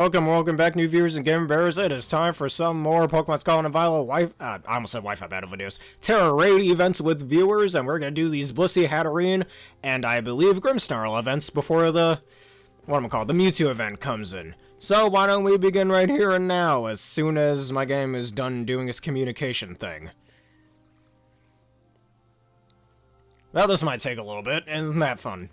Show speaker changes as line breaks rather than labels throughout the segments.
Welcome back, new viewers and Game Bears. It is time for some more Pokemon Skull and Violet I almost said Wi-Fi battle videos. Tera Raid events with viewers, and we're gonna do these Blissey, Hatterene, and I believe Grimmsnarl events before the the Mewtwo event comes in. So why don't we begin right here and now, as soon as my game is done doing its communication thing. Well, this might take a little bit. Isn't that fun?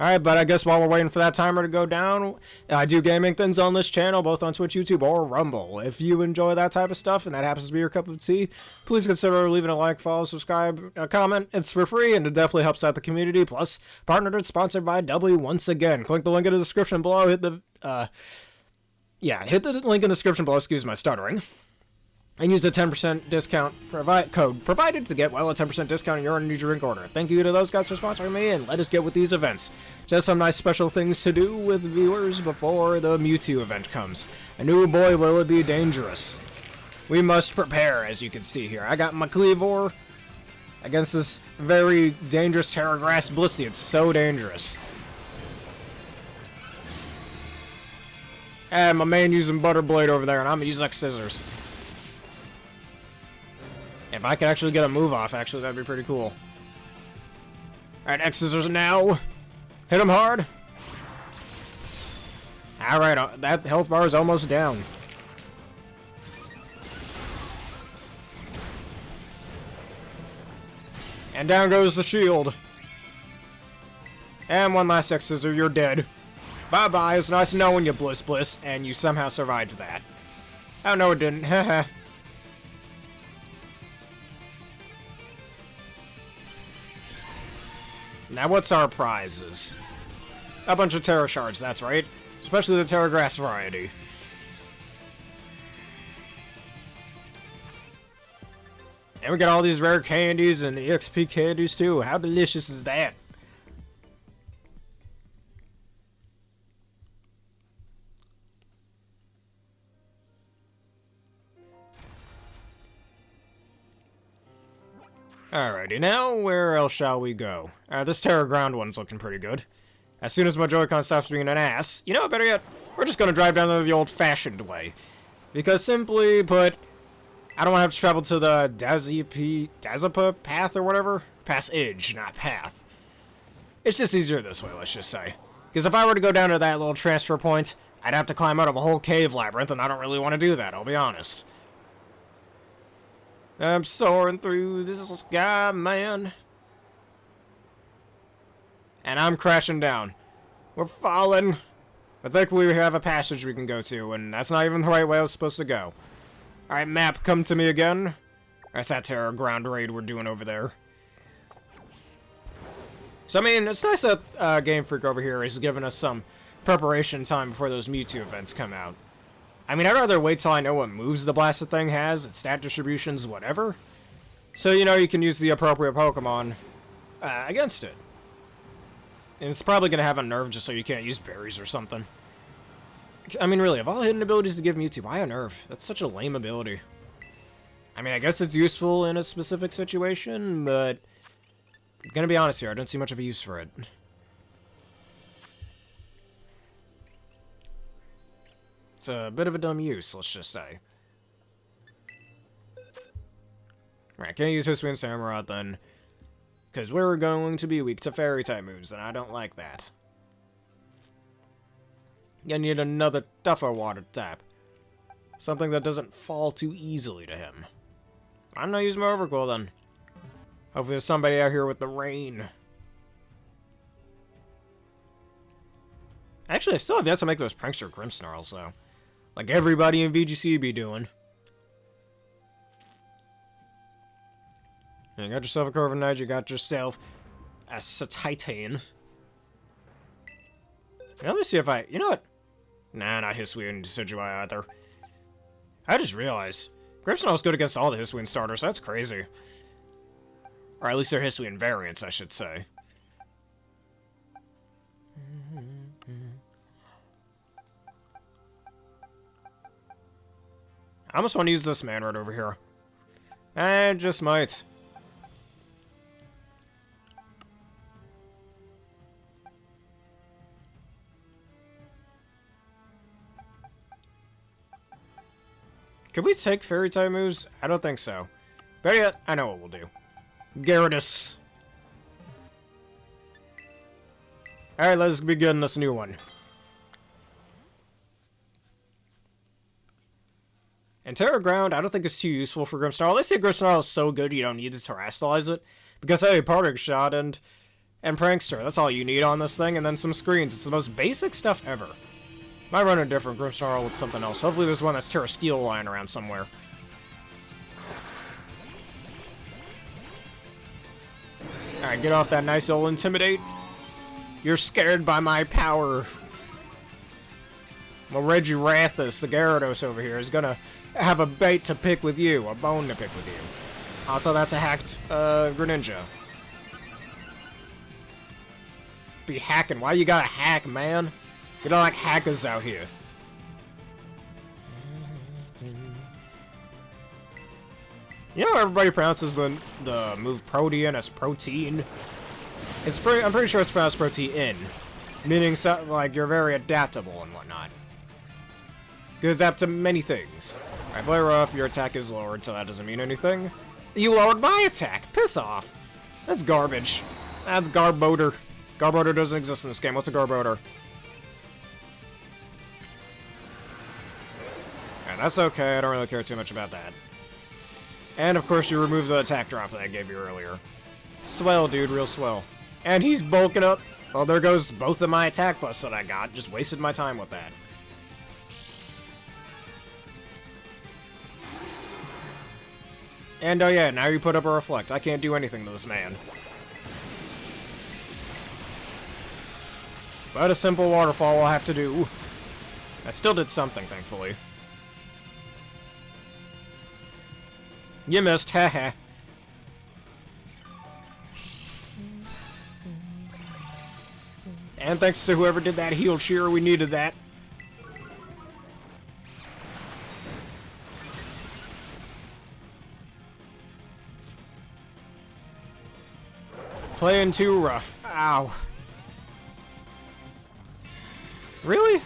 Alright, but I guess while we're waiting for that timer to go down, I do gaming things on this channel, both on Twitch, YouTube, or Rumble. If you enjoy that type of stuff, and that happens to be your cup of tea, please consider leaving a like, follow, subscribe, a comment. It's for free, and it definitely helps out the community. Plus, partnered and sponsored by W once again. Click the link in the description below, hit the link in the description below, excuse my stuttering. And use the 10% discount code provided to get, well, a 10% discount on your energy drink order. Thank you to those guys for sponsoring me, and let us get with these events. Just some nice special things to do with viewers before the Mewtwo event comes. And oh boy, will it be dangerous. We must prepare, as you can see here. I got my Cleavor against this very dangerous Tera Grass Blissey. It's so dangerous. And my man using Butter Blade over there, and I'm gonna use like scissors. If I could actually get a move off, actually, that'd be pretty cool. Alright, X scissors now. Hit him hard. Alright, that health bar is almost down. And down goes the shield. And one last X scissor, you're dead. Bye-bye, it's nice knowing you, Bliss, and you somehow survived that. Oh, no it didn't, haha. Now, what's our prizes? A bunch of Tera Shards, that's right. Especially the Tera Grass variety. And we got all these rare candies and EXP candies, too. How delicious is that? Alrighty, now where else shall we go? This Terra Ground one's looking pretty good. As soon as my Joy-Con stops being an ass, you know, better yet, we're just gonna drive down there the old-fashioned way. Because simply put, I don't want to have to travel to the Dazipa path or whatever? Passage, not path. It's just easier this way, let's just say. Because if I were to go down to that little transfer point, I'd have to climb out of a whole cave labyrinth, and I don't really want to do that, I'll be honest. I'm soaring through this sky, man. And I'm crashing down. We're falling. I think we have a passage we can go to, and that's not even the right way I was supposed to go. Alright, map, come to me again. That's that Tera Ground Raid we're doing over there. So, I mean, it's nice that Game Freak over here is giving us some preparation time before those Mewtwo events come out. I mean, I'd rather wait till I know what moves the blasted thing has, its stat distributions, whatever. So, you know, you can use the appropriate Pokemon against it. And it's probably going to have a nerve just so you can't use berries or something. I mean, really, of all hidden abilities to give Mewtwo, why a nerve? That's such a lame ability. I mean, I guess it's useful in a specific situation, but I'm going to be honest here, I don't see much of a use for it. It's a bit of a dumb use, let's just say. Right, can't use Hisuian Samurott then. Because we're going to be weak to Fairy-type moves, and I don't like that. You need another tougher water type. Something that doesn't fall too easily to him. I'm not using my Overcoil then. Hopefully there's somebody out here with the rain. Actually, I still have yet to make those prankster Grimmsnarls, though. Like everybody in VGC be doing. You got yourself a Corviknight, you got yourself a Hatterene. Let me see if I... You know what? Nah, not Hisuian Decidueye either. I just realized Grimmsnarl's good against all the Hisuian starters. That's crazy. Or at least they're Hisuian variants, I should say. I almost want to use this man right over here. I just might. Can we take fairy type moves? I don't think so. Better yet, I know what we'll do. Gyarados. Alright, let's begin this new one. And Terra Ground, I don't think it's too useful for Grimmsnarl. Let's say Grimmsnarl is so good you don't need to terrestrialize it. Because, hey, Parting Shot and Prankster, that's all you need on this thing, and then some screens. It's the most basic stuff ever. Might run a different Grimmsnarl with something else. Hopefully there's one that's Terra Steel lying around somewhere. Alright, get off that nice old Intimidate. You're scared by my power. Well, Regirathus, the Gyarados over here, is gonna have a bait to pick with you, a bone to pick with you. Also, that's a hacked Greninja. Be hacking. Why you gotta hack, man? You don't like hackers out here. You know how everybody pronounces the move Protean as protein? I'm pretty sure it's pronounced protein, meaning so, like you're very adaptable and whatnot. You adapt to many things. Alright, play rough, your attack is lowered, so that doesn't mean anything. You lowered my attack! Piss off! That's garbage. That's Garbodor. Garbodor doesn't exist in this game. What's a Garbodor? Yeah, that's okay. I don't really care too much about that. And, of course, you remove the attack drop that I gave you earlier. Swell, dude. Real swell. And he's bulking up. Well, there goes both of my attack buffs that I got. Just wasted my time with that. And, oh yeah, now you put up a Reflect. I can't do anything to this man. But a simple waterfall will have to do. I still did something, thankfully. You missed, haha. And thanks to whoever did that heal cheer, we needed that. Playing too rough. Ow. Really?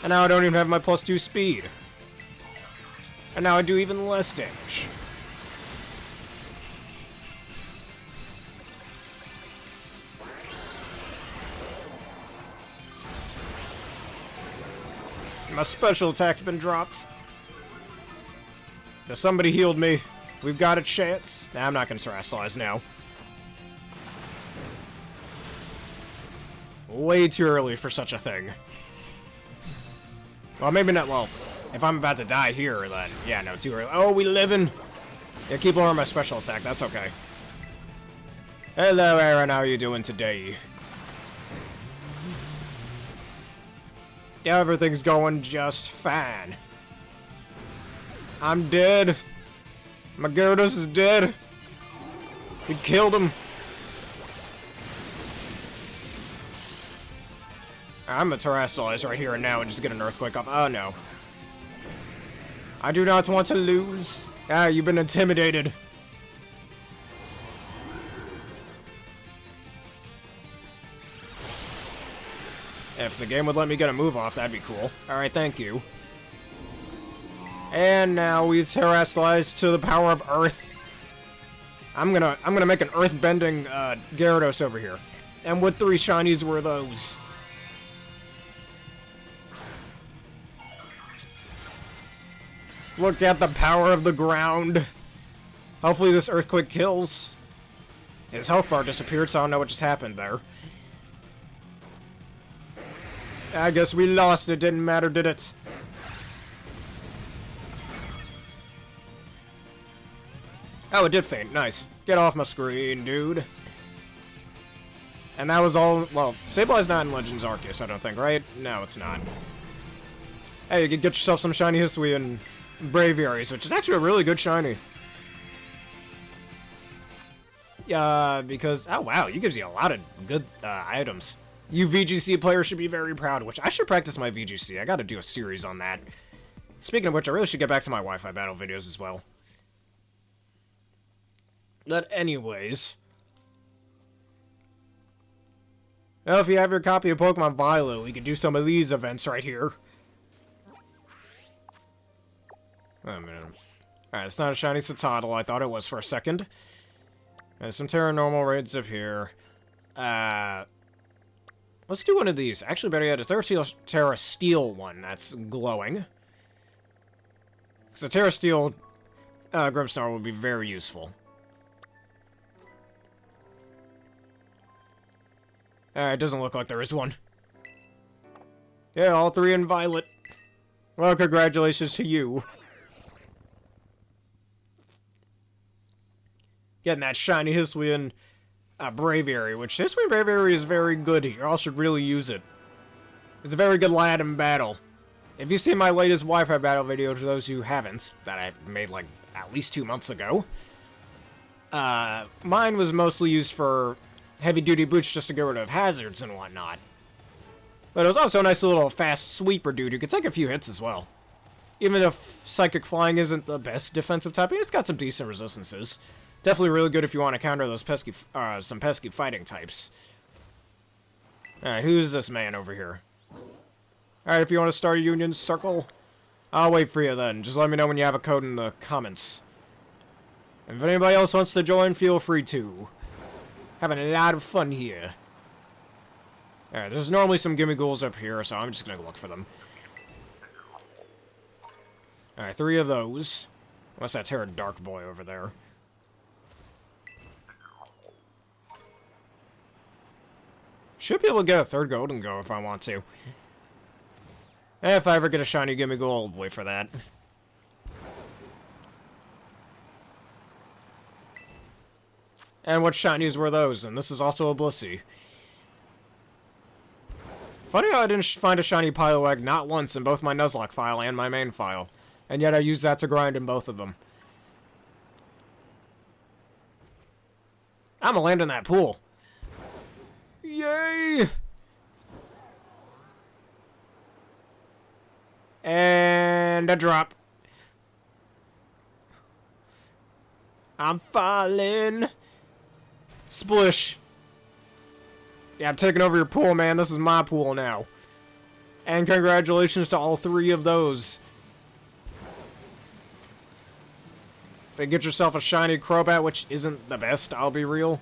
And now I don't even have my +2 speed. And now I do even less damage. My special attack's been dropped. If somebody healed me, we've got a chance. Nah, I'm not gonna terrestrialize now. Way too early for such a thing. Well, maybe not. Well, if I'm about to die here, then yeah, no, too early. Oh, we living. Yeah, keep lowering my special attack. That's okay. Hello, Aaron. How are you doing today? Yeah, everything's going just fine. I'm dead. My Gyarados is dead. We killed him. I'm gonna terrestrialize right here and now and just get an earthquake off. Oh no. I do not want to lose. Ah, you've been intimidated. If the game would let me get a move off, that'd be cool. Alright, thank you. And now we terrestrialize to the power of Earth. I'm gonna make an earth-bending Gyarados over here. And what 3 shinies were those? Look at the power of the ground. Hopefully this earthquake kills. His health bar disappeared, so I don't know what just happened there. I guess we lost. It didn't matter, did it? Oh, it did faint. Nice. Get off my screen, dude. And that was all... Well, Sableye's not in Legends Arceus, I don't think, right? No, it's not. Hey, you can get yourself some shiny Hisuian Braviaries, which is actually a really good shiny. Because... Oh, wow, he gives you a lot of good items. You VGC players should be very proud, which I should practice my VGC. I gotta do a series on that. Speaking of which, I really should get back to my Wi-Fi battle videos as well. But anyways... Well, if you have your copy of Pokemon Violet, we could do some of these events right here. Wait a minute. Alright, it's not a shiny Citadel. I thought it was for a second. There's some Tera normal raids up here. Let's do one of these. Actually, better yet, is there a Tera Steel one that's glowing? Because the Tera Steel Grimmsnarl would be very useful. It doesn't look like there is one. Yeah, all three in violet. Well, congratulations to you. Getting that shiny Hisuian Braviary, which Hisuian Braviary is very good. You all should really use it. It's a very good lad in battle. If you've seen my latest Wi-Fi battle video, to those who haven't, that I made like at least 2 months ago, mine was mostly used for heavy-duty boots just to get rid of hazards and whatnot. But it was also a nice little fast sweeper dude who could take a few hits as well. Even if Psychic Flying isn't the best defensive type, it's got some decent resistances. Definitely really good if you want to counter those pesky, some pesky fighting types. Alright, who's this man over here? Alright, if you want to start a Union Circle, I'll wait for you then. Just let me know when you have a code in the comments. And if anybody else wants to join, feel free to. Having a lot of fun here. Alright, there's normally some gimme ghouls up here, so I'm just gonna look for them. Alright, 3 of those. What's that Tera Dark Boy over there? Should be able to get a 3rd Golden Go if I want to. If I ever get a shiny gimme go, I'll wait for that. And what shinies were those? And this is also a Blissey. Funny how I didn't find a shiny Pilowag not once in both my Nuzlocke file and my main file. And yet I used that to grind in both of them. I'm gonna land in that pool. Yay! And a drop. I'm falling. Splish. Yeah, I'm taking over your pool, man. This is my pool now. And congratulations to all 3 of those. But get yourself a shiny Crobat, which isn't the best, I'll be real.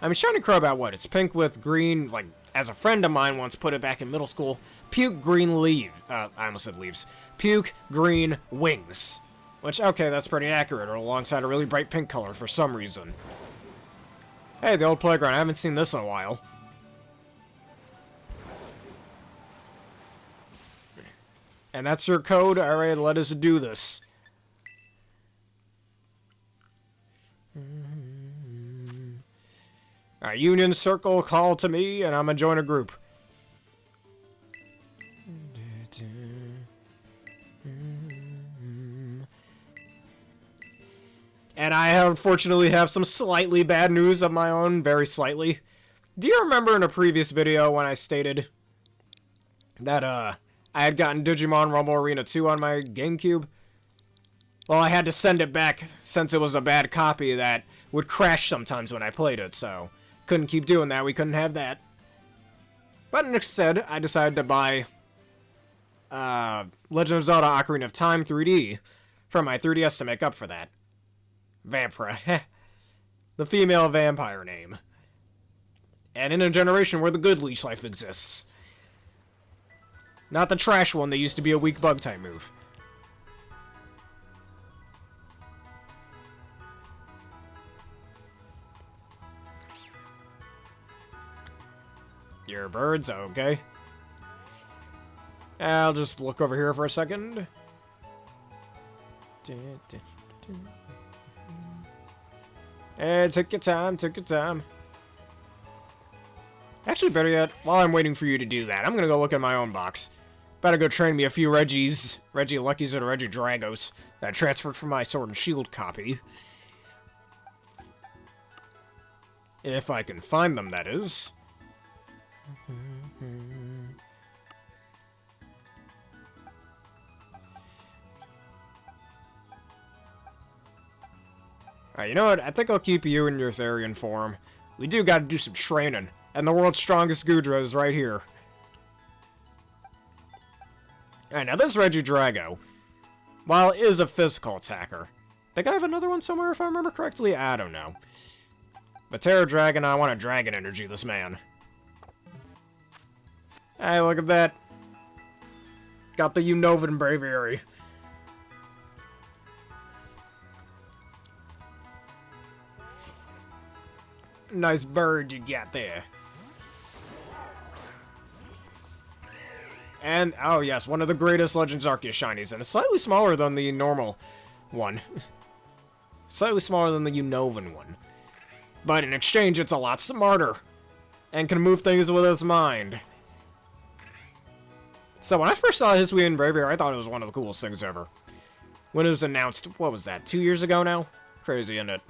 I mean, shiny Crobat, what? It's pink with green, like, as a friend of mine once put it back in middle school, puke green leaves. I almost said leaves. Puke green wings. Which, okay, that's pretty accurate, or alongside a really bright pink color for some reason. Hey, the old playground. I haven't seen this in a while. And that's your code? Alright, let us do this. Alright, Union Circle, call to me, and I'm gonna join a group. And I unfortunately have some slightly bad news of my own, very slightly. Do you remember in a previous video when I stated that, I had gotten Digimon Rumble Arena 2 on my GameCube? Well, I had to send it back since it was a bad copy that would crash sometimes when I played it, so couldn't keep doing that. We couldn't have that. But instead, I decided to buy Legend of Zelda Ocarina of Time 3D for my 3DS to make up for that. Vampira. The female vampire name. And in a generation where the good leech life exists. Not the trash one that used to be a weak bug type move. Your birds, okay. I'll just look over here for a second. And take your time, take your time. Actually, better yet, while I'm waiting for you to do that, I'm gonna go look at my own box. Better go train me a few Reggies, Reggie Luckies and Reggie Dragos that I transferred from my Sword and Shield copy. If I can find them, that is. Alright, you know what? I think I'll keep you in your Therian form. We do gotta do some training. And the world's strongest Gudra is right here. Alright, now this Regidrago. while it is a physical attacker. I think I have another one somewhere if I remember correctly. I don't know. But Tera Dragon, I want a dragon energy this man. Hey, look at that. Got the Unovan Braviary. Nice bird you got there. And, oh yes, one of the greatest Legends Arceus shinies, and it's slightly smaller than the normal one. Slightly smaller than the Unovan one. But in exchange, it's a lot smarter. And can move things with its mind. So when I first saw Hisuian Braviary, I thought it was one of the coolest things ever. When it was announced, what was that, 2 years ago now? Crazy, isn't it?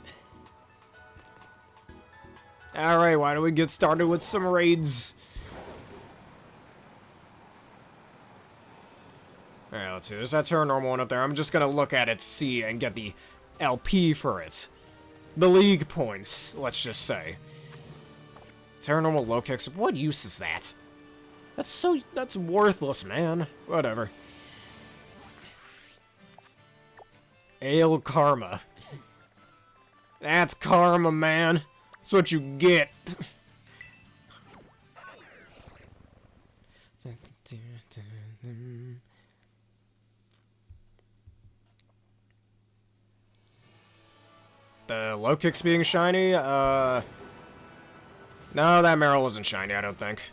Alright, why don't we get started with some raids? Alright, let's see. There's that Tera Normal one up there. I'm just gonna look at it, see, and get the LP for it. The league points, let's just say. Tera Normal low kicks. What use is that? That's worthless, man. Whatever. Ale Karma. That's karma, man. That's what you get. The low kicks being shiny, no, that Meryl isn't shiny, I don't think.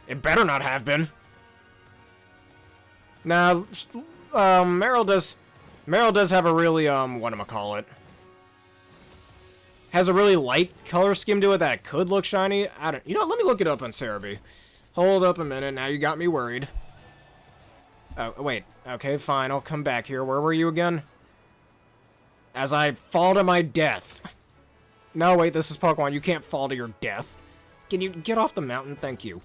It better not have been. Now, Meryl does have a really, whatchamacallit. Has a really light color scheme to it that could look shiny. You know, let me look it up on Cerebi. Hold up a minute, now you got me worried. Oh, wait, okay, fine, I'll come back here. Where were you again? As I fall to my death. No, wait, this is Pokemon. You can't fall to your death. Can you get off the mountain? Thank you.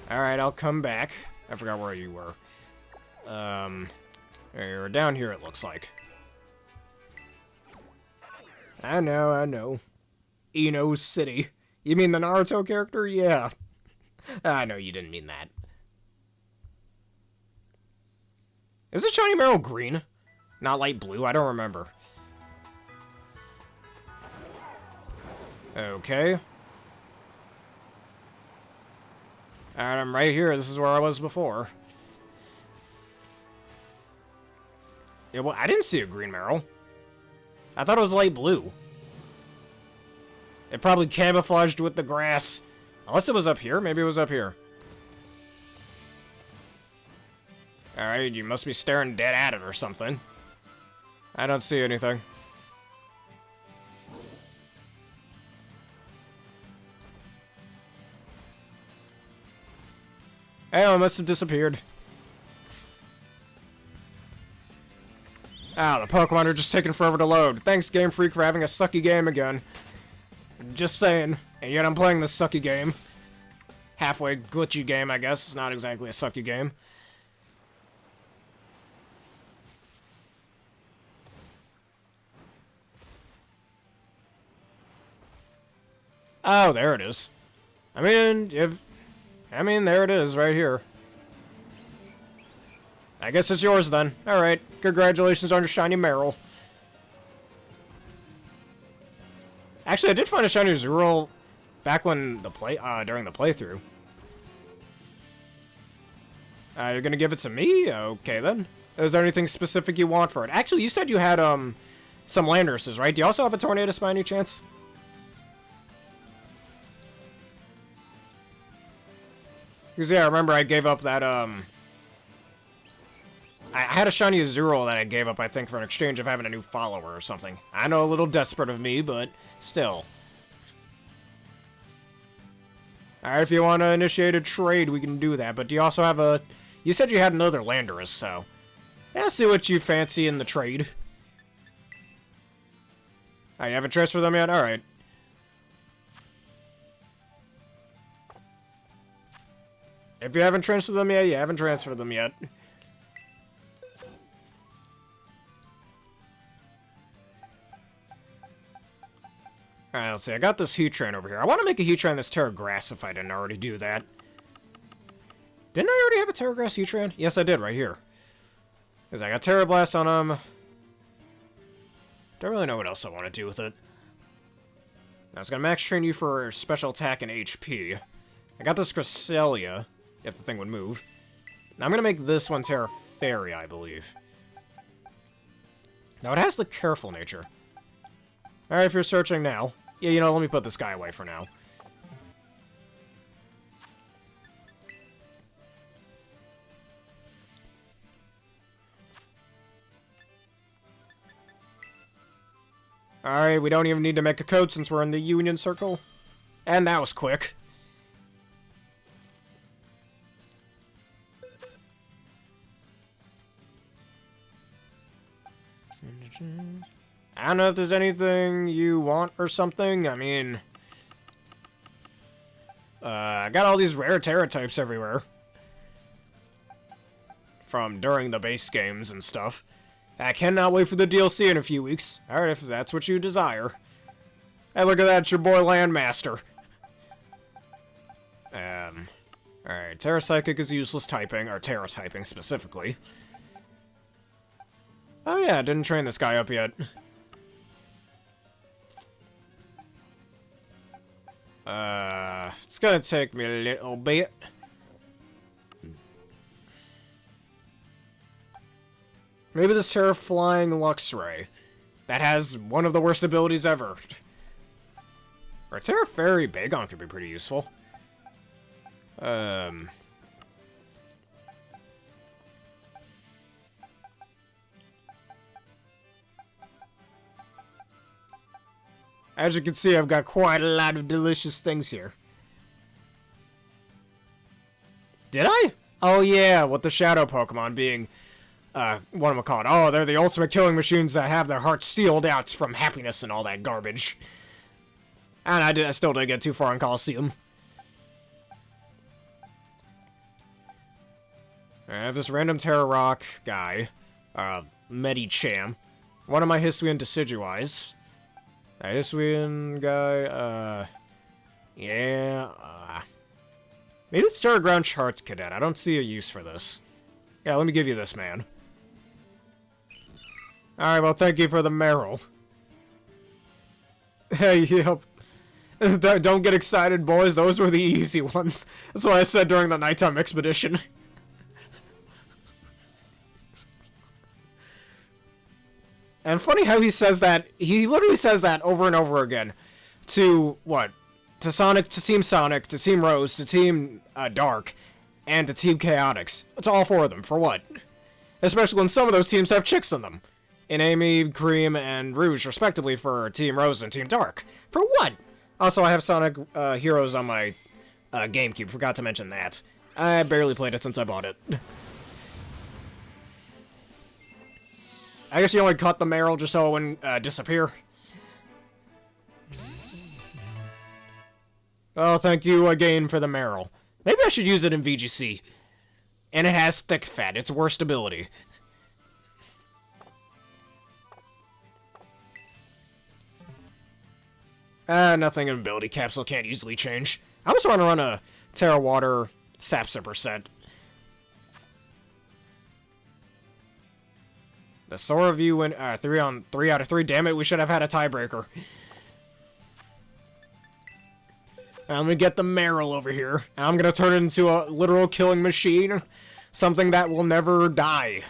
Alright, I'll come back. I forgot where you were. You're down here, it looks like. I know. Eno City. You mean the Naruto character? Yeah. I know you didn't mean that. Is it shiny Meryl green? Not light blue? I don't remember. Okay. Alright, I'm right here. This is where I was before. Yeah, well, I didn't see a green Meryl. I thought it was light blue. It probably camouflaged with the grass. Unless it was up here. Maybe it was up here. Alright, you must be staring dead at it or something. I don't see anything. Hey, I must have disappeared. Ah, the Pokemon are just taking forever to load. Thanks, Game Freak, for having a sucky game again. Just saying. And yet I'm playing this sucky game. Halfway glitchy game, I guess. It's not exactly a sucky game. Oh, there it is. I mean, there it is, right here. I guess it's yours then. Alright, congratulations on your shiny Meryl. Actually, I did find a shiny Zero back when during the playthrough. You're gonna give it to me? Okay then. Is there anything specific you want for it? Actually, you said you had, some Landorses, right? Do you also have a Tornadus by any chance? Because, yeah, I remember I gave up that, I had a shiny Azurill that I gave up, I think, for an exchange of having a new follower or something. I know, a little desperate of me, but still. Alright, if you want to initiate a trade, we can do that. But do you also have a... You said you had another Landorus, so... Yeah, see what you fancy in the trade. Oh, you haven't transferred them yet? Alright. If you haven't transferred them yet, you haven't transferred them yet. Alright, let's see. I got this Heatran over here. I want to make a Heatran that's Terra Grass if I didn't already do that. Didn't I already have a Terra Grass Heatran? Yes, I did, right here. Because I got Terra Blast on him. Don't really know what else I want to do with it. Now it's gonna max train you for special attack and HP. I got this Cresselia, if the thing would move. Now I'm gonna make this one Terra Fairy, I believe. Now it has the careful nature. Alright, if you're searching now. Yeah, you know, let me put this guy away for now. Alright, we don't even need to make a code since we're in the Union Circle. And that was quick. I don't know if there's anything you want or something. I mean... I got all these rare Terra types everywhere. From during the base games and stuff. I cannot wait for the DLC in a few weeks. Alright, if that's what you desire. Hey, look at that, it's your boy Landmaster. Alright, Terra Psychic is useless typing, or Terra typing specifically. Oh yeah, didn't train this guy up yet. It's gonna take me a little bit. Maybe this Terra Flying Luxray. That has one of the worst abilities ever. Or Terra Fairy Bagon could be pretty useful. As you can see, I've got quite a lot of delicious things here. Did I? Oh yeah, with the Shadow Pokemon being... what am I called? Oh, they're the ultimate killing machines that have their hearts sealed out from happiness and all that garbage. And I still didn't get too far in Coliseum. I have this random Terra Rock guy, Medicham. One of my Hisuian Decidueyes. That Hisuian guy, yeah, maybe it's Terra Ground Charge Cadet. I don't see a use for this. Yeah, let me give you this, man. Alright, well, thank you for the Meryl. Hey, yep. Don't get excited, boys. Those were the easy ones. That's what I said during the nighttime expedition. And funny how he says that. He literally says that over and over again. To, what? To Sonic, to Team Rose, to Team Dark, and to Team Chaotix. It's all four of them. For what? Especially when some of those teams have chicks in them. In Amy, Cream, and Rouge, respectively, for Team Rose and Team Dark. For what? Also, I have Sonic Heroes on my GameCube. Forgot to mention that. I barely played it since I bought it. I guess you only cut the Meryl just so it wouldn't disappear. Oh, thank you again for the Meryl. Maybe I should use it in VGC. And it has Thick Fat, its worst ability. Nothing in Ability Capsule can't easily change. I just want to run a Terra Water Sap Sipper set. The Sora View went 3 out of 3. Damn it, we should have had a tiebreaker. I'm gonna get the Meryl over here. And I'm gonna turn it into a literal killing machine. Something that will never die.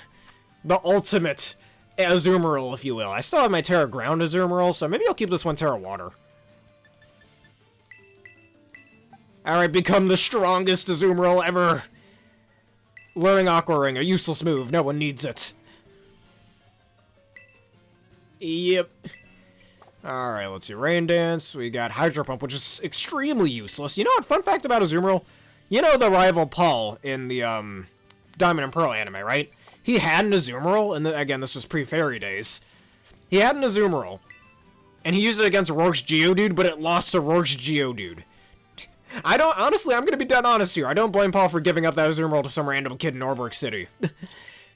The ultimate Azumarill, if you will. I still have my Terra Ground Azumarill, so maybe I'll keep this one Terra Water. Alright, become the strongest Azumarill ever. Learning Aqua Ring, a useless move. No one needs it. Yep. Alright, let's see. Rain Dance. We got Hydro Pump, which is extremely useless. You know what? Fun fact about Azumarill? You know the rival Paul in the Diamond and Pearl anime, right? He had an Azumarill, and again, this was pre-Fairy days. He had an Azumarill, and he used it against Rourke's Geodude, but it lost to Rourke's Geodude. Honestly, I'm gonna be dead honest here. I don't blame Paul for giving up that Azumarill to some random kid in Norberg City.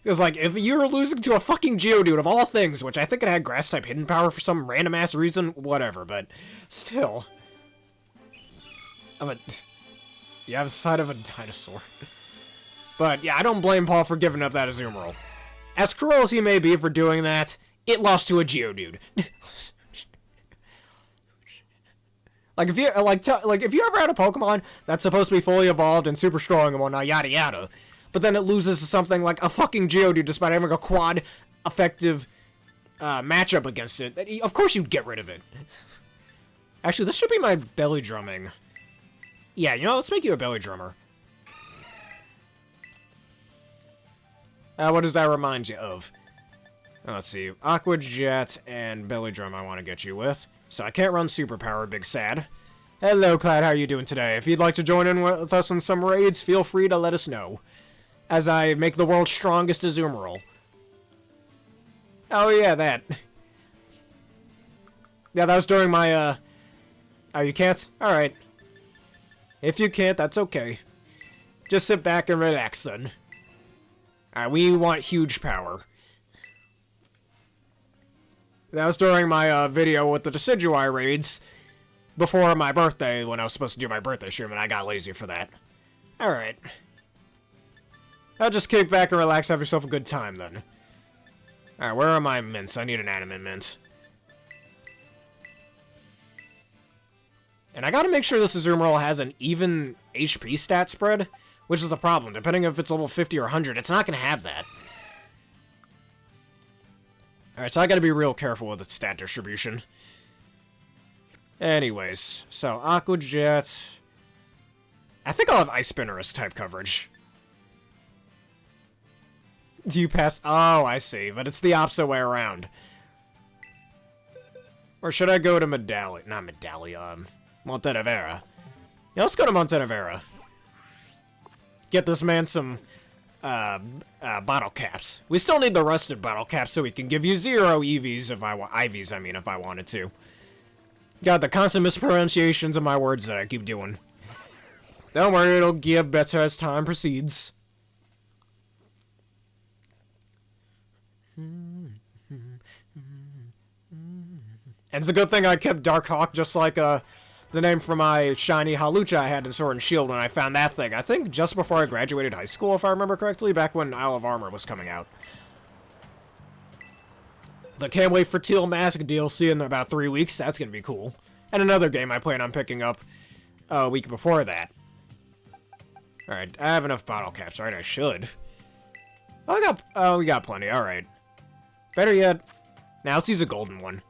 Because, like, if you're losing to a fucking Geodude of all things, which I think it had Grass-type hidden power for some random-ass reason, whatever, but still. You have the side of a dinosaur. But, yeah, I don't blame Paul for giving up that Azumarill. as cruel as he may be for doing that, it lost to a Geodude. Like if you if you ever had a Pokemon that's supposed to be fully evolved and super strong and whatnot, yada yada, but then it loses to something like a fucking Geodude despite having a quad effective matchup against it, of course you'd get rid of it. Actually, this should be my belly drumming. Yeah, you know, let's make you a belly drummer. What does that remind you of? Let's see. Aqua Jet and Belly Drum I want to get you with. So I can't run Superpower, big sad. Hello, Cloud, how are you doing today? If you'd like to join in with us in some raids, feel free to let us know. As I make the world's strongest Azumarill. Oh, yeah, that. Yeah, that was during my, Oh, you can't? Alright. If you can't, that's okay. Just sit back and relax, then. Alright, we want huge power. That was during my video with the Decidueye raids before my birthday, when I was supposed to do my birthday stream, and I got lazy for that. Alright. I'll just kick back and relax, have yourself a good time, then. Alright, where are my mints? I need an animate mint. And I gotta make sure this Azumarill has an even HP stat spread, which is the problem. Depending if it's level 50 or 100, it's not gonna have that. Alright, so I gotta be real careful with its stat distribution. Anyways, so Aqua Jet. I think I'll have Ice Spinner as type coverage. Do you pass? Oh, I see, but it's the opposite way around. Or should I go to Medallion? Not Medallion. Montenevera. Yeah, let's go to Montenevera. Get this man some bottle caps. We still need the rusted bottle caps so we can give you 0 EVs if I want IVs, if I wanted to. God, the constant mispronunciations of my words that I keep doing. Don't worry, it'll get better as time proceeds. And it's a good thing I kept Darkhawk, just like the name for my shiny Halucha I had in Sword and Shield when I found that thing. I think just before I graduated high school, if I remember correctly, back when Isle of Armor was coming out. But can't wait for Teal Mask DLC in about 3 weeks. That's gonna be cool. And another game I plan on picking up a week before that. Alright, I have enough bottle caps, right? I should. Oh, we got plenty. Alright. Better yet, now let's use a golden one.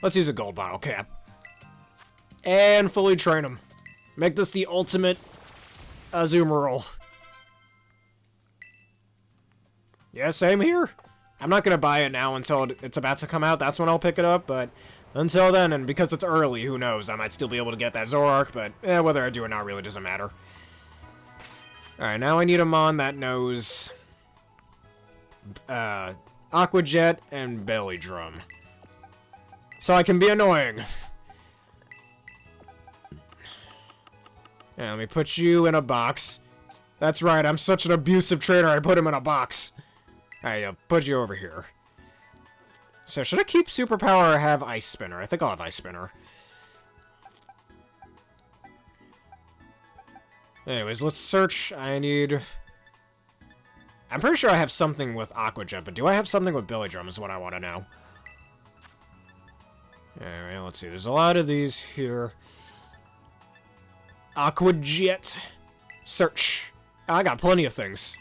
Let's use a gold bottle cap. And fully train him. Make this the ultimate Azumarill. Yeah, same here. I'm not gonna buy it now until it's about to come out. That's when I'll pick it up, but until then, and because it's early, who knows? I might still be able to get that Zoroark, but whether I do or not really doesn't matter. Alright, now I need a Mon that knows Aqua Jet and Belly Drum. So I can be annoying. Yeah, let me put you in a box. That's right, I'm such an abusive trainer, I put him in a box. Alright, I'll put you over here. So, should I keep Superpower or have Ice Spinner? I think I'll have Ice Spinner. Anyways, let's search. I'm pretty sure I have something with Aqua Jet, but do I have something with Belly Drum is what I want to know. Alright, let's see. There's a lot of these here. Aqua Jet. Search. I got plenty of things.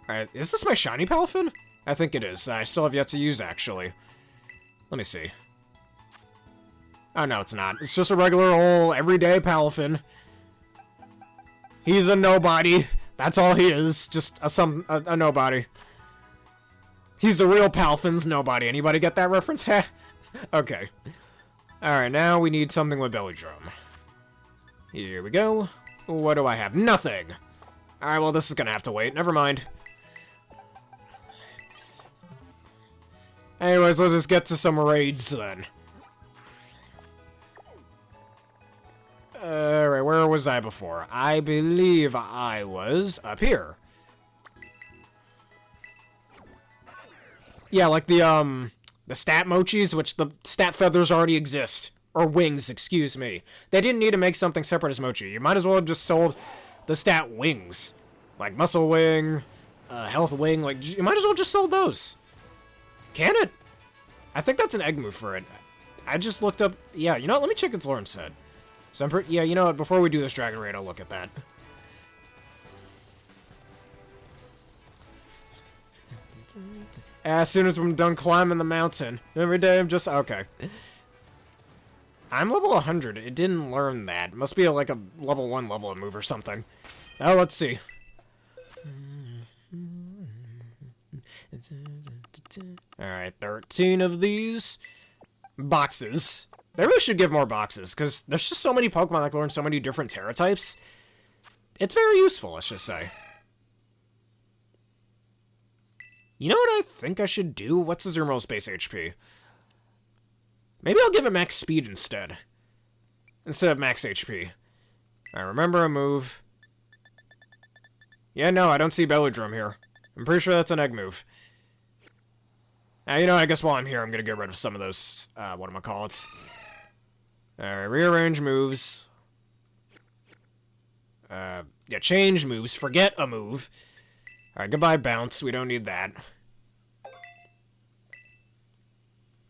Alright, is this my shiny Palafin? I think it is. I still have yet to use, actually. Let me see. Oh, no, it's not. It's just a regular old, everyday Palafin. He's a nobody. That's all he is. Just a nobody. He's the real Palafin's nobody. Anybody get that reference? Heh. Okay. Alright, now we need something with Belly Drum. Here we go. What do I have? Nothing! Alright, well, this is gonna have to wait. Never mind. Anyways, let's just get to some raids, then. Alright, where was I before? I believe I was up here. Yeah, like the stat mochis, which the stat feathers already exist. Or wings, excuse me. They didn't need to make something separate as mochi. You might as well have just sold the stat wings. Like Muscle Wing, Health Wing, like, you might as well just sell those. Can it? I think that's an egg move for it. I just looked up, yeah, you know what, let me check its lore instead. So yeah, you know what, before we do this Dragon Raid, I'll look at that. As soon as I'm done climbing the mountain, every day I'm just, okay. I'm level 100, it didn't learn that. It must be like a level 1 level move or something. Now let's see. Alright, 13 of these boxes. They really should give more boxes, because there's just so many Pokemon that learn so many different Tera types. It's very useful, let's just say. You know what I think I should do? What's Azumarill's base HP? Maybe I'll give it max speed instead. Instead of max HP. I remember a move. Yeah, no, I don't see Bellydrum here. I'm pretty sure that's an egg move. Now, you know, I guess while I'm here, I'm gonna get rid of some of those, whatchamacallits. Alright, rearrange moves. Yeah, change moves. Forget a move. Alright, goodbye bounce. We don't need that.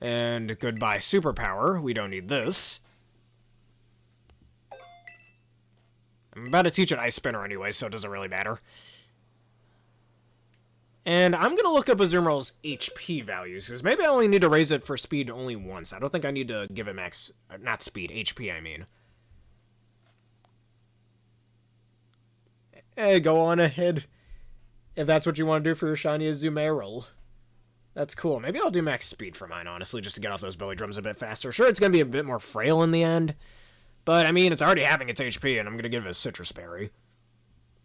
And goodbye superpower. We don't need this. I'm about to teach an Ice Spinner anyway, so it doesn't really matter. And I'm going to look up Azumarill's HP values, because maybe I only need to raise it for speed only once. I don't think I need to give it max... not speed, HP, I mean. Hey, go on ahead. If that's what you want to do for your shiny Azumarill. That's cool. Maybe I'll do max speed for mine, honestly, just to get off those belly drums a bit faster. Sure, it's going to be a bit more frail in the end. But, I mean, it's already having its HP, and I'm going to give it a citrus berry.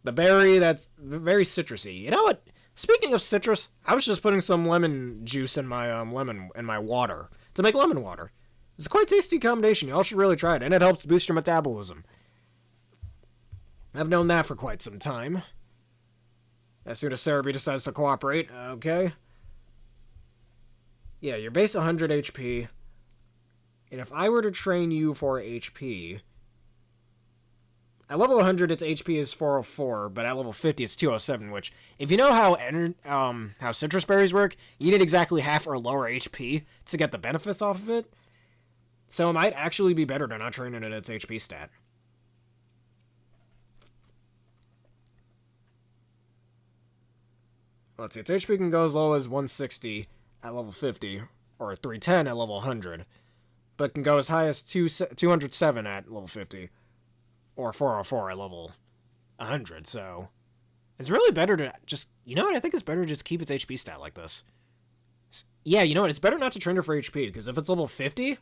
The berry, that's very citrusy. You know what? Speaking of citrus, I was just putting some lemon juice in my water to make lemon water. It's a quite tasty combination. Y'all should really try it, and it helps boost your metabolism. I've known that for quite some time. As soon as Cerebi decides to cooperate, okay. Yeah, you're base 100 HP. And if I were to train you for HP... At level 100, its HP is 404, but at level 50, it's 207, which, if you know how citrus berries work, you need exactly half or lower HP to get the benefits off of it. So it might actually be better to not train it at its HP stat. Let's see, its HP can go as low as 160 at level 50, or 310 at level 100, but can go as high as 207 at level 50. Or 404 at level 100, so... It's really better to just... You know what? I think it's better to just keep its HP stat like this. Yeah, you know what? It's better not to train it for HP, because if it's level 50,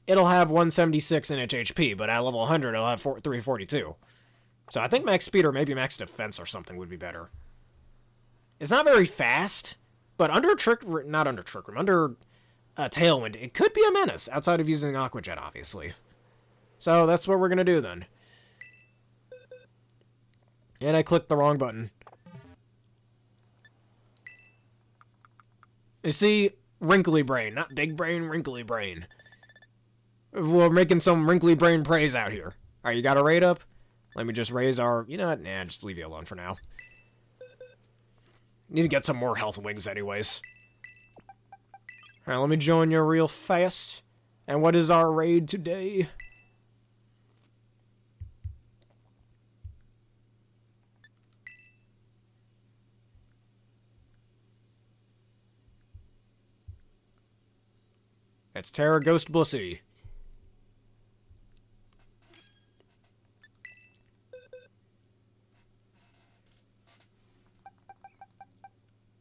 it'll have 176 in its HP, but at level 100, it'll have 342. So I think max speed or maybe max defense or something would be better. It's not very fast, but under Trick... Not under Trick Room, under Tailwind, it could be a menace, outside of using Aqua Jet, obviously. So that's what we're gonna do, then. And I clicked the wrong button. You see, wrinkly brain. Not big brain, wrinkly brain. We're making some wrinkly brain praise out here. Alright, you got a raid up? Let me just raise our... You know what? Nah, just leave you alone for now. Need to get some more health wings anyways. Alright, let me join you real fast. And what is our raid today? It's Tera Ghost Blissey.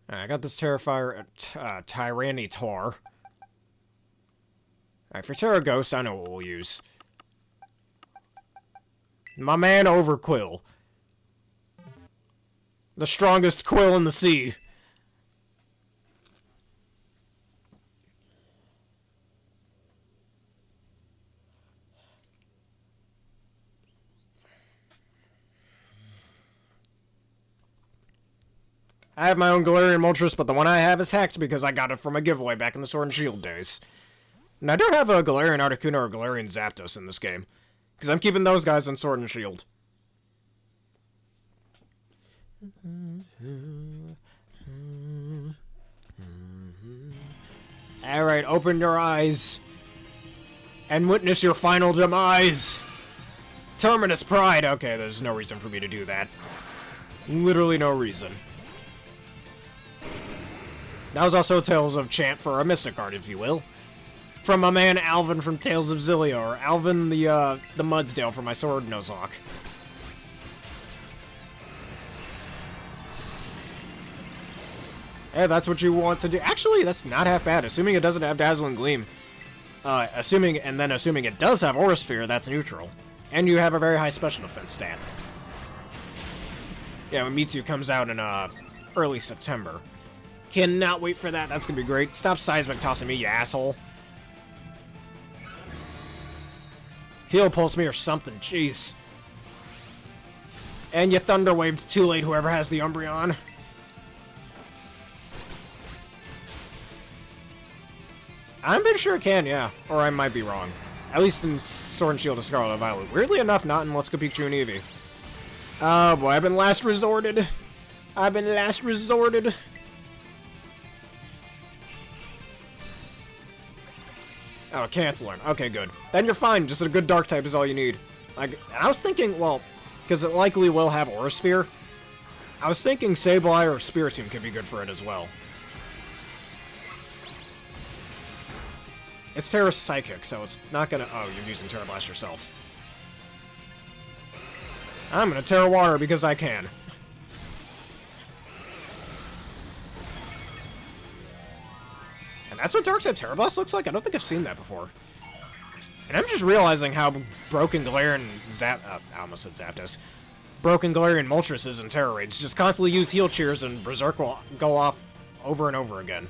I got this Terrifier Tyranitar. Alright, for Tera Ghost, I know what we'll use. My man Overquill. The strongest quill in the sea. I have my own Galarian Moltres, but the one I have is hacked because I got it from a giveaway back in the Sword and Shield days. And I don't have a Galarian Articuno or Galarian Zapdos in this game, because I'm keeping those guys on Sword and Shield. Alright, open your eyes and witness your final demise. Terminus Pride. Okay, there's no reason for me to do that. Literally no reason. That was also Tales of Chant for a Mystic card, if you will. From my man Alvin from Tales of Zillia, or Alvin the Mudsdale from my Sword Nuzlocke. Hey, that's what you want to do. Actually, that's not half bad. Assuming it doesn't have Dazzling Gleam. Assuming it does have Aura Sphere, that's neutral. And you have a very high special defense stat. Yeah, when Mewtwo comes out in early September. Cannot wait for that. That's gonna be great. Stop seismic tossing me, you asshole. Heal pulse me or something, jeez. And you thunder waved too late, whoever has the Umbreon. I'm pretty sure it can, yeah. Or I might be wrong. At least in Sword and Shield of Scarlet and Violet. Weirdly enough, not in Let's Go Pikachu and Eevee. Oh boy, I've been last resorted. I've been last resorted. Oh, cancel him. Okay, good. Then you're fine. Just a good Dark type is all you need. Like, I was thinking, well, because it likely will have Aura Sphere. I was thinking Sableye or Spiritomb could be good for it as well. It's Terra Psychic, so it's not gonna... Oh, you're using Terra Blast yourself. I'm gonna Terra Water because I can. And that's what Dark-type Terra Blast looks like? I don't think I've seen that before. And I'm just realizing how broken Galarian I almost said Zapdos. Broken Galarian Moltres is in Tera Raids. Just constantly use Heal Cheers and Berserk will go off over and over again.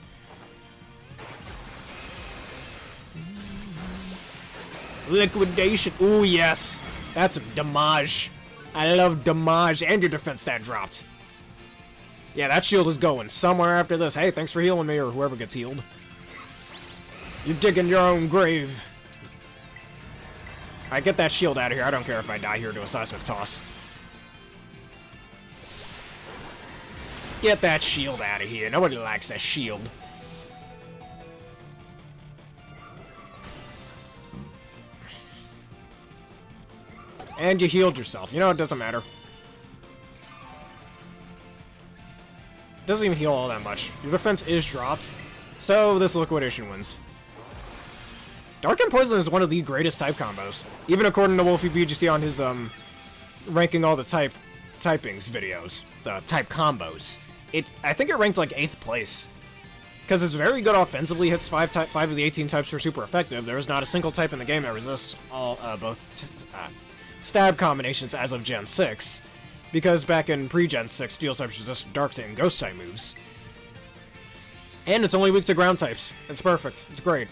Liquidation. Ooh, yes. That's damage. I love damage. And your defense stat dropped. Yeah, that shield is going somewhere after this. Hey, thanks for healing me, or whoever gets healed. You're digging your own grave. Alright, get that shield out of here. I don't care if I die here to a seismic toss. Get that shield out of here. Nobody likes that shield. And you healed yourself. You know, it doesn't matter. Doesn't even heal all that much. Your defense is dropped, so this liquidation wins. Dark and Poison is one of the greatest type combos. Even according to Wolfie BGC on his, ranking all the typings videos. The type combos. I think it ranked like 8th place. Because it's very good offensively, hits 5 of the 18 types are super effective. There is not a single type in the game that resists all, both stab combinations as of Gen 6. Because back in pre-Gen 6, Steel types resist Dark type and Ghost type moves. And it's only weak to ground types. It's perfect. It's great.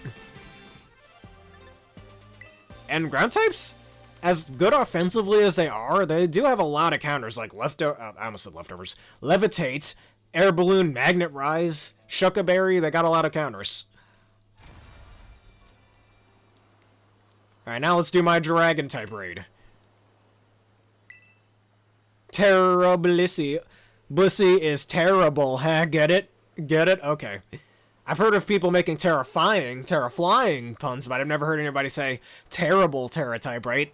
And ground types, as good offensively as they are, they do have a lot of counters, like I almost said leftovers. Levitate, Air Balloon, Magnet Rise, Shuckaberry, they got a lot of counters. Alright, now let's do my Dragon type raid. Tera Blissey. Blissey is terrible, huh? Get it? Get it? Okay. I've heard of people making terrifying, terraflying puns, but I've never heard anybody say terrible Terra type, right?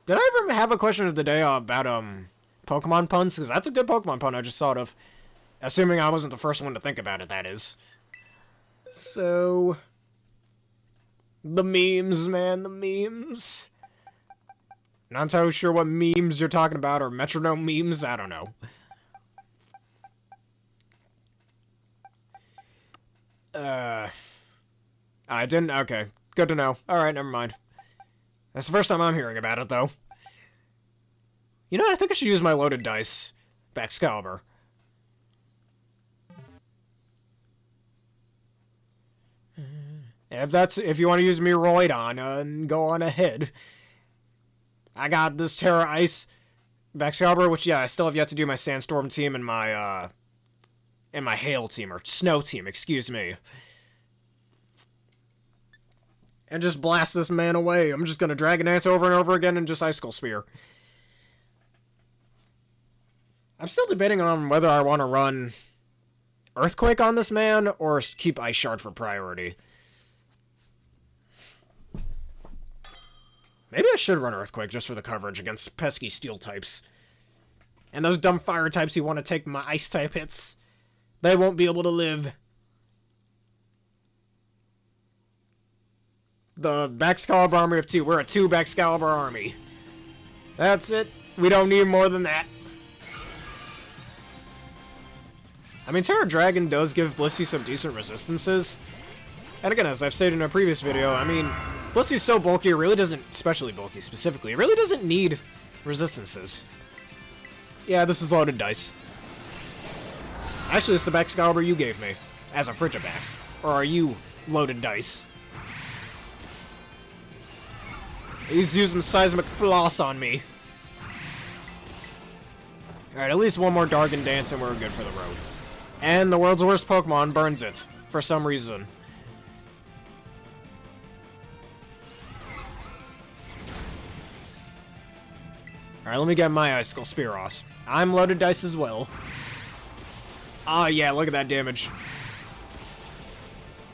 Did I ever have a question of the day about, Pokemon puns? Because that's a good Pokemon pun I just thought of. Assuming I wasn't the first one to think about it, that is. So... the memes, man, the memes. Not so sure what memes you're talking about, or metronome memes, I don't know. I didn't, okay. Good to know. Alright, never mind. That's the first time I'm hearing about it, though. You know what, I think I should use my loaded dice. Excalibur. If you want to use Meroidon, go on ahead. I got this Terra Ice Excalibur, which, yeah, I still have yet to do my Sandstorm team and my Hail team, or Snow team, excuse me. And just blast this man away. I'm just gonna Dragon Dance over and over again and just Icicle Spear. I'm still debating on whether I want to run Earthquake on this man or keep Ice Shard for priority. Maybe I should run Earthquake just for the coverage against pesky steel types. And those dumb fire types who want to take my ice type hits, they won't be able to live. The Baxcalibur army of 2. We're a 2 Baxcalibur army. That's it. We don't need more than that. I mean, Tera Dragon does give Blissey some decent resistances. And again, as I've stated in a previous video, I mean, Blissey's so bulky, it really doesn't, especially bulky specifically, it really doesn't need resistances. Yeah, this is loaded dice. Actually, it's the Baxcalibur you gave me, as a Frigibax. Or are you loaded dice? He's using Seismic Floss on me. Alright, at least one more Dargon Dance and we're good for the road. And the world's worst Pokemon burns it, for some reason. Alright, let me get my Icicle Speaross. I'm loaded dice as well. Ah, yeah, look at that damage.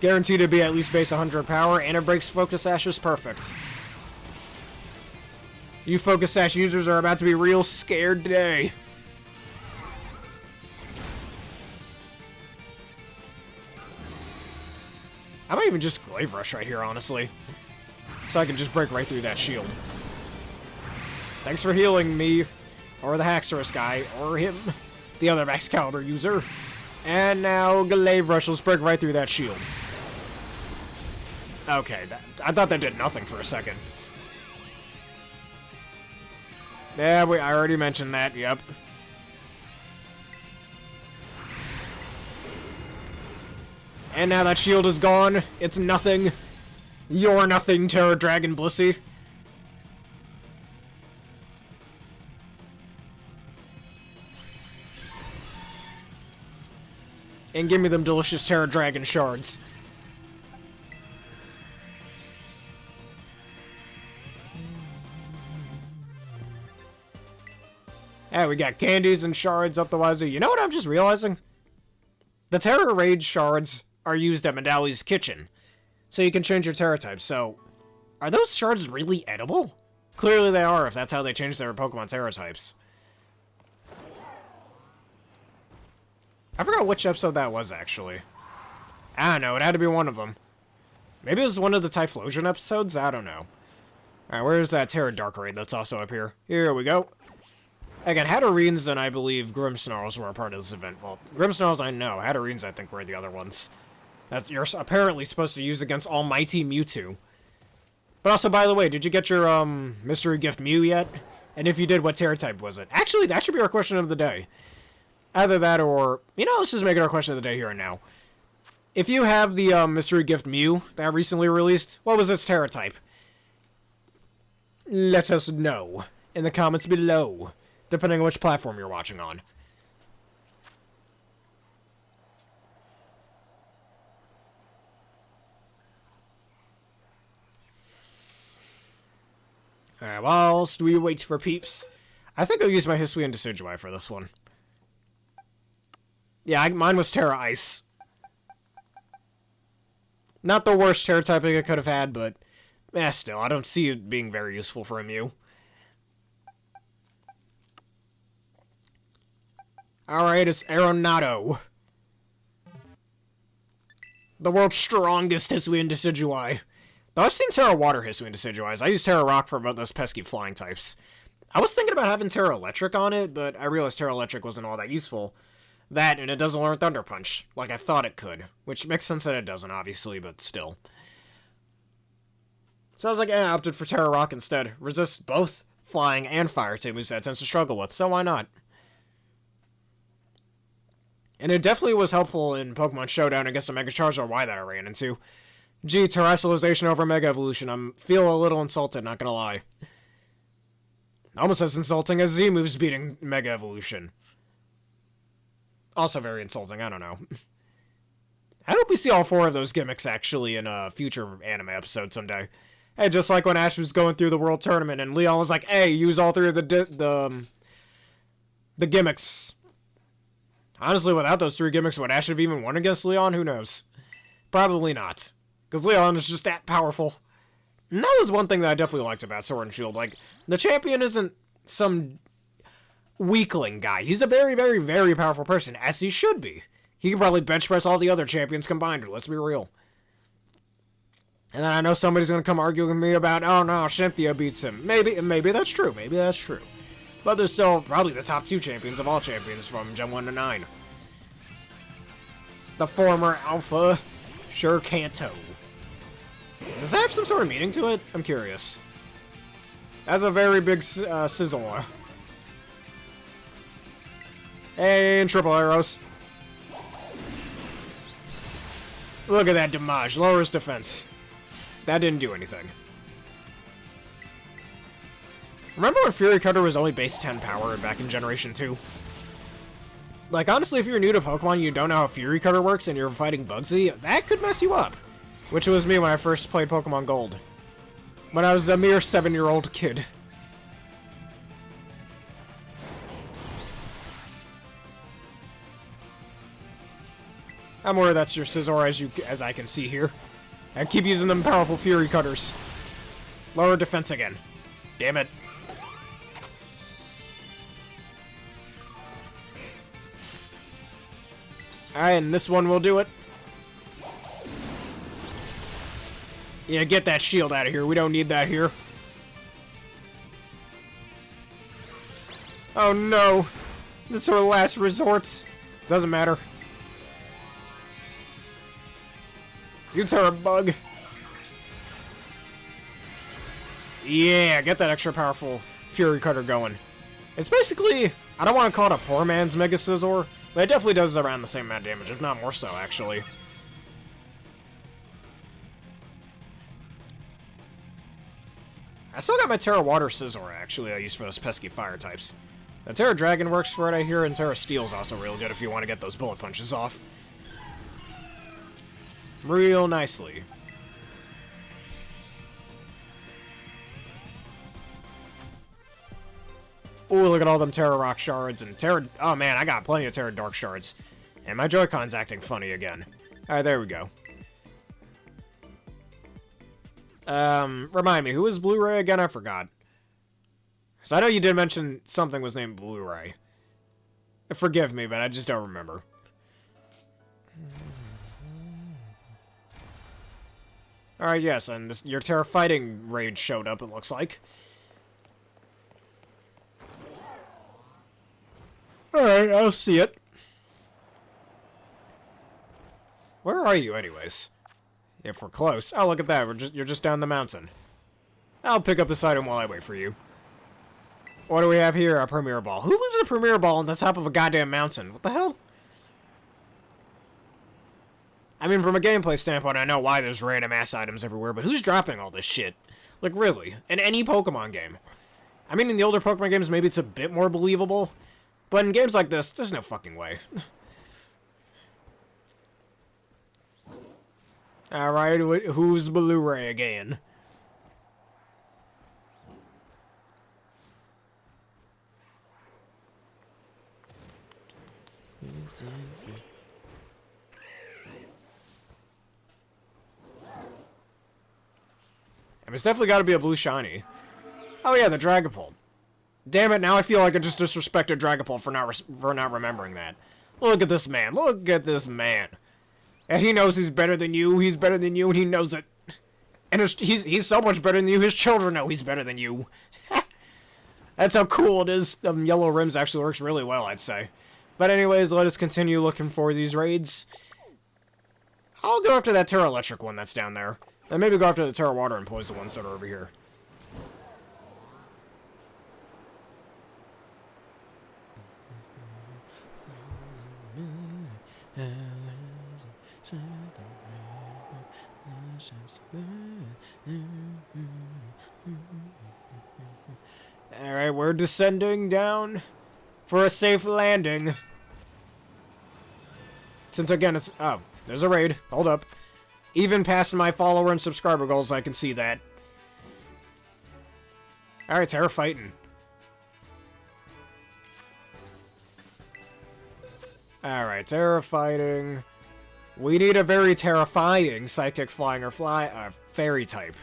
Guaranteed to be at least base 100 power, and it breaks Focus Sashes perfect. You Focus Sash users are about to be real scared today. I might even just Glaive Rush right here, honestly. So I can just break right through that shield. Thanks for healing me, or the Haxorus guy, or him, the other Baxcalibur user. And now Glaive Rush will break right through that shield. Okay, I thought that did nothing for a second. Yeah, I already mentioned that, yep. And now that shield is gone, it's nothing. You're nothing, Tera Dragon Blissey. And give me them delicious Tera Dragon shards. Yeah, we got candies and shards up the wazoo. You know what I'm just realizing? The Tera Raid shards are used at Medalli's kitchen, so you can change your Tera type. So, are those shards really edible? Clearly they are, if that's how they change their Pokemon Tera types. I forgot which episode that was, actually. I don't know, it had to be one of them. Maybe it was one of the Typhlosion episodes? I don't know. Alright, where's that Tera Dark Raid that's also up here? Here we go. Again, Hatterenes and I believe Grimmsnarls were a part of this event. Well, Grimmsnarls I know. Hatterenes I think were the other ones. That you're apparently supposed to use against Almighty Mewtwo. But also, by the way, did you get your, Mystery Gift Mew yet? And if you did, what Tera type was it? Actually, that should be our question of the day. Either that or... You know, let's just make it our question of the day here and now. If you have the, Mystery Gift Mew that recently released, what was its Tera type? Let us know in the comments below, depending on which platform you're watching on. Alright, whilst we wait for peeps, I think I'll use my Hisuian Decidueye for this one. Yeah, mine was Tera Ice. Not the worst Tera typing I could have had, but still, I don't see it being very useful for a Mew. Alright, it's Aeronado. The world's strongest Hisuian Decidueye. Though I've seen Tera Water Hisuian Decidueyes. I use Tera Rock for about those pesky flying types. I was thinking about having Tera Electric on it, but I realized Tera Electric wasn't all that useful. That, and it doesn't learn Thunder Punch, like I thought it could. Which makes sense that it doesn't, obviously, but still. Sounds like I opted for Tera Rock instead. Resists both flying and fire type moves that it tends to struggle with, so why not? And it definitely was helpful in Pokemon Showdown against the Mega Charizard Y that I ran into. Gee, Terrestrialization over Mega Evolution. I'm feel a little insulted, not gonna lie. Almost as insulting as Z-moves beating Mega Evolution. Also very insulting, I don't know. I hope we see all 4 of those gimmicks, actually, in a future anime episode someday. Hey, just like when Ash was going through the World Tournament, and Leon was like, hey, use all 3 of the The gimmicks. Honestly, without those 3 gimmicks, would Ash have even won against Leon? Who knows? Probably not. Because Leon is just that powerful. And that was one thing that I definitely liked about Sword and Shield. Like, the champion isn't some weakling guy. He's a very, very, very powerful person, as he should be. He could probably bench press all the other champions combined, let's be real. And then I know somebody's going to come arguing with me about, oh no, Cynthia beats him. Maybe that's true. Maybe that's true. But they're still probably the top 2 champions of all champions from Gen 1 to 9. The former Alpha Kanto. Does that have some sort of meaning to it? I'm curious. That's a very big sizzle. And triple arrows. Look at that damage. Lowers defense. That didn't do anything. Remember when Fury Cutter was only base 10 power back in Generation 2? Like, honestly, if you're new to Pokemon and you don't know how Fury Cutter works and you're fighting Bugsy, that could mess you up. Which was me when I first played Pokemon Gold. When I was a mere 7-year-old kid. I'm worried that's your Scizor as I can see here. I keep using them powerful Fury Cutters. Lower defense again. Damn it. Alright, and this one will do it. Yeah, get that shield out of here. We don't need that here. Oh no. This is our last resort. Doesn't matter. You Tera Bug. Yeah, get that extra powerful Fury Cutter going. It's basically, I don't want to call it a poor man's Mega Scizor, but it definitely does around the same amount of damage, if not more so, actually. I still got my Tera Water Scizor, actually, I use for those pesky fire types. The Tera Dragon works for it, I hear, and Tera Steel's also real good if you want to get those bullet punches off. Real nicely. Ooh, look at all them Tera Rock shards and Tera... Oh man, I got plenty of Tera Dark shards. And my Joy-Con's acting funny again. Alright, there we go. Remind me, who is Blu-ray again? I forgot. So I know you did mention something was named Blu-ray. Forgive me, but I just don't remember. Alright, yes, and your Tera Fighting Raid showed up, it looks like. Alright, I'll see it. Where are you, anyways? If we're close. Oh, look at that, you're just down the mountain. I'll pick up this item while I wait for you. What do we have here? A Premier Ball. Who leaves a Premier Ball on the top of a goddamn mountain? What the hell? I mean, from a gameplay standpoint, I know why there's random ass items everywhere, but who's dropping all this shit? Like, really? In any Pokemon game. I mean, in the older Pokemon games, maybe it's a bit more believable, but in games like this, there's no fucking way. Alright, who's Blu-ray again? It's definitely got to be a blue shiny. Oh yeah, the Dragapult. Damn it! Now I feel like I just disrespected Dragapult for not remembering that. Look at this man! Look at this man! And he knows he's better than you. He's better than you, and he knows it. And he's so much better than you. His children know he's better than you. That's how cool it is. Yellow rims actually works really well, I'd say. But anyways, let us continue looking for these raids. I'll go after that Tera Electric one that's down there. And maybe go after the Tera Water and poison ones that are over here. Alright, we're descending down for a safe landing. Since again it's... Oh, there's a raid. Hold up. Even past my follower and subscriber goals, I can see that. Alright, Tera fighting. Alright, Tera fighting. We need a very terrifying psychic flying or fairy type.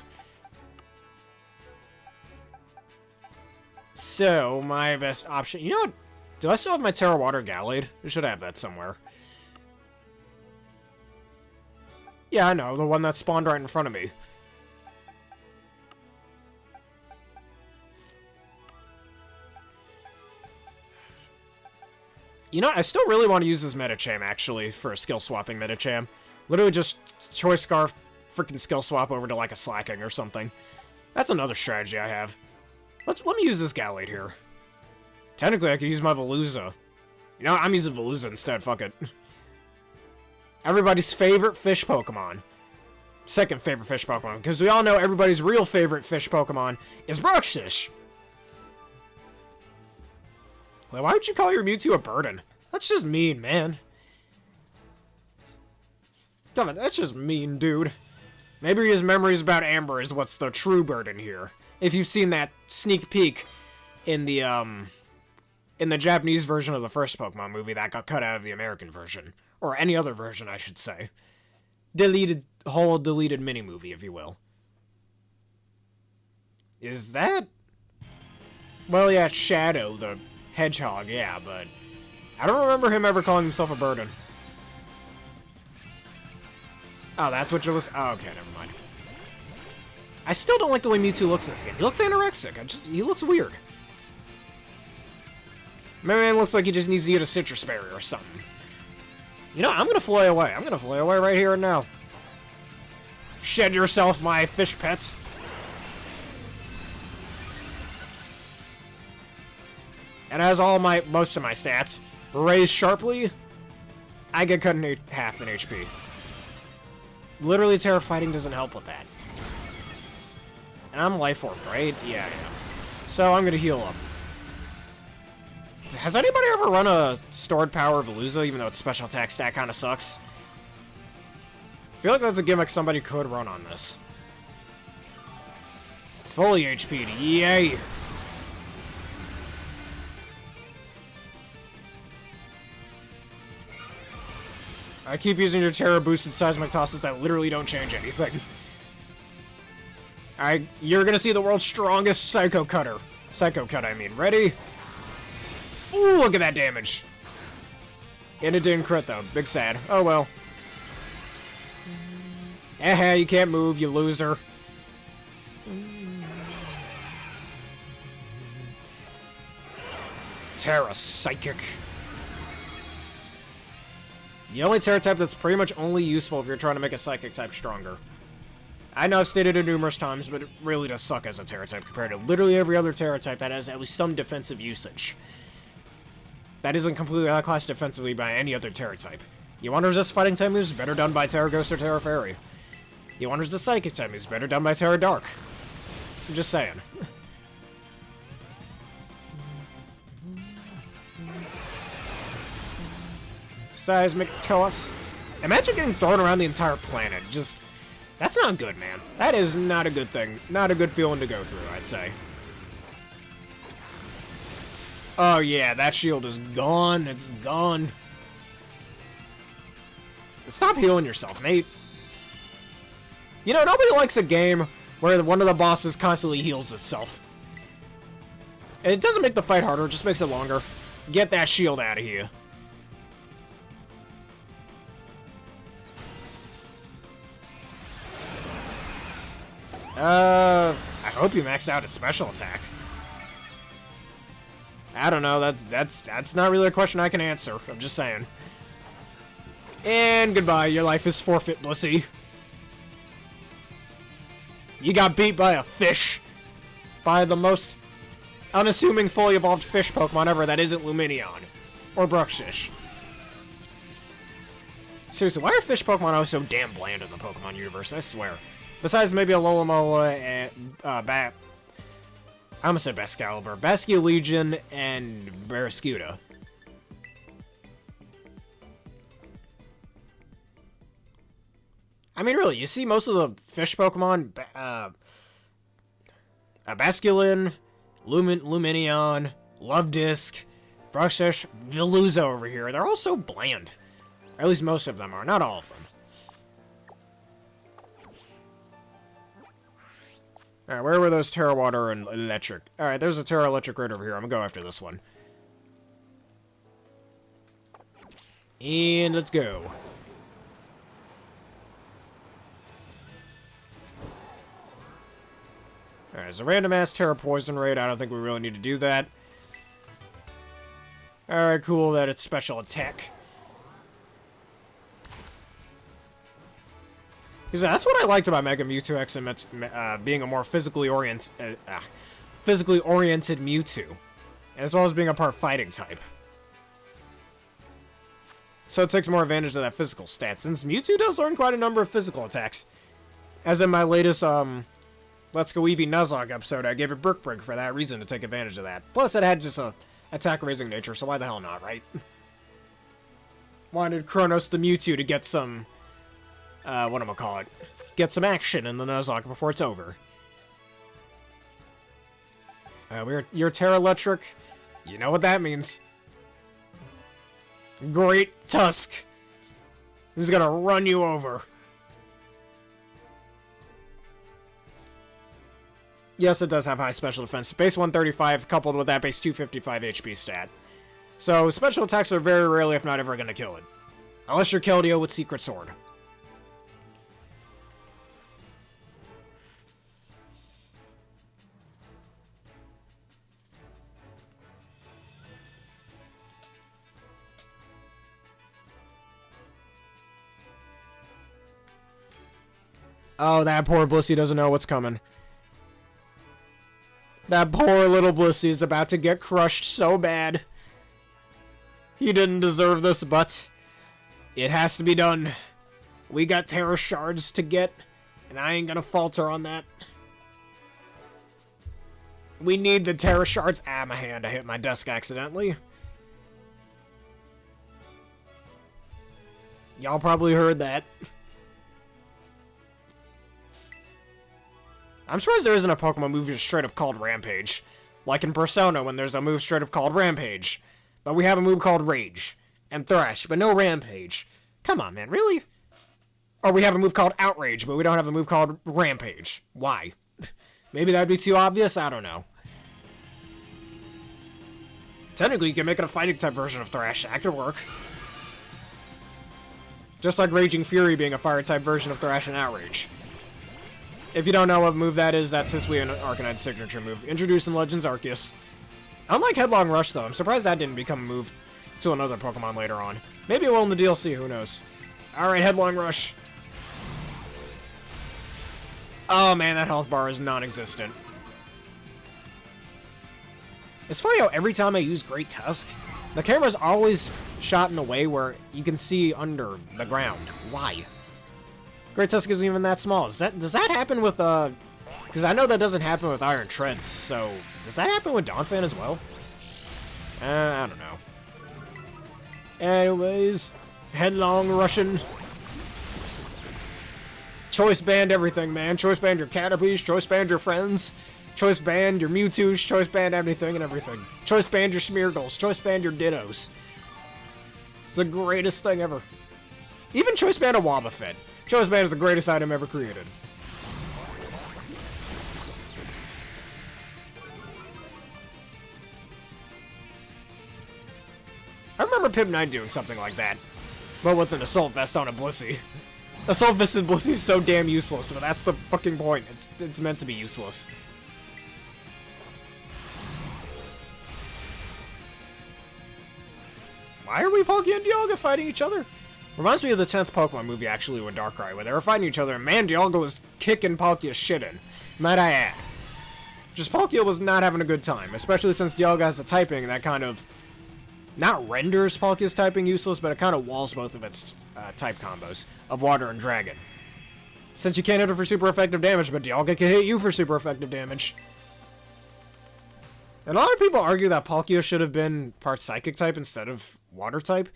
So, my best option... You know what? Do I still have my Tera Water Gallade? I should have that somewhere. Yeah, I know. The one that spawned right in front of me. You know, I still really want to use this Medicham, actually, for a skill-swapping Medicham. Literally just Choice Scarf, freaking skill swap over to, like, a Slacking or something. That's another strategy I have. Let me use this Gallade here. Technically, I could use my Veluza. You know, I'm using Veluza instead, fuck it. Everybody's favorite fish Pokemon. Second favorite fish Pokemon, because we all know everybody's real favorite fish Pokemon is Bruxish. Well, why would you call your Mewtwo a burden? That's just mean, man. Come on, that's just mean, dude. Maybe his memories about Amber is what's the true burden here. If you've seen that sneak peek in the Japanese version of the first Pokemon movie that got cut out of the American version. Or any other version, I should say. Whole deleted mini-movie, if you will. Is that... Well, yeah, Shadow, the hedgehog, yeah, but... I don't remember him ever calling himself a burden. Oh, that's what it was? Oh, okay, never mind. I still don't like the way Mewtwo looks in this game. He looks anorexic. He looks weird. My man looks like he just needs to eat a citrus berry or something. You know, I'm gonna fly away. I'm gonna fly away right here and now. Shed yourself, my fish pets. And as most of my stats raise sharply, I get cut in half in HP. Literally, Tera fighting doesn't help with that. And I'm Life Orb, right? Yeah, I am. So I'm gonna heal up. Has anybody ever run a stored power Veluza, even though its special attack stat kind of sucks? I feel like that's a gimmick somebody could run on this. Fully HP'd, yay! I keep using your Tera boosted seismic tosses that literally don't change anything. Alright, you're gonna see the world's strongest Psycho Cutter. Psycho Cut, I mean. Ready? Ooh, look at that damage. And it didn't crit, though. Big sad. Oh, well. Eh, you can't move, you loser. Tera Psychic. The only Tera type that's pretty much only useful if you're trying to make a Psychic type stronger. I know I've stated it numerous times, but it really does suck as a Tera type compared to literally every other Tera type that has at least some defensive usage. That isn't completely outclassed defensively by any other Tera type. You want to resist fighting type moves? Better done by Tera Ghost or Tera Fairy. You want to resist Psychic type moves? Better done by Tera Dark. I'm just saying. Seismic Toss. Imagine getting thrown around the entire planet. Just... That's not good, man. That is not a good thing. Not a good feeling to go through, I'd say. Oh yeah, that shield is gone. It's gone. Stop healing yourself, mate. You know, nobody likes a game where one of the bosses constantly heals itself. And it doesn't make the fight harder, it just makes it longer. Get that shield out of here. I hope you maxed out its special attack. I don't know, that's not really a question I can answer. I'm just saying. And goodbye, your life is forfeit, Blissey. You got beat by a fish. By the most unassuming fully evolved fish Pokemon ever that isn't Lumineon. Or Bruxish. Seriously, why are fish Pokemon always so damn bland in the Pokemon universe? I swear. Besides maybe a Lolamola and, I almost said Bascalibur. Basculegion and Barraskewda. I mean, really, you see most of the fish Pokemon, Basculin, Lumineon, Luvdisc, Bruxish, Veluza over here. They're all so bland. Or at least most of them are, not all of them. Alright, where were those Tera Water and Electric? Alright, there's a Tera Electric right over here. I'm gonna go after this one. And let's go. Alright, there's a random ass Tera Poison Raid. I don't think we really need to do that. Alright, cool that it's special attack. Because that's what I liked about Mega Mewtwo X and it's being a more physically oriented Mewtwo, as well as being a part fighting type. So it takes more advantage of that physical stat, since Mewtwo does learn quite a number of physical attacks. As in my latest Let's Go Eevee Nuzlocke episode, I gave it Brick Break for that reason, to take advantage of that. Plus it had just a attack raising nature, so why the hell not, right? Wanted Kronos the Mewtwo to get some whatchamacallit, get some action in the Nuzlocke before it's over. You're Tera Electric. You know what that means. Great Tusk. He's gonna run you over. Yes, it does have high special defense. Base 135 coupled with that base 255 HP stat. So special attacks are very rarely, if not ever, gonna kill it. Unless you're Keldeo with Secret Sword. Oh, that poor Blissey doesn't know what's coming. That poor little Blissey is about to get crushed so bad. He didn't deserve this, but it has to be done. We got Tera Shards to get, and I ain't gonna falter on that. We need the Tera Shards. Ah, my hand, I hit my desk accidentally. Y'all probably heard that. I'm surprised there isn't a Pokemon move just straight up called Rampage. Like in Persona, when there's a move straight up called Rampage. But we have a move called Rage. And Thrash, but no Rampage. Come on, man, really? Or we have a move called Outrage, but we don't have a move called Rampage. Why? Maybe that'd be too obvious? I don't know. Technically, you can make it a fighting type version of Thrash. That could work. Just like Raging Fury being a fire type version of Thrash and Outrage. If you don't know what move that is, that's Hisuian Arcanide's signature move, introduced in Legends Arceus. Unlike Headlong Rush, though, I'm surprised that didn't become a move to another Pokemon later on. Maybe it will in the DLC, who knows. Alright, Headlong Rush. Oh man, that health bar is non-existent. It's funny how every time I use Great Tusk, the camera's always shot in a way where you can see under the ground. Why? Great Tusk isn't even that small. Does that happen with, because I know that doesn't happen with Iron Treads, so does that happen with Donphan as well? I don't know. Anyways, Headlong Russian. Choice band everything, man. Choice band your Caterpies, choice band your friends, choice band your Mewtwo's, choice band anything and everything. Choice band your Smeargles, choice band your Dittos. It's the greatest thing ever. Even choice band a Wobbuffet. Choice band is the greatest item ever created. I remember Pip 9 doing something like that, but with an Assault Vest on a Blissey. Assault Vest and Blissey is so damn useless, but that's the fucking point. It's meant to be useless. Why are we Palkia and Dialga fighting each other? Reminds me of the 10th Pokemon movie, actually, with Darkrai, where they were fighting each other, and man, Dialga was kicking Palkia's shit in. Might I add. Just Palkia was not having a good time, especially since Dialga has the typing that kind of not renders Palkia's typing useless, but it kind of walls both of its type combos of Water and Dragon. Since you can't hit it for super effective damage, but Dialga can hit you for super effective damage. And a lot of people argue that Palkia should have been part Psychic type instead of Water type.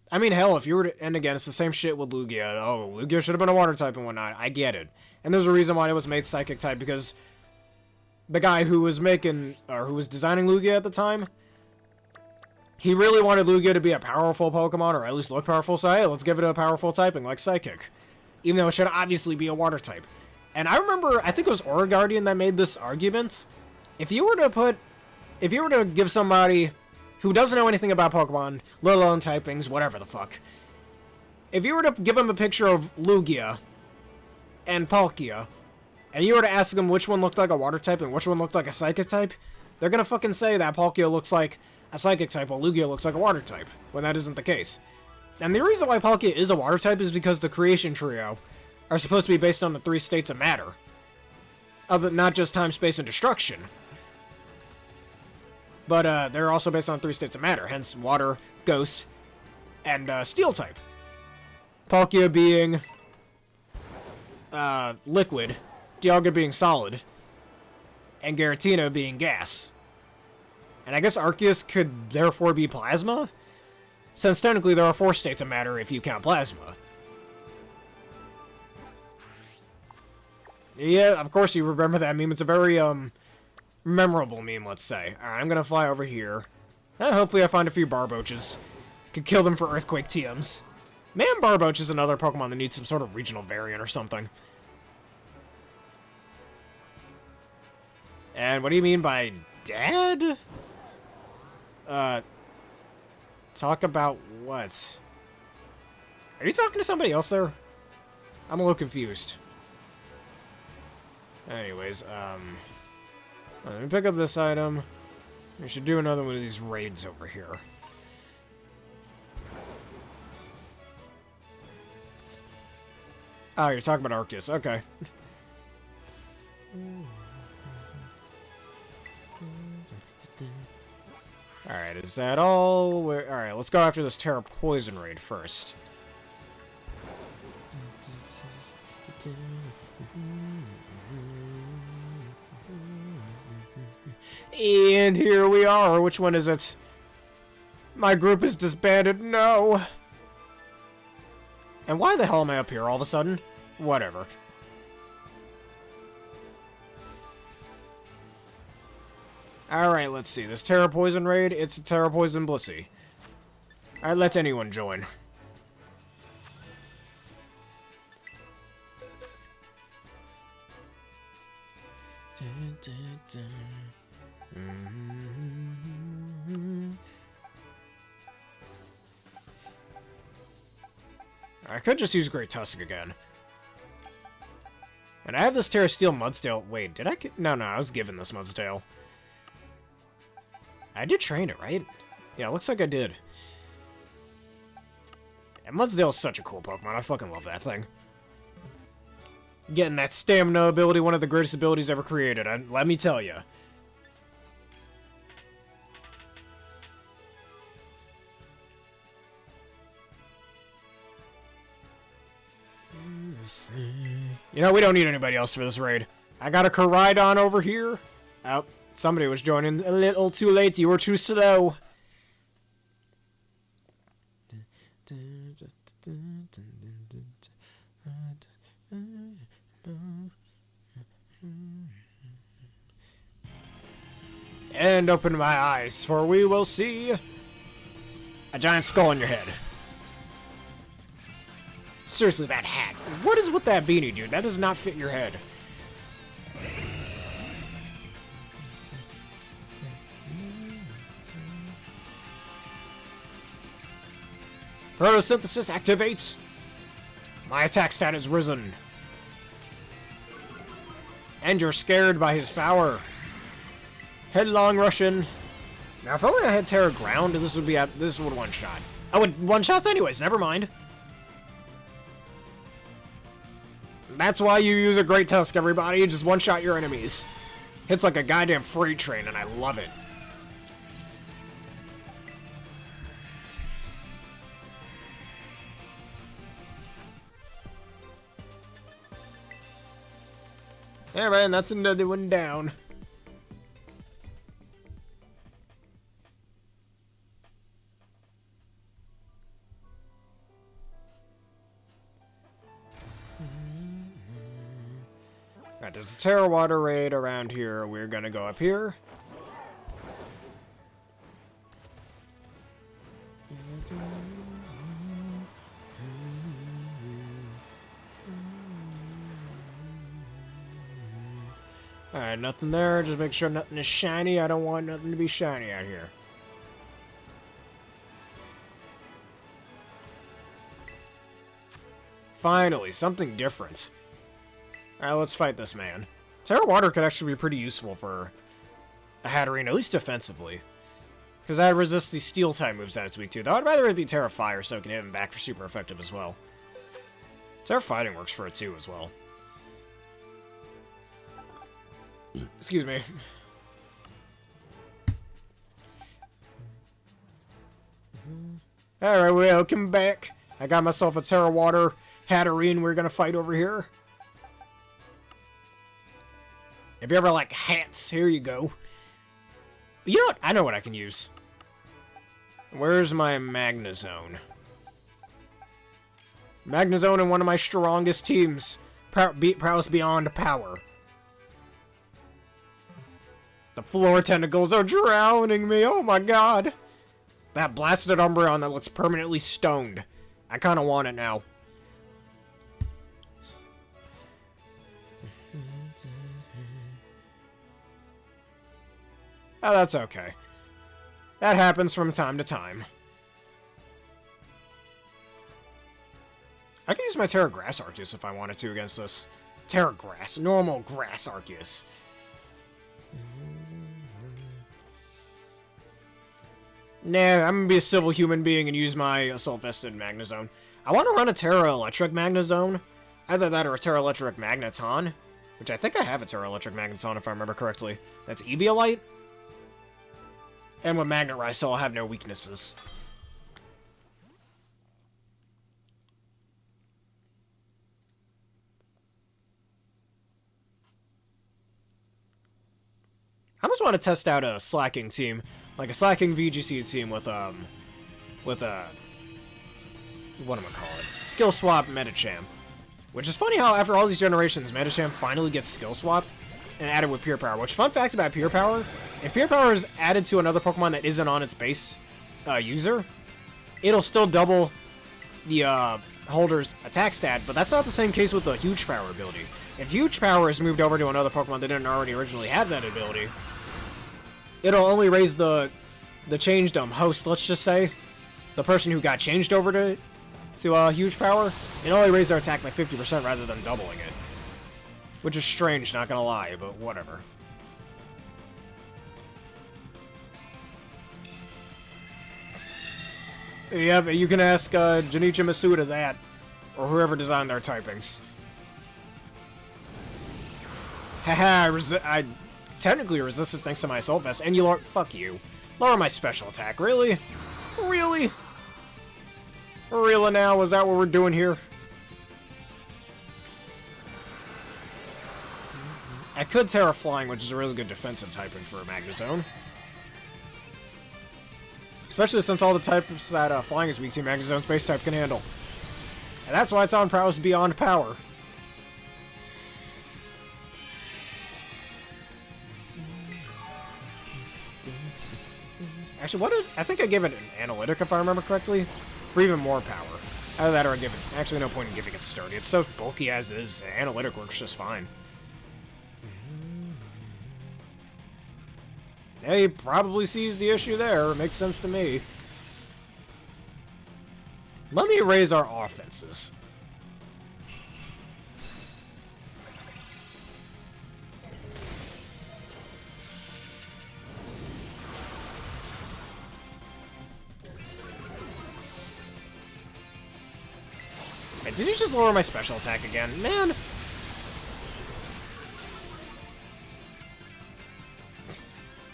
I mean, hell, if you were to, and again, it's the same shit with Lugia. Oh, Lugia should have been a Water type and whatnot. I get it. And there's a reason why it was made Psychic type, because the guy who was making, or who was designing Lugia at the time, he really wanted Lugia to be a powerful Pokemon, or at least look powerful, so hey, let's give it a powerful typing, like Psychic. Even though it should obviously be a water type. And I remember, I think it was Aura Guardian that made this argument. If you were to give somebody who doesn't know anything about Pokemon, let alone typings, whatever the fuck, if you were to give them a picture of Lugia and Palkia, and you were to ask them which one looked like a water type and which one looked like a Psychic type, they're gonna fucking say that Palkia looks like a Psychic type while Lugia looks like a water type, when that isn't the case. And the reason why Palkia is a water type is because the Creation Trio are supposed to be based on the 3 states of matter. Not just time, space, and destruction. But they're also based on 3 states of matter, hence water, ghost, and steel type. Palkia being liquid, Dialga being solid, and Giratina being gas. And I guess Arceus could therefore be plasma, since technically there are 4 states of matter if you count plasma. Yeah, of course you remember that meme. It's a very, memorable meme, let's say. Alright, I'm gonna fly over here. Hopefully I find a few Barboaches. Could kill them for Earthquake TMs. Man, Barboach is another Pokemon that needs some sort of regional variant or something. And what do you mean by dad? Talk about what? Are you talking to somebody else there? I'm a little confused. Anyways, let me pick up this item. We should do another one of these raids over here. Oh, you're talking about Arceus. Okay. Alright, is that all? Alright, let's go after this Tera Poison Raid first. And here we are. Which one is it? My group is disbanded. No. And why the hell am I up here all of a sudden? Whatever. Alright, let's see. This Tera Poison Raid, it's a Tera Poison Blissey. Alright, let anyone join. I could just use Great Tusk again. And I have this Terra Steel Mudsdale. Wait, did I get... No, I was given this Mudsdale. I did train it, right? Yeah, looks like I did. And Mudsdale is such a cool Pokemon. I fucking love that thing. Getting that stamina ability, one of the greatest abilities ever created, let me tell you. You know, we don't need anybody else for this raid. I got a Koraidon over here. Oh, somebody was joining a little too late. You were too slow. And open my eyes, for we will see a giant skull on your head. Seriously, that hat. What is with that beanie, dude? That does not fit your head. Photosynthesis activates. My attack stat has risen. And you're scared by his power. Headlong Russian. Now, if only I had Terra Ground, this would one-shot. I would one-shots anyways, never mind. That's why you use a Great Tusk, everybody. Just one-shot your enemies. Hits like a goddamn freight train, and I love it. Alright, and that's another one down. Alright, there's a Terra Water Raid around here. We're gonna go up here. Alright, nothing there. Just make sure nothing is shiny. I don't want nothing to be shiny out here. Finally, something different. Alright, let's fight this man. Tera Water could actually be pretty useful for a Hatterene, at least defensively. Because that resists the steel type moves that it's weak to. Though I'd rather it be Tera Fire so it can hit him back for super effective as well. Tera Fighting works for it too as well. Excuse me. Alright, welcome back. I got myself a Tera Water Hatterene we're gonna fight over here. If you ever like hats, here you go. You know what? I know what I can use. Where's my Magnezone? Magnezone in one of my strongest teams. Prowess beyond power. The floor tentacles are drowning me. Oh my god. That blasted Umbreon that looks permanently stoned. I kind of want it now. Oh, that's okay. That happens from time to time. I could use my Tera Grass Arceus if I wanted to against this. Tera Grass. Normal Grass Arceus. Nah, I'm gonna be a civil human being and use my Assault-Vested Magnezone. I want to run a Tera Electric Magnezone. Either that or a Tera Electric Magneton. Which I think I have a Tera Electric Magneton if I remember correctly. That's Eviolite. And with Magnet Rise, so I'll have no weaknesses. I almost want to test out a slacking team. Like a slacking VGC team with what am I call it? Skill Swap Medicham. Which is funny how after all these generations, Medicham finally gets Skill Swap and added with Pure Power. Which, fun fact about Pure Power, if Pure Power is added to another Pokemon that isn't on its base user, it'll still double the holder's attack stat, but that's not the same case with the Huge Power ability. If Huge Power is moved over to another Pokemon that didn't already originally have that ability, it'll only raise the changed host, let's just say, the person who got changed over to Huge Power, it only raised their attack by 50% rather than doubling it. Which is strange, not gonna lie, but whatever. Yeah, but you can ask Junichi Masuda that, or whoever designed their typings. Haha, I technically resisted thanks to my Assault Vest, and you lower— fuck you. Lower my special attack, really? Really? Really now? Is that what we're doing here? I could Tera Flying, which is a really good defensive typing for a Magnezone. Especially since all the types that Flying is weak to, Magnezone's base type can handle. And that's why it's on Prowess Beyond Power. Actually, I think I gave it an Analytic, if I remember correctly, for even more power. Either that or I give it— actually, no point in giving it Sturdy. It's so bulky as is. Analytic works just fine. Yeah, he probably sees the issue there. It makes sense to me. Let me raise our offenses. Hey, did you just lower my special attack again? Man!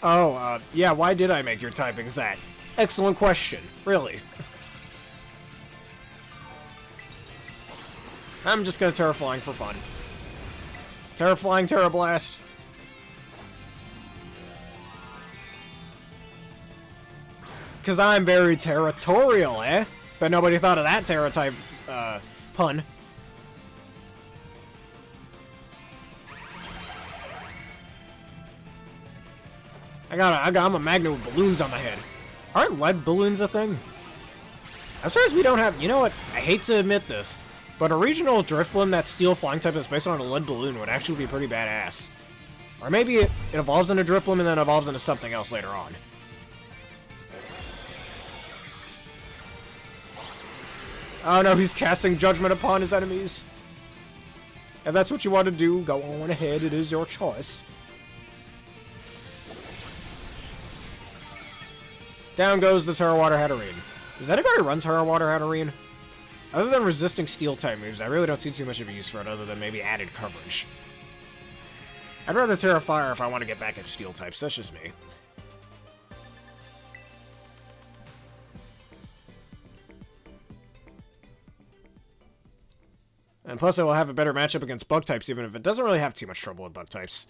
Oh, yeah, why did I make your typings that? Excellent question. Really. I'm just gonna Tera Flying for fun. Tera Flying, Tera Blast. Because I'm very territorial, eh? But nobody thought of that Tera type, pun. I'm a magnet with balloons on my head. Aren't lead balloons a thing? I'm surprised we don't have... You know what? I hate to admit this, but a regional Drifblim that's steel flying type that's based on a lead balloon would actually be pretty badass. Or maybe it evolves into Drifblim and then evolves into something else later on. Oh no, he's casting judgment upon his enemies. If that's what you want to do, go on ahead. It is your choice. Down goes the Tera Water Hatterene. Does anybody run Tera Water Hatterene? Other than resisting steel-type moves, I really don't see too much of a use for it other than maybe added coverage. I'd rather Tera Fire if I want to get back at steel types. That's just me. And plus, it will have a better matchup against bug types, even if it doesn't really have too much trouble with bug types.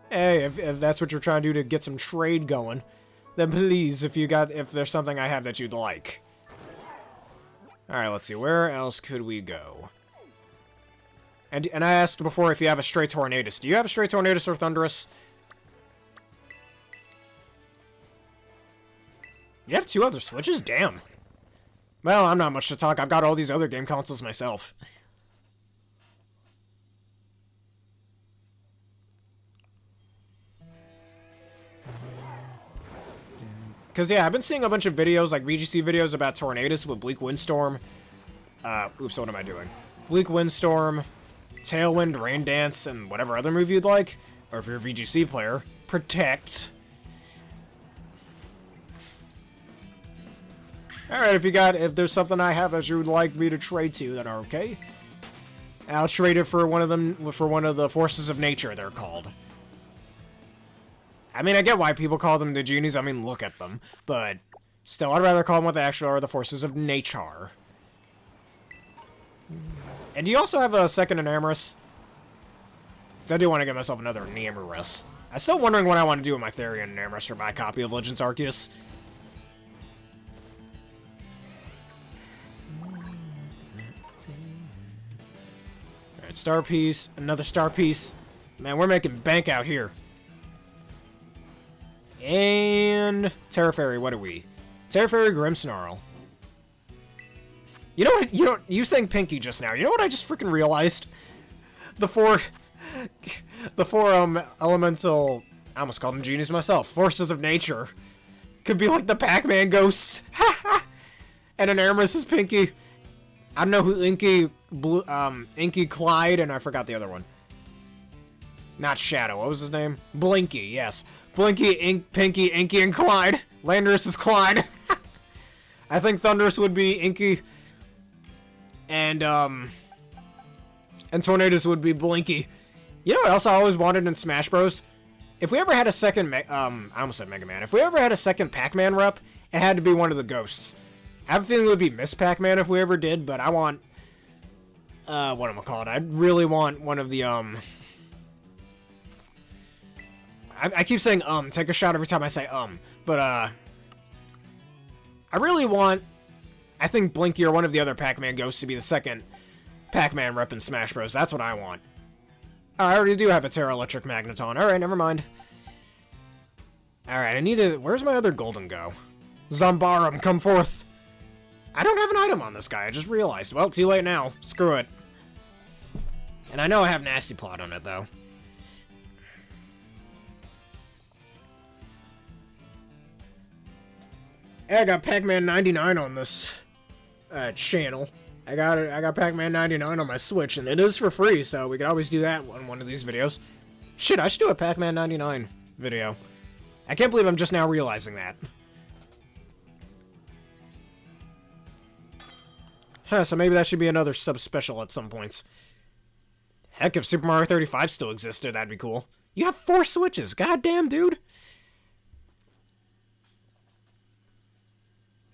Hey, if that's what you're trying to do to get some trade going, then please, if there's something I have that you'd like. Alright, let's see. Where else could we go? And I asked before if you have a stray Tornadus. Do you have a stray Tornadus or Thunderous? You have 2 other Switches? Damn. Well, I'm not much to talk. I've got all these other game consoles myself. Because, yeah, I've been seeing a bunch of videos, like VGC videos about Tornadus with Bleak Windstorm. Oops, what am I doing? Bleak Windstorm, Tailwind, Rain Dance, and whatever other move you'd like. Or if you're a VGC player, Protect. Alright, if there's something I have that you would like me to trade to, then okay. I'll trade it for one of the forces of nature, they're called. I mean, I get why people call them the genies. I mean, look at them. But still, I'd rather call them what they actually are, the forces of nature. And do you also have a second Enamorus? Because I do want to get myself another Enamorus. I'm still wondering what I want to do with my Therian Enamorus for my copy of Legends Arceus. Alright, Star Piece. Another Star Piece. Man, we're making bank out here. And Terra Fairy, what are we? Terra Fairy Grimmsnarl. You know what? You saying Pinky just now. You know what I just freaking realized? The four elemental. I almost called them genies myself. Forces of nature could be like the Pac-Man ghosts. And Enamorus is Pinky. I don't know who Inky Clyde, and I forgot the other one. Not Shadow. What was his name? Blinky. Yes. Blinky, Pinky, Inky, and Clyde. Landorus is Clyde. I think Thunderous would be Inky. And Tornadus would be Blinky. You know what else I always wanted in Smash Bros? If we ever had a second, I almost said Mega Man. If we ever had a second Pac-Man rep, it had to be one of the ghosts. I have a feeling it would be Miss Pac-Man if we ever did, but I want, what am I called? I really want one of the, I keep saying, take a shot every time I say, but, I really want, I think Blinky or one of the other Pac-Man ghosts to be the second Pac-Man rep in Smash Bros. That's what I want. Oh, I already do have a Terra Electric Magneton. Alright, never mind. Alright, I need to, where's my other Golden Go? Zombarum, come forth! I don't have an item on this guy, I just realized. Well, too late now. Screw it. And I know I have Nasty Plot on it, though. Hey, I got Pac-Man 99 on this channel. I got Pac-Man 99 on my Switch, and it is for free, so we could always do that on one of these videos. Shit, I should do a Pac-Man 99 video. I can't believe I'm just now realizing that. Huh, so maybe that should be another sub-special at some points. Heck, if Super Mario 35 still existed, that'd be cool. You have 4 Switches, goddamn, dude!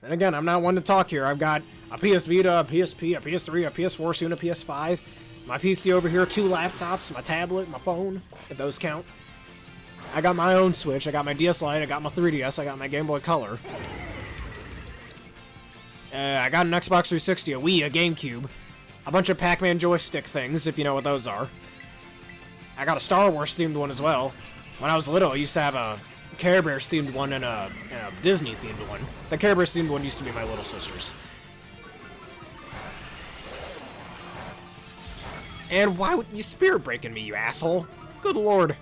And again, I'm not one to talk here. I've got a PS Vita, a PSP, a PS3, a PS4, soon a PS5. My PC over here, 2 laptops, my tablet, my phone, if those count. I got my own Switch, I got my DS Lite, I got my 3DS, I got my Game Boy Color. I got an Xbox 360, a Wii, a GameCube, a bunch of Pac-Man joystick things, if you know what those are. I got a Star Wars themed one as well. When I was little, I used to have a Care Bears themed one and a Disney themed one. The Care Bears themed one used to be my little sister's. And why would you spirit breaking me, you asshole? Good lord.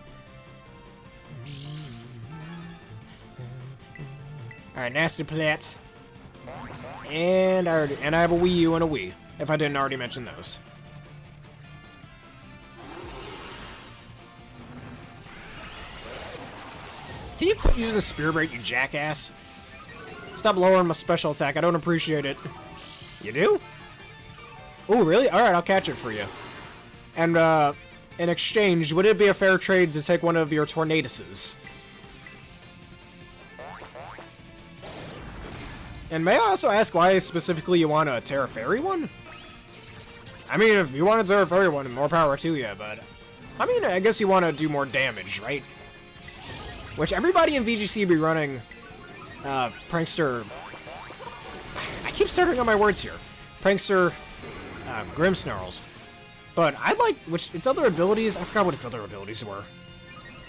Alright, nasty plats. And I have a Wii U and a Wii, if I didn't already mention those. Can you quit using Spear Break, you jackass? Stop lowering my special attack, I don't appreciate it. You do? Oh, really? Alright, I'll catch it for you. And, in exchange, would it be a fair trade to take one of your Tornaduses? And may I also ask why specifically you want a Tera Fairy one? I mean, if you want a Tera Fairy one, more power to you, but... I mean, I guess you want to do more damage, right? Which everybody in VGC be running, Prankster... I keep stuttering on my words here. Prankster, Grimmsnarls. But I like, its other abilities, I forgot what its other abilities were.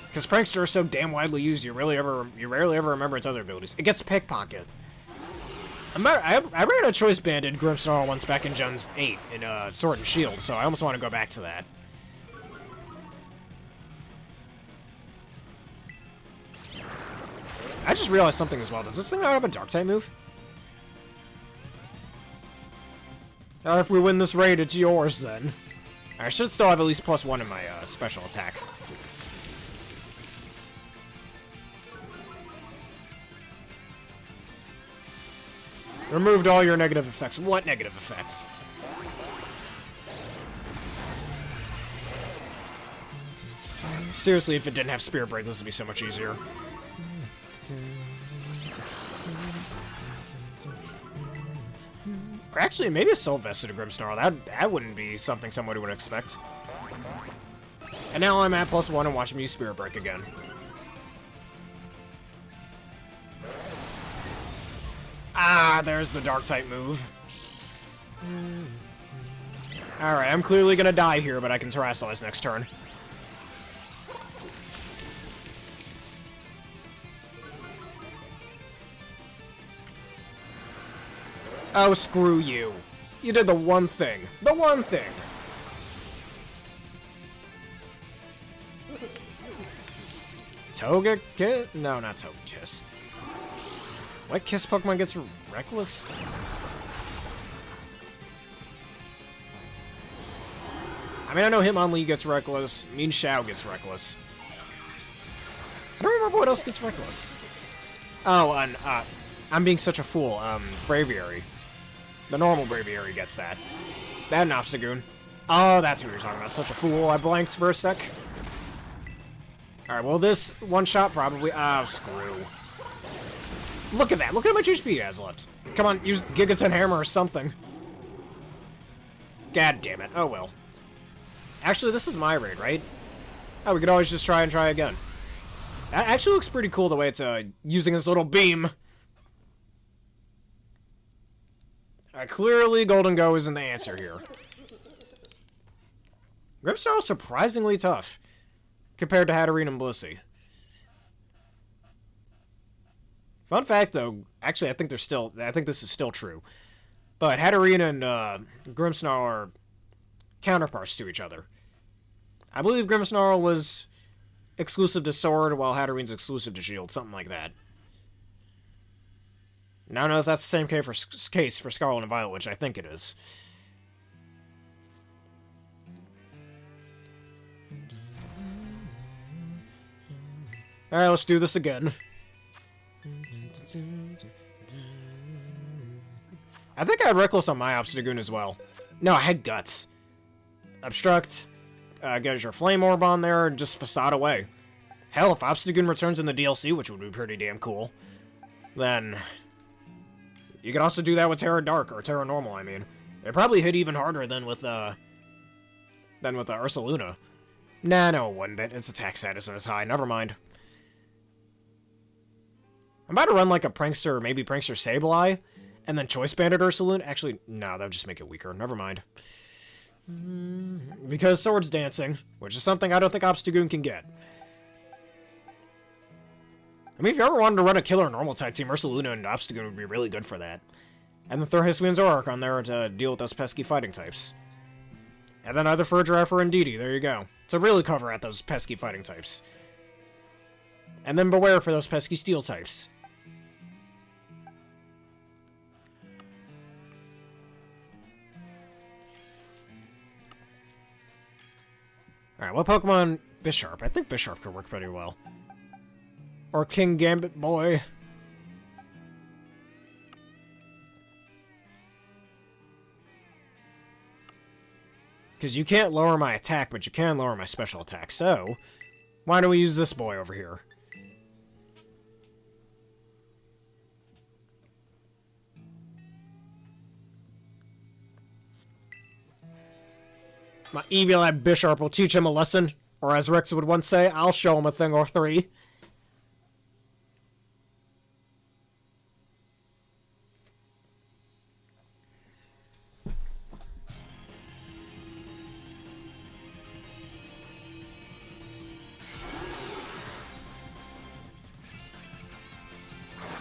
Because Prankster is so damn widely used, you rarely ever remember its other abilities. It gets Pickpocket. I ran a Choice Banded Grimmsnarl once back in Gen 8 in Sword and Shield, so I almost want to go back to that. I just realized something as well. Does this thing not have a Dark-type move? If we win this raid, it's yours then. I should still have at least +1 in my special attack. Removed all your negative effects. What negative effects? Seriously, if it didn't have Spirit Break, this would be so much easier. Or actually, maybe a Soul Vested Grimmsnarl. That wouldn't be something somebody would expect. And now I'm at +1 and watch me use Spirit Break again. Ah, there's the Dark-type move. Alright, I'm clearly gonna die here, but I can Terrasilize next turn. Oh, screw you. You did the one thing. The one thing! Togekiss? No, not Togekiss. What Kiss Pokemon gets Reckless? I mean, I know Hitmonlee gets Reckless. Mean Shao gets Reckless. I don't remember what else gets Reckless. Oh, and, I'm being such a fool. Braviary. The normal Braviary gets that. That and Obstagoon. Oh, that's what you're talking about. Such a fool. I blanked for a sec. Alright, well, this one-shot probably... Oh, screw. Look at that. Look at how much HP he has left. Come on, use Gigaton Hammer or something. God damn it. Oh, well. Actually, this is my raid, right? Oh, we could always just try again. That actually looks pretty cool the way it's using his little beam. Clearly, Golden Go isn't the answer here. Grimmsnarl is surprisingly tough compared to Hatterene and Blissey. Fun fact, though, actually, I think this is still true. But Hatterene and Grimmsnarl are counterparts to each other. I believe Grimmsnarl was exclusive to Sword, while Hatterene's exclusive to Shield, something like that. And I don't know if that's the same case for Scarlet and Violet, which I think it is. Alright, let's do this again. I think I had Reckless on my Obstagoon as well. No, I had Guts. Obstruct, get your Flame Orb on there, and just Facade away. Hell, if Obstagoon returns in the DLC, which would be pretty damn cool, then... You could also do that with Terra Dark, or Terra Normal, I mean. It probably hit even harder than with Ursaluna. Nah, no, it wouldn't. Its attack status is high. Never mind. I'm about to run like a Prankster, maybe Prankster Sableye, and then Choice Banded Ursaluna. Actually, no, that would just make it weaker. Never mind. Because Sword's dancing, which is something I don't think Obstagoon can get. I mean, if you ever wanted to run a killer normal type team, Ursaluna and Obstagoon would be really good for that. And then throw Hisuian Zoroark on there to deal with those pesky fighting types. And then either Furgiraf or Indeedee, there you go. To really cover at those pesky fighting types. And then beware for those pesky steel types. Alright, what Pokemon? Bisharp. I think Bisharp could work pretty well. Or King Gambit Boy. Because you can't lower my attack, but you can lower my special attack. So, why don't we use this boy over here? My Evian Bisharp will teach him a lesson. Or as Rex would once say, I'll show him a thing or three.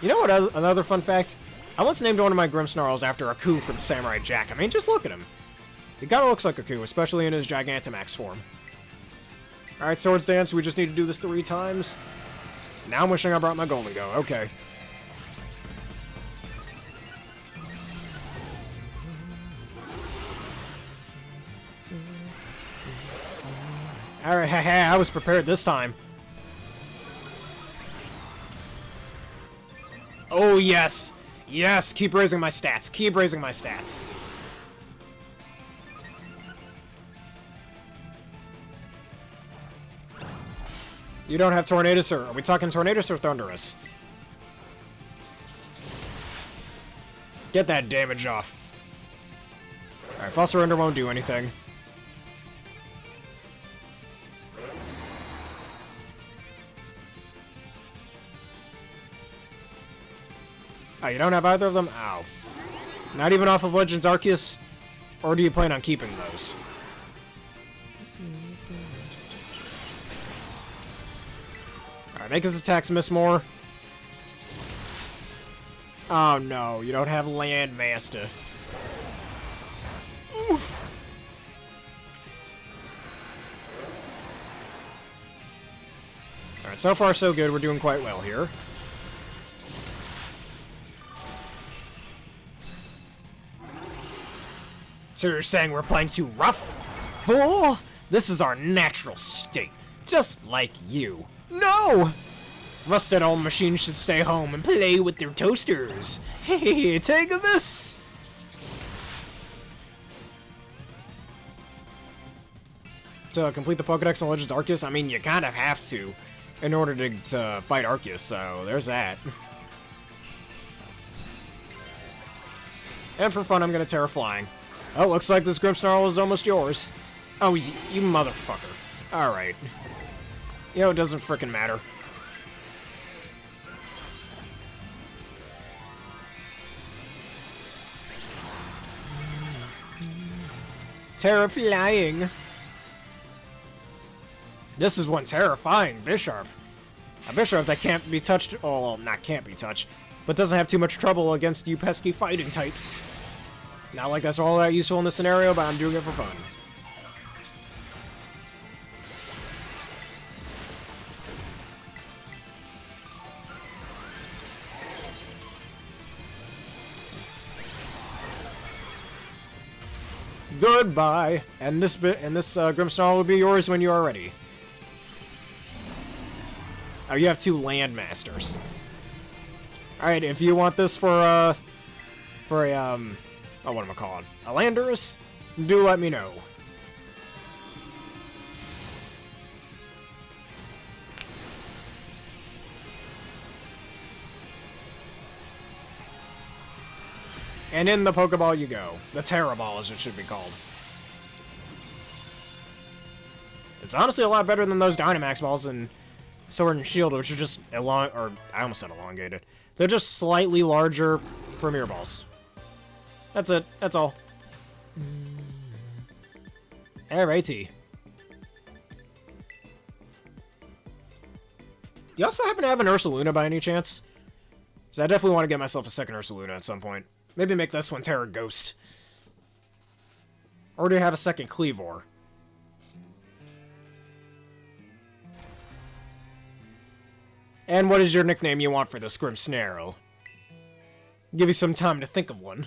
You know what, another fun fact? I once named one of my Grimmsnarls after a Aku from Samurai Jack. I mean, just look at him. He kinda looks like a Aku, especially in his Gigantamax form. Alright, Swords Dance, we just need to do this 3 times. Now I'm wishing I brought my Golden Go. Okay. Alright, haha, I was prepared this time. Oh, yes! Yes! Keep raising my stats. Keep raising my stats. You don't have Tornadus, or are we talking Tornadus or Thunderous? Get that damage off. Alright, False Surrender won't do anything. Oh, you don't have either of them? Ow. Not even off of Legends Arceus? Or do you plan on keeping those? Alright, make his attacks miss more. Oh no, you don't have Landmaster. Oof. Alright, so far so good. We're doing quite well here. So you're saying we're playing too rough? Oh, this is our natural state. Just like you. No! Rusted old machines should stay home and play with their toasters. Hey, take this! To complete the Pokedex on Legends Arceus, I mean, you kind of have to in order to fight Arceus, so there's that. And for fun, I'm gonna Tera Flying. Oh, looks like this Grimmsnarl is almost yours. Oh, you motherfucker. Alright. You know, it doesn't frickin' matter. Tera Flying. This is one terrifying Bisharp. A Bisharp that can't be touched, oh, well, not can't be touched, but doesn't have too much trouble against you pesky fighting types. Not like that's all that useful in this scenario, but I'm doing it for fun. Goodbye, and this Grimmsnarl will be yours when you are ready. Oh, you have 2 Landmasters. All right, if you want this for a oh, what am I calling? A Landorus? Do let me know. And in the Pokeball you go. The Tera Ball, as it should be called. It's honestly a lot better than those Dynamax balls in Sword and Shield, which are just I almost said elongated. They're just slightly larger Premier Balls. That's it. That's all. Alrighty. Do you also happen to have an Ursaluna by any chance? So I definitely want to get myself a second Ursaluna at some point. Maybe make this one Tera Ghost. Or do you have a second Cleavor? And what is your nickname you want for this Grimmsnarl? Give you some time to think of one.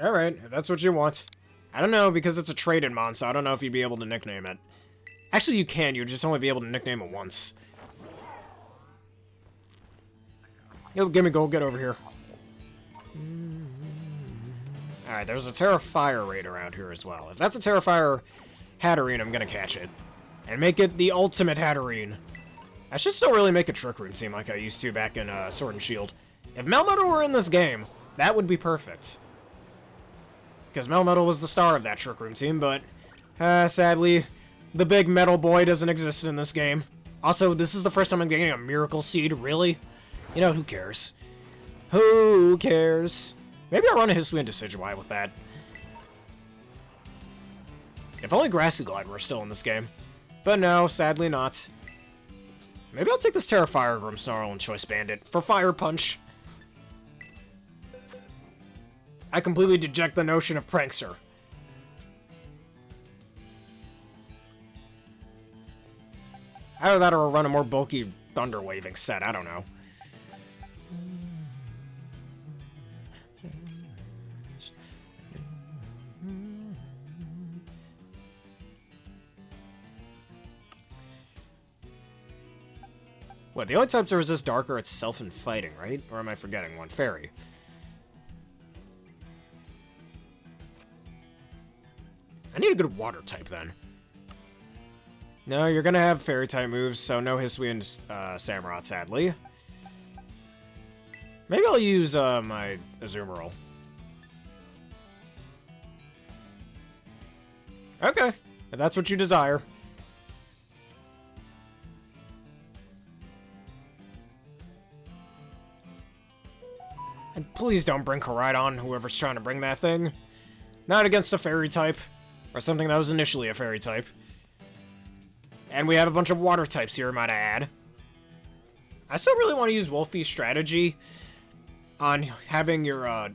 Alright, if that's what you want. I don't know, because it's a traded mon, so I don't know if you'd be able to nickname it. Actually, you can, you'd just only be able to nickname it once. Yo, gimme gold, get over here. Alright, there's a Tera Raid around here as well. If that's a Tera Hatterene, I'm gonna catch it. And make it the ultimate Hatterene. I should still really make a Trick Room team like I used to back in Sword and Shield. If Melmetal were in this game, that would be perfect. Because Melmetal was the star of that Trick Room team, but sadly, the big metal boy doesn't exist in this game. Also, this is the first time I'm getting a Miracle Seed, really? You know, who cares? Who cares? Maybe I'll run a Hisuian Decidueye with that. If only Grassy Glide were still in this game. But no, sadly not. Maybe I'll take this Tera Grimmsnarl and Choice Bandit for Fire Punch. I completely deject the notion of Prankster. Either that or run a more bulky Thunder Waving set, I don't know. What, the only type to resist Dark are itself and Fighting, right? Or am I forgetting one? Fairy. I need a good water type, then. No, you're gonna have fairy type moves, so no Hisuian Samurott, sadly. Maybe I'll use my Azumarill. Okay, if that's what you desire. And please don't bring Koraidon, whoever's trying to bring that thing. Not against a fairy type. Or something that was initially a fairy type. And we have a bunch of water types here, might I add. I still really want to use Wolfie's strategy on having your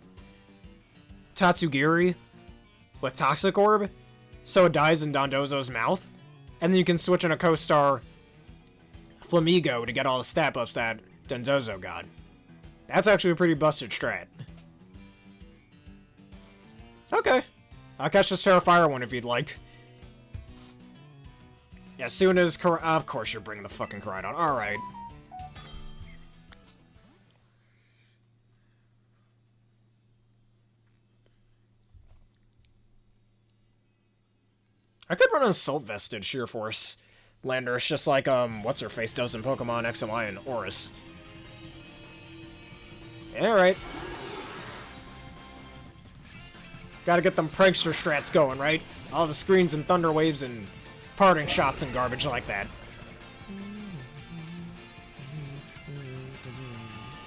Tatsugiri with Toxic Orb, so it dies in Dondozo's mouth, and then you can switch in a co-star Flamigo to get all the stat buffs that Dondozo got. That's actually a pretty busted strat. Okay. I'll catch this Tera Fire one if you'd like. As soon as... Of course you're bringing the fucking Koraidon. Alright. I could run an Assault Vested Sheer Force Landorus, just like, what's-her-face does in Pokemon X and Y and Oris. Alright. Gotta get them prankster strats going, right? All the screens and thunder waves and parting shots and garbage like that.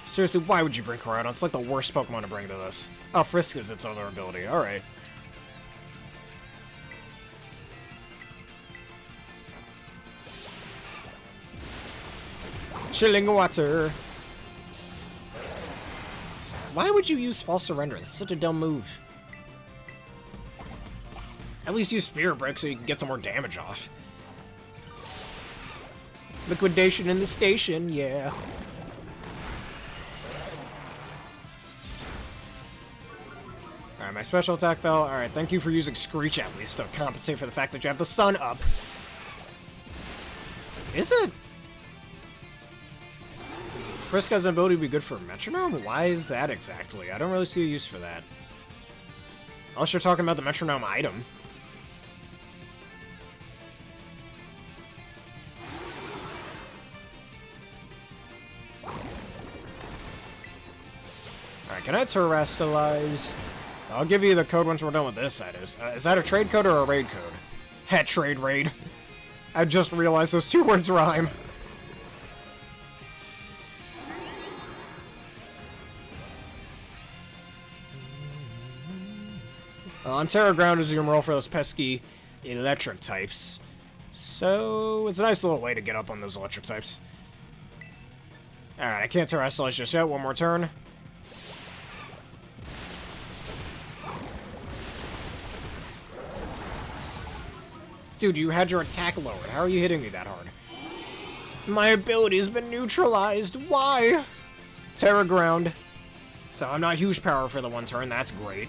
Seriously, why would you bring Koraidon? It's like the worst Pokemon to bring to this. Oh, Frisk is its other ability. Alright. Chilling water. Why would you use False Surrender? That's such a dumb move. At least use Spirit Break so you can get some more damage off. Liquidation in the station, yeah. Alright, my special attack fell. Alright, thank you for using Screech at least to compensate for the fact that you have the sun up. Is it? Frisk has an ability to be good for Metronome? Why is that exactly? I don't really see a use for that. Unless you're talking about the Metronome item. Alright, can I Terrestrialize? I'll give you the code once we're done with this, that is. Is that a trade code or a raid code? Tera Raid. I just realized those two words rhyme. On Terra Ground is your roll for those pesky electric types. So, it's a nice little way to get up on those electric types. Alright, I can't terrestrialize just yet. One more turn. Dude, you had your attack lowered. How are you hitting me that hard? My ability's been neutralized. Why? Terra Ground. So I'm not huge power for the one turn. That's great.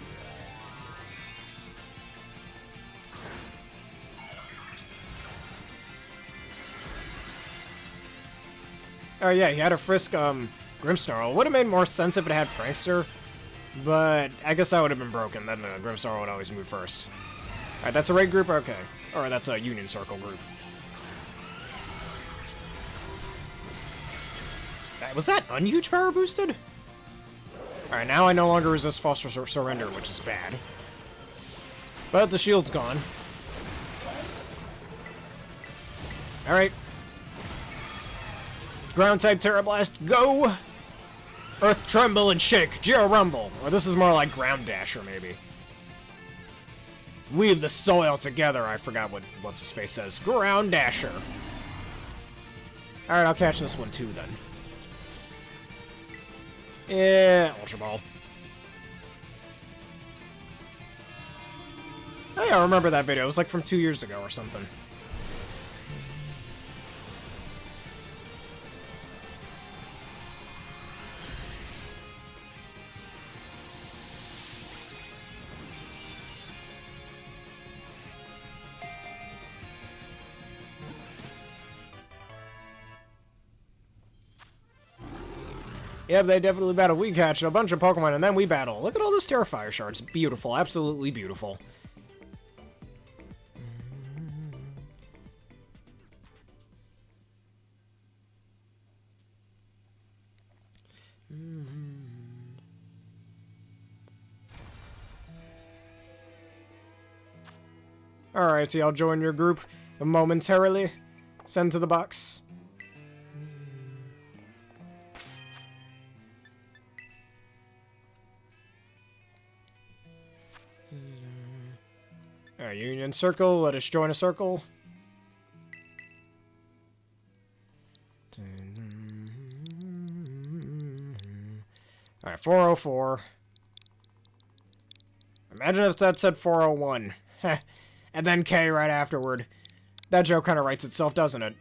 Oh yeah, he had a Frisk Grimmsnarl. Would have made more sense if it had Prankster, but I guess that would have been broken. Then the Grimmsnarl would always move first. Alright, that's a raid group? Okay. Or that's a Union Circle group. Was that unhuge power boosted? Alright, now I no longer resist false surrender, which is bad. But the shield's gone. Alright. Ground type Terra Blast, go! Earth Tremble and Shake, Geo Rumble. Or this is more like Ground Dasher, maybe. Weave the soil together. I forgot what's his face says. Ground Dasher. Alright, I'll catch this one too then. Yeah, Ultra Ball. Oh yeah, I remember that video. It was like from 2 years ago or something. Yep, they definitely battle. We catch a bunch of Pokemon, and then we battle. Look at all those Terrifier shards. Beautiful. Absolutely beautiful. Alrighty, I'll join your group momentarily. Send to the box. Alright, Union Circle, let us join a circle. Alright, 404. Imagine if that said 401. And then K right afterward. That joke kind of writes itself, doesn't it?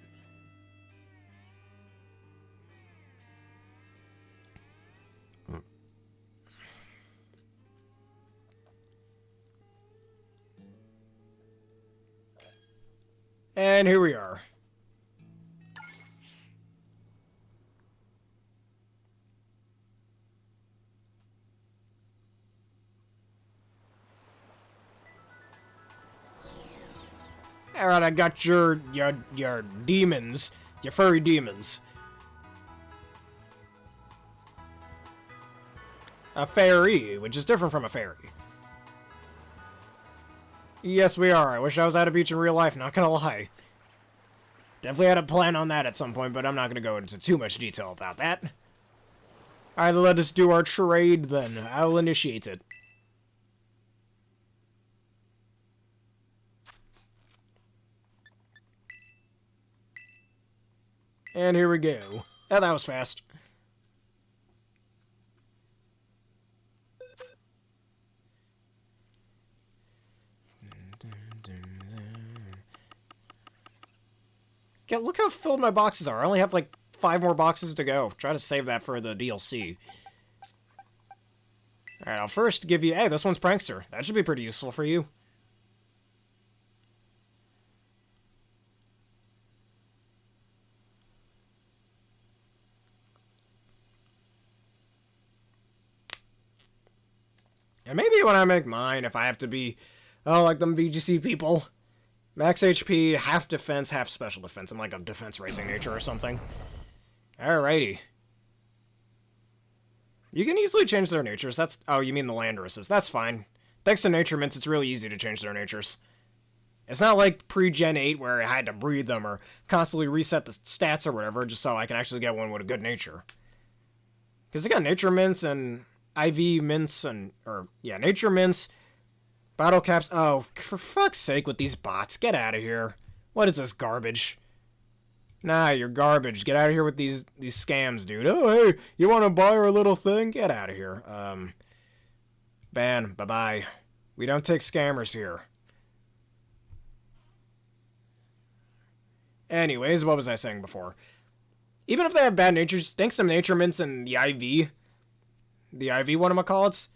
And here we are. Alright, I got your demons. Your furry demons. A fairy, which is different from a fairy. Yes, we are. I wish I was at a beach in real life, not gonna lie. Definitely had a plan on that at some point, but I'm not gonna go into too much detail about that. Alright, let us do our trade then. I'll initiate it. And here we go. Oh, that was fast. Yeah, look how filled my boxes are. I only have like 5 more boxes to go. Try to save that for the DLC. Alright, I'll first give you... Hey, this one's Prankster. That should be pretty useful for you. And maybe when I make mine, if I have to be... Oh, like them VGC people... Max HP, half defense, half special defense. I'm like a defense raising nature or something. Alrighty. You can easily change their natures. That's... Oh, you mean the Landorus's. That's fine. Thanks to Nature Mints, it's really easy to change their natures. It's not like pre-Gen 8 where I had to breed them or constantly reset the stats or whatever just so I can actually get one with a good nature. Because they got Nature Mints and IV Mints and... Nature Mints, Bottle Caps... Oh, for fuck's sake with these bots. Get out of here. What is this garbage? Nah, you're garbage. Get out of here with these scams, dude. Oh, hey, you want to buy our little thing? Get out of here. Ban. Bye-bye. We don't take scammers here. Anyways, what was I saying before? Even if they have bad natures, thanks to Nature Mints and the IV, whatchamacallits,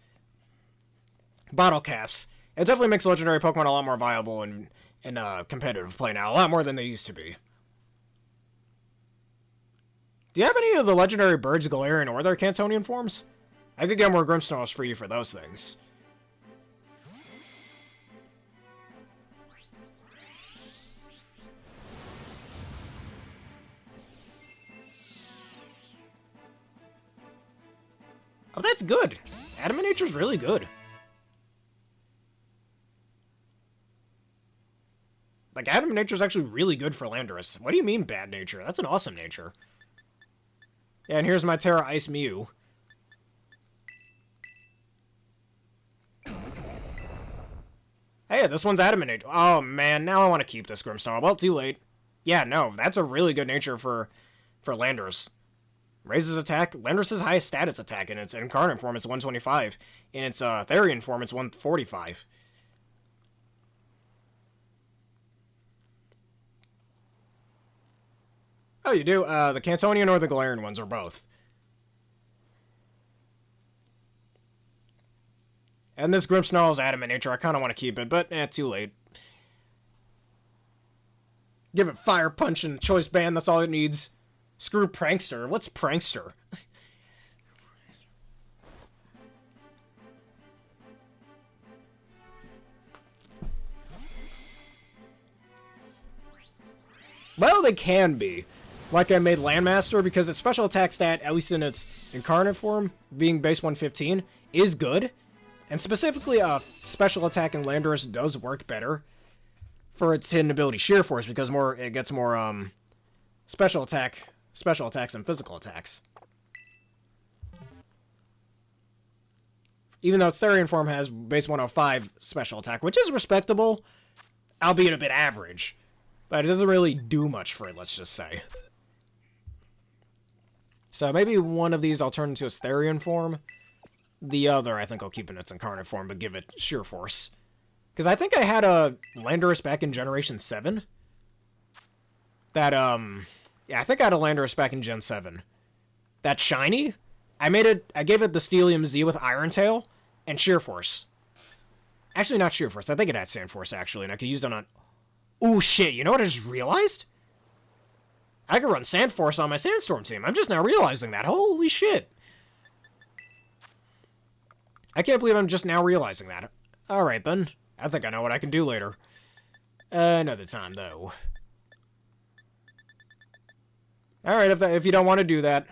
Bottle Caps, it definitely makes legendary Pokemon a lot more viable in competitive play now, a lot more than they used to be. Do you have any of the legendary birds, Galarian, or their Cantonian forms? I could get more Grimmsnarls for you for those things. Oh, that's good. Adamant Nature's really good. Like, Adamant Nature's actually really good for Landorus. What do you mean, bad nature? That's an awesome nature. Yeah, and here's my Tera Ice Mew. Hey, this one's Adamant Nature. Oh, man, now I want to keep this Grimmsnarl. Well, too late. Yeah, no, that's a really good nature for Landorus. Raises attack. Landorus' highest status attack in its incarnate form is 125. In its Therian form, it's 145. Oh, you do? The Cantonian or the Galarian ones, or both. And this Grimmsnarl is Adamant Nature. I kind of want to keep it, but too late. Give it Fire Punch and Choice Band. That's all it needs. Screw Prankster. What's Prankster? Well, they can be. Like I made Landmaster, because its special attack stat, at least in its incarnate form, being base 115, is good. And specifically, special attack in Landorus does work better for its hidden ability Sheer Force, because it gets more special attacks than physical attacks. Even though its Therian form has base 105 special attack, which is respectable, albeit a bit average. But it doesn't really do much for it, let's just say. So maybe one of these I'll turn into its Therian form. The other I think I'll keep in its incarnate form, but give it Sheer Force. Because I think I had a Landorus back in Generation 7. That, yeah, I think I had a Landorus back in Gen 7. That shiny, I gave it the Steelium Z with Iron Tail and Sheer Force. Actually, not Sheer Force. I think it had Sand Force, actually, and I could use it on... Ooh, shit, you know what I just realized? I could run Sand Force on my Sandstorm team. I'm just now realizing that. Holy shit. I can't believe I'm just now realizing that. Alright, then. I think I know what I can do later. Another time, though. Alright, if you don't want to do that.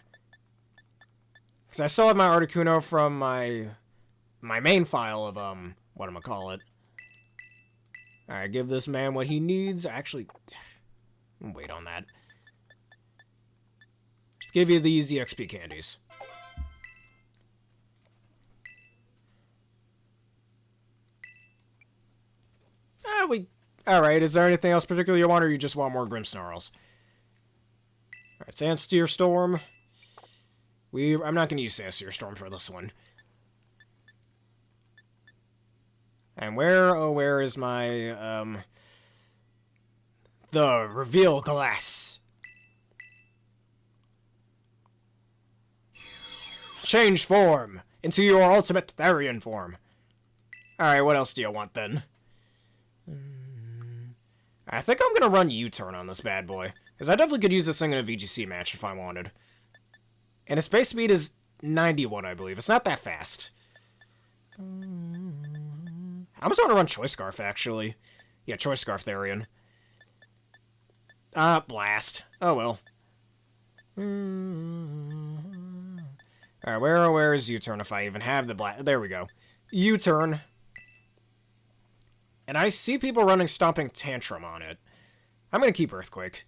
Because I still have my Articuno from my main file of, whatchamacallit. Alright, give this man what he needs. Actually, wait on that. Just give you these EXP candies. Alright, is there anything else particular you want, or you just want more Grimmsnarls? Alright, Sandsteer Storm. I'm not going to use Sandsteer Storm for this one. And where is my, the Reveal Glass? Change form into your ultimate Therian form. Alright, what else do you want, then? I think I'm gonna run U-turn on this bad boy, because I definitely could use this thing in a VGC match if I wanted. And its base speed is 91, I believe. It's not that fast. I'm just gonna run Choice Scarf, actually. Yeah, Choice Scarf Therian. Blast. Oh, well. Alright, where is U-turn if I even have the blast? There we go. U-turn. And I see people running Stomping Tantrum on it. I'm gonna keep Earthquake.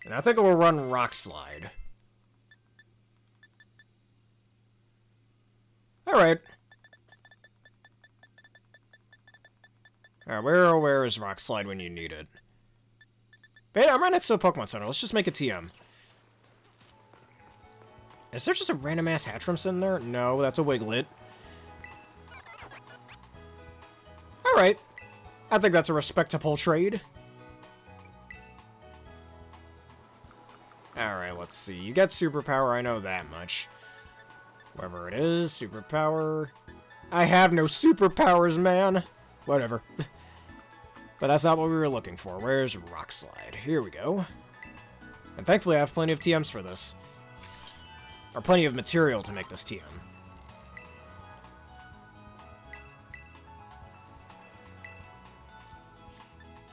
And I think it will run Rock Slide. Alright. Alright, where is Rock Slide when you need it? But I'm right next to a Pokemon Center. Let's just make a TM. Is there just a random ass Hatterene sitting there? No, that's a Wiglet. Alright. I think that's a respectable trade. Alright, let's see. You get Superpower, I know that much. Whatever it is, Superpower. I have no superpowers, man. Whatever. But that's not what we were looking for. Where's Rock Slide? Here we go. And thankfully I have plenty of TMs for this. Or plenty of material to make this TM.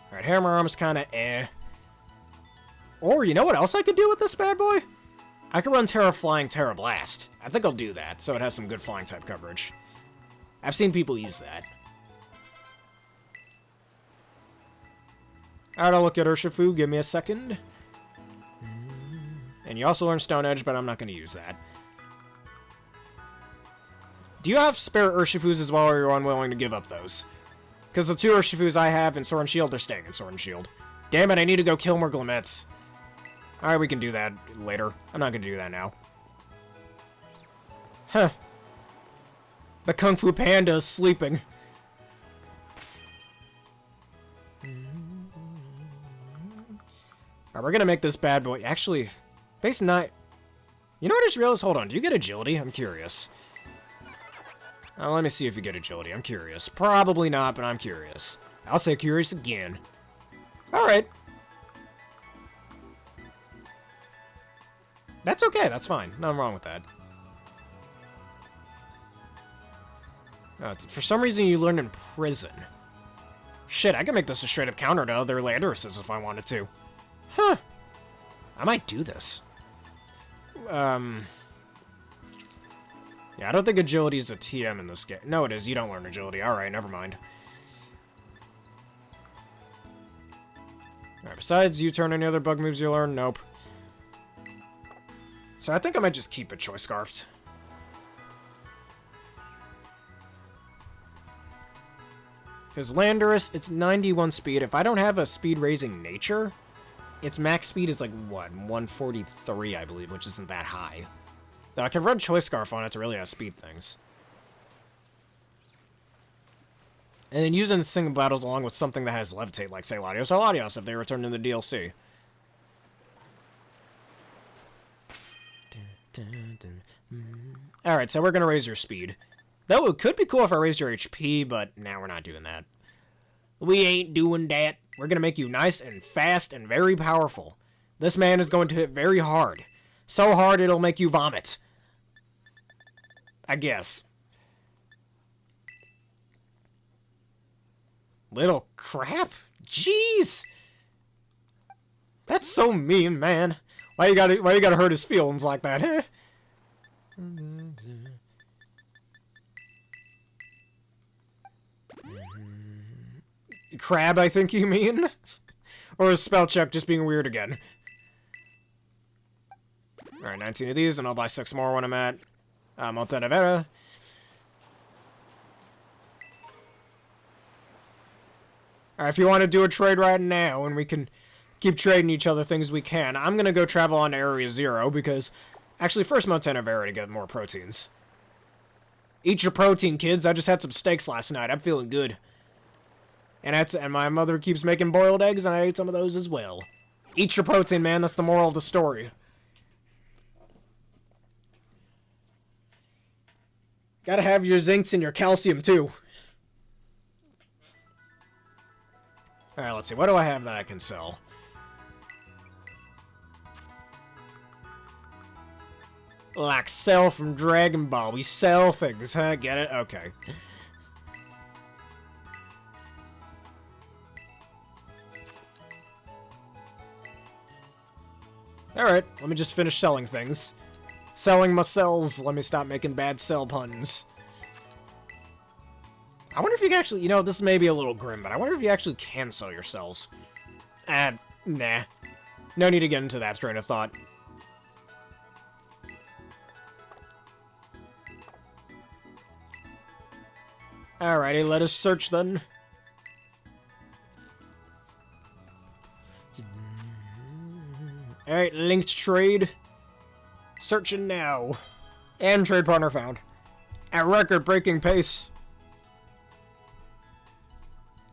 Alright, Hammer Arm is kind of eh. Or, you know what else I could do with this bad boy? I could run Terra Flying, Terra Blast. I think I'll do that, so it has some good flying type coverage. I've seen people use that. Alright, I'll look at Urshifu. Give me a second. And you also learn Stone Edge, but I'm not going to use that. Do you have spare Urshifus as well, or are you unwilling to give up those? Because the 2 Urshifus I have in Sword and Shield, they're staying in Sword and Shield. Damn it, I need to go kill more Glimets. Alright, we can do that later. I'm not going to do that now. Huh. The Kung Fu Panda is sleeping. Alright, we're going to make this bad boy... Actually, base 9... You know what I just realized? Hold on, do you get Agility? I'm curious. Let me see if you get Agility. I'm curious. Probably not, but I'm curious. I'll say curious again. Alright. That's okay, that's fine. Nothing wrong with that. For some reason you learned in prison. Shit, I can make this a straight up counter to other Landorus's if I wanted to. Huh. I might do this. Yeah, I don't think Agility is a TM in this game. No, it is. You don't learn Agility. Alright, never mind. Alright, besides U-turn, any other bug moves you learn? Nope. So I think I might just keep it Choice Scarfed. Because Landorus, it's 91 speed. If I don't have a speed-raising nature, its max speed is like, what, 143, I believe, which isn't that high. Though I can run Choice Scarf on it to really outspeed things. And then using single battles along with something that has Levitate, like, say, Latios or Latios, if they return in the DLC. Alright, so we're gonna raise your speed. Though it could be cool if I raised your HP, but now we're not doing that. We ain't doing that. We're gonna make you nice and fast and very powerful. This man is going to hit very hard. So hard it'll make you vomit. I guess. Little crap? Jeez! That's so mean, man. Why you gotta hurt his feelings like that, huh? Crab, I think you mean? Or is spell check just being weird again? Alright, 19 of these, and I'll buy 6 more when I'm at Montenevera. Alright, if you want to do a trade right now, and we can keep trading each other things we can, I'm gonna go travel on to Area 0, because... Actually, first Montenevera to get more proteins. Eat your protein, kids. I just had some steaks last night. I'm feeling good. And my mother keeps making boiled eggs, and I ate some of those as well. Eat your protein, man. That's the moral of the story. Gotta have your zincs and your calcium, too. Alright, let's see. What do I have that I can sell? Like Cell from Dragon Ball. We sell things, huh? Get it? Okay. Alright, let me just finish selling things. Selling my cells. Let me stop making bad cell puns. I wonder if you can actually, you know, this may be a little grim, but I wonder if you actually can sell your cells. Nah. No need to get into that train of thought. Alrighty, let us search then. Alright, linked trade. Searching now. And trade partner found. At record-breaking pace.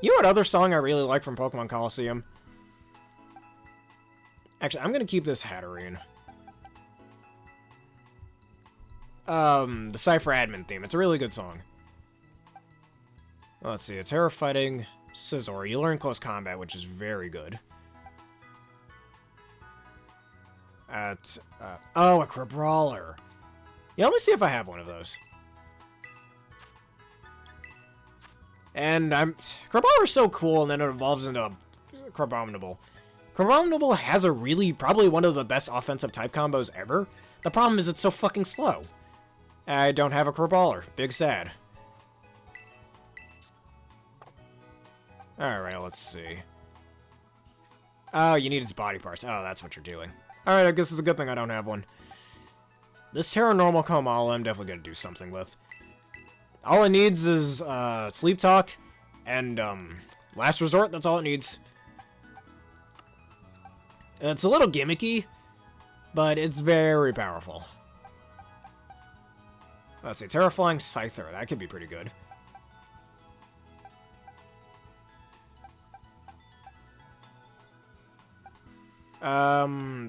You know what other song I really like from Pokemon Coliseum? Actually, I'm gonna keep this Hatterene. The Cypher Admin theme. It's a really good song. Let's see. A Terra Fighting Scizor. You learn close combat, which is very good. Oh, a Crabrawler. Yeah, let me see if I have one of those. And Crabrawler's so cool, and then it evolves into a Crabominable. Crabominable has a probably one of the best offensive type combos ever. The problem is it's so fucking slow. I don't have a Crabrawler. Big sad. Alright, let's see. Oh, you need its body parts. Oh, that's what you're doing. Alright, I guess it's a good thing I don't have one. This Terra Normal Komala I'm definitely gonna do something with. All it needs is, Sleep Talk and, Last Resort. That's all it needs. It's a little gimmicky, but it's very powerful. Let's see, Terraflying Scyther. That could be pretty good.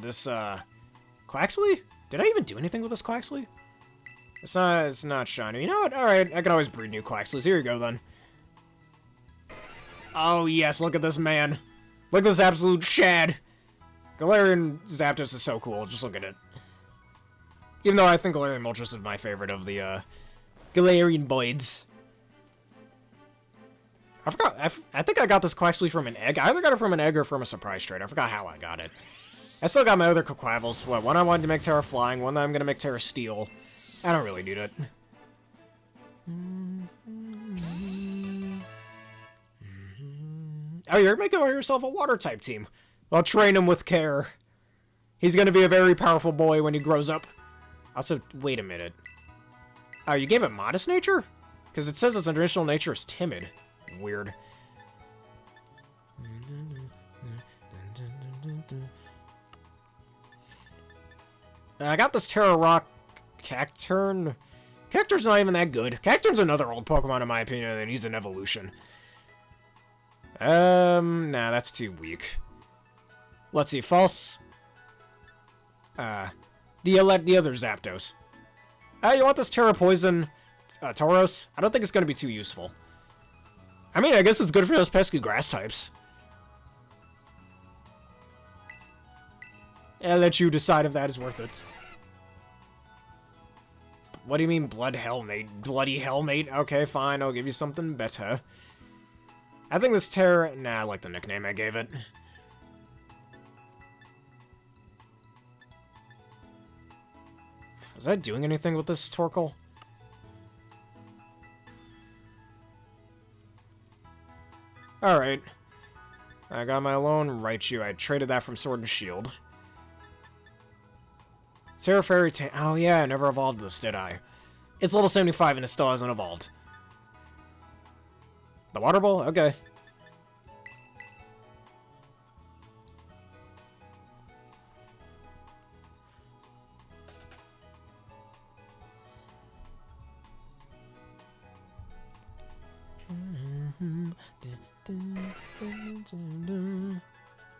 This, Quaxley? Did I even do anything with this Quaxley? It's not shiny. You know what? Alright, I can always breed new Quaxleys. Here you go, then. Oh, yes, look at this man. Look at this absolute shad. Galarian Zapdos is so cool. Just look at it. Even though I think Galarian Moltres is my favorite of the, Galarian Boids. I forgot. I think I got this Quaxley from an egg. I either got it from an egg or from a surprise trade. I forgot how I got it. I still got my other Quavels. What, one I wanted to make Terra Flying, one that I'm gonna make Terra Steel. I don't really need it. Oh, you're making yourself a water-type team. Well, train him with care. He's gonna be a very powerful boy when he grows up. Also, wait a minute. Oh, you gave it Modest Nature? Because it says its original nature is timid. Weird. I got this Terra Rock Cacturne. Cacturne's not even that good. Cacturne's another old Pokemon in my opinion, and he's an evolution. Nah, that's too weak. Let's see, false. The other Zapdos. You want this Terra Poison Tauros? I don't think it's gonna be too useful. I mean, I guess it's good for those pesky grass types. I'll let you decide if that is worth it. What do you mean, Bloody Hellmate? Okay, fine, I'll give you something better. I think this Terra... Nah, I like the nickname I gave it. Was I doing anything with this Torkoal? Alright. I got my lone Raichu. I traded that from Sword and Shield. Terra Fairy oh yeah, I never evolved this, did I? It's level 75 and it still hasn't evolved. The Water Ball? Okay.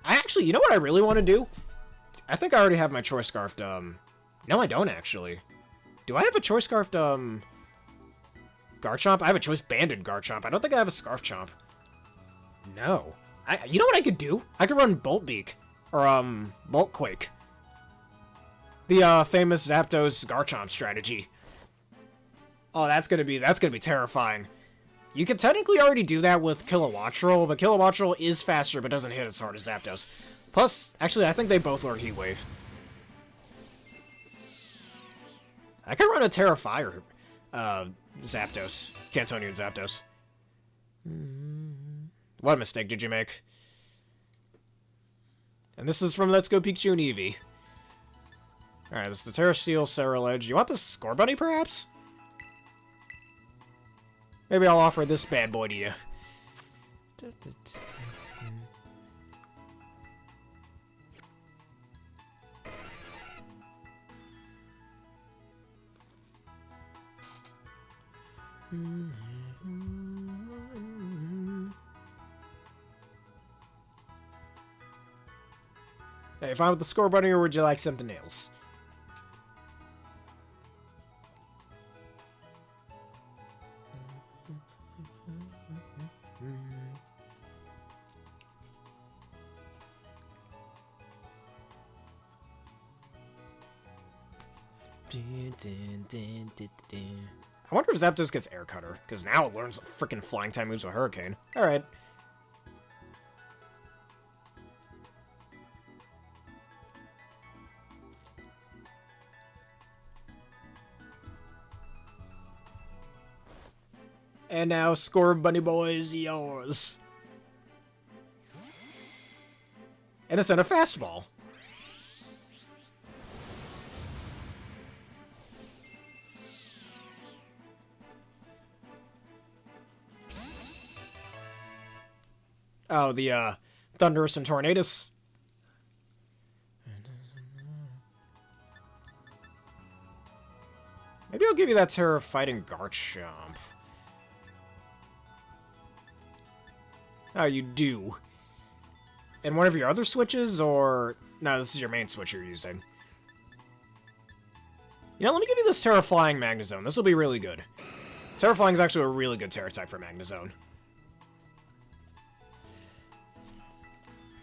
Actually, you know what I really want to do? I think I already have my Choice Scarfed, No, I don't, actually. Do I have a Choice Scarfed, Garchomp? I have a Choice Banded Garchomp. I don't think I have a Scarf Chomp. No. You know what I could do? I could run Bolt Beak. Or, Bolt Quake. The, famous Zapdos Garchomp strategy. Oh, that's gonna be terrifying. You can technically already do that with Kilowattrel, but Kilowattrel is faster but doesn't hit as hard as Zapdos. Plus, actually, I think they both learn Heat Wave. I could run a Tera Fire, Zapdos. Cantonian Zapdos. What mistake did you make? And this is from Let's Go Pikachu and Eevee. Alright, this is the Tera Steel Cerulege. You want this Score Bunny, perhaps? Maybe I'll offer this bad boy to you. Hey, fine with the Score Bunny, or would you like something else? I wonder if Zapdos gets Air Cutter, because now it learns freaking flying type moves with Hurricane. Alright. And now, Score Bunny Boy is yours. And it's in a fastball. Oh, the, Thunderous and Tornadus. Maybe I'll give you that Terra Fighting Garchomp. Oh, you do. And one of your other switches, or... No, this is your main switch you're using. You know, let me give you this Terra Flying Magnezone. This will be really good. Terra Flying is actually a really good Terra type for Magnezone.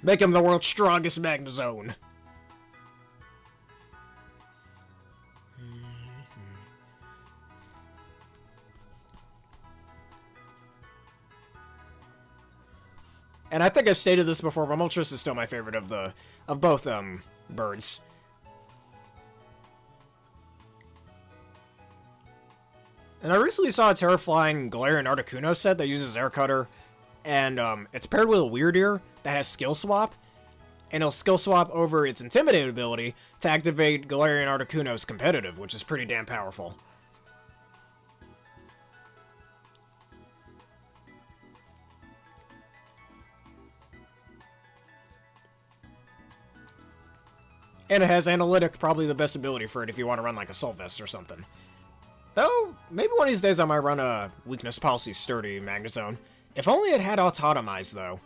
Make him the world's strongest Magnezone. And I think I've stated this before, but Moltres is still my favorite of both birds. And I recently saw a Terra Flying Galarian Articuno set that uses Air Cutter, and it's paired with a Weird Ear that has Skill Swap, and it'll Skill Swap over its Intimidate ability to activate Galarian Articuno's Competitive, which is pretty damn powerful. And it has Analytic, probably the best ability for it if you want to run like Assault Vest or something. Though, maybe one of these days I might run a Weakness Policy Sturdy Magnezone. If only it had Autotomize, though.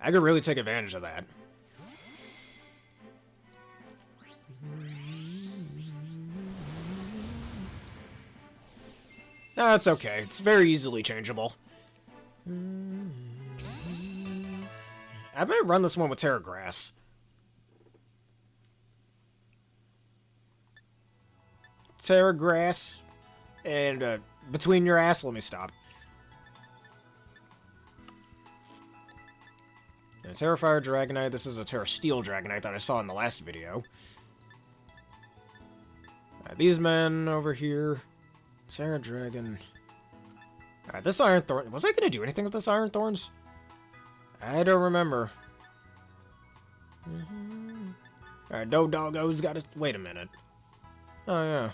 I could really take advantage of that. No, it's okay. It's very easily changeable. I might run this one with Terra Grass. Terra Grass, and between your ass, let me stop. And Terra Fire Dragonite, this is a Terra Steel Dragonite that I saw in the last video. These men over here, Terra Dragon. Alright, this Iron Thorn, was I going to do anything with this Iron Thorns? I don't remember. Alright, Doggo's got to, wait a minute. Oh yeah.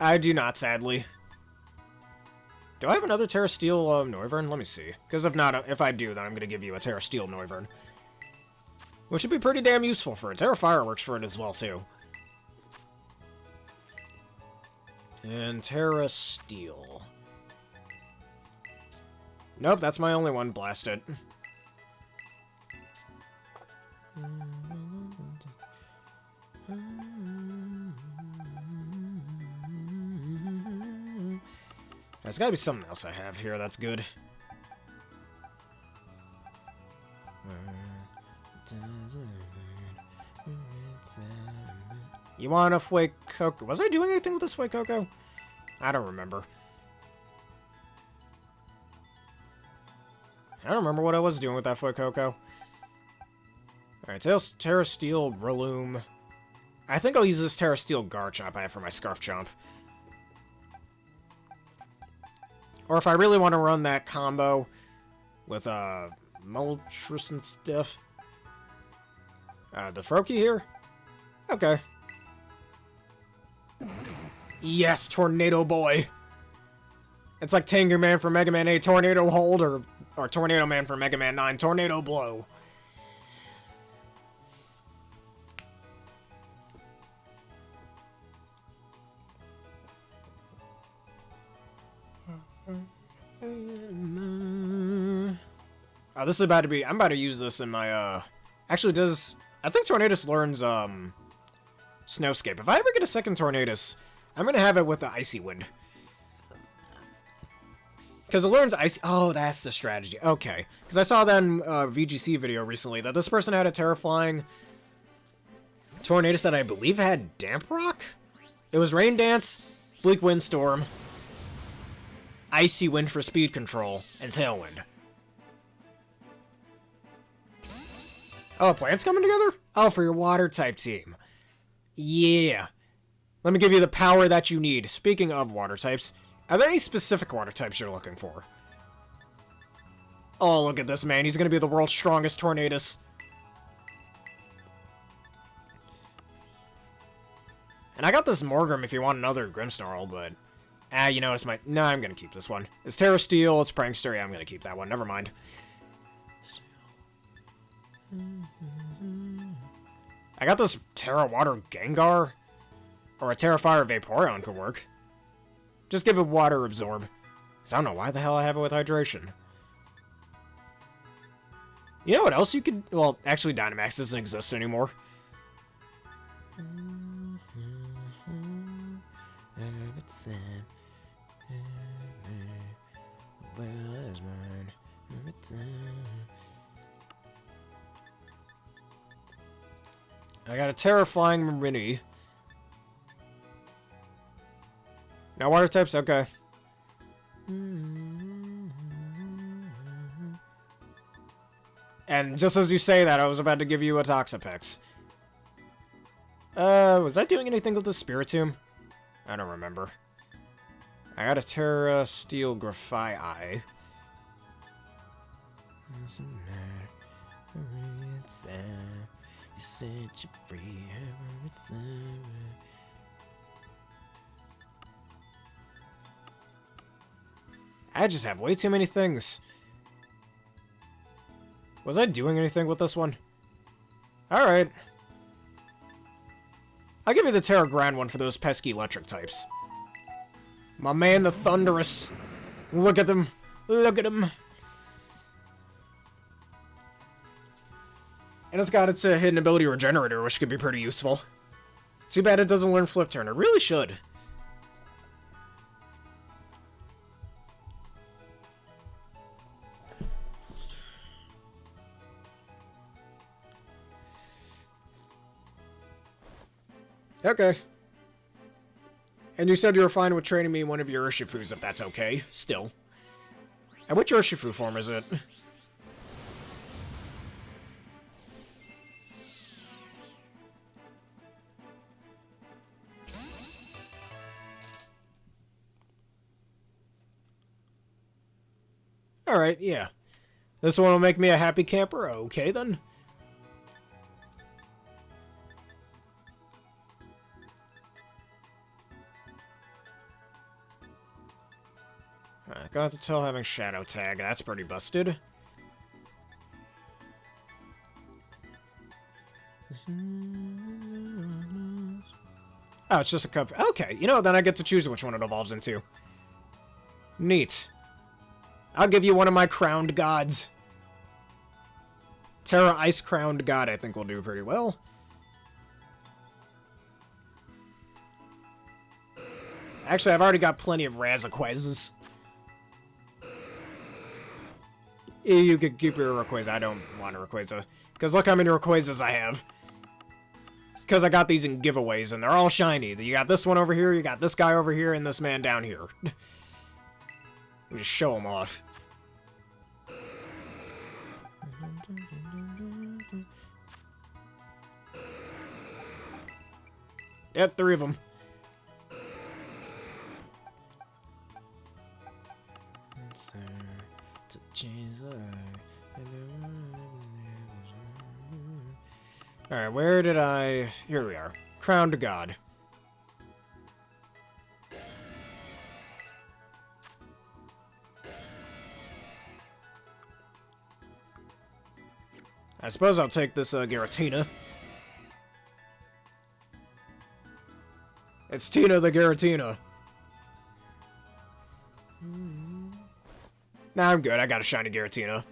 I do not, sadly. Do I have another Terra Steel Noivern? Let me see. Because if not, if I do, then I'm going to give you a Terra Steel Noivern. Which would be pretty damn useful for it. Terra Fire works for it as well, too. And Terra Steel. Nope, that's my only one. Blast it. There's gotta be something else I have here that's good. You want a Fuecoco? Was I doing anything with this Fuecoco? I don't remember. I don't remember what I was doing with that Fuecoco. Alright, Terra Steel, Breloom. I think I'll use this Tera Steel Garchomp I have for my Scarf Chomp. Or if I really want to run that combo with Moltres and stuff. The Froakie here? Okay. Yes, Tornado Boy! It's like Tengu Man from Mega Man 8, Tornado Hold, or Tornado Man from Mega Man 9, Tornado Blow. Oh, this is about to be... I'm about to use this in my, Actually, I think Tornadus learns, Snowscape. If I ever get a second Tornadus, I'm gonna have it with the Icy Wind. Because it learns Icy... Oh, that's the strategy. Okay. Because I saw that in a VGC video recently, that this person had a Terraflying Tornadus that I believe had Damp Rock? It was Rain Dance, Bleak Windstorm, Icy Wind for speed control, and Tailwind. Oh, plants coming together? Oh, for your water-type team. Yeah. Let me give you the power that you need. Speaking of water types, are there any specific water types you're looking for? Oh, look at this, man. He's gonna be the world's strongest Tornadus. And I got this Morgrim if you want another Grimmsnarl, but... you know, it's my... No, I'm gonna keep this one. It's Tera Steel, it's Prankster, yeah, I'm gonna keep that one. Never mind. I got this Tera Water Gengar, or a Tera Fire Vaporeon could work. Just give it Water Absorb, because I don't know why the hell I have it with Hydration. You know what else you could... Well, actually Dynamax doesn't exist anymore. I got a Terraflying Marini. Now water types, okay. And just as you say that, I was about to give you a Toxapex. Was I doing anything with the Spiritomb? I don't remember. I got a Tera Steel Grafai. Doesn't matter. You said you're free. I just have way too many things. Was I doing anything with this one? Alright. I'll give you the Tera Grand one for those pesky electric types. My man, the Thunderous. Look at them. Look at him. And it's got its hidden ability Regenerator, which could be pretty useful. Too bad it doesn't learn Flip Turn. It really should. Okay. And you said you were fine with training me one of your Urshifus, if that's okay, still. And which Urshifu form is it? Alright, yeah. This one will make me a happy camper? Okay, then. I got to tell having Shadow Tag. That's pretty busted. Oh, it's just a cup. Okay, you know, then I get to choose which one it evolves into. Neat. I'll give you one of my crowned gods. Tera Ice Crowned God, I think will do pretty well. Actually, I've already got plenty of Razquazes. You could keep your Rayquaza. I don't want a Rayquaza. Because look how many Rayquazas I have. Because I got these in giveaways, and they're all shiny. You got this one over here, you got this guy over here, and this man down here. Just show them off. Yep, 3 of them. Alright, where did I... Here we are. Crown to God. I suppose I'll take this Giratina. It's Tina the Giratina. Nah, I'm good. I got a shiny Giratina.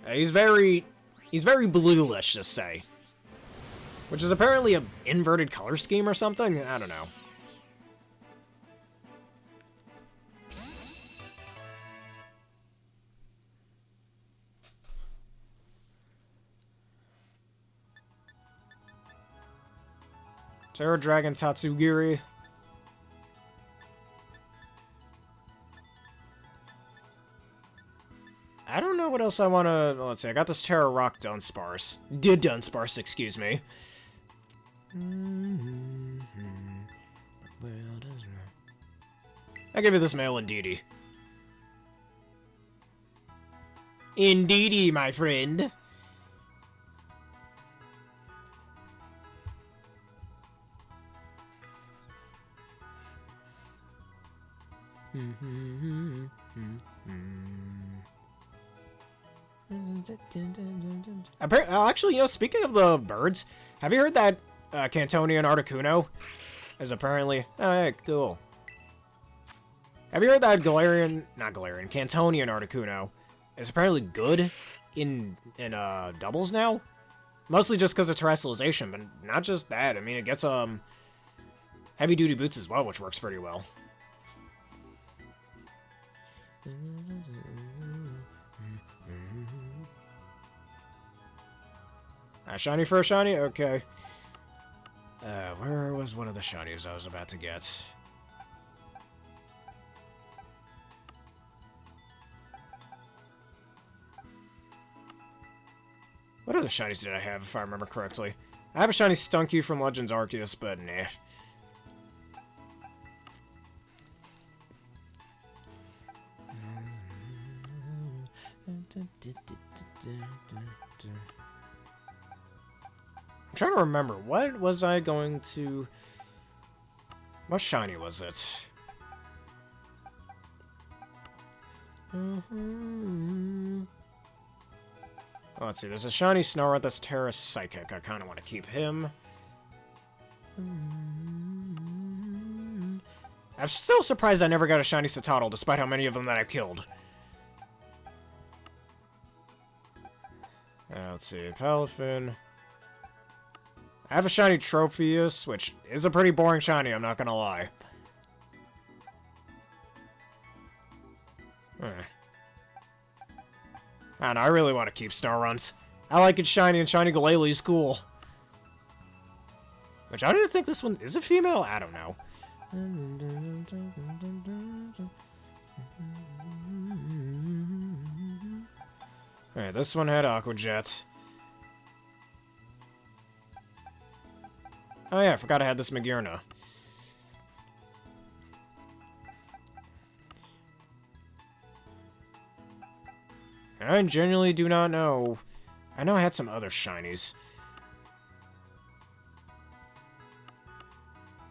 He's very blue, let's just say. Which is apparently an inverted color scheme or something? I don't know. Tera Dragon Tatsugiri. I don't know what else I want to... Let's see, I got this Tera Rock Dunsparce. Dunsparce, excuse me. I give you this male Indeedee. Indeedee, my friend. Actually, you know, speaking of the birds, have you heard that Cantonian Articuno is apparently... Oh, hey, cool. Have you heard that Cantonian Articuno is apparently good in doubles now? Mostly just because of terrestrialization, but not just that. I mean, it gets heavy-duty boots as well, which works pretty well. Shiny for a shiny? Okay. Where was one of the shinies I was about to get? What other shinies did I have, if I remember correctly? I have a shiny Stunky from Legends Arceus, but nah. I'm trying to remember, what was I going to... What shiny was it? Oh, let's see, there's a shiny Snarl that's Terra Psychic. I kind of want to keep him. I'm still surprised I never got a shiny Citadel, despite how many of them that I've killed. Let's see, Palafin. I have a shiny Tropius, which is a pretty boring shiny, I'm not gonna lie. I don't know, I really want to keep Snorunt. I like it shiny, and shiny Glalie is cool. Which, I don't even think this one is a female? I don't know. Alright, this one had Aqua Jet. Oh yeah, I forgot I had this Magearna. I genuinely do not know. I know I had some other shinies.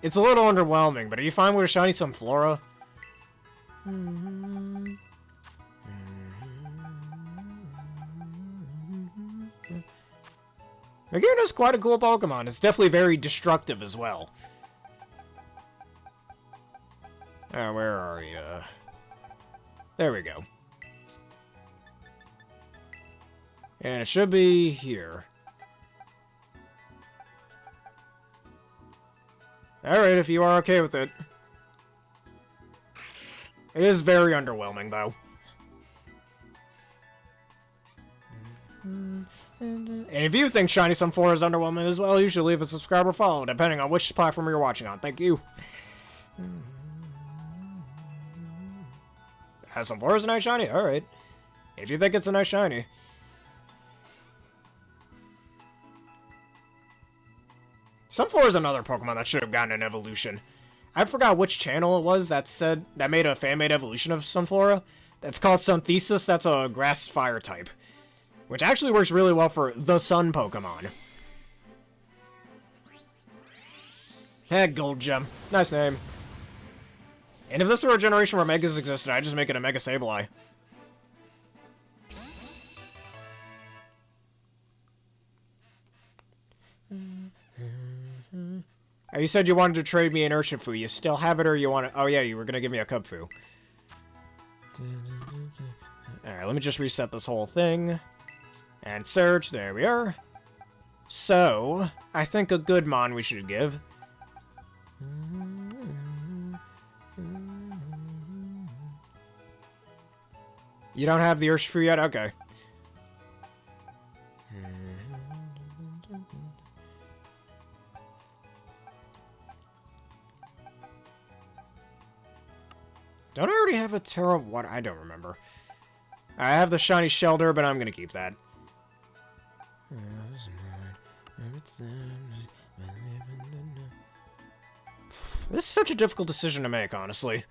It's a little underwhelming, but are you fine with a shiny Sunflora? Magearna's quite a cool Pokemon. It's definitely very destructive as well. Where are you? There we go. And it should be here. Alright, if you are okay with it. It is very underwhelming, though. And if you think Shiny Sunflora is underwhelming as well, you should leave a subscribe or follow, depending on which platform you're watching on. Thank you. Sunflora is a nice shiny? Alright. If you think it's a nice shiny. Sunflora is another Pokemon that should have gotten an evolution. I forgot which channel it was that made a fan-made evolution of Sunflora. That's called Synthesis. That's a grass fire type, which actually works really well for the sun Pokemon. Heck, Gold Gem. Nice name. And if this were a generation where Megas existed, I'd just make it a Mega Sableye. You said you wanted to trade me an Urshifu. You still have it, or you want to... Oh, yeah, you were going to give me a Kubfu. Alright, let me just reset this whole thing. And search. There we are. So, I think a good Mon we should give. You don't have the Urshifu yet? Okay. Don't I already have a Tera? What? I don't remember. I have the shiny Shelter, but I'm gonna keep that. This is such a difficult decision to make, honestly.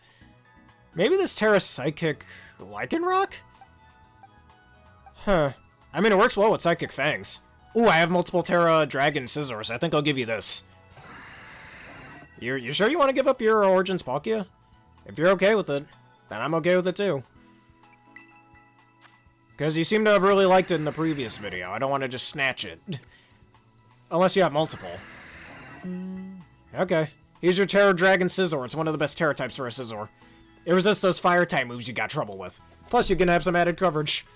Maybe this Tera Psychic Lycanroc? Huh. I mean, it works well with Psychic Fangs. Ooh, I have multiple Tera Dragon Scizors. I think I'll give you this. You sure you want to give up your Origins Palkia? If you're okay with it, then I'm okay with it too. Because you seem to have really liked it in the previous video. I don't want to just snatch it. Unless you have multiple. Okay. Here's your Tera Dragon Scizor. It's one of the best Tera types for a Scizor. It resists those fire type moves you got trouble with. Plus, you can have some added coverage.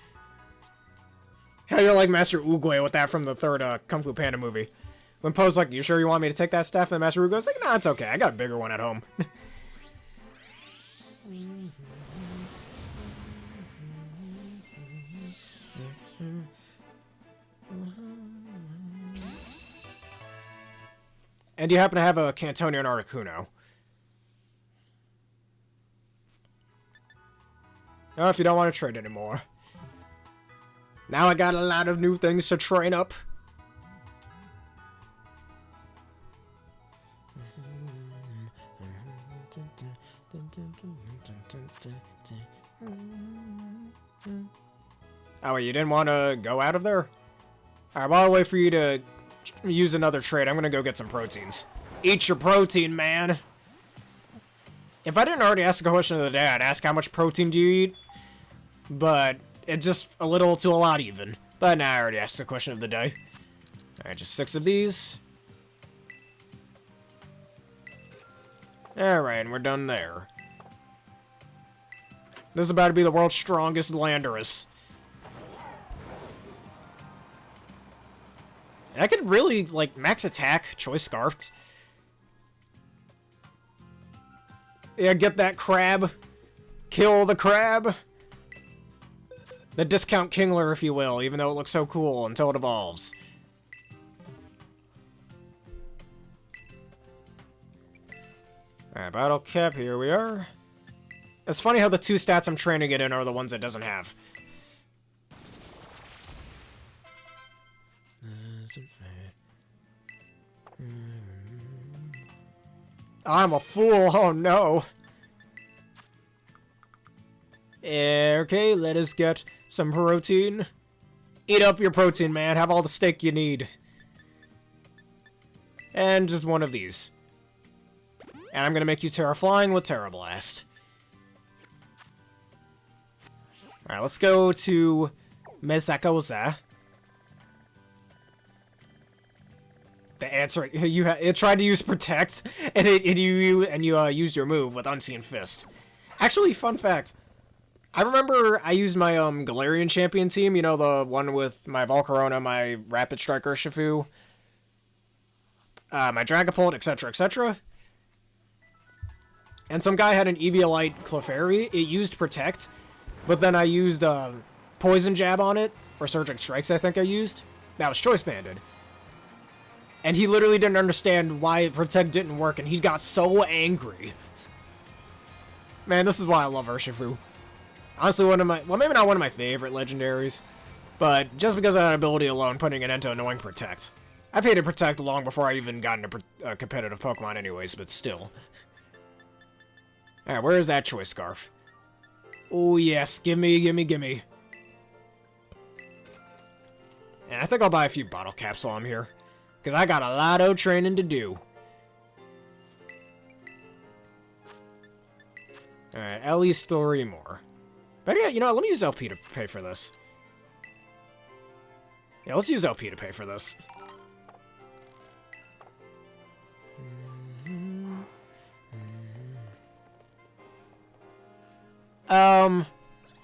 Hell, you're like Master Oogway with that from the third Kung Fu Panda movie. When Poe's like, you sure you want me to take that staff? And Master Oogway's like, nah, it's okay. I got a bigger one at home. And you happen to have a Cantonian Articuno. Oh, if you don't want to trade anymore. Now I got a lot of new things to train up. Oh, wait, you didn't want to go out of there? Alright, while I wait for you to use another trade, I'm gonna go get some proteins. Eat your protein, man! If I didn't already ask the question of the day, I'd ask how much protein do you eat? But it's just a little to a lot even. But now I already asked the question of the day. Alright, just 6 of these. Alright, and we're done there. This is about to be the world's strongest Landorus. I could really, like, max attack, Choice Scarfed. Yeah, get that crab. Kill the crab. The discount Kingler, if you will, even though it looks so cool until it evolves. Alright, Battle Cap, here we are. It's funny how the 2 stats I'm training it in are the ones it doesn't have. I'm a fool, oh no. Okay, let us get some protein. Eat up your protein, man. Have all the steak you need. And just one of these. And I'm gonna make you Terra Flying with Terra Blast. Alright, let's go to Mesakosa. The answer, it tried to use Protect, and you used your move with Unseen Fist. Actually, fun fact, I remember I used my Galarian champion team, you know, the one with my Volcarona, my Rapid Strike Urshifu, my Dragapult, etc., etc. And some guy had an Eviolite Clefairy. It used Protect, but then I used Poison Jab on it, or Surging Strikes I think I used. That was Choice Banded. And he literally didn't understand why Protect didn't work, and he got so angry. Man, this is why I love Urshifu. Honestly, one of my... Well, maybe not one of my favorite legendaries, but just because of that ability alone, putting an end to annoying Protect. I paid to protect long before I even got into competitive Pokemon anyways, but still. Alright, where is that choice scarf? Oh yes, gimme. And I think I'll buy a few bottle caps while I'm here. Because I got a lot of training to do. Alright, at least 3 more. But yeah, you know what, let me use LP to pay for this. Yeah, let's use LP to pay for this.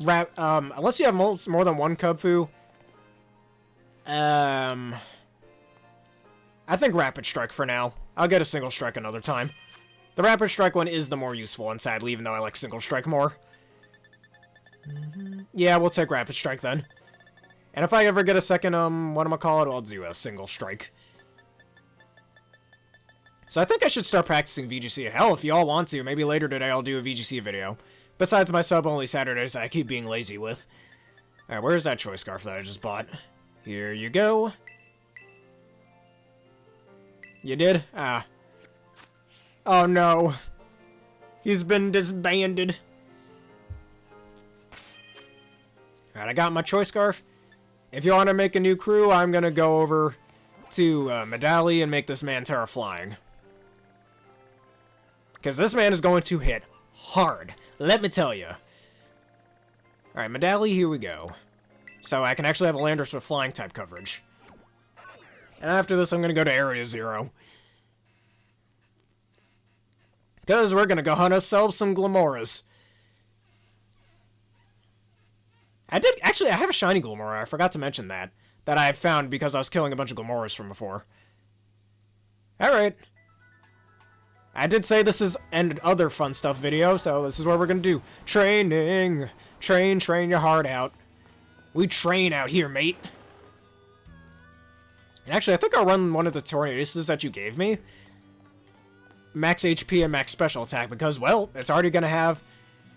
Unless you have more than one Kubfu, I think Rapid Strike for now. I'll get a Single Strike another time. The Rapid Strike one is the more useful one, sadly, even though I like Single Strike more. Yeah, we'll take Rapid Strike then. And if I ever get a second, whatchamacallit, I'll do a Single Strike. So I think I should start practicing VGC. Hell, if y'all want to, maybe later today I'll do a VGC video. Besides my sub-only Saturdays that I keep being lazy with. Alright, where's that choice scarf that I just bought? Here you go. You did? Ah. Oh no. He's been disbanded. Alright, I got my choice scarf. If you want to make a new crew, I'm gonna go over to Medali and make this man Tera Flying. Because this man is going to hit hard. Let me tell you. Alright, Medali, here we go. So I can actually have a Landorus with flying type coverage. And after this, I'm going to go to Area 0. Because we're going to go hunt ourselves some Glamoras. I have a shiny Glamora. I forgot to mention that. That I found because I was killing a bunch of Glamoras from before. Alright. I did say this is an other fun stuff video, so this is what we're gonna do. Training! Train your heart out. We train out here, mate. And actually, I think I'll run one of the Tornadoes that you gave me. Max HP and max special attack, because, well, it's already gonna have,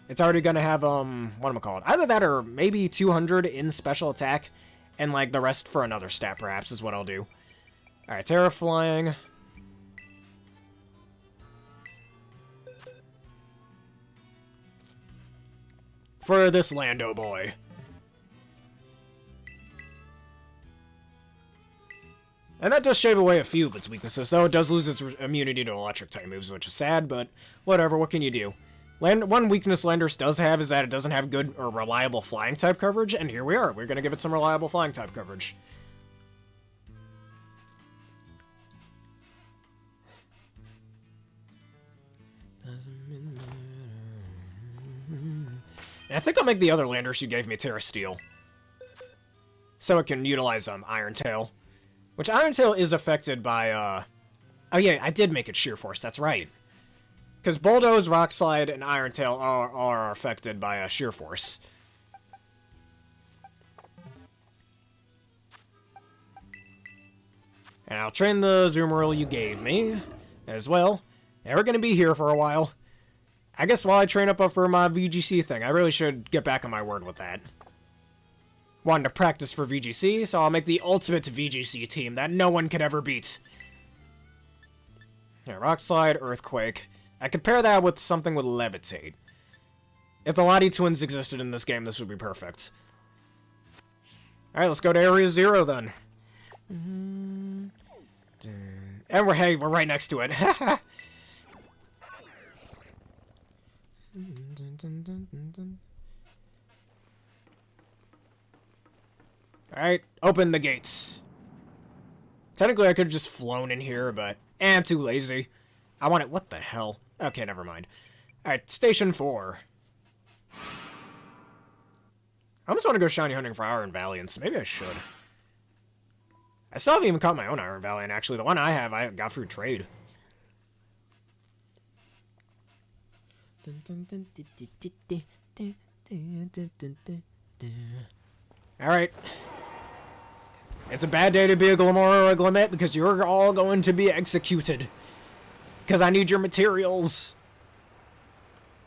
whatchamacallit, either that or maybe 200 in special attack, and, like, the rest for another stat, perhaps, is what I'll do. Alright, Tera Flying. For this Lando boy. And that does shave away a few of its weaknesses, though it does lose its immunity to electric type moves, which is sad, but whatever, what can you do? One weakness Landorus does have is that it doesn't have good or reliable flying type coverage, and here we are. We're gonna give it some reliable flying type coverage. And I think I'll make the other Landorus you gave me Terra Steel. So it can utilize Iron Tail. Which Iron Tail is affected by, oh yeah, I did make it Sheer Force, that's right. Because Bulldoze, Rock Slide, and Iron Tail are affected by Sheer Force. And I'll train the Zoomeril you gave me, as well. And we're going to be here for a while. I guess while I train up for my VGC thing, I really should get back on my word with that. Wanted to practice for VGC, so I'll make the ultimate VGC team that no one could ever beat. Yeah, Rock Slide, Earthquake. I compare that with something with Levitate. If the Lottie Twins existed in this game, this would be perfect. Alright, let's go to Area 0 then. And we're right next to it. Alright, open the gates. Technically, I could have just flown in here, but I'm too lazy. I want it. What the hell? Okay, never mind. Alright, Station 4. I almost want to go shiny hunting for Iron Valiants. Maybe I should. I still haven't even caught my own Iron Valiant, actually. The one I have, I got through trade. Alright. It's a bad day to be a Glamora or a Glamette because you're all going to be executed. Because I need your materials.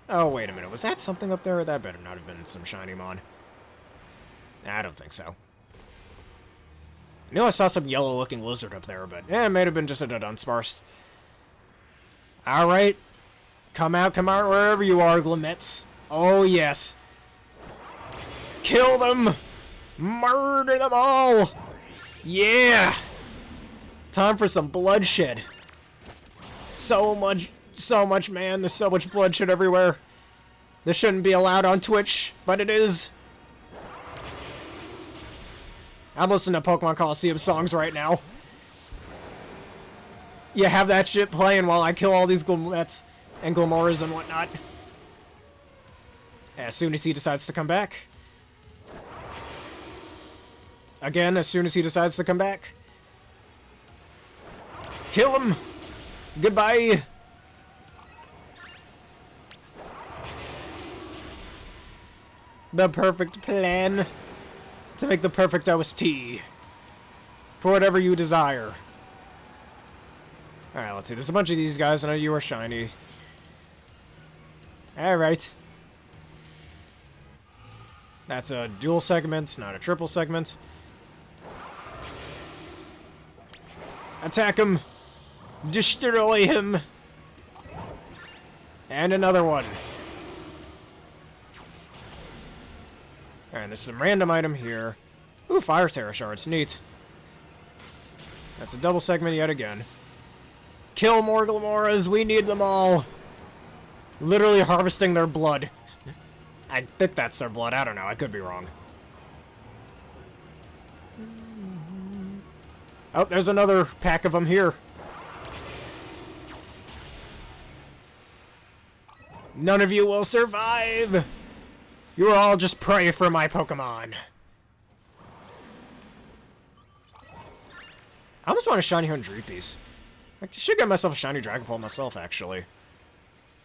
Oh, wait a minute. Was that something up there? That better not have been some shiny mon. I don't think so. I knew I saw some yellow-looking lizard up there, but it may have been just a Dunsparce. Alright. Come out, wherever you are, Glimets. Oh, yes. Kill them! Murder them all! Yeah! Time for some bloodshed. So much, man. There's so much bloodshed everywhere. This shouldn't be allowed on Twitch, but it is. I'm listening to Pokemon Coliseum songs right now. You have that shit playing while I kill all these Glimets and Glimmores and whatnot. As soon as he decides to come back. Again, as soon as he decides to come back. Kill him! Goodbye! The perfect plan to make the perfect OST for whatever you desire. Alright, let's see. There's a bunch of these guys. I know you are shiny. Alright. That's a dual segment, not a triple segment. Attack him! Destroy him! And another one. Alright, there's some random item here. Ooh, Fire Tera Shards. Neat. That's a double segment yet again. Kill more Glimmores. We need them all. Literally harvesting their blood. I think that's their blood. I don't know. I could be wrong. Oh, there's another pack of them here. None of you will survive. You are all just prey for my Pokemon. I almost want a shiny hunt Dreepies. I should get myself a shiny Dragapult myself, actually.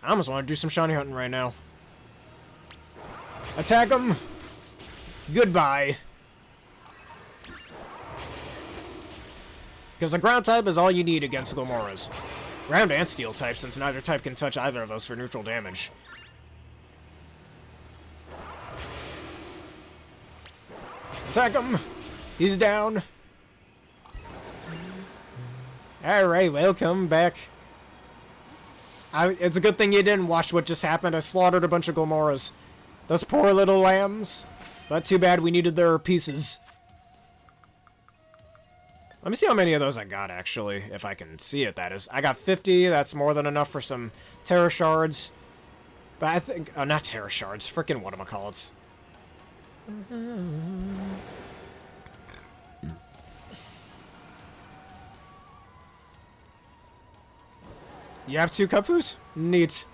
I almost want to do some shiny hunting right now. Attack them! Goodbye. Because the ground type is all you need against Glimmores. Ground and steel type, since neither type can touch either of those for neutral damage. Attack him! He's down. Alright, welcome back. It's a good thing you didn't watch what just happened. I slaughtered a bunch of Glimmores. Those poor little lambs. But too bad we needed their pieces. Let me see how many of those I got, actually. If I can see it, that is. I got 50. That's more than enough for some Tera Shards. But I think... Oh, not Tera Shards. Frickin' whatchamacallits. You have 2 Kufus? Neat.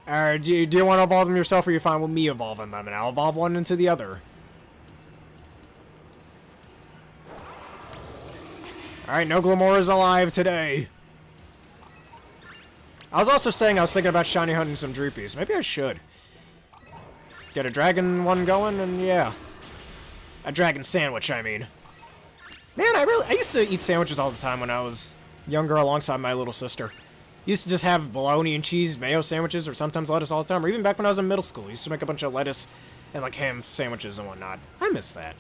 Alright, do you want to evolve them yourself, or are you fine with me evolving them? And I'll evolve one into the other. Alright, no Glimmores alive today. I was also saying I was thinking about shiny hunting some Dreepies. Maybe I should. Get a dragon one going, and yeah. A dragon sandwich, I mean. Man, I used to eat sandwiches all the time when I was younger alongside my little sister. Used to just have bologna and cheese mayo sandwiches, or sometimes lettuce all the time, or even back when I was in middle school. Used to make a bunch of lettuce and like ham sandwiches and whatnot. I miss that.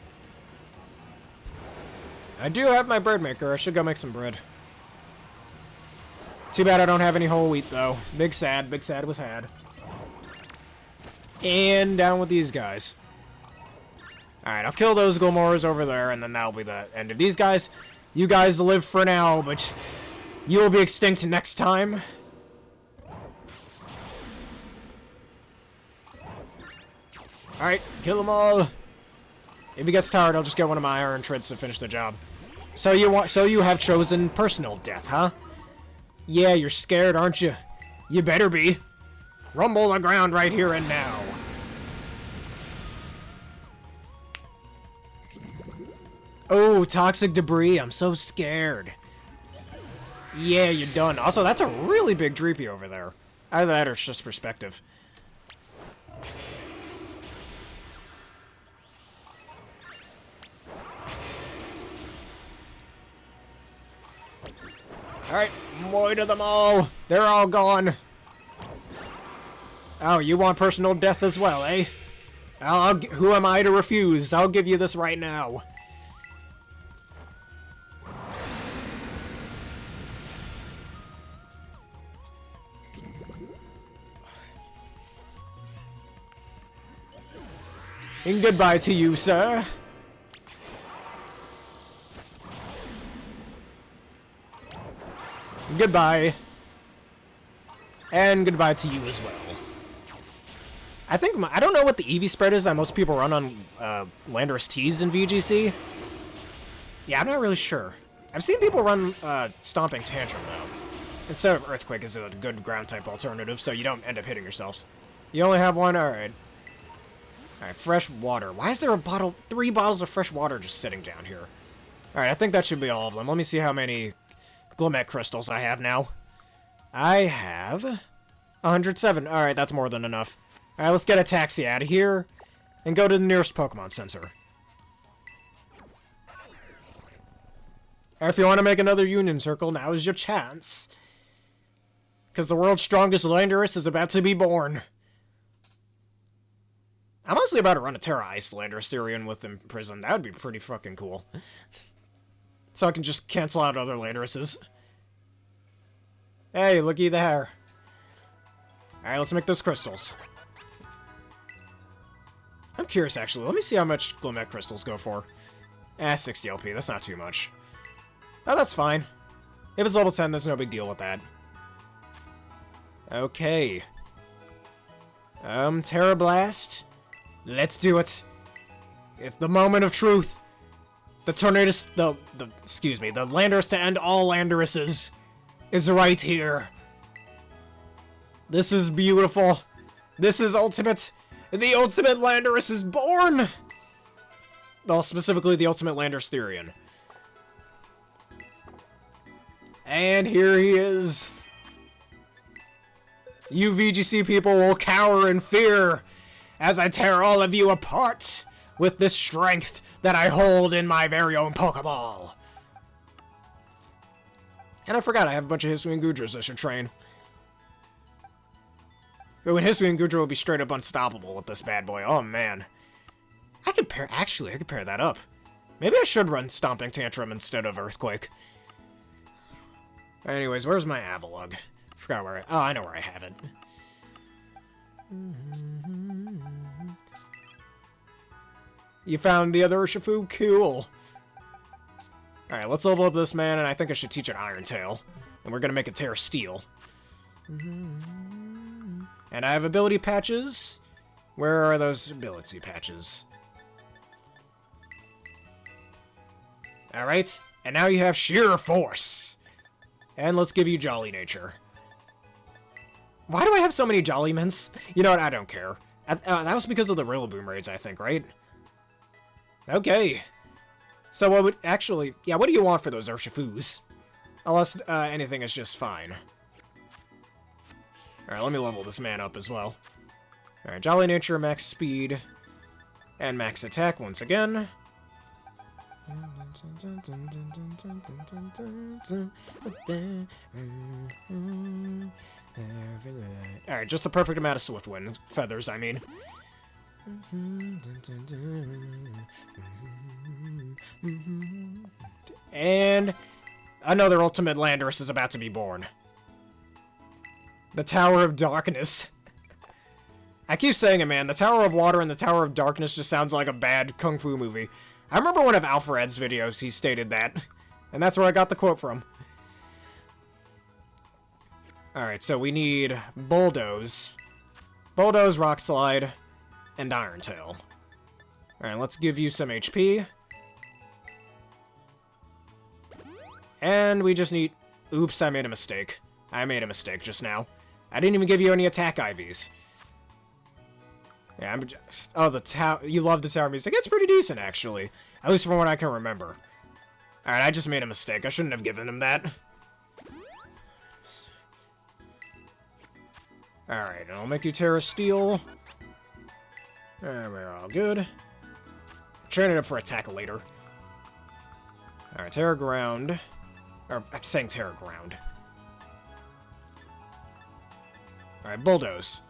I do have my bread maker. I should go make some bread. Too bad I don't have any whole wheat, though. Big sad was had. And down with these guys. Alright, I'll kill those Glimmores over there, and then that'll be the end of these guys. You guys live for now, but you will be extinct next time. Alright, kill them all. If he gets tired, I'll just get one of my iron treads to finish the job. So you have chosen personal death, huh? Yeah, you're scared, aren't you? You better be. Rumble the ground right here and now. Oh, toxic debris. I'm so scared. Yeah, you're done. Also, that's a really big Dreepy over there. Either that or it's just perspective. Alright, more to them all. They're all gone. Oh, you want personal death as well, eh? Who am I to refuse? I'll give you this right now. And goodbye to you, sir. Goodbye. And goodbye to you as well. I think, I don't know what the EV spread is that most people run on Landorus T's in VGC. Yeah, I'm not really sure. I've seen people run Stomping Tantrum, though. Instead of Earthquake is a good ground-type alternative, so you don't end up hitting yourselves. You only have one? Alright. Alright, fresh water. Why is there a 3 bottles of fresh water just sitting down here? Alright, I think that should be all of them. Let me see how many Glimmet crystals I have now. I have 107. Alright, that's more than enough. Alright, let's get a taxi out of here and go to the nearest Pokemon Center. Alright, if you want to make another Union Circle, now is your chance. Because the world's strongest Landorus is about to be born. I'm honestly about to run a Terra Ice Landorus Therian with him in prison. That would be pretty fucking cool. So I can just cancel out other Landoruses. Hey, looky there. Alright, let's make those crystals. I'm curious, actually. Let me see how much Glimmet crystals go for. 60 LP. That's not too much. Oh, that's fine. If it's level 10, there's no big deal with that. Okay. Terra Blast. Let's do it. It's the moment of truth. The Tornadus, the Landorus to end all Landoruses is right here. This is beautiful. This is ultimate. The ultimate Landorus is born! Well, specifically the ultimate Landorus Therian. And here he is. You VGC people will cower in fear as I tear all of you apart with this strength that I hold in my very own Pokeball. And I forgot I have a bunch of Hisuian Goodras I should train. But when Hisuian Goodra will be straight up unstoppable with this bad boy. Oh man. I could pair that up. Maybe I should run Stomping Tantrum instead of Earthquake. Anyways, where's my Avalugg? Forgot where I know where I have it. You found the other Urshifu? Cool. Alright, let's level up this man, and I think I should teach it Iron Tail. And we're gonna make it Terra Steel. And I have ability patches. Where are those ability patches? Alright, and now you have Sheer Force. And let's give you Jolly Nature. Why do I have so many Jolly Mints? You know what, I don't care. That was because of the Rillaboom raids, I think, right? Okay. So what would, actually, yeah, what do you want for those Urshifus? Unless anything is just fine. Alright, let me level this man up as well. Alright, Jolly Nature, max speed, and max attack once again. Alright, just the perfect amount of Swiftwind feathers, I mean. And another Ultimate Landorus is about to be born. The Tower of Darkness. I keep saying it, man. The Tower of Water and the Tower of Darkness just sounds like a bad Kung Fu movie. I remember one of Alfred's videos, he stated that. And that's where I got the quote from. Alright, so we need Bulldoze. Bulldoze, Rock Slide, and Iron Tail. Alright, let's give you some HP. And we just need... Oops, I made a mistake. I made a mistake just now. I didn't even give you any attack IVs. Yeah, I'm just... Oh, the tower... You love the tower music. It's pretty decent, actually. At least from what I can remember. Alright, I just made a mistake. I shouldn't have given him that. Alright, and I'll make you Terra Steel. We're all good. Train it up for attack later. Alright, Terra Ground. Or, I'm saying Terra Ground. Alright, Bulldoze.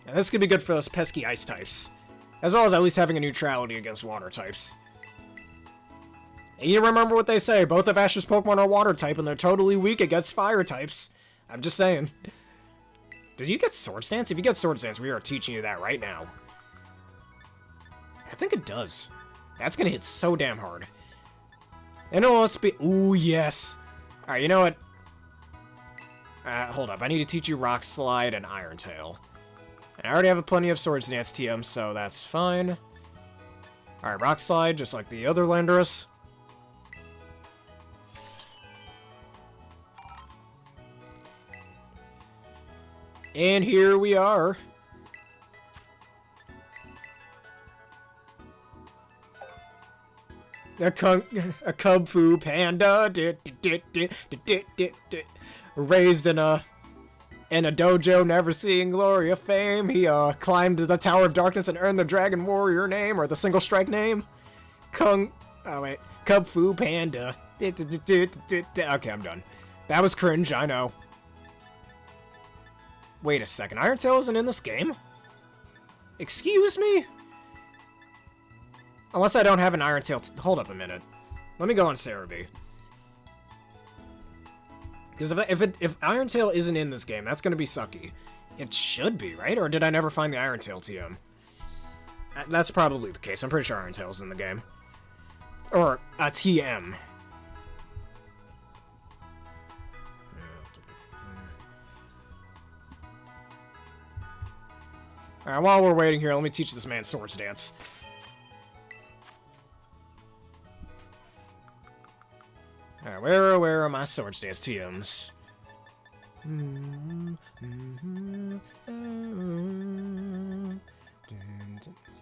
And this could be good for those pesky ice types. As well as at least having a neutrality against water types. And you remember what they say, both of Ash's Pokemon are water type, and they're totally weak against fire types. I'm just saying. Did you get Swords Dance? If you get Swords Dance, we are teaching you that right now. I think it does. That's gonna hit so damn hard. And let's be... Ooh, yes. Alright, you know what? Hold up. I need to teach you Rock Slide and Iron Tail. And I already have plenty of Swords Dance TM, so that's fine. Alright, Rock Slide, just like the other Landorus. And here we are. A Kung Fu Panda, raised in a dojo, never seeing glory of fame. He climbed the Tower of Darkness and earned the Dragon Warrior name, or the Single Strike name. Kung Fu Panda. Okay, I'm done. That was cringe, I know. Wait a second, Iron Tail isn't in this game? Excuse me? Unless I don't have an Iron Tail. Hold up a minute. Let me go on Cerebi. Because if Iron Tail isn't in this game, that's going to be sucky. It should be, right? Or did I never find the Iron Tail TM? That's probably the case. I'm pretty sure Iron Tail's in the game. Or a TM. Alright, while we're waiting here, let me teach this man Swords Dance. Alright, where are my Swords Dance TMs?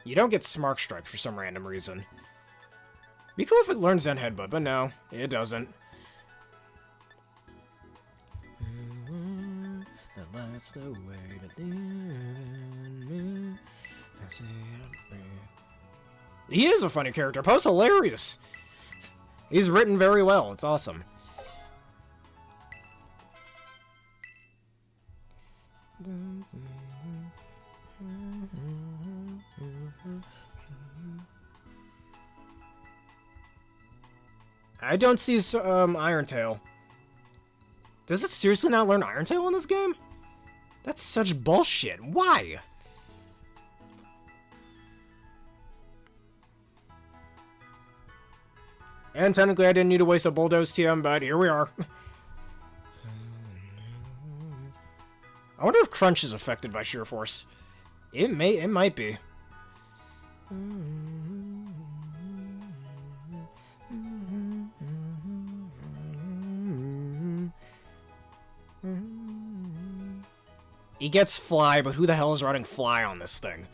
You don't get Smark Strike for some random reason. Be cool if it learns Zen Headbutt, but no, it doesn't. That's the way to live in me. He is a funny character. Poe's hilarious. He's written very well. It's awesome. I don't see Iron Tail. Does it seriously not learn Iron Tail in this game? That's such bullshit. Why? And technically I didn't need to waste a Bulldoze TM, but here we are. I wonder if Crunch is affected by Sheer Force. It might be. He gets Fly, but who the hell is running Fly on this thing?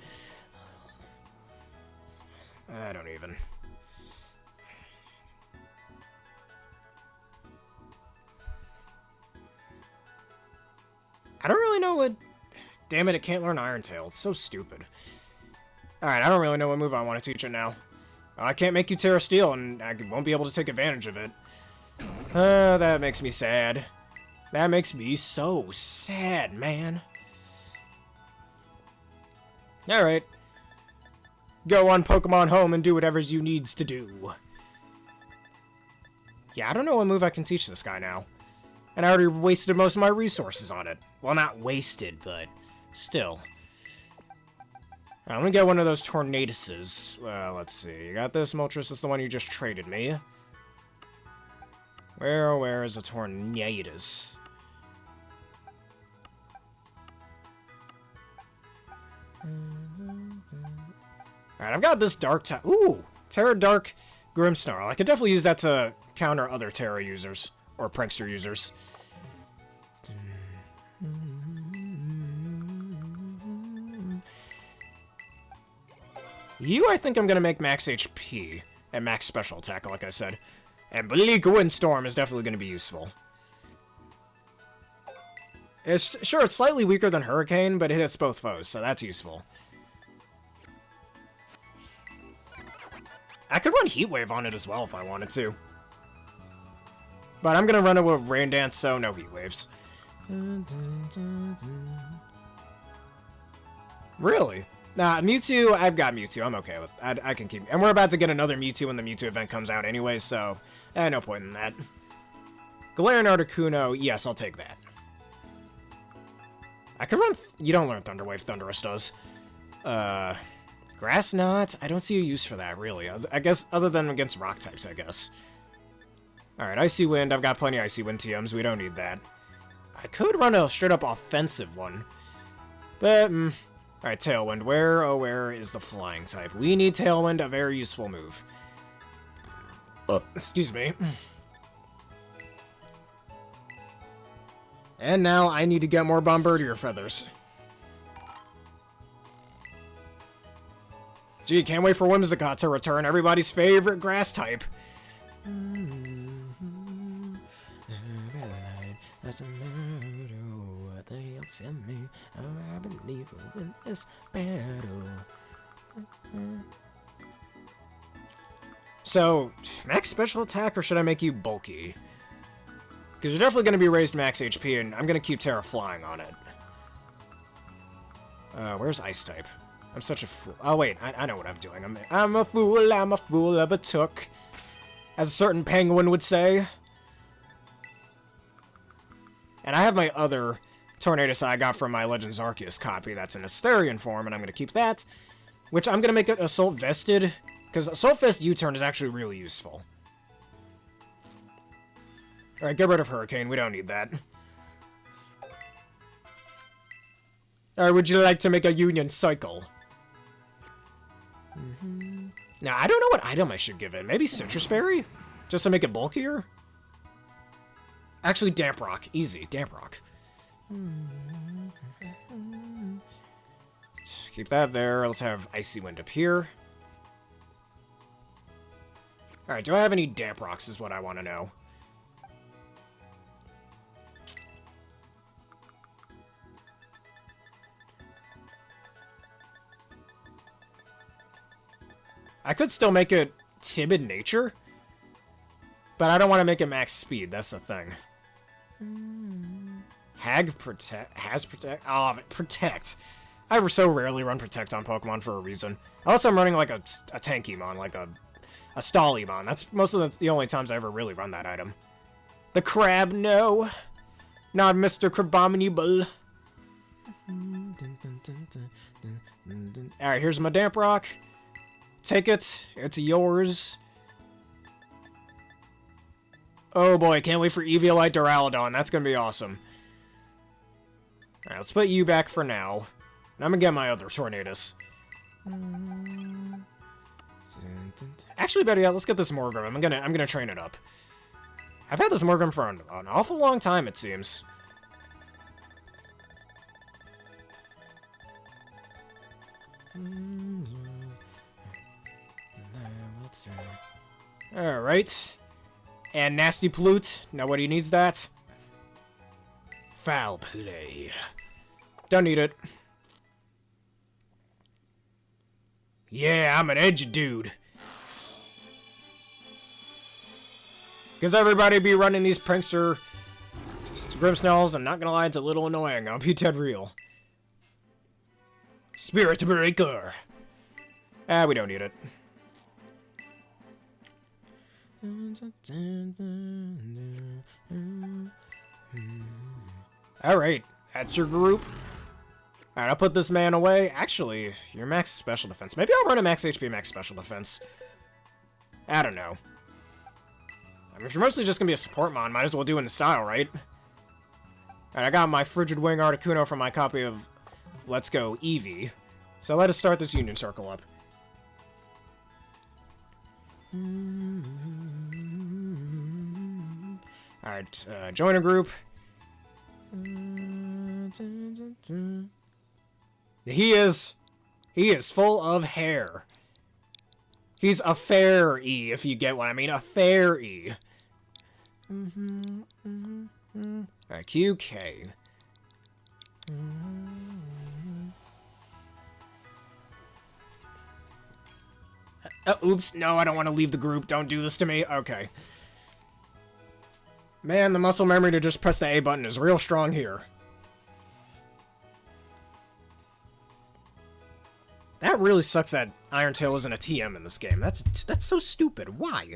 I don't even. I don't really know what... Damn it, it can't learn Iron Tail. It's so stupid. Alright, I don't really know what move I want to teach it now. I can't make you Terra Steel, and I won't be able to take advantage of it. That makes me sad. That makes me so sad, man. Alright. Go on Pokemon Home and do whatever you needs to do. Yeah, I don't know what move I can teach this guy now. And I already wasted most of my resources on it. Well, not wasted, but still. I'm gonna get one of those Tornaduses. Let's see. You got this, Moltres? It's the one you just traded me. Where is a Tornadus? Alright, I've got this Dark type. Ooh! Tera Dark Grimmsnarl. I could definitely use that to counter other Tera users. Or Prankster users. You, I think I'm gonna make max HP. And max special attack, like I said. And Bleak Windstorm is definitely gonna be useful. It's slightly weaker than Hurricane, but it hits both foes, so that's useful. I could run Heat Wave on it as well if I wanted to. But I'm gonna run it with Rain Dance, so no Heat Waves. Really? Nah, Mewtwo, I've got Mewtwo. I'm okay with I can keep... And we're about to get another Mewtwo when the Mewtwo event comes out anyway, so... no point in that. Galarian Articuno, yes, I'll take that. I could run... You don't learn Thunder Wave, Thundurus does. Grass Knot? I don't see a use for that, really. I guess, other than against rock types, I guess. Alright, Icy Wind. I've got plenty of Icy Wind TMs. We don't need that. I could run a straight-up offensive one. But, Alright, Tailwind. Where is the flying type? We need Tailwind, a very useful move. Excuse me. And now I need to get more Bombardier feathers. Gee, can't wait for Whimsicott to return, everybody's favorite grass type. I believe we'll win this battle. So, max special attack, or should I make you bulky? Because you're definitely going to be raised max HP, and I'm going to keep Tera flying on it. Where's Ice type? I'm such a fool. Oh, wait, I know what I'm doing. I'm a fool of a took. As a certain penguin would say. And I have my other Tornadus I got from my Legends Arceus copy that's in Asterion form, and I'm going to keep that. Which I'm going to make it Assault Vested, because Assault Vest U-turn is actually really useful. Alright, get rid of Hurricane. We don't need that. Alright, would you like to make a Union Cycle? Now, I don't know what item I should give it. Maybe Citrus Berry? Just to make it bulkier? Actually, Damp Rock. Easy. Damp Rock. Keep that there. Let's have Icy Wind up here. Alright, do I have any Damp Rocks is what I want to know. I could still make it Timid Nature, but I don't want to make it max speed, that's the thing. Has Protect? Oh, Protect. I so rarely run Protect on Pokemon for a reason. Unless I'm running like a Tankymon, like a Stallymon. That's most of the only times I ever really run that item. The Crab, no. Not Mr. Crabominable. Alright, here's my Damp Rock. Take it. It's yours. Oh boy, can't wait for Eviolite Duraludon. That's gonna be awesome. Alright, let's put you back for now. And I'm gonna get my other Tornadus. Actually, better yet, let's get this Morgrem. I'm gonna train it up. I've had this Morgrem for an awful long time, it seems. Alright. And Nasty Plute. Nobody needs that. Foul play. Don't need it. Yeah, I'm an edgy dude. Because everybody be running these prankster Grimmsnarls, I'm not gonna lie, it's a little annoying. I'll be dead real. Spirit Breaker. Ah, we don't need it. Alright, that's your group. Alright, I'll put this man away. Actually, you're max special defense. Maybe I'll run a max HP, max special defense. I don't know. I mean, if you're mostly just gonna be a support mon, might as well do it in style, right? Alright, I got my Frigid Wing Articuno from my copy of Let's Go Eevee. So let us start this Union Circle up. Alright, join a group. He is full of hair. He's a fairy, if you get what I mean. A fairy. Alright, QK. Oops, no, I don't want to leave the group. Don't do this to me. Okay. Man, the muscle memory to just press the A button is real strong here. That really sucks that Iron Tail isn't a TM in this game. That's so stupid. Why?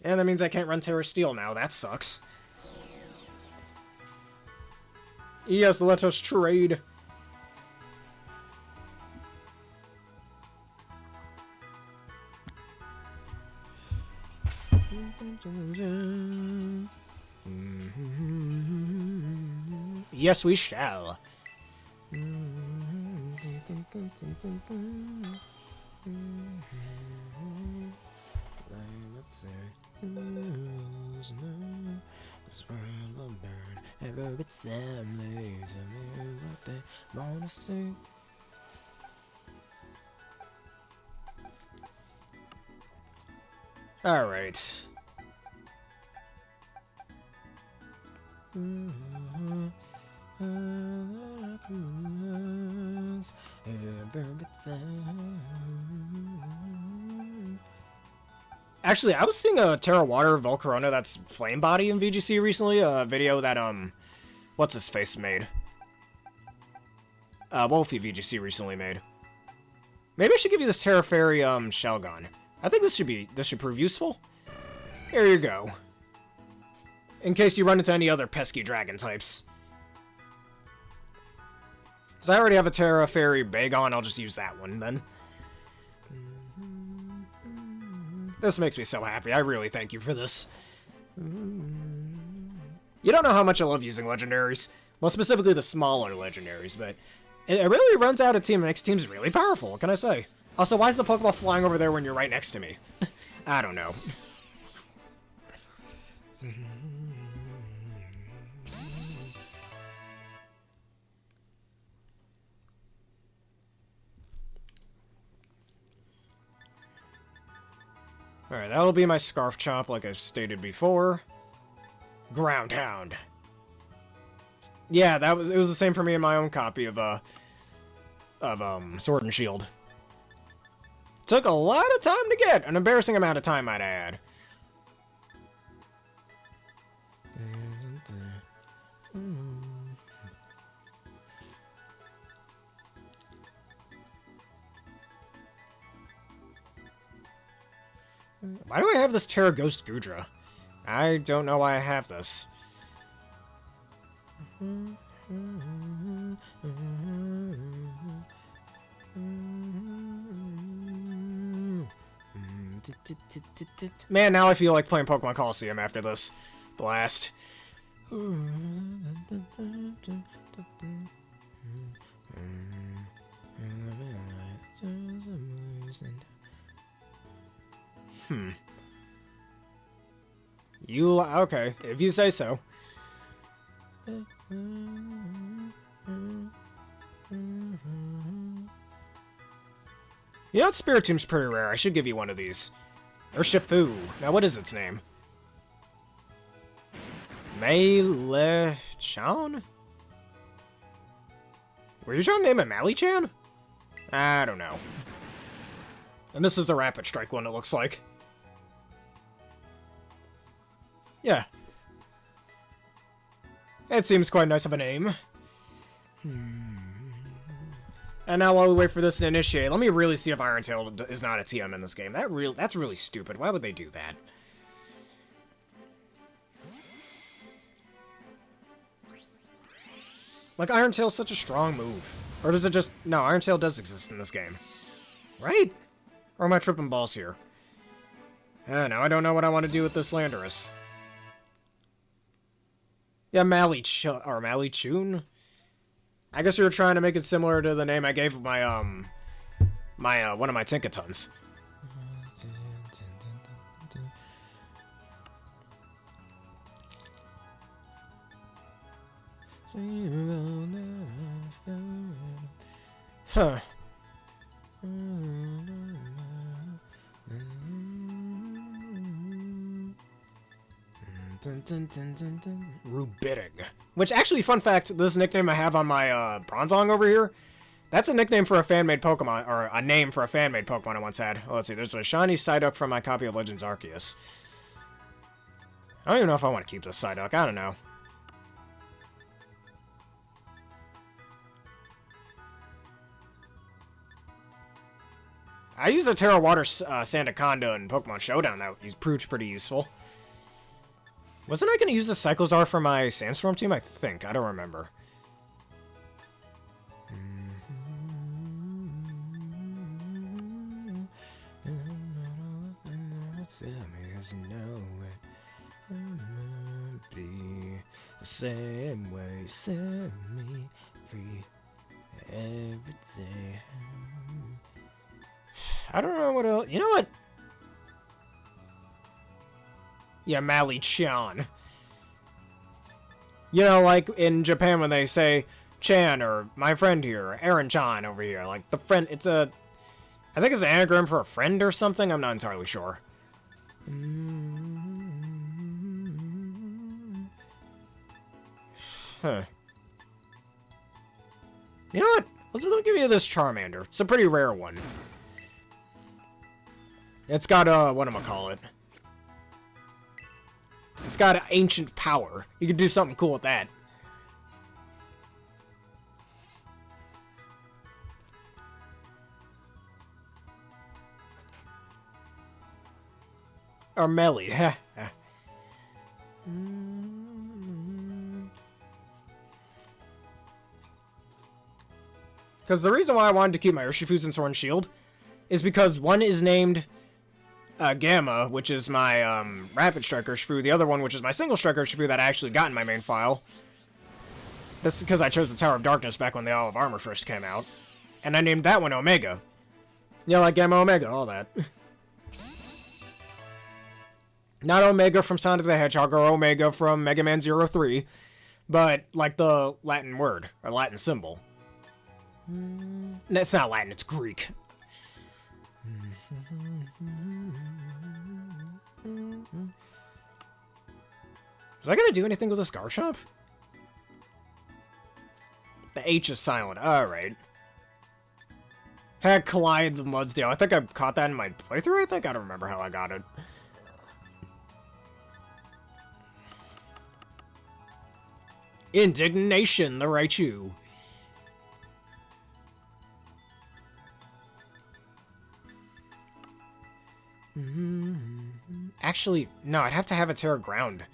And that means I can't run Tera Steel now. That sucks. Yes, let us trade. Yes, we shall. All right. Actually, I was seeing a Terra Water Volcarona that's Flame Body in VGC recently, a video that, what's his face made? Wolfie VGC recently made. Maybe I should give you this Terra Fairy, shell gun. I think this should prove useful. Here you go. In case you run into any other pesky dragon types. Because I already have a Terra Fairy Bagon, I'll just use that one then. This makes me so happy. I really thank you for this. You don't know how much I love using legendaries. Well, specifically the smaller legendaries, but it really runs out of team and makes teams really powerful. What can I say? Also, why is the Pokeball flying over there when you're right next to me? I don't know. Alright, that'll be my Scarf Chomp, like I've stated before. Ground Hound. Yeah, it was the same for me in my own copy of Sword and Shield. Took a lot of time to get, an embarrassing amount of time, I'd add. Why do I have this Terra Ghost Gudra? I don't know why I have this. Man, now I feel like playing Pokemon Coliseum after this blast. Okay, if you say so. You know, Spiritomb's pretty rare. I should give you one of these. Or Shifu. Now, what is its name? Melechan? Were you trying to name it Malichan? I don't know. And this is the Rapid Strike one, it looks like. Yeah. It seems quite nice of a name. And now while we wait for this to initiate, let me really see if Iron Tail is not a TM in this game. That's really stupid. Why would they do that? Like, Iron Tail's such a strong move. Or does it just... No, Iron Tail does exist in this game. Right? Or am I tripping balls here? Now I don't know what I want to do with this Landorus. Yeah, Malichun? I guess you were trying to make it similar to the name I gave my, one of my Tinkatons. Huh. Rubidig. Which, actually, fun fact, this nickname I have on my Bronzong over here, that's a nickname for a fan-made Pokemon, or a name for a fan-made Pokemon I once had. Oh, let's see, there's a shiny Psyduck from my copy of Legends Arceus. I don't even know if I want to keep this Psyduck, I don't know. I used a Tera Water Sandaconda in Pokemon Showdown. That proved pretty useful. Wasn't I going to use the Cyclozar for my Sandstorm team? I think. I don't remember. Same way, set me free every day. I don't know what else. You know what? Yeah, Mali-chan. You know, like in Japan when they say Chan or my friend here, or Aaron-chan over here. Like the friend, it's a. I think it's an anagram for a friend or something. I'm not entirely sure. Huh. You know what? Let me give you this Charmander. It's a pretty rare one. It's got, whatchamacallit. It's got ancient power. You could do something cool with that. Or Melly. Because the reason why I wanted to keep my Urshifu's in Sword and Shield is because one is named Gamma, which is my Rapid Strike Urshifu. The other one, which is my Single Strike Urshifu that I actually got in my main file. That's because I chose the Tower of Darkness back when the Isle of Armor first came out. And I named that one Omega. Yeah, like Gamma Omega, all that. Not Omega from Sonic the Hedgehog or Omega from Mega Man 03, but like the Latin word, or Latin symbol. It's not Latin, it's Greek. Is I gonna do anything with this Garchomp? The H is silent, alright. Had Collide the Mudsdale. I think I caught that in my playthrough, I think? I don't remember how I got it. Indignation, the Raichu. Actually, no, I'd have to have a Terra Ground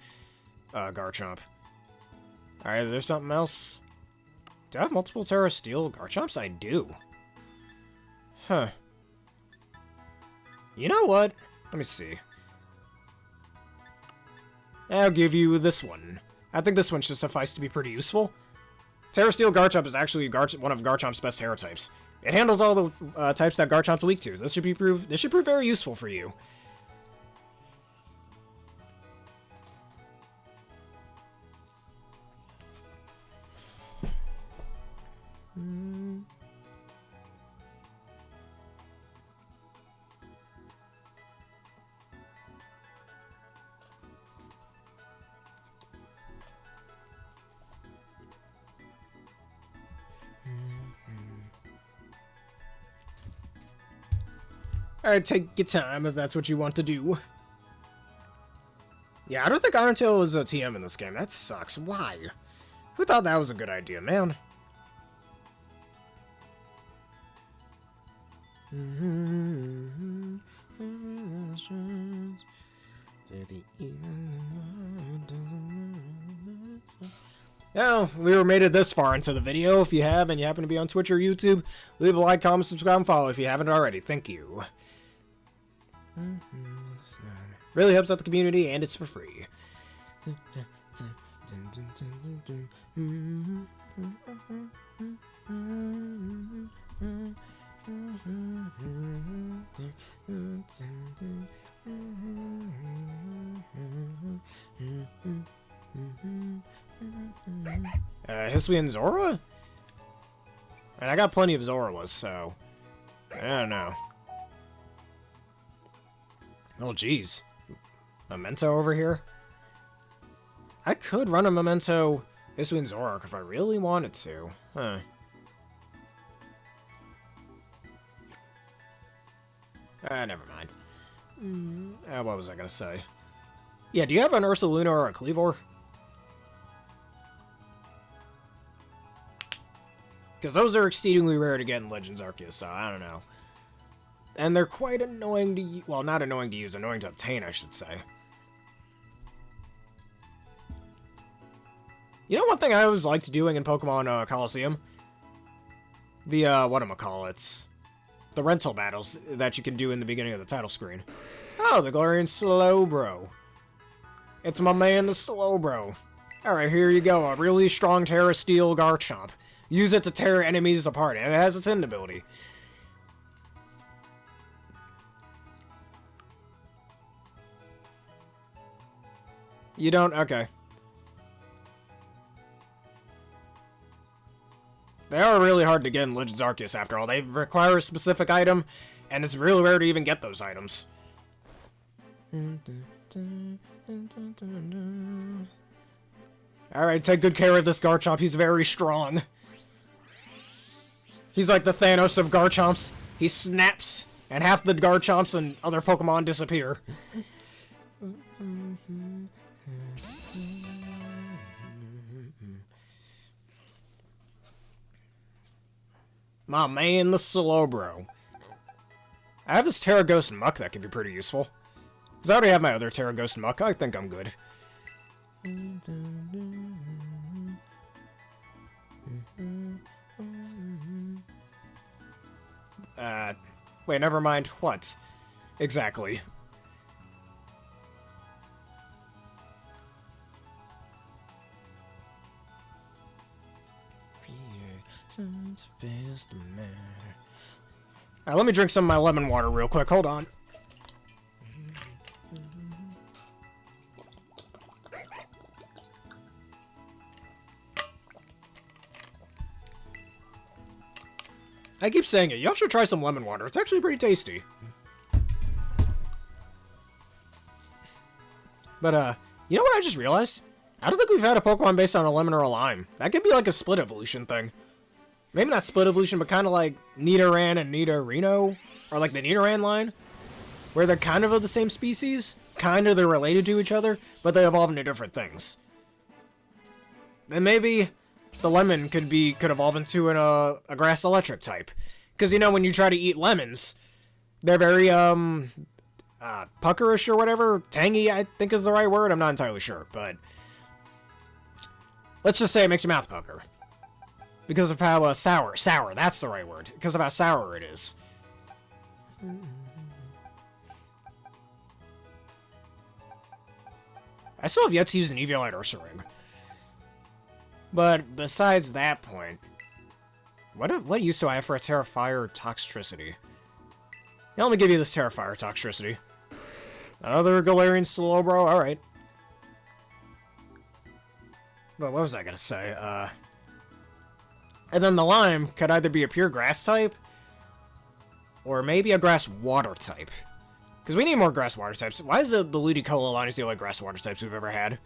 Garchomp. Alright, there's something else. Do I have multiple Terra Steel Garchomps? I do. Huh. You know what? Let me see. I'll give you this one. I think this one should suffice to be pretty useful. Terra Steel Garchomp is actually one of Garchomp's best Terra types. It handles all the types that Garchomp's weak to. This should prove very useful for you. Alright, take your time if that's what you want to do. Yeah, I don't think Iron Tail is a TM in this game. That sucks. Why? Who thought that was a good idea, man? Well, we were made it this far into the video. If you have and you happen to be on Twitch or YouTube, leave a like, comment, subscribe, and follow if you haven't already. Thank you. Really helps out the community, and it's for free. Hisui and Zora? And I got plenty of Zoras, so I don't know. Oh, geez. Memento over here? I could run a Memento Hisui and Zoroark if I really wanted to. Huh. Never mind. What was I gonna say? Yeah, do you have an Ursaluna or a Cleavor? Because those are exceedingly rare to get in Legends Arceus, so I don't know. And they're quite annoying to well, not annoying to use, annoying to obtain, I should say. You know one thing I always liked doing in Pokemon Coliseum? The, whatchamacallits. The rental battles that you can do in the beginning of the title screen. Oh, the Galarian Slowbro. It's my man, the Slowbro. Alright, here you go, a really strong Terra Steel Garchomp. Use it to tear enemies apart, and it has its End ability. You don't? Okay. They are really hard to get in Legends Arceus, after all. They require a specific item, and it's really rare to even get those items. Alright, take good care of this Garchomp. He's very strong. He's like the Thanos of Garchomps. He snaps, and half the Garchomps and other Pokemon disappear. My man, the Slowbro. I have this Terra Ghost Muck that could be pretty useful. Because I already have my other Terra Ghost Muck. I think I'm good. Wait, never mind. What? Exactly. Alright, let me drink some of my lemon water real quick. Hold on. I keep saying it. Y'all should try some lemon water. It's actually pretty tasty. But, you know what I just realized? I don't think we've had a Pokemon based on a lemon or a lime. That could be like a split evolution thing. Maybe not split evolution, but kind of like Nidoran and Nidorino. Or like the Nidoran line. Where they're kind of the same species. Kind of they're related to each other, but they evolve into different things. Then maybe the lemon could evolve into a grass electric type. Because, you know, when you try to eat lemons, they're very, puckerish or whatever. Tangy, I think is the right word. I'm not entirely sure, but let's just say it makes your mouth pucker. Because of how, sour, that's the right word. Because of how sour it is. I still have yet to use an Eviolite Ursaring. But besides that point, what use do I have for a Terra Fire Toxtricity? Yeah, let me give you this Terra Fire Toxtricity. Another Galarian Slowbro, alright. But what was I gonna say? And then the Lime could either be a pure grass type, or maybe a grass water type. Because we need more grass water types. Why is the Ludicolo line the only grass water types we've ever had?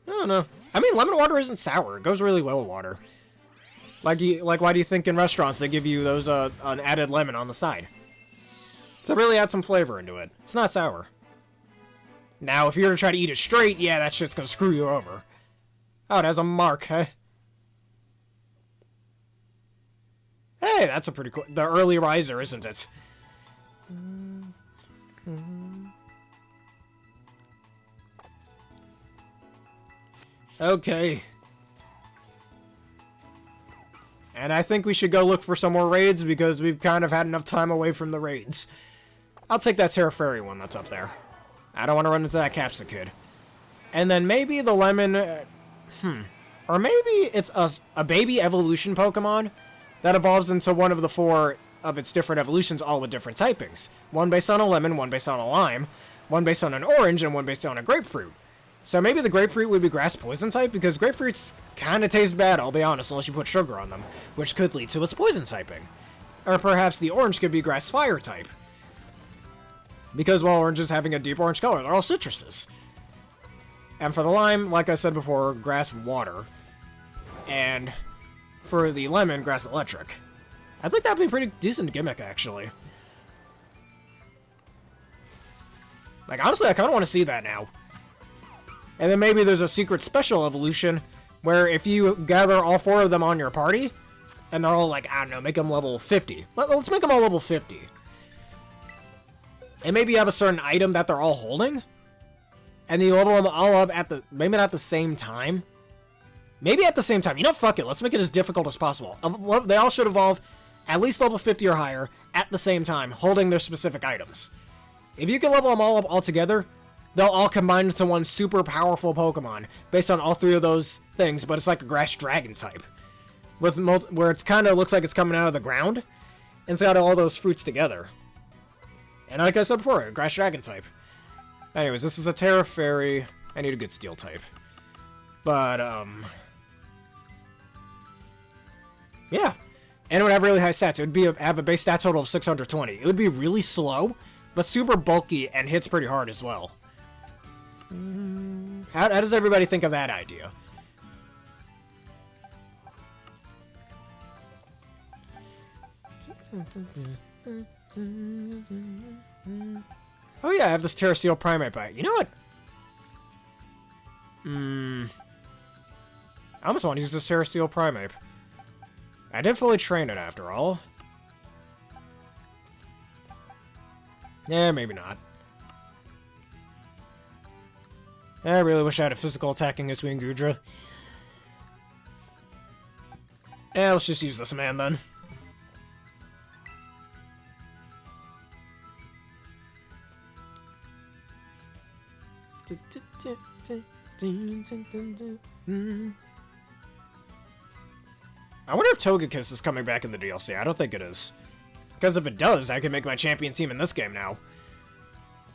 I don't know. I mean, lemon water isn't sour. It goes really well with water. Like, why do you think in restaurants they give you those, an added lemon on the side? To really add some flavor into it. It's not sour. Now, if you were to try to eat it straight, yeah, that shit's gonna screw you over. Oh, it has a mark, huh? Hey, that's a pretty cool... The early riser, isn't it? Okay. And I think we should go look for some more raids, because we've kind of had enough time away from the raids. I'll take that Terra Fairy one that's up there. I don't want to run into that Capsicid. And then maybe the Lemon... Or maybe it's a baby evolution Pokemon that evolves into one of the 4 of its different evolutions, all with different typings. One based on a lemon, one based on a lime, one based on an orange, and one based on a grapefruit. So maybe the grapefruit would be grass poison type, because grapefruits kind of taste bad, I'll be honest, unless you put sugar on them, which could lead to its poison typing. Or perhaps the orange could be grass fire type. Because while oranges having a deep orange color, they're all citruses. And for the lime, like I said before, grass water. And for the lemon, grass electric. I think that'd be a pretty decent gimmick, actually. Like, honestly, I kind of want to see that now. And then maybe there's a secret special evolution where if you gather all 4 of them on your party, and they're all like, I don't know, make them level 50. Let's make them all level 50. And maybe you have a certain item that they're all holding, and you level them all up at the, maybe not the same time. Maybe at the same time. You know, fuck it. Let's make it as difficult as possible. They all should evolve at least level 50 or higher at the same time, holding their specific items. If you can level them all up all together, they'll all combine into one super powerful Pokemon based on all 3 of those things, but it's like a grass dragon type. Where it's kind of looks like it's coming out of the ground, and it's got all those fruits together. And like I said before, a grass dragon type. Anyways, this is a Tera Fairy. I need a good steel type. But, yeah. And it would have really high stats. It would have a base stat total of 620. It would be really slow, but super bulky and hits pretty hard as well. How does everybody think of that idea? Oh yeah, I have this Terra Steel Primate bite. You know what? I almost want to use this Terra Steel Primate. I did fully train it after all. Yeah, maybe not. I really wish I had a physical attacking Isui and Gudra. Yeah, let's just use this man then. I wonder if Togekiss is coming back in the DLC. I don't think it is. Because if it does, I can make my champion team in this game now.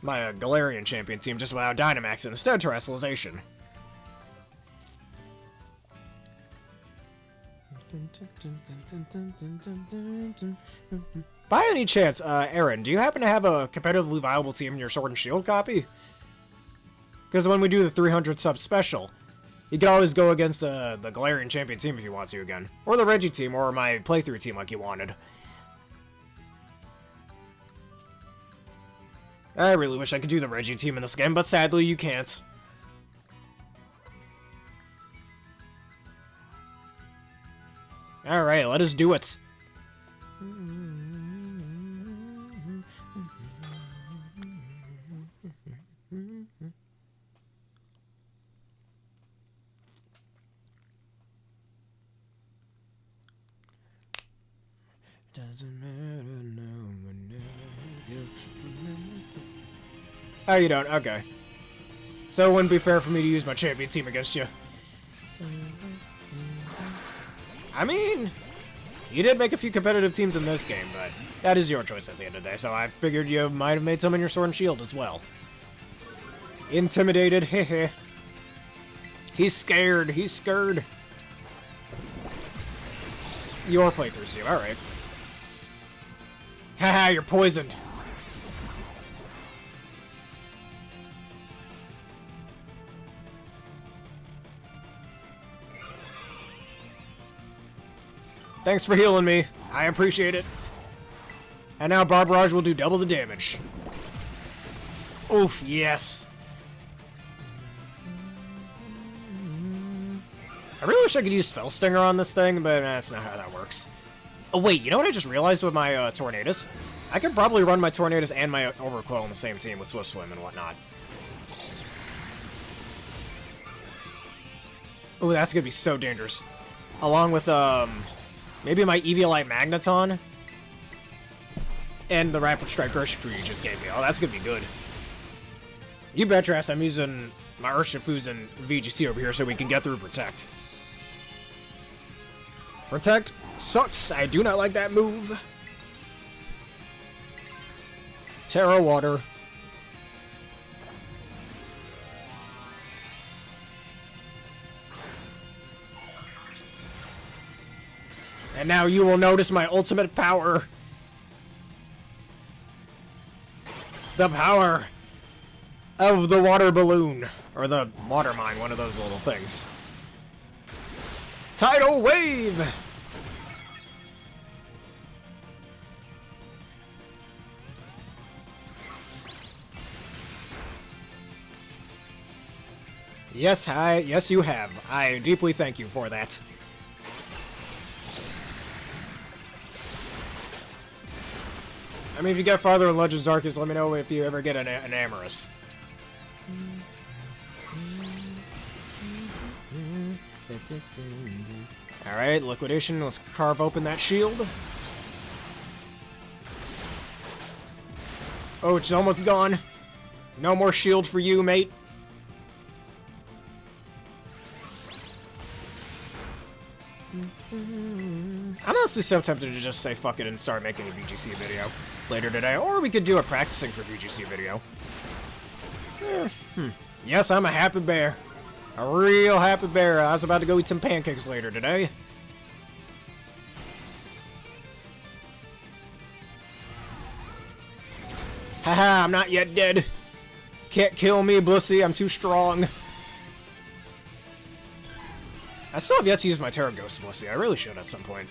My Galarian champion team just without Dynamax and instead Terrestrialization. By any chance, Aaron, do you happen to have a competitively viable team in your Sword and Shield copy? Because when we do the 300 sub special, you can always go against the Galarian champion team if you want to again. Or the Reggie team, or my playthrough team like you wanted. I really wish I could do the Reggie team in this game, but sadly you can't. Alright, let us do it. Doesn't matter now. How you doing? Okay. So it wouldn't be fair for me to use my champion team against you. I mean, you did make a few competitive teams in this game, but that is your choice at the end of the day, so I figured you might have made some in your Sword and Shield as well. Intimidated, hehe. He's scared, he's scared. Your playthrough, Steve, alright. Haha, you're poisoned. Thanks for healing me. I appreciate it. And now Barbarage will do double the damage. Oof, yes. I really wish I could use Fell Stinger on this thing, but that's not how that works. Oh wait, you know what I just realized with my Tornadus? I could probably run my Tornadus and my Overqwil on the same team with Swift Swim and whatnot. Oh, that's gonna be so dangerous. Along with, maybe my Eviolite Magneton. And the Rapid Strike Urshifu you just gave me. Oh, that's gonna be good. You bet your ass I'm using my Urshifus and VGC over here so we can get through Protect. Protect sucks. I do not like that move. Terra Water. And now you will notice my ultimate power. The power of the water balloon. Or the water mine, one of those little things. Tidal Wave! Yes, you have. I deeply thank you for that. I mean, if you get farther in Legends Arceus, let me know if you ever get an Amorous. Alright, Liquidation. Let's carve open that shield. Oh, it's almost gone. No more shield for you, mate. I'm honestly so tempted to just say fuck it and start making a VGC video later today. Or we could do a practicing for VGC video. Yes, I'm a happy bear. A real happy bear. I was about to go eat some pancakes later today. Haha, I'm not yet dead. Can't kill me, Blissey. I'm too strong. I still have yet to use my Tera Ghost Blissey. I really should at some point.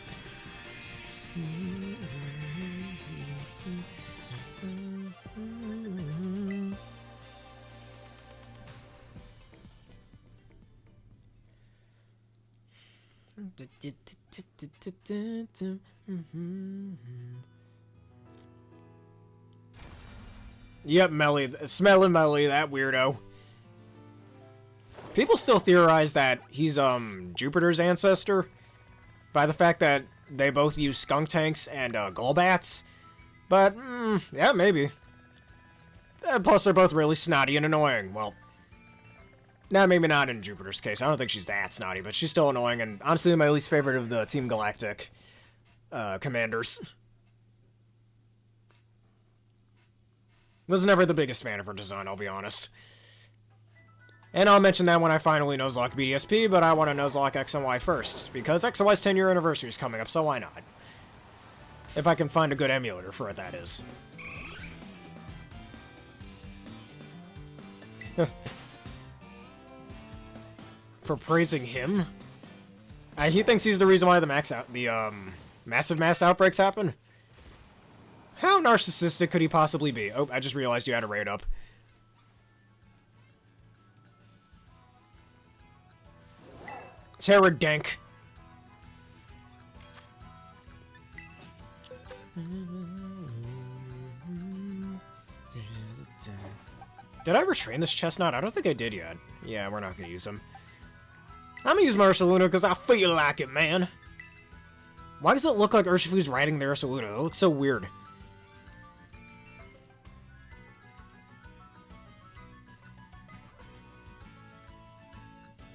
Yep, Melly. Smelling Melly, that weirdo. People still theorize that he's, Jupiter's ancestor by the fact that they both use skunk tanks and, Golbats. But, yeah, maybe. Plus, they're both really snotty and annoying. Well, maybe not in Jupiter's case. I don't think she's that snotty, but she's still annoying, and honestly my least favorite of the Team Galactic, commanders. Was never the biggest fan of her design, I'll be honest. And I'll mention that when I finally Nuzlocke BDSP, but I want to Nuzlocke X and Y first, because X and Y's 10-year anniversary is coming up, so why not? If I can find a good emulator for it, that is. For praising him? He thinks he's the reason why the massive mass outbreaks happen? How narcissistic could he possibly be? Oh, I just realized you had a raid up. Tera Dank. Did I retrain this chestnut? I don't think I did yet. Yeah, we're not gonna use him. I'm gonna use my Ursaluna because I feel like it, man. Why does it look like Urshifu's riding the Ursaluna? It looks so weird.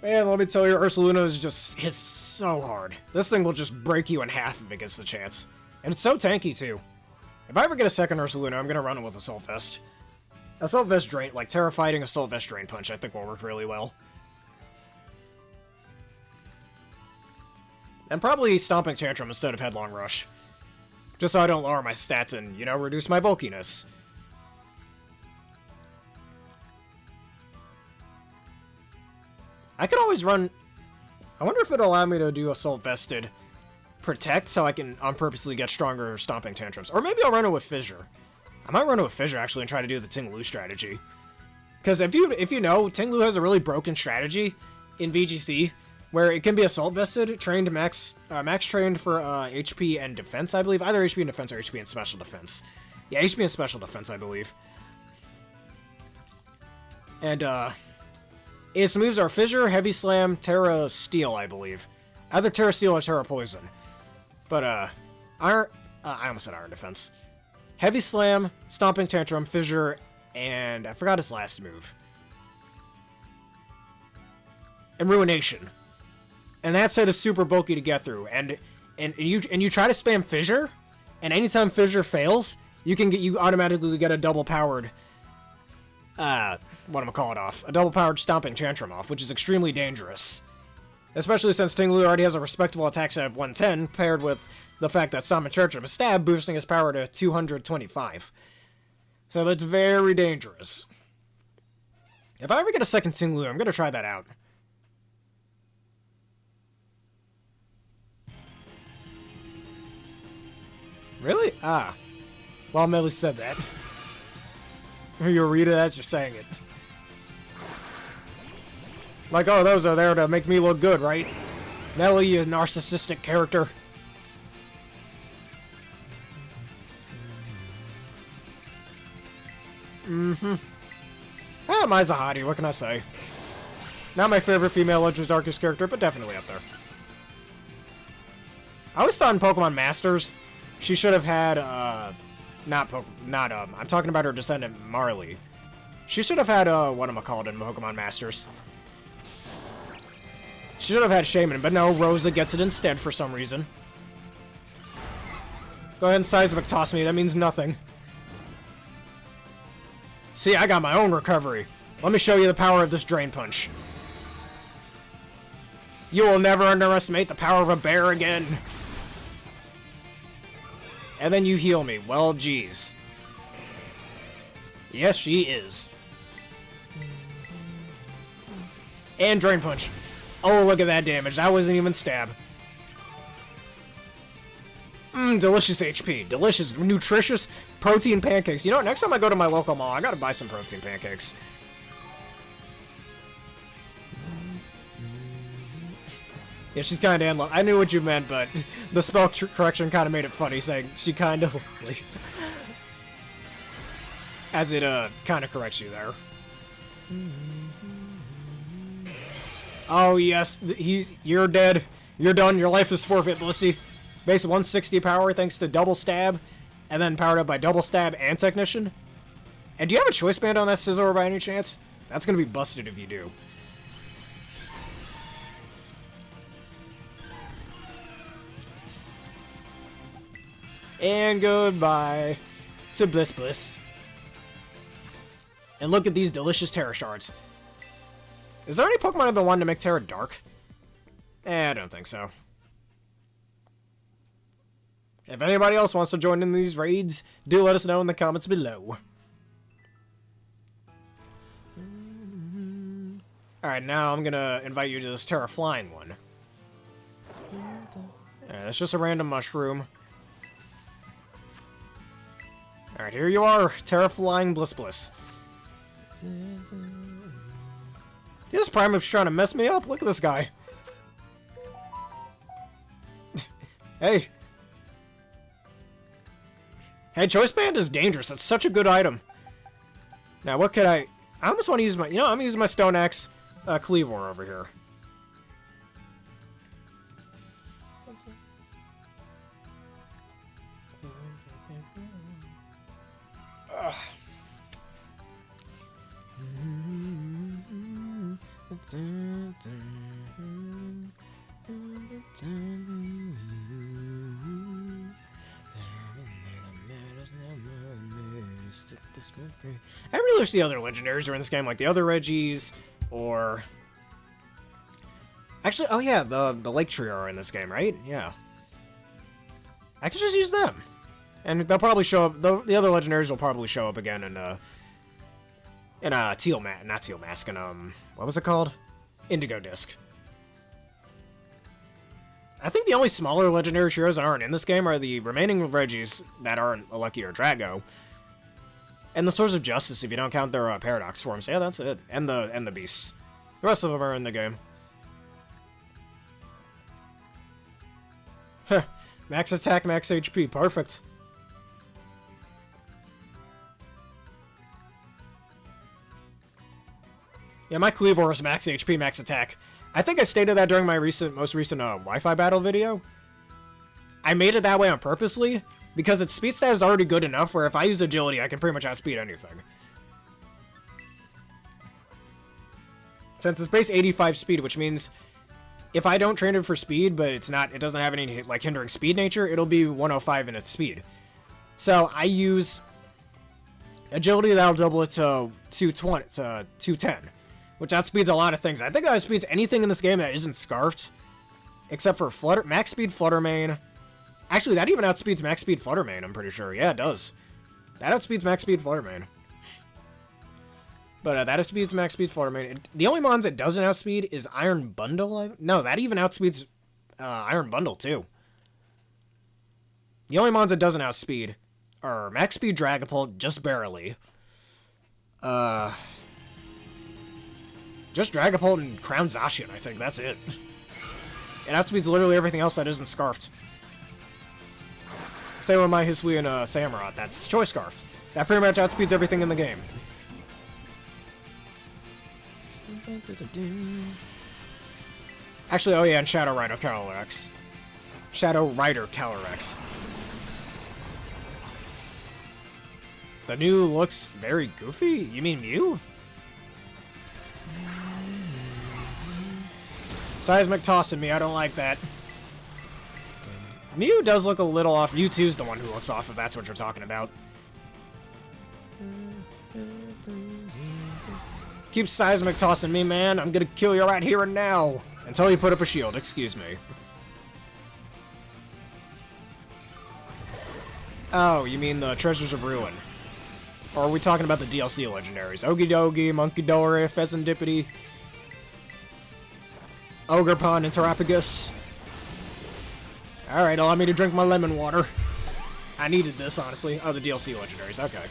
Man, let me tell you, Ursaluna hits so hard. This thing will just break you in half if it gets the chance. And it's so tanky, too. If I ever get a second Ursaluna, I'm gonna run it with Assault Vest. Assault Vest Drain, like Terra Fighting Assault Vest Drain Punch, I think will work really well. And probably Stomping Tantrum instead of Headlong Rush. Just so I don't lower my stats and, you know, reduce my bulkiness. I could always run... I wonder if it'll allow me to do Assault Vested Protect so I can purposely get stronger Stomping Tantrums. Or maybe I'll run it with Fissure. I might run it with Fissure, actually, and try to do the Ting Lu strategy. Because if you know, Ting Lu has a really broken strategy in VGC, where it can be Assault Vested, trained max trained for HP and Defense, I believe. Either HP and Defense or HP and Special Defense. Yeah, HP and Special Defense, I believe. And, its moves are Fissure, Heavy Slam, Terra Steel, I believe. Either Terra Steel or Terra Poison. But, Iron... I almost said Iron Defense. Heavy Slam, Stomping Tantrum, Fissure, and I forgot his last move. And Ruination. And that set is super bulky to get through. And you try to spam Fissure, and anytime Fissure fails, you automatically get a double powered what am I calling off? A double-powered Stomping Tantrum off, which is extremely dangerous. Especially since Ting Lu already has a respectable attack set of 110, paired with the fact that Stomping Tantrum is stab, boosting his power to 225. So that's very dangerous. If I ever get a second Ting Lu, I'm gonna try that out. Really? Ah. Well, Melly said that. You'll read it as you're saying it. Like, oh, those are there to make me look good, right? Nelly, you narcissistic character. Ah, Mai's a hottie, what can I say? Not my favorite female Legends Arceus character, but definitely up there. I always thought in Pokemon Masters, she should have had, I'm talking about her descendant, Marley. She should have had, whatchamacallit in Pokemon Masters. She should have had Shaman, but no, Rosa gets it instead for some reason. Go ahead and Seismic Toss me, that means nothing. See, I got my own recovery. Let me show you the power of this Drain Punch. You will never underestimate the power of a bear again. And then you heal me. Well, geez. Yes, she is. And Drain Punch. Oh, look at that damage. That wasn't even stab. Delicious HP. Delicious, nutritious protein pancakes. You know what? Next time I go to my local mall, I gotta buy some protein pancakes. Yeah, she's kind of in love. I knew what you meant, but the spell correction kind of made it funny, saying she kind of as it kind of corrects you there. Oh yes, you're dead. You're done. Your life is forfeit, Blissey. Base 160 power thanks to double stab, and then powered up by double stab and technician. And do you have a choice band on that Scizor by any chance? That's gonna be busted if you do. And goodbye to Bliss. And look at these delicious Tera Shards. Is there any Pokemon I've been wanting to make Tera dark? I don't think so. If anybody else wants to join in these raids, do let us know in the comments below. Alright, now I'm gonna invite you to this Tera Flying one. That's just a random mushroom. Alright, here you are, Tera Flying Bliss. This Primeape's trying to mess me up. Look at this guy. Hey. Hey, Choice Band is dangerous. It's such a good item. Now, what could I almost want to use my... You know, I'm using my Stone Axe Cleavor over here. I really wish the other legendaries were in this game, like the other Reggies, or... Actually, oh yeah, the Lake Trio are in this game, right? Yeah. I could just use them. And they'll probably show up, the other legendaries will probably show up again in Teal Mask, not Teal Mask, and what was it called? Indigo Disc. I think the only smaller legendary trios that aren't in this game are the remaining Reggies that aren't a Lucky or Drago. And the Swords of Justice, if you don't count their Paradox forms. Yeah, that's it. And the Beasts. The rest of them are in the game. Huh. Max attack, max HP. Perfect. Yeah, my Cleavor is max HP, max attack. I think I stated that during my most recent Wi-Fi battle video. I made it that way on purposely, because its speed stat is already good enough where if I use agility, I can pretty much outspeed anything. Since it's base 85 speed, which means if I don't train it for speed, but it doesn't have any like hindering speed nature, it'll be 105 in its speed. So I use agility, that'll double it to 210. Which outspeeds a lot of things. I think that outspeeds anything in this game that isn't Scarfed. Except for max speed Flutter Mane. Actually, that even outspeeds max speed Flutter Mane, I'm pretty sure. Yeah, it does. That outspeeds max speed Flutter Mane. But that outspeeds max speed Flutter Mane. The only mons it doesn't outspeed is Iron Bundle. No, that even outspeeds Iron Bundle, too. The only mons it doesn't outspeed are max speed Dragapult, just barely. Just Dragapult and Crown Zacian, I think. That's it. It outspeeds literally everything else that isn't Scarfed. Same with my Hisui and Samurott. That's Choice Scarfed. That pretty much outspeeds everything in the game. Actually, oh yeah, and Shadow Rider Calyrex. Shadow Rider Calyrex. The new looks very goofy? You mean Mew? Seismic tossing me, I don't like that. Mew does look a little off. Mewtwo's the one who looks off, if that's what you're talking about. Keep seismic tossing me, man. I'm gonna kill you right here and now. Until you put up a shield, excuse me. Oh, you mean the Treasures of Ruin. Or are we talking about the DLC legendaries? Okidogi, Munkidori, Pheasantipity, Ogerpon, and Terrapagus. Alright, allow me to drink my lemon water. I needed this, honestly. Oh, the DLC legendaries, okay.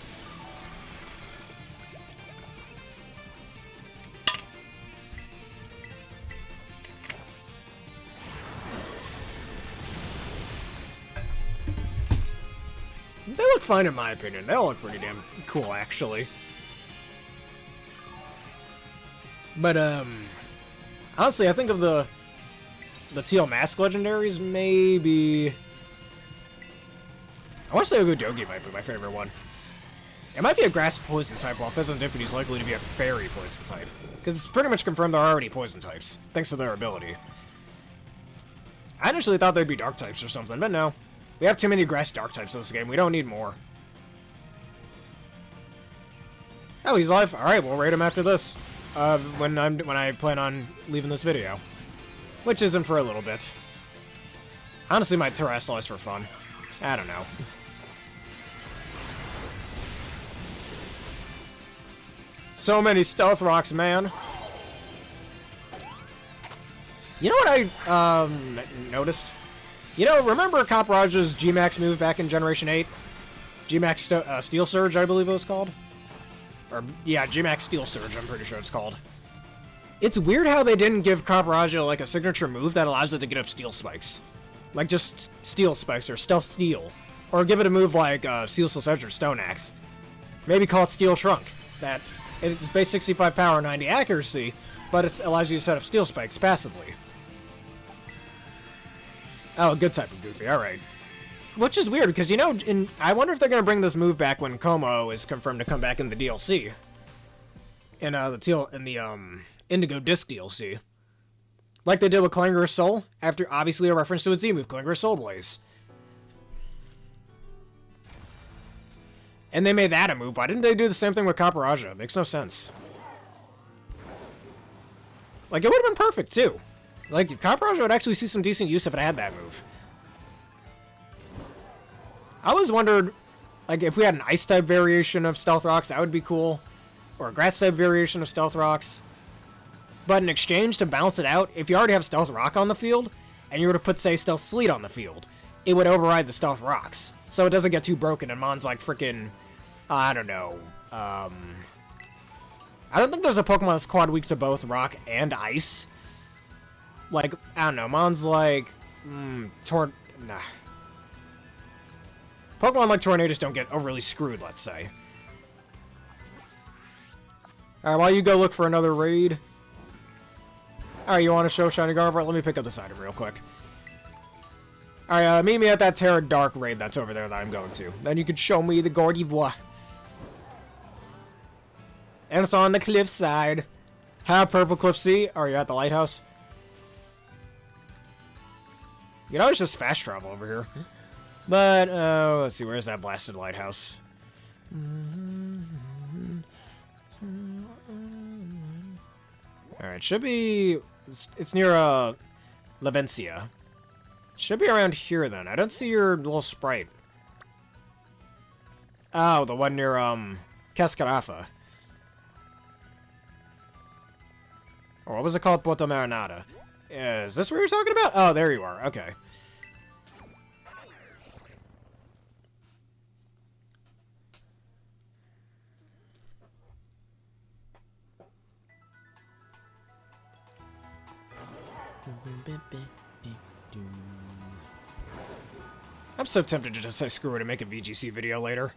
They look fine in my opinion. They all look pretty damn cool, actually. But, honestly, I think of the Teal Mask legendaries, maybe... I want to say Okidogi might be my favorite one. It might be a grass poison type, while Pheasantipity is likely to be a fairy poison type. Because it's pretty much confirmed they're already poison types, thanks to their ability. I initially thought they'd be dark types or something, but no. We have too many grass dark types in this game. We don't need more. Oh, he's alive. All right, we'll raid him after this. When I plan on leaving this video, which isn't for a little bit. Honestly, might Terrasilize for fun. I don't know. So many stealth rocks, man. You know what I noticed? You know, remember Coprage's G-Max move back in Generation 8? G-Max Steel Surge, I believe it was called? Or, yeah, G-Max Steel Surge, I'm pretty sure it's called. It's weird how they didn't give Coprage, like, a signature move that allows it to get up Steel Spikes. Like, just Steel Spikes, or Stealth Steel. Or give it a move like Steel Edge or Stone Axe. Maybe call it Steel Trunk. That, it's base 65 power, 90 accuracy, but it allows you to set up Steel Spikes passively. Oh, a good type of Goofy, alright. Which is weird, because, you know, I wonder if they're going to bring this move back when Como is confirmed to come back in the DLC. In the Indigo Disc DLC. Like they did with Clanger's Soul, after, obviously, a reference to its Z move, Clanger's Soul Blaze. And they made that a move. Why didn't they do the same thing with Copraja? Makes no sense. Like, it would have been perfect, too. Like, Copraja would actually see some decent use if it had that move. I always wondered, like, if we had an Ice-type variation of Stealth Rocks, that would be cool. Or a Grass-type variation of Stealth Rocks. But in exchange, to balance it out, if you already have Stealth Rock on the field, and you were to put, say, Stealth Sleet on the field, it would override the Stealth Rocks. So it doesn't get too broken, and Mon's like freaking, I don't know, I don't think there's a Pokemon that's quad weak to both Rock and Ice. Like, I don't know, Mon's like, nah. Pokemon like Tornadus don't get overly screwed, let's say. Alright, while you go look for another raid. Alright, you want to show Shiny Gardevoir? Let me pick up this item real quick. Alright, meet me at that Tera Dark raid that's over there that I'm going to. Then you can show me the Gardevoir. And it's on the cliffside. Have Purple Cliff Sea? Are you at the lighthouse? You know, it's just fast travel over here. But, let's see, where's that blasted lighthouse? Alright, should be... It's near, Lavencia. Should be around here, then. I don't see your little sprite. Oh, the one near, Cascarafa. Or what was it called? Puerto Marinada. Is this where you're talking about? Oh, there you are. Okay. I'm so tempted to just say screw it and make a VGC video later.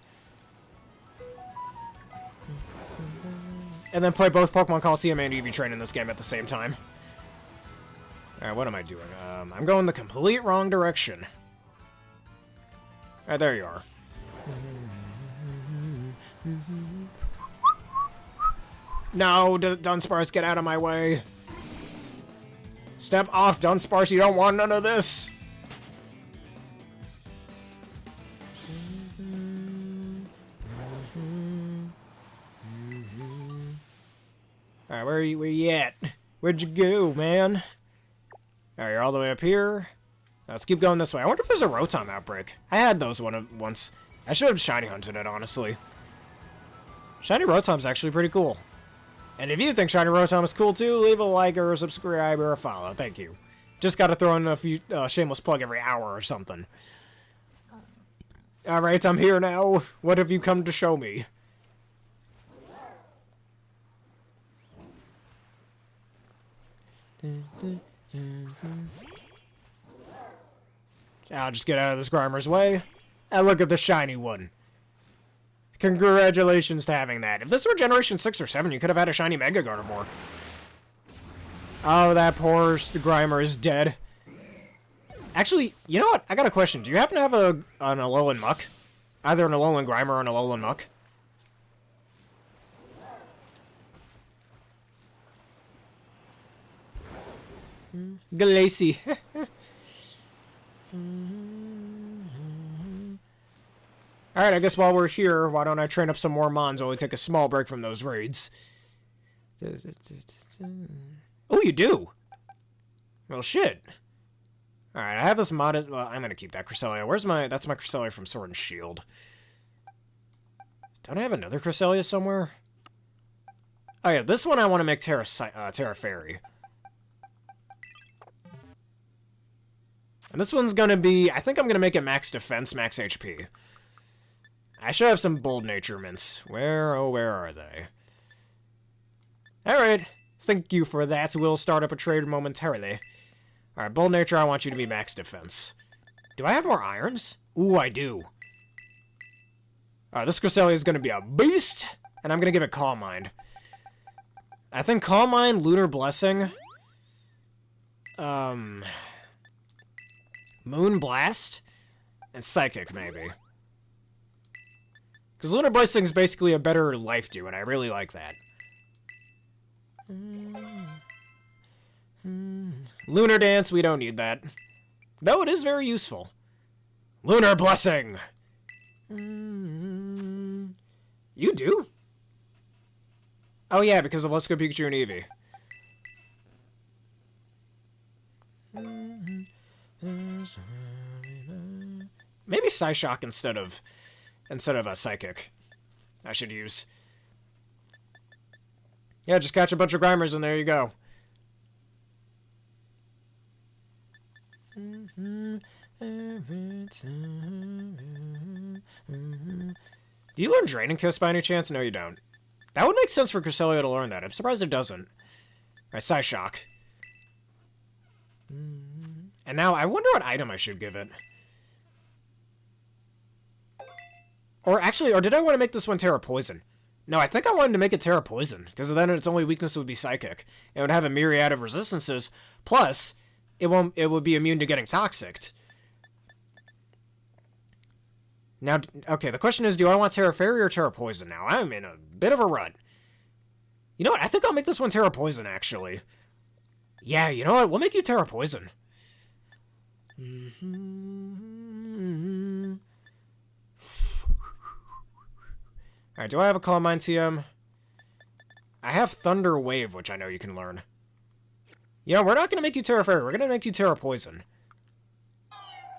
And then play both Pokemon Coliseum and EV Train in this game at the same time. Alright, what am I doing? I'm going the complete wrong direction. Alright, there you are. No, Dunsparce, get out of my way. Step off, Dunsparce, you don't want none of this. Alright, where you at? Where'd you go, man? Alright, you're all the way up here. Let's keep going this way. I wonder if there's a Rotom outbreak. I had those once. I should have shiny hunted it, honestly. Shiny Rotom's actually pretty cool. And if you think Shiny Rotom is cool too, leave a like or a subscribe or a follow. Thank you. Just gotta throw in a few shameless plug every hour or something. Alright, I'm here now. What have you come to show me? I'll just get out of this Grimer's way. And look at the shiny one. Congratulations to having that. If this were Generation 6 or 7, you could have had a shiny Mega Gardevoir. Oh, that poor Grimer is dead. Actually, you know what? I got a question. Do you happen to have an Alolan Muck? Either an Alolan Grimer or an Alolan Muck? Blissey. Alright, I guess while we're here, why don't I train up some more Mons while we take a small break from those raids? Oh, you do? Well, shit. Alright, I have this mod. Well, I'm gonna keep that Cresselia. Where's my... That's my Cresselia from Sword and Shield. Don't I have another Cresselia somewhere? Oh yeah, this one I want to make Tera Fairy. And this one's gonna be... I think I'm gonna make it max defense, max HP. I should have some bold nature mints. Where, oh, where are they? Alright, thank you for that. We'll start up a trade momentarily. Alright, bold nature, I want you to be max defense. Do I have more irons? Ooh, I do. Alright, this Cresselia is gonna be a beast, and I'm gonna give it Calm Mind. I think Calm Mind, Lunar Blessing, Moon Blast, and Psychic, maybe. Because Lunar Blessing is basically a better life dew, and I really like that. Lunar Dance, we don't need that. Though it is very useful. Lunar Blessing! You do? Oh yeah, because of Let's Go Pikachu and Eevee. Maybe Psyshock instead of a Psychic. I should use. Yeah, just catch a bunch of Grimers and there you go. Do you learn Draining Kiss by any chance? No, you don't. That would make sense for Cresselia to learn that. I'm surprised it doesn't. Alright, Psyshock. And now, I wonder what item I should give it. Or actually, or did I want to make this one Tera Poison? No, I think I wanted to make it Tera Poison, because then its only weakness would be Psychic. It would have a myriad of resistances, plus, it would be immune to getting Toxicked. Now, okay, the question is, do I want Tera Fairy or Tera Poison now? I'm in a bit of a rut. You know what, I think I'll make this one Tera Poison, actually. Yeah, you know what, we'll make you Tera Poison. Alright, do I have a Calm Mind TM? I have Thunder Wave, which I know you can learn. You know, we're not going to make you Tera Fairy, we're going to make you Tera Poison.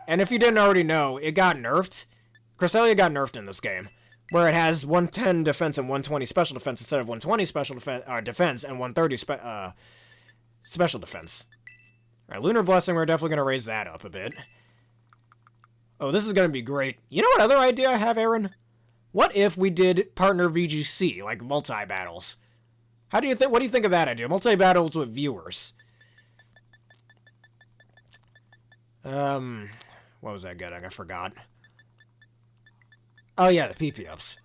And if you didn't already know, it got nerfed. Cresselia got nerfed in this game, where it has 110 defense and 120 special defense instead of 120 special defense and 130 special defense. Alright, Lunar Blessing, we're definitely going to raise that up a bit. Oh, this is going to be great. You know what other idea I have, Aaron? What if we did partner VGC, like multi-battles? What do you think of that idea? Multi-battles with viewers. What was that getting? I forgot. Oh yeah, the PP ups.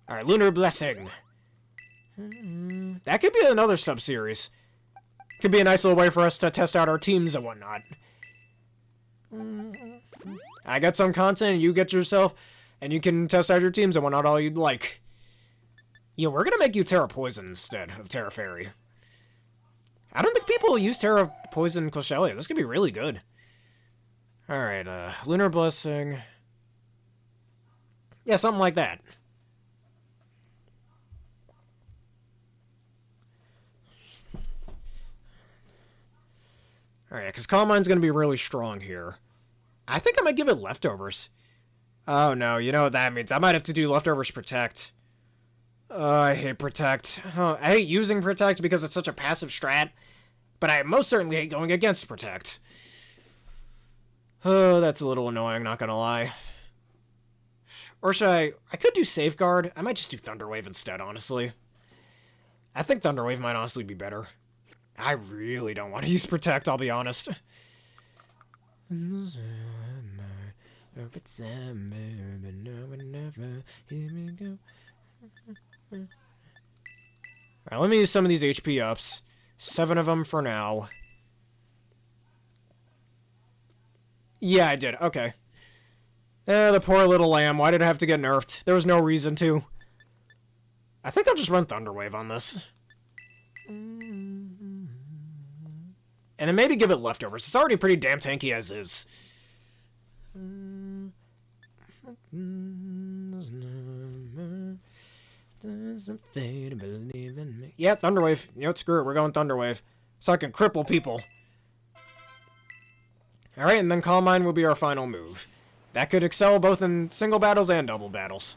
Alright, Lunar Blessing. That could be another sub-series. Could be a nice little way for us to test out our teams and whatnot. I get some content, and you get yourself, and you can test out your teams and whatnot all you'd like. Yeah, we're gonna make you Tera Poison instead of Tera Fairy. I don't think people use Tera Poison Cresselia. This could be really good. Alright, Lunar Blessing. Yeah, something like that. Alright, because Calm Mind's going to be really strong here. I think I might give it Leftovers. Oh no, you know what that means. I might have to do Leftovers Protect. I hate Protect. I hate using Protect because it's such a passive strat. But I most certainly hate going against Protect. Oh, that's a little annoying, not gonna lie. Or should I could do Safeguard. I might just do Thunderwave instead, honestly. I think Thunderwave might honestly be better. I really don't want to use Protect, I'll be honest. Alright, let me use some of these HP ups. 7 of them for now. Yeah, I did. Okay. The poor little lamb. Why did it have to get nerfed? There was no reason to. I think I'll just run Thunderwave on this. And then maybe give it Leftovers. It's already pretty damn tanky as is. Yeah, Thunderwave. You know what, screw it. We're going Thunderwave. So I can cripple people. Alright, and then Calm Mind will be our final move. That could excel both in single battles and double battles.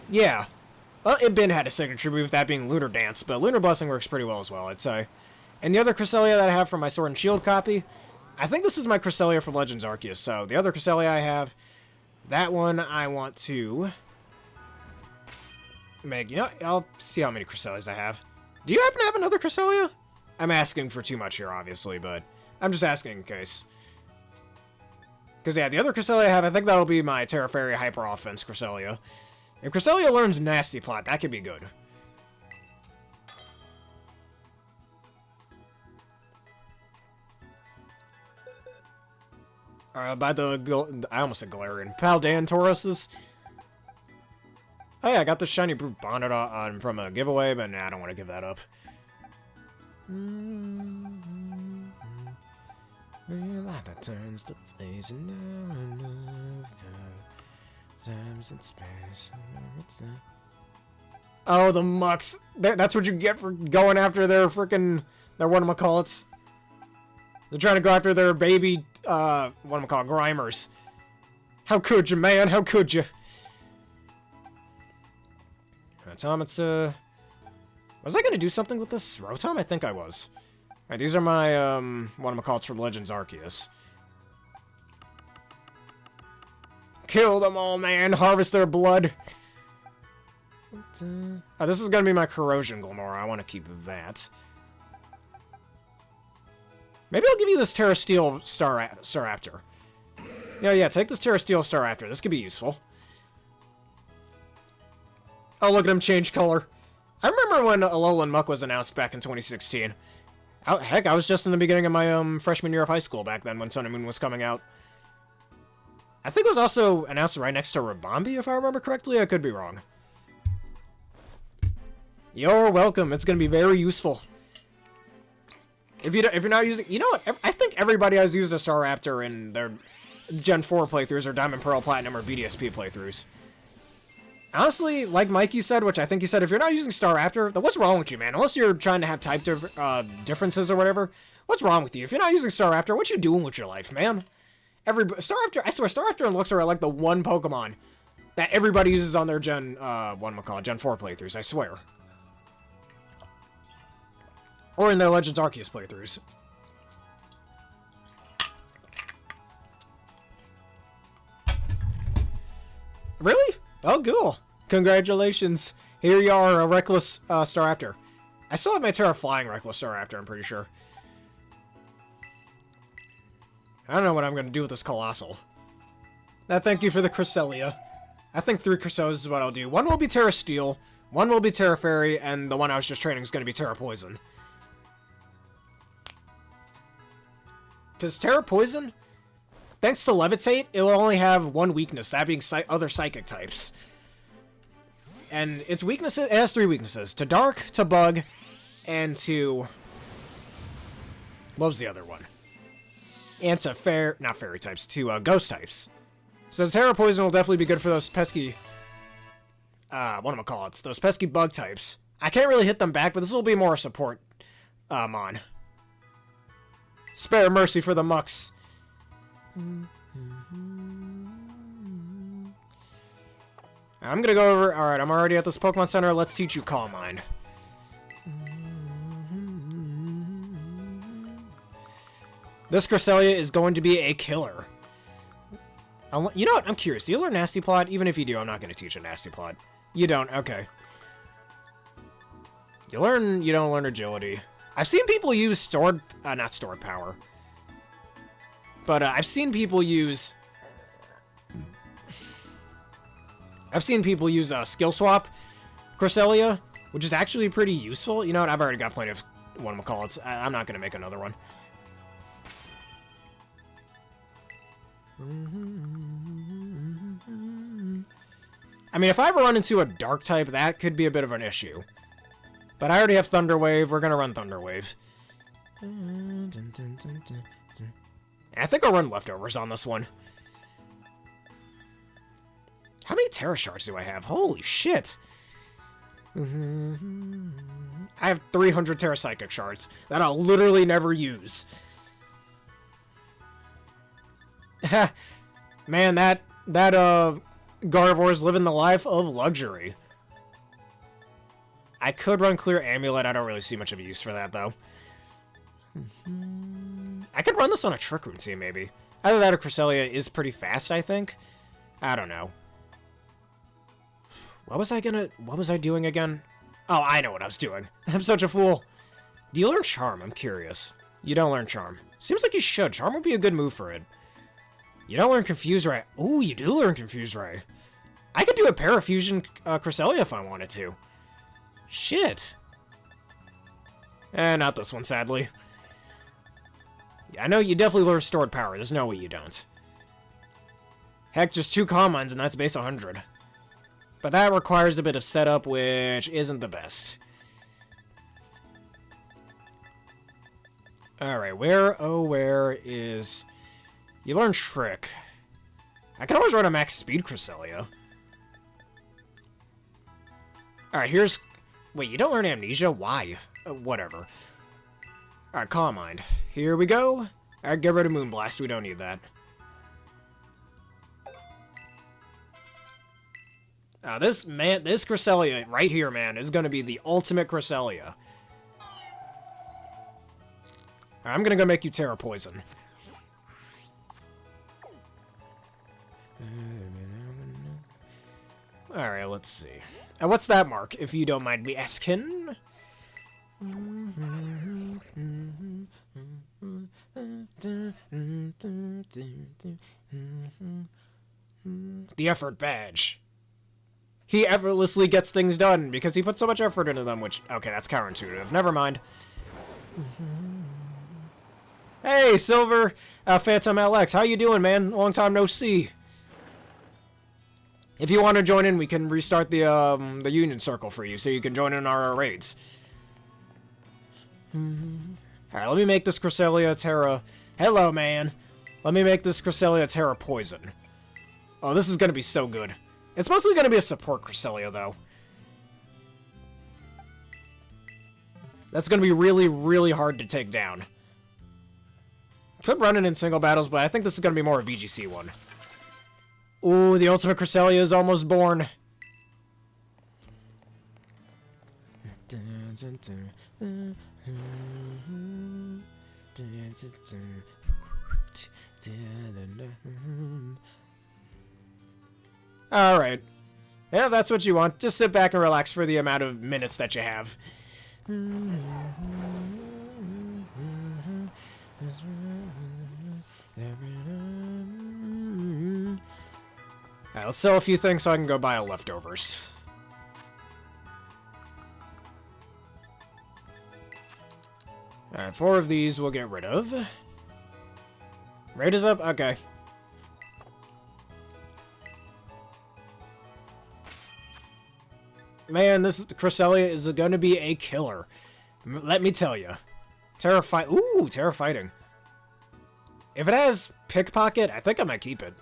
Yeah. Well, it had a signature move, that being Lunar Dance, but Lunar Blessing works pretty well as well, I'd say. And the other Cresselia that I have from my Sword and Shield copy, I think this is my Cresselia from Legends Arceus, so the other Cresselia I have, that one I want to make, you know, I'll see how many Cresselias I have. Do you happen to have another Cresselia? I'm asking for too much here, obviously, but I'm just asking in case. Because, yeah, the other Cresselia I have, I think that'll be my Tera Fairy Hyper Offense Cresselia. If Cresselia learns Nasty Plot, that could be good. By the, I almost said Galarian. Paldean Tauroses. Oh yeah, I got the shiny Brute Bonnet on from a giveaway, but nah, I don't want to give that up. That turns the place times and space. Oh, the Mucks. That's what you get for going after their frickin', their whatchamacallits. They're trying to go after their baby, Grimers. How could you, man? How could you? Automata. Was I gonna do something with this Rotom? I think I was. Alright, these are my, whatchamacallits from Legends Arceus. Kill them all, man! Harvest their blood! Oh, this is gonna be my Corrosion Glamora. I want to keep that. Maybe I'll give you this Terra Steel Staraptor. Yeah, take this Terra Steel Staraptor. This could be useful. Oh, look at him change color. I remember when Alolan Muck was announced back in 2016. Heck, I was just in the beginning of my freshman year of high school back then when Sun and Moon was coming out. I think it was also announced right next to Rabombi, if I remember correctly. I could be wrong. You're welcome. It's going to be very useful. If you're not using... You know what? I think everybody has used a Staraptor in their Gen 4 playthroughs or Diamond Pearl Platinum or BDSP playthroughs. Honestly, like Mikey said, which I think he said, if you're not using Staraptor, then what's wrong with you, man? Unless you're trying to have type differences or whatever. What's wrong with you? If you're not using Staraptor, what you doing with your life, man? Staraptor, I swear, Staraptor and Luxor are like the one Pokemon that everybody uses on their Gen 4 playthroughs, I swear. Or in their Legends Arceus playthroughs. Really? Oh, cool. Congratulations. Here you are, a Reckless Staraptor. I still have my Terra Flying Reckless Staraptor, I'm pretty sure. I don't know what I'm going to do with this Colossal. Thank you for the Cresselia. I think 3 Cresselias is what I'll do. One will be Tera Steel, one will be Tera Fairy, and the one I was just training is going to be Tera Poison. Because Tera Poison, thanks to Levitate, it will only have one weakness, that being other Psychic types. And its weaknesses, it has 3 weaknesses. To Dark, to Bug, and to... What was the other one? And to not Fairy types, to Ghost types. So Tera Poison will definitely be good for those pesky... whatchamacallits? Those pesky Bug types. I can't really hit them back, but this will be more support, mon. Spare mercy for the mucks. I'm gonna go over... Alright, I'm already at this Pokemon Center. Let's teach you Calm Mind. This Cresselia is going to be a killer. You know what? I'm curious. Do you learn Nasty Plot? Even if you do, I'm not going to teach a Nasty Plot. You don't? Okay. You don't learn Agility. I've seen people use not stored power. But I've seen people use Skill Swap Cresselia, which is actually pretty useful. You know what? I've already got plenty of whatchamacallits. I'm not going to make another one. I mean, if I ever run into a Dark type, that could be a bit of an issue. But I already have Thunder Wave. We're going to run Thunder Wave. I think I'll run Leftovers on this one. How many Tera Shards do I have? Holy shit! I have 300 Tera Psychic Shards that I'll literally never use. Man, that Gardevoir's living the life of luxury. I could run Clear Amulet. I don't really see much of a use for that, though. I could run this on a Trick Room team, maybe. Either that or Cresselia is pretty fast, I think. I don't know. What was I doing again? Oh, I know what I was doing. I'm such a fool. Do you learn Charm? I'm curious. You don't learn Charm. Seems like you should. Charm would be a good move for it. You don't learn Confuse Ray. Ooh, you do learn Confuse Ray. I could do a Parafusion Cresselia if I wanted to. Shit. Not this one, sadly. Yeah, I know you definitely learn Stored Power. There's no way you don't. Heck, just 2 Commons and that's base 100. But that requires a bit of setup, which isn't the best. Alright, where is... You learn Trick. I can always run a max speed Cresselia. Alright, here's... Wait, you don't learn Amnesia? Why? Whatever. Alright, Calm Mind. Here we go. Alright, get rid of Moonblast. We don't need that. This Cresselia right here, man, is going to be the ultimate Cresselia. Alright, I'm going to go make you Tera Poison. Alright, let's see. What's that mark, if you don't mind me asking? The Effort Badge. He effortlessly gets things done because he put so much effort into them, which... Okay, that's counterintuitive. Never mind. Hey, Silver! Phantom LX, how you doing, man? Long time no see. If you want to join in, we can restart the Union Circle for you, so you can join in our raids. Alright, let me make this Cresselia Tera... Hello, man! Let me make this Cresselia Tera Poison. Oh, this is gonna be so good. It's mostly gonna be a support Cresselia, though. That's gonna be really, really hard to take down. Could run it in single battles, but I think this is gonna be more a VGC one. Ooh, the ultimate Cresselia is almost born. Alright. Yeah, that's what you want. Just sit back and relax for the amount of minutes that you have. Alright, let's sell a few things so I can go buy leftovers. Alright, 4 of these we'll get rid of. Raid is up? Okay. Man, this Cresselia is going to be a killer. Let me tell you. Ooh, Terra Fighting. If it has Pickpocket, I think I might keep it.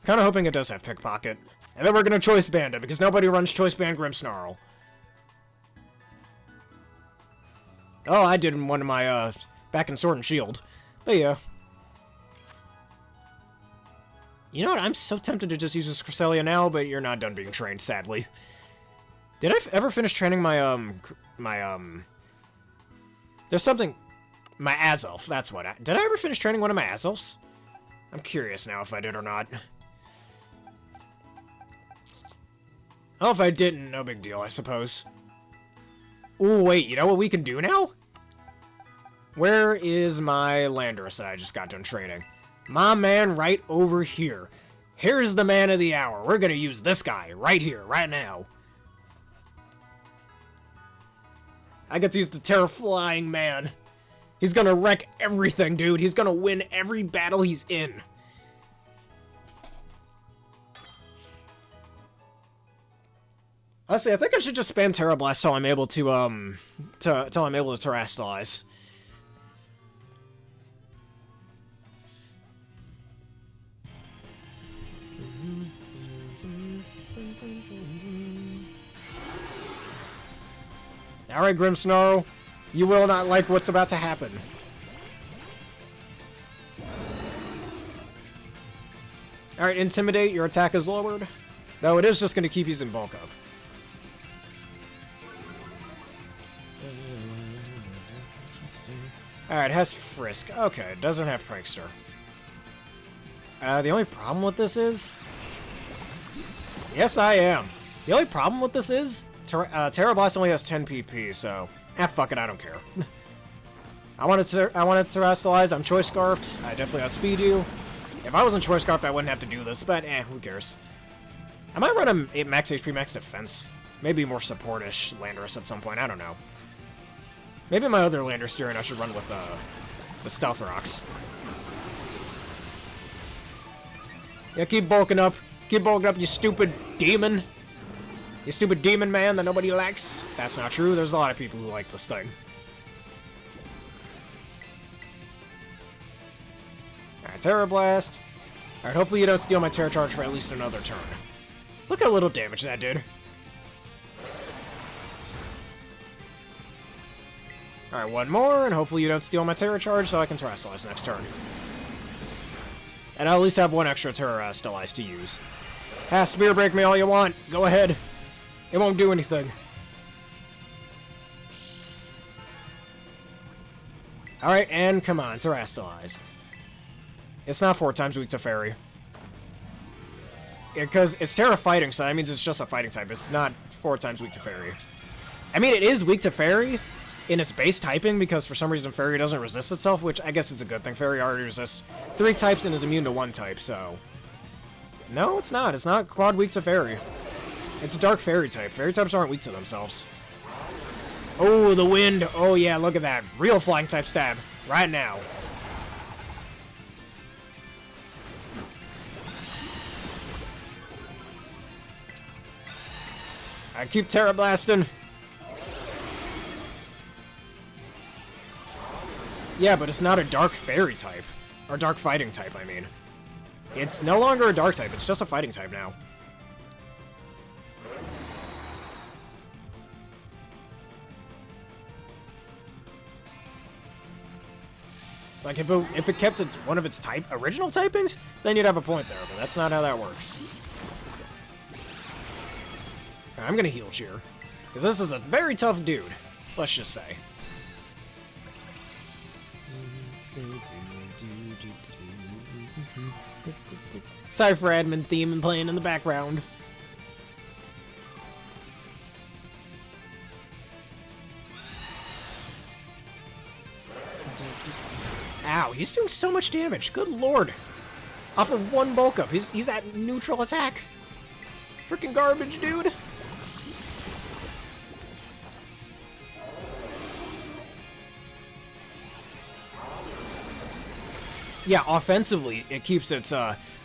Kind of hoping it does have Pickpocket. And then we're going to Choice Band it, because nobody runs Choice Band Grimmsnarl. Oh, I did in one of my, back in Sword and Shield. But yeah. You know what? I'm so tempted to just use this Cresselia now, but you're not done being trained, sadly. Did I ever finish training my, there's something... My Azelf, that's what did I ever finish training one of my Azelfs? I'm curious now if I did or not. Oh, if I didn't, no big deal, I suppose. Ooh, wait, you know what we can do now? Where is my Landorus that I just got done training? My man right over here. Here's the man of the hour. We're gonna use this guy right here, right now. I get to use the Terra Flying Man. He's gonna wreck everything, dude. He's gonna win every battle he's in. Honestly, I think I should just spam Terra Blast till I'm able to, till I'm able to Terrastalize. Alright, Grimmsnarl. You will not like what's about to happen. Alright, Intimidate. Your attack is lowered. Though it is just going to keep using Bulk Up. Alright, it has Frisk. Okay, it doesn't have Prankster. The only problem with this is... Yes, I am. The only problem with this is... Terra Blast only has 10 PP, so... fuck it, I don't care. I wanted to Terrastalize, I'm Choice Scarfed. I definitely outspeed you. If I wasn't Choice Scarfed, I wouldn't have to do this, but who cares. I might run a max HP, max defense. Maybe more supportish Landorus at some point, I don't know. Maybe my other Lander steering I should run with Stealth Rocks. Yeah, keep bulking up. Keep bulking up, you stupid demon. You stupid demon man that nobody likes. That's not true. There's a lot of people who like this thing. Alright, Terra Blast. Alright, hopefully you don't steal my Terra Charge for at least another turn. Look how little damage that did. Alright, one more, and hopefully you don't steal my Terra Charge so I can Terrastalize next turn. And I'll at least have one extra Terrastalize to use. Spear Break me all you want. Go ahead. It won't do anything. Alright, and come on, Terrastalize. It's not 4 times weak to Fairy. Because it's Terra Fighting, so that means it's just a fighting type. It's not 4 times weak to Fairy. I mean, it is weak to Fairy in its base typing, because for some reason Fairy doesn't resist itself, which I guess it's a good thing. Fairy already resists 3 types and is immune to 1 type, so... No, it's not. It's not quad weak to Fairy. It's a Dark Fairy type. Fairy types aren't weak to themselves. Oh, the wind. Oh, yeah, look at that. Real flying type stab. Right now. I keep Terra Blasting. Yeah, but it's not a Dark Fairy type. Or Dark Fighting type, I mean. It's no longer a Dark type. It's just a fighting type now. Like, if it kept one of its original typings, then you'd have a point there, but that's not how that works. I'm gonna heal Cheer, because this is a very tough dude, let's just say. Cypher admin theme and playing in the background. Ow, he's doing so much damage. Good lord. Off of one bulk up. He's at neutral attack. Freaking garbage, dude. Yeah, offensively, it keeps its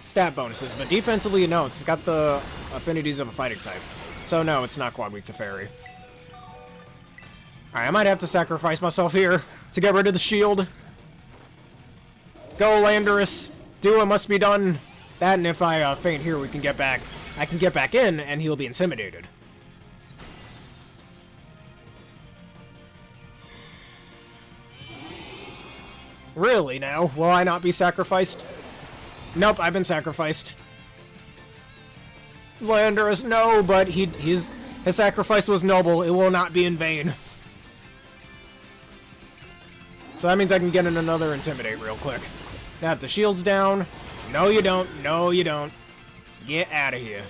stat bonuses, but defensively, no, it's got the affinities of a fighting type. So no, it's not quad weak to fairy. Alright, I might have to sacrifice myself here to get rid of the shield. Go, Landorus. Do what must be done. That, and if I faint here, we can get back. I can get back in, and he'll be intimidated. Really, now? Will I not be sacrificed? Nope, I've been sacrificed. Landorus, no, but his sacrifice was noble. It will not be in vain. So that means I can get in another Intimidate real quick. Now the shield's down. No, you don't. No, you don't. Get out of here.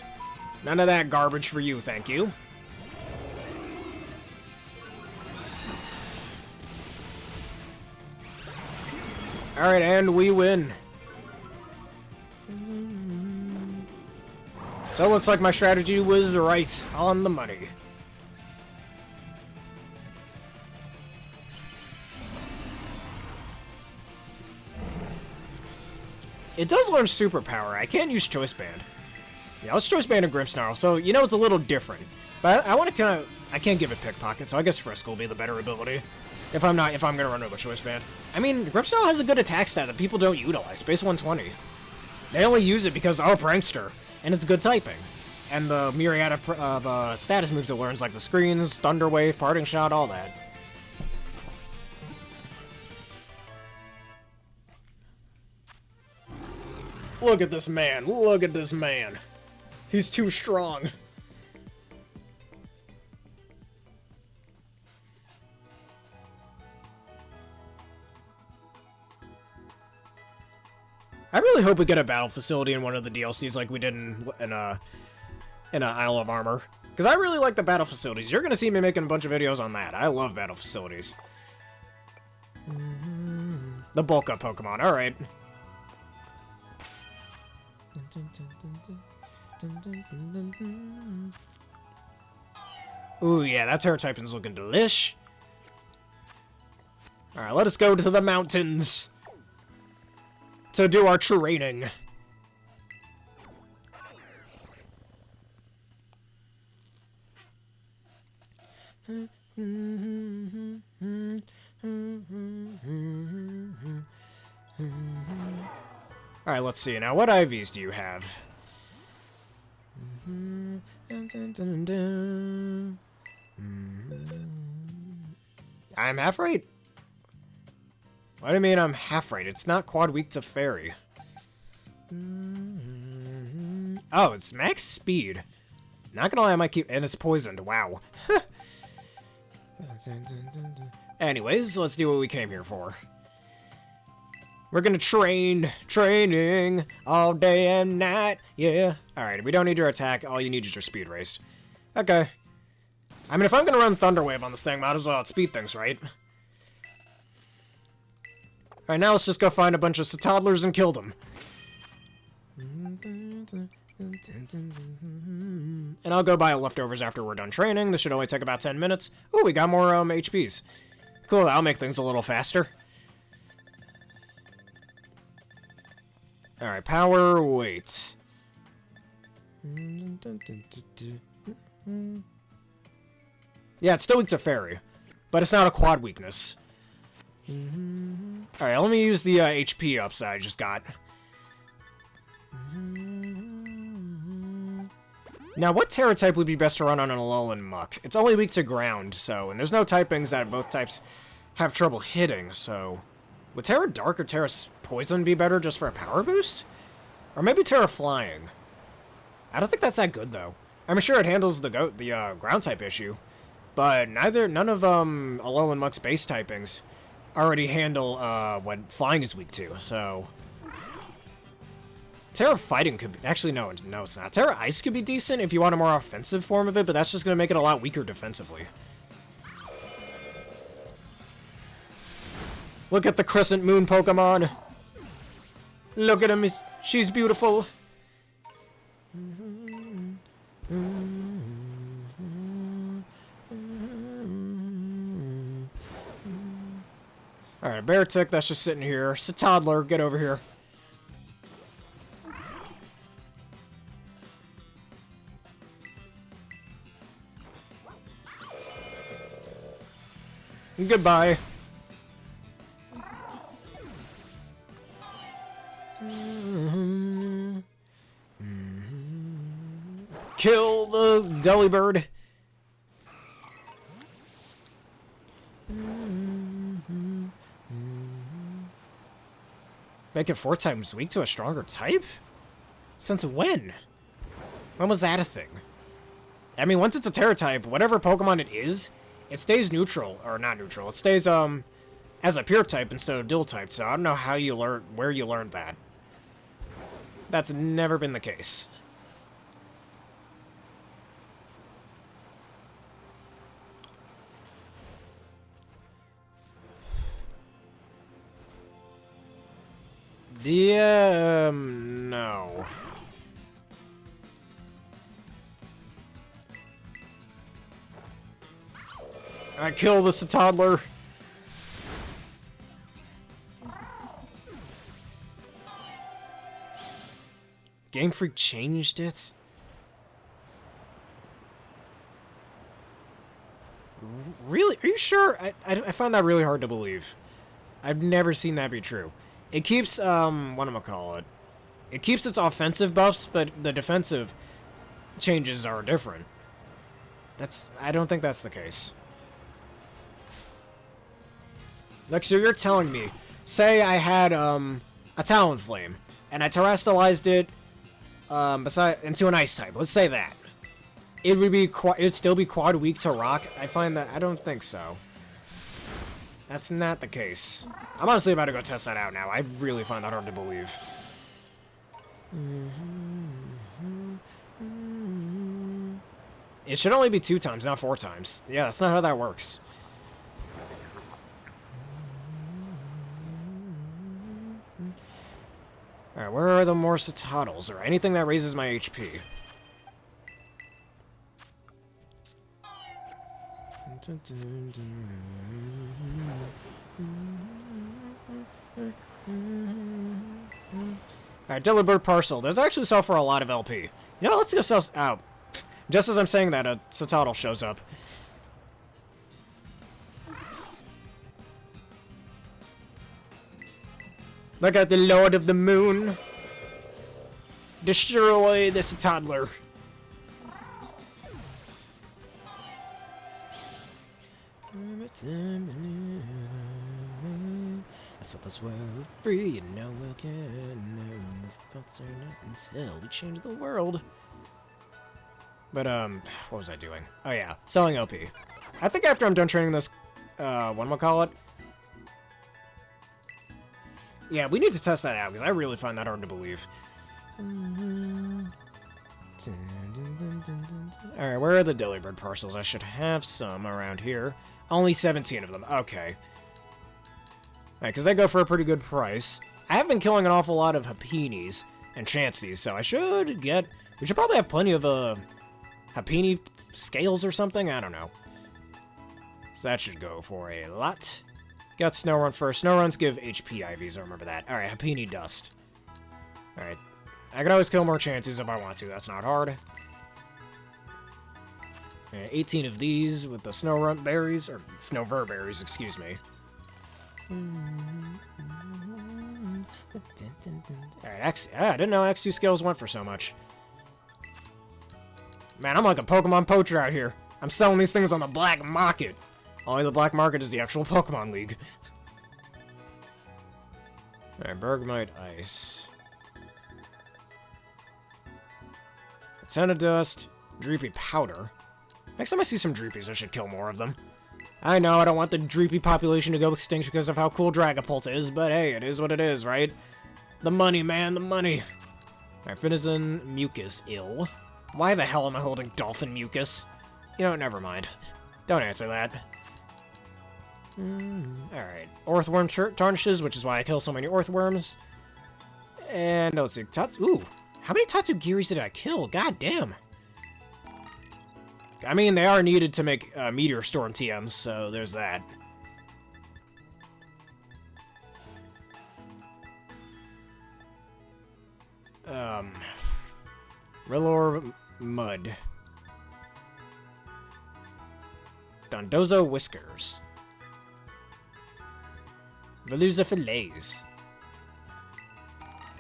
None of that garbage for you, thank you. Alright, and we win. So it looks like my strategy was right on the money. It does learn superpower. I can't use Choice Band. Yeah, let's Choice Band a Grimmsnarl. So, you know, it's a little different. But I want to kind of... I can't give it Pickpocket, so I guess Frisk will be the better ability. If I'm gonna run over Choice Band. I mean, Grimmsnarl has a good attack stat that people don't utilize. Base 120. They only use it because, oh, Prankster. And it's good typing. And the myriad of status moves it learns, like the screens, Thunder Wave, Parting Shot, all that. Look at this man. Look at this man. He's too strong. I really hope we get a battle facility in one of the DLCs like we did in Isle of Armor. Because I really like the battle facilities. You're going to see me making a bunch of videos on that. I love battle facilities. The bulk up Pokemon. Alright. Ooh, yeah, that Tera typing's looking delish. Alright, let us go to the mountains to do our training. Alright, let's see. Now, what IVs do you have? I'm half right. What do you mean I'm half right? It's not quad weak to fairy. Oh, it's max speed. Not gonna lie, I might keep... And it's poisoned. Wow. Anyways, let's do what we came here for. We're gonna training all day and night, yeah. Alright, we don't need your attack, all you need is your speed raised. Okay. I mean, if I'm gonna run Thunder Wave on this thing, might as well outspeed things, right? Alright, now let's just go find a bunch of toddlers and kill them. And I'll go buy leftovers after we're done training. This should only take about 10 minutes. Oh, we got more HPs. Cool, that'll make things a little faster. Alright, power, weight. Yeah, it's still weak to fairy, but it's not a quad weakness. Alright, let me use the HP ups that I just got. Now, what Tera type would be best to run on an Alolan Muck? It's only weak to ground, so, and there's no typings that both types have trouble hitting, so... Would Tera Dark or Tera Poison be better just for a power boost? Or maybe Tera Flying? I don't think that's that good, though. I'm sure it handles the ground type issue, but none of Alolan Muck's base typings already handle what Flying is weak to, so... Tera Fighting could be... Actually, no, it's not. Tera Ice could be decent if you want a more offensive form of it, but that's just going to make it a lot weaker defensively. Look at the Crescent Moon Pokemon. Look at him. She's beautiful. Alright, a Beartic that's just sitting here. It's a toddler. Get over here. Goodbye. Kill the Delibird. Make it 4 times weak to a stronger type? Since when? When was that a thing? I mean, once it's a Tera type, whatever Pokemon it is, it stays neutral, or not neutral. It stays as a pure type instead of dual type. So I don't know how you learn where you learned that. That's never been the case. No. I kill this toddler. Game Freak changed it? Really? Are you sure? I find that really hard to believe. I've never seen that be true. It keeps, whatchamacallit? It keeps its offensive buffs, but the defensive changes are different. I don't think that's the case. Like, so you're telling me, say I had, a Talonflame, and I terrestrialized it, into an Ice type. Let's say that. It'd still be quad weak to Rock? I find that, I don't think so. That's not the case. I'm honestly about to go test that out now. I really find that hard to believe. It should only be 2 times, not 4 times. Yeah, that's not how that works. Alright, where are the more Citoddles, or anything that raises my HP? Alright, Delibird Parcel. Those actually sell for a lot of LP. You know, let's go sell... Oh. Just as I'm saying that, a Citoddle shows up. Look at the Lord of the Moon. Destroy this toddler. I set this world free and no one can know the thoughts are not until we change the world. But, what was I doing? Oh yeah, selling LP. I think after I'm done training this, whatchamacallit? Yeah, we need to test that out, because I really find that hard to believe. Alright, where are the Delibird parcels? I should have some around here. Only 17 of them. Okay. Alright, because they go for a pretty good price. I have been killing an awful lot of Hapinis and Chanseys, so I should get... We should probably have plenty of, Hapini scales or something? I don't know. So that should go for a lot. Got Snow first. Snowruns give HP IVs, I remember that. Alright, Hapini Dust. Alright. I can always kill more Chanseys if I want to, that's not hard. 18 of these with the Snowrunt berries, or Snowver berries, excuse me. Alright, I didn't know X2 scales went for so much. Man, I'm like a Pokemon poacher out here. I'm selling these things on the black market. Only the black market is the actual Pokemon League. Alright, Bergmite Ice. Dust, Dreepy Powder. Next time I see some Dreepies, I should kill more of them. I know I don't want the Dreepy population to go extinct because of how cool Dragapult is, but hey, it is what it is, right? The money, man, the money. Alright, Finizen Mucus Ill. Why the hell am I holding Dolphin Mucus? You know what, never mind. Don't answer that. Alright. Earthworm tarnishes, which is why I kill so many earthworms. And let's see. Ooh. How many Tatsugiris did I kill? God damn. I mean, they are needed to make Meteor Storm TMs, so there's that. Rillor Mud. Dondozo Whiskers. Veluza Fillets.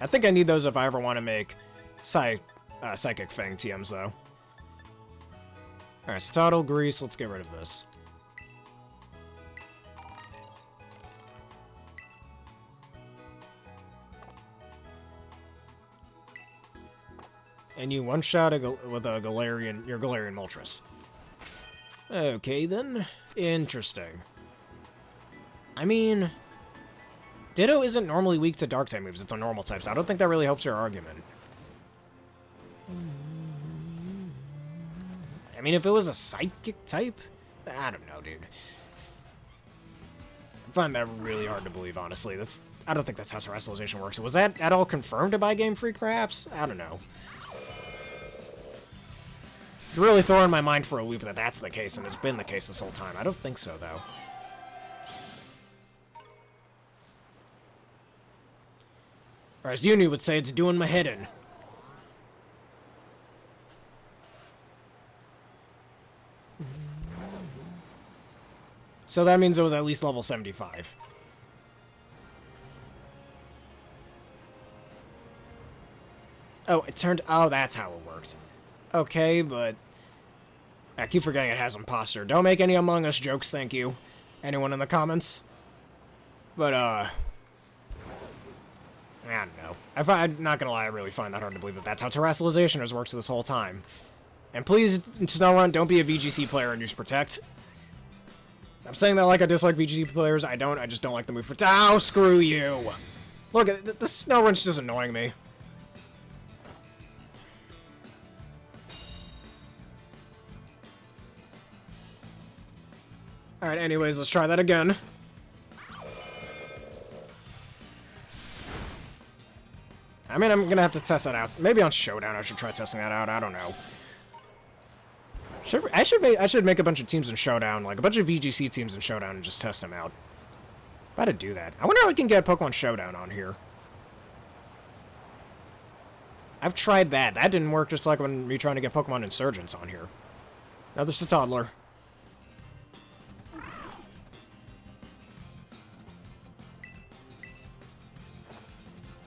I think I need those if I ever want to make Psychic Fang TMs, though. Alright, Stottle, Grease, let's get rid of this. And you one-shot with a Galarian, your Galarian Moltres. Okay, then. Interesting. I mean, Ditto isn't normally weak to Dark-type moves, it's a normal type, so I don't think that really helps your argument. I mean, if it was a Psychic type, I don't know, dude. I find that really hard to believe, honestly. I don't think that's how Terrestrialization works. Was that at all confirmed by Game Freak, perhaps? I don't know. It's really throwing my mind for a loop that that's the case, and it's been the case this whole time. I don't think so, though. Or as Uni would say, it's doing my head in. So that means it was at least level 75. Oh, it turned... Oh, that's how it worked. Okay, but... I keep forgetting it has imposter. Don't make any Among Us jokes, thank you. Anyone in the comments? But, I don't know. I'm not gonna lie, I really find that hard to believe that that's how Terrestrialization has worked this whole time. And please, Snowrun, don't be a VGC player and use Protect. I'm saying that like I dislike VGC players. I don't. I just don't like the move. Oh, screw you. Look, the Snowrun's just annoying me. Alright, anyways, let's try that again. I mean, I'm gonna have to test that out. Maybe on Showdown I should try testing that out. I don't know. I should make a bunch of teams in Showdown, like a bunch of VGC teams in Showdown, and just test them out. About to do that. I wonder how we can get Pokemon Showdown on here. I've tried that. That didn't work, just like when me trying to get Pokemon Insurgents on here. Now there's a toddler.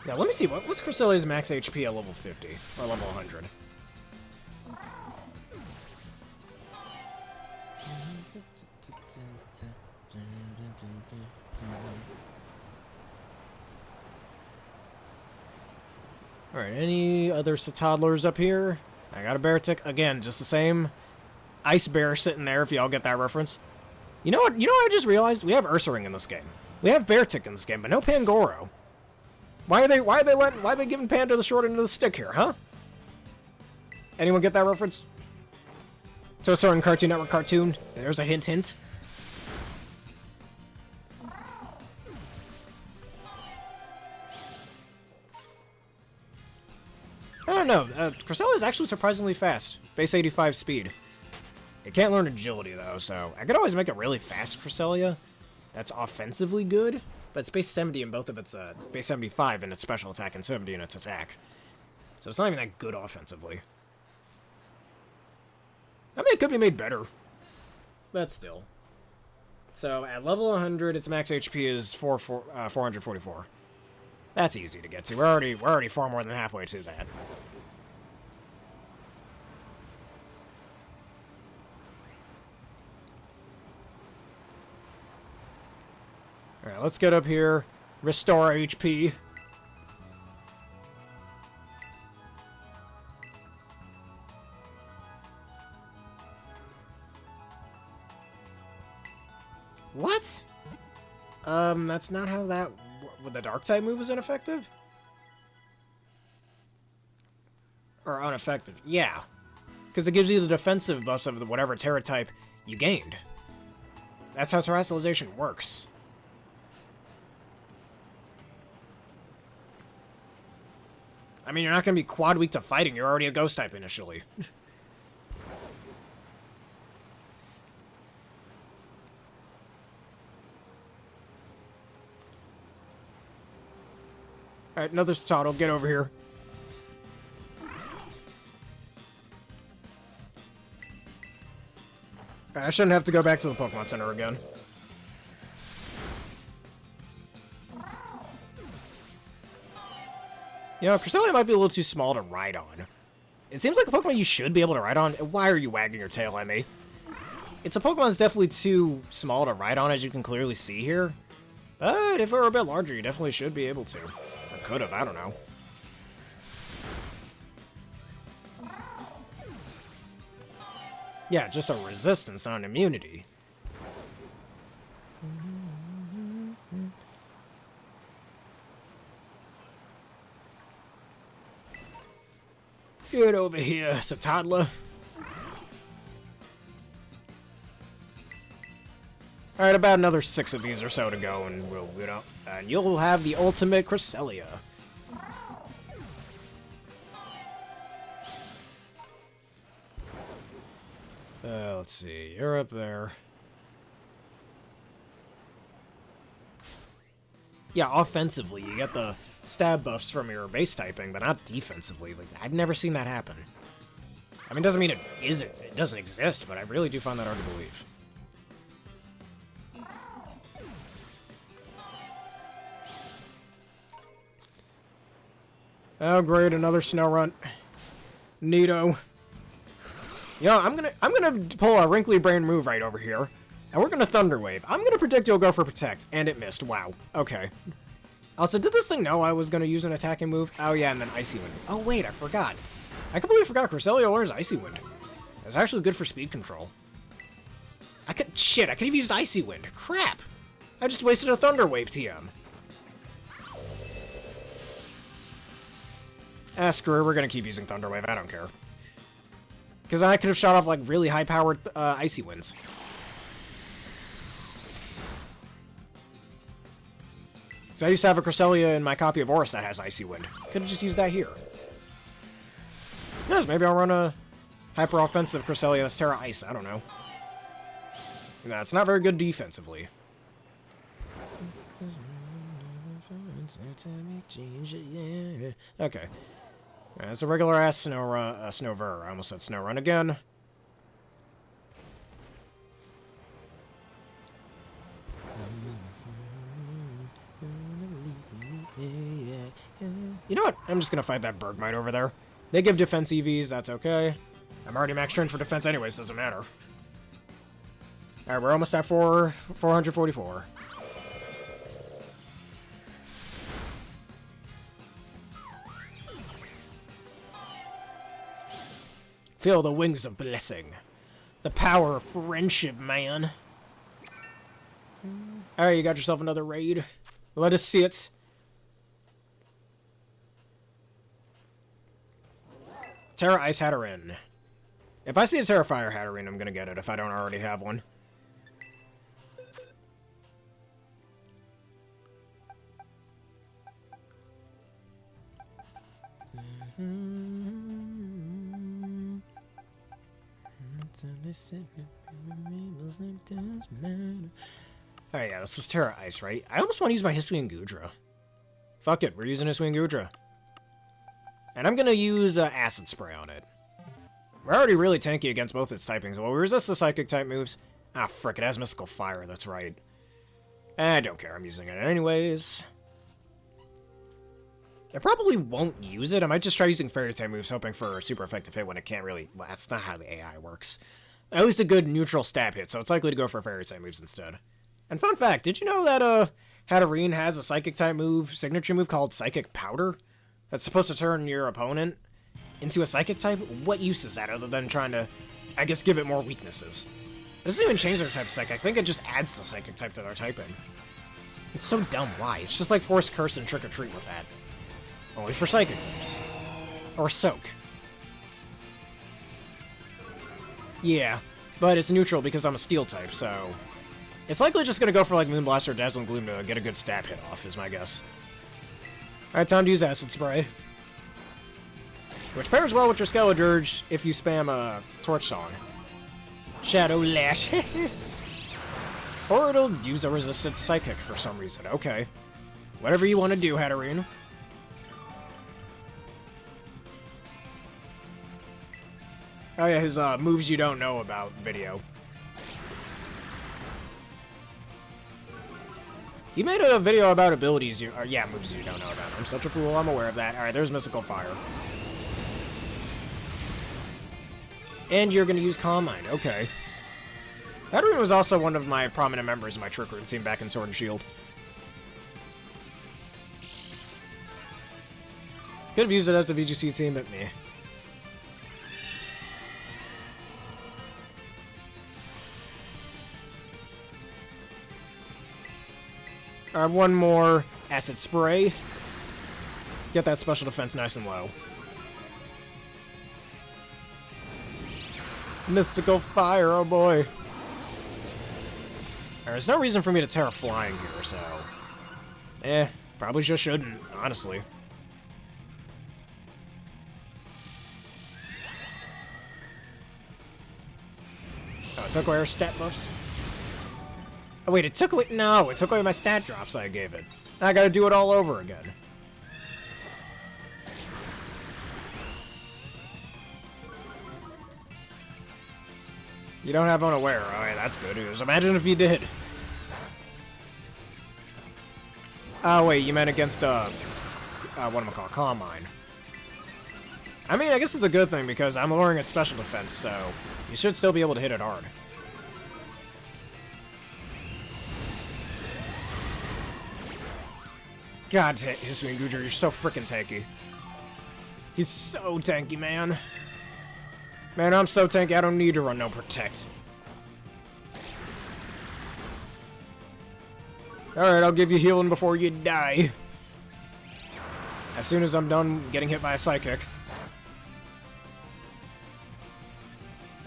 Yeah, let me see. What's Cresselia's max HP at level 50? Or level 100? Alright, any other toddlers up here? I got a Beartic. Again, just the same Ice Bear sitting there, if y'all get that reference. You know what I just realized? We have Ursaring in this game. We have Beartic in this game, but no Pangoro. Why are they giving Panda the short end of the stick here, huh? Anyone get that reference? To a certain Cartoon Network cartoon? There's a hint, hint. I don't know. Cresselia is actually surprisingly fast. Base 85 speed. It can't learn agility, though, so I could always make a really fast Cresselia that's offensively good, but it's base 70 in both of its, base 75 in its special attack and 70 in its attack. So it's not even that good offensively. I mean, it could be made better, but still. So at level 100, its max HP is 444. That's easy to get to. We're already far more than halfway to that. Alright, let's get up here. Restore HP. What? That's not how that... Would the Dark-type move is ineffective? Or ineffective? Yeah. Because it gives you the defensive buffs of whatever Terra-type you gained. That's how terrestrialization works. I mean, you're not going to be quad weak to fighting. You're already a ghost type initially. Alright, another Startle. Get over here. Alright, I shouldn't have to go back to the Pokemon Center again. You know, Cresselia might be a little too small to ride on. It seems like a Pokemon you should be able to ride on. Why are you wagging your tail at me? It's a Pokemon that's definitely too small to ride on, as you can clearly see here. But if it were a bit larger, you definitely should be able to. Or could have, I don't know. Yeah, just a resistance, not an immunity. Get over here, Satadla. Alright, about another 6 of these or so to go, and we'll, you know, and you'll have the ultimate Cresselia. Let's see, you're up there. Yeah, offensively, you get the stab buffs from your base typing, but not defensively. Like, I've never seen that happen. I mean, doesn't mean it doesn't exist, but I really do find that hard to believe. Oh great, another Snorunt. Neato. Yo, I'm gonna pull a wrinkly brain move right over here, and we're gonna Thunder Wave. I'm gonna predict you'll go for Protect, and it missed. Wow. Okay. Also, did this thing know I was gonna use an attacking move? Oh yeah, and then Icy Wind. Oh wait, I forgot. I completely forgot Cresselia learns Icy Wind. It's actually good for speed control. Shit, I could have used Icy Wind. Crap. I just wasted a Thunder Wave TM. Ah, screw it, we're gonna keep using Thunder Wave, I don't care. Because I could have shot off, like, really high-powered Icy Winds. So I used to have a Cresselia in my copy of Oris that has Icy Wind. Could have just used that here. Yes, maybe I'll run a hyper-offensive Cresselia that's Tera Ice, I don't know. No, it's not very good defensively. Okay. It's a regular-ass Snover. I almost said Snorunt again. You know what? I'm just gonna fight that Bergmite over there. They give defense EVs, that's okay. I'm already max trained for defense anyways, doesn't matter. Alright, we're almost at 444. Feel the wings of blessing. The power of friendship, man. Alright, you got yourself another raid. Let us see it. Tera Ice Hatterene. If I see a Tera Fire Hatterene, I'm gonna get it if I don't already have one. Oh yeah, this was Tera Ice, right? I almost want to use my Hisuian Gudra. Fuck it, we're using Hisuian Gudra. And I'm gonna use Acid Spray on it. We're already really tanky against both its typings. Well, we resist the Psychic type moves. Ah, frick, it has Mystical Fire, that's right. I don't care, I'm using it anyways. I probably won't use it. I might just try using Fairy type moves, hoping for a super effective hit when it can't really... Well, that's not how the AI works. At least a good neutral stab hit, so it's likely to go for Fairy type moves instead. And fun fact, did you know that Hatterene has a Psychic type move, signature move called Psychic Powder? That's supposed to turn your opponent into a Psychic type? What use is that other than trying to, I guess, give it more weaknesses? It doesn't even change their type of Psychic. I think it just adds the Psychic type to their typing. It's so dumb, why? It's just like Force Curse and Trick or Treat with that. Only for Psychic types. Or Soak. Yeah, but it's neutral because I'm a Steel type, so... It's likely just gonna go for like Moonblast or Dazzling Gloom to get a good stab hit off, is my guess. Alright, time to use Acid Spray. Which pairs well with your Skeledirge if you spam Torch Song. Shadow Lash. Or it'll use a resistant Psychic for some reason. Okay. Whatever you want to do, Hatterene. Oh yeah, his moves you don't know about video. He made a video about abilities you... yeah, moves you don't know about. I'm such a fool, I'm aware of that. Alright, there's Mystical Fire. And you're gonna use Calm Mind. Okay. Hatterene was also one of my prominent members of my Trick Room team back in Sword and Shield. Could have used it as the VGC team, but meh. One more Acid Spray. Get that special defense nice and low. Mystical Fire, oh boy. There's no reason for me to Terra Flying here, so... probably just shouldn't, honestly. Oh, it took away our stat buffs. Oh wait, it took away... No, it took away my stat drops I gave it. I gotta do it all over again. You don't have Unaware. Alright, that's good. Because imagine if you did. Oh, wait, you meant against, whatchamacallit, Calm Mind. I mean, I guess it's a good thing because I'm lowering its special defense, so you should still be able to hit it hard. God, Hisuian Goodra, you're so freaking tanky. He's so tanky, man. Man, I'm so tanky, I don't need to run no Protect. Alright, I'll give you healing before you die. As soon as I'm done getting hit by a Psychic.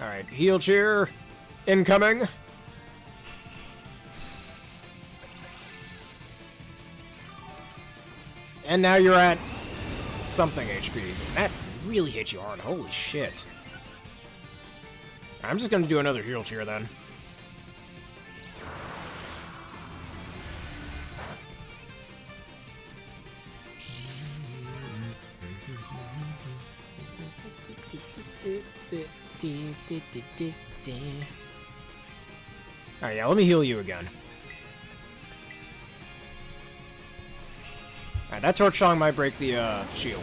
Alright, Heal Cheer. Incoming. And now you're at something HP. That really hit you hard. Holy shit. I'm just gonna do another Heal Cheer then. Alright, yeah, let me heal you again. Alright, that Torch Song might break the shield.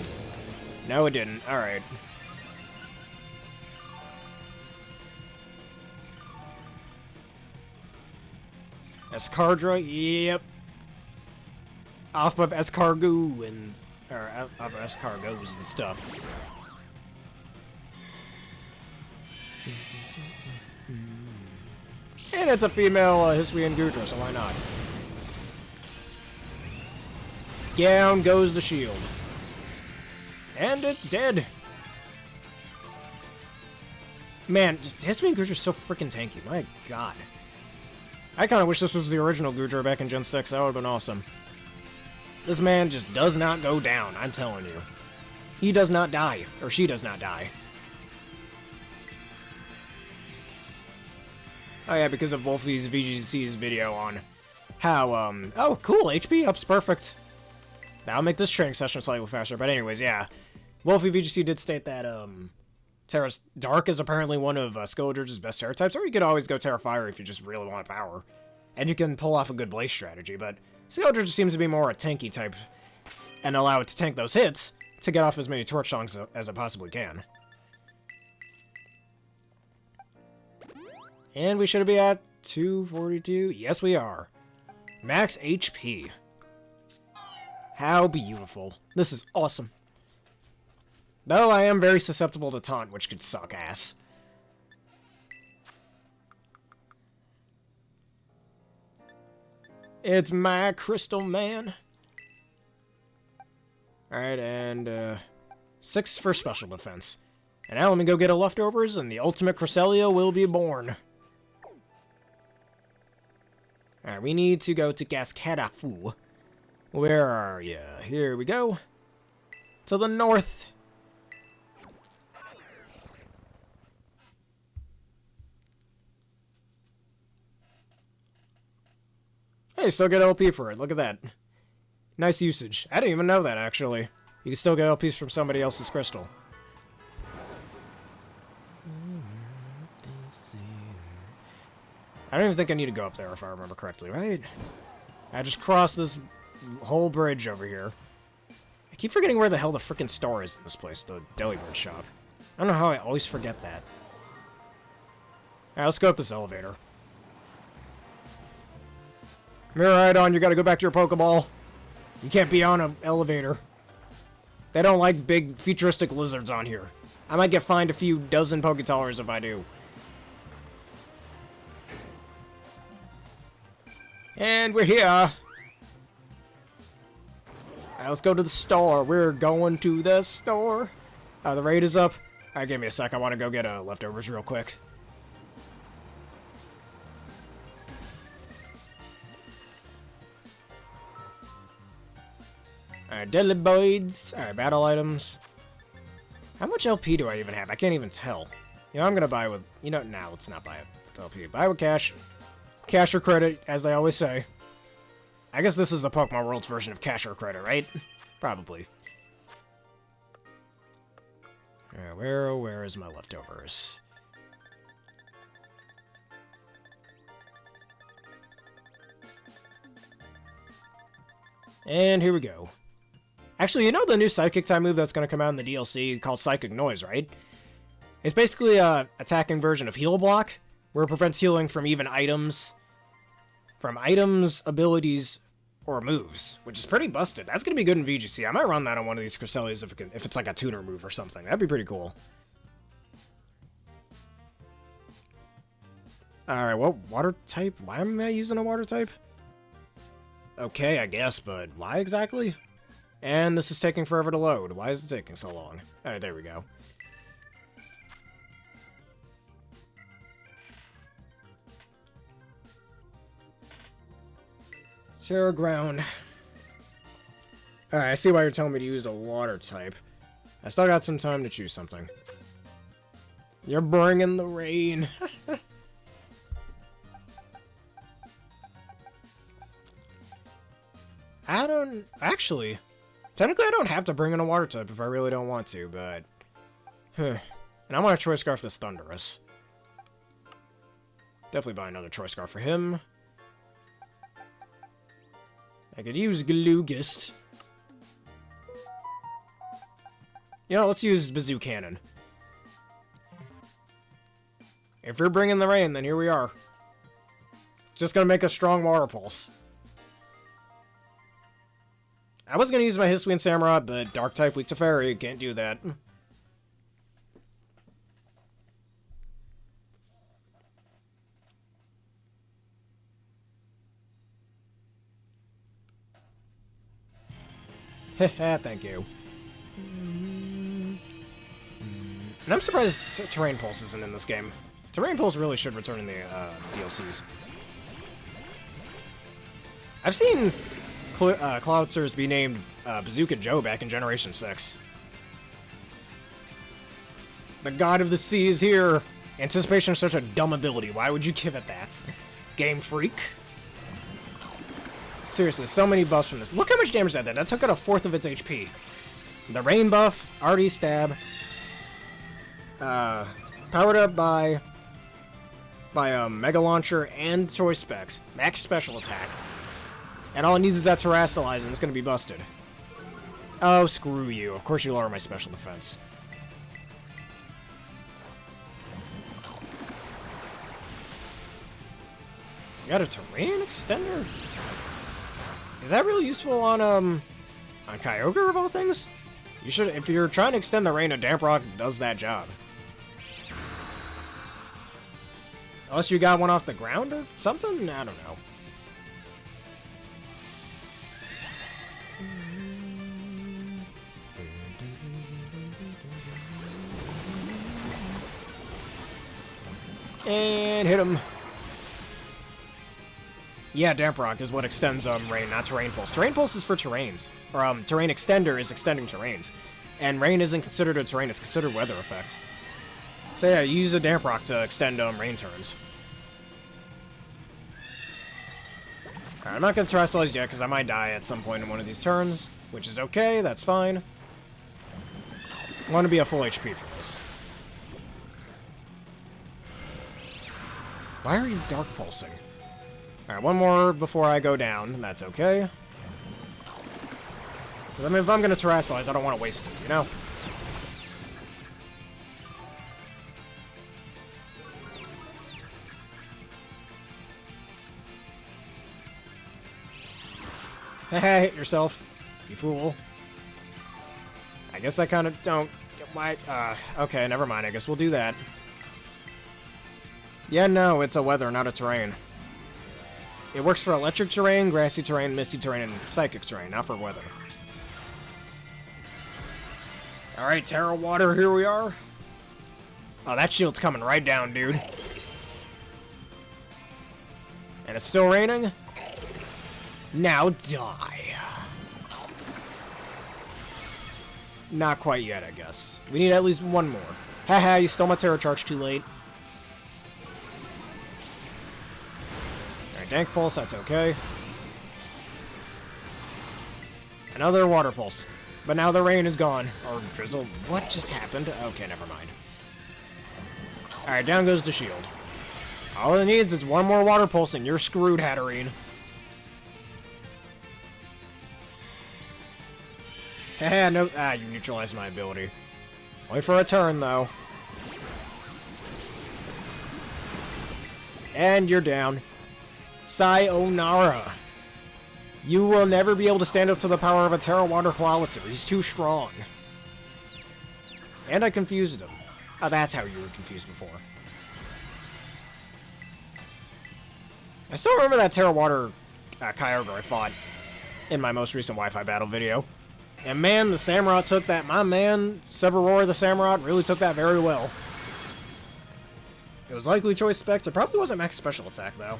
No, it didn't. Alright. Escardra, yep. Off of Escargot and... or of Escargots and stuff. And it's a female Hisuian Goodra, so why not? Down goes the shield. And it's dead. Man, just Hisuian Goodra's so freaking tanky. My god. I kind of wish this was the original Goodra back in Gen 6. That would have been awesome. This man just does not go down, I'm telling you. He does not die. Or she does not die. Oh yeah, because of Wolfie's VGC's video on how, oh cool, HP up's perfect. That'll make this training session slightly faster, but anyways, yeah. Wolfie VGC did state that, Terra's Dark is apparently one of Skeledirge's best Terra types, or you could always go Terra Fire if you just really want power. And you can pull off a good Blaze strategy, but Skeledirge seems to be more a tanky type, and allow it to tank those hits to get off as many Torch Songs as it possibly can. And we should be at 242. Yes, we are. Max HP. How beautiful. This is awesome. Though I am very susceptible to taunt, which could suck ass. It's my Crystal Man. Alright, and 6 for special defense. And now let me go get a leftovers, and the ultimate Cresselia will be born. Alright, we need to go to Gaskadafu. Where are you? Here we go. To the north. Hey, still get LP for it. Look at that. Nice usage. I didn't even know that, actually. You can still get LPs from somebody else's crystal. I don't even think I need to go up there if I remember correctly, right? I just crossed this whole bridge over here. I keep forgetting where the hell the frickin' store is in this place, the Delibird shop. I don't know how I always forget that. Alright, let's go up this elevator. Miraidon, you gotta go back to your Pokeball. You can't be on an elevator. They don't like big, futuristic lizards on here. I might get fined a few dozen Poketellers if I do. And we're here. Alright, let's go to the store. We're going to the store. The raid is up. Alright, give me a sec. I want to go get leftovers real quick. Alright, Delibirds. Alright, battle items. How much LP do I even have? I can't even tell. You know, I'm gonna buy with... You know, nah, let's not buy it with LP. Buy with cash. Cash or credit, as they always say. I guess this is the Pokemon World's version of cash or credit, right? Probably. Alright, where is my leftovers? And here we go. Actually, you know the new Psychic type move that's going to come out in the DLC called Psychic Noise, right? It's basically a attacking version of Heal Block, where it prevents healing from even items, abilities, or moves, which is pretty busted. That's going to be good in VGC. I might run that on one of these Cresselias if it's like a tuner move or something. That'd be pretty cool. Alright, what water type? Why am I using a water type? Okay, I guess, but why exactly? And this is taking forever to load. Why is it taking so long? Alright, there we go. Terra Ground. Alright, I see why you're telling me to use a water type. I still got some time to choose something. You're bringing the rain. I don't... Actually, technically I don't have to bring in a water type if I really don't want to, but... And I want a Choice Scarf that's Thunderous. Definitely buy another Choice Scarf for him. I could use Glugist. You know, let's use Bazoo Cannon. If you're bringing the rain, then here we are. Just gonna make a strong Water Pulse. I was gonna use my Hisuian Samurott, but Dark type weak to Fairy, can't do that. Haha, thank you. And I'm surprised Terrain Pulse isn't in this game. Terrain Pulse really should return in the DLCs. I've seen Cloudsters be named Bazooka Joe back in Generation 6. The God of the Sea is here! Anticipation is such a dumb ability. Why would you give it that? Game Freak? Seriously, so many buffs from this. Look how much damage that did. That took out a fourth of its HP. The Rain buff, RD Stab. Powered up by Mega Launcher and Choice Specs. Max Special Attack. And all it needs is that Terrasilize and it's gonna be busted. Oh, screw you. Of course you lower my special defense. You got a Terrain Extender? Is that really useful on Kyogre of all things? You should, if you're trying to extend the rain, a Damp Rock does that job. Unless you got one off the ground or something? I don't know. And hit him. Yeah, Damp Rock is what extends Rain, not Terrain Pulse. Terrain Pulse is for terrains. Or Terrain Extender is extending terrains. And Rain isn't considered a terrain, it's considered weather effect. So yeah, you use a Damp Rock to extend rain turns. Alright, I'm not going to Terrestrialize yet, because I might die at some point in one of these turns. Which is okay, that's fine. I want to be a full HP for this. Why are you Dark Pulsing? Alright, one more before I go down. That's okay. I mean, if I'm going to Terrestrialize, I don't want to waste it, you know? Hey, hit yourself, you fool. I guess I kind of don't... okay, never mind. I guess we'll do that. Yeah, no, it's a weather, not a terrain. It works for electric terrain, grassy terrain, misty terrain, and psychic terrain, not for weather. Alright, Tera Water, here we are. Oh, that shield's coming right down, dude. And it's still raining? Now die. Not quite yet, I guess. We need at least one more. Haha, you stole my Terra Charge too late. Alright, Dank Pulse, that's okay. Another Water Pulse. But now the rain is gone. Or drizzle. What just happened? Okay, never mind. Alright, down goes the shield. All it needs is one more Water Pulse and you're screwed, Hatterene. Haha, no. Ah, you neutralized my ability. Wait for a turn, though. And you're down. Sayonara. You will never be able to stand up to the power of a Tera Water Clawitzer. He's too strong. And I confused him. Oh, that's how you were confused before. I still remember that Tera Water Kyogre I fought in my most recent Wi-Fi battle video. And man, the Samurott took that. My man, Severor the Samurott, really took that very well. It was likely choice specs. It probably wasn't max special attack, though.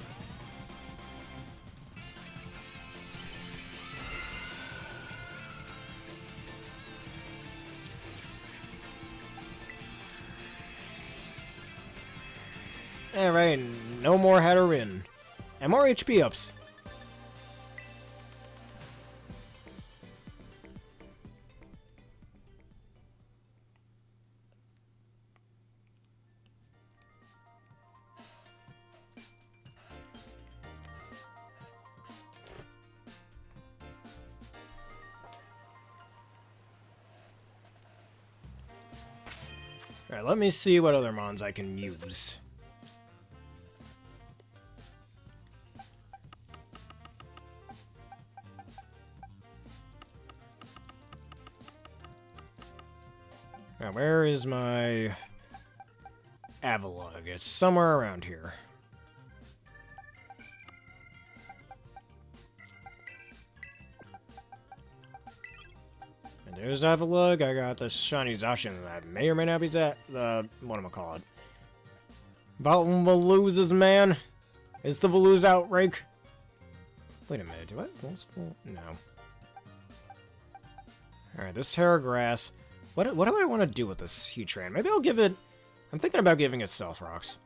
Alright, no more Hatterene. And more HP ups. Alright, let me see what other mons I can use. Now, where is my Avalugg? It's somewhere around here. And there's Avalugg. I got the shiny Zacian that may or may not be the what am I call it? About Veloozes, man. Is the Velouz outbreak? Wait a minute. Do I have multiple? No. All right, this Terra Grass. What do I want to do with this Heatran? Maybe I'll give it... I'm thinking about giving it Stealth Rocks.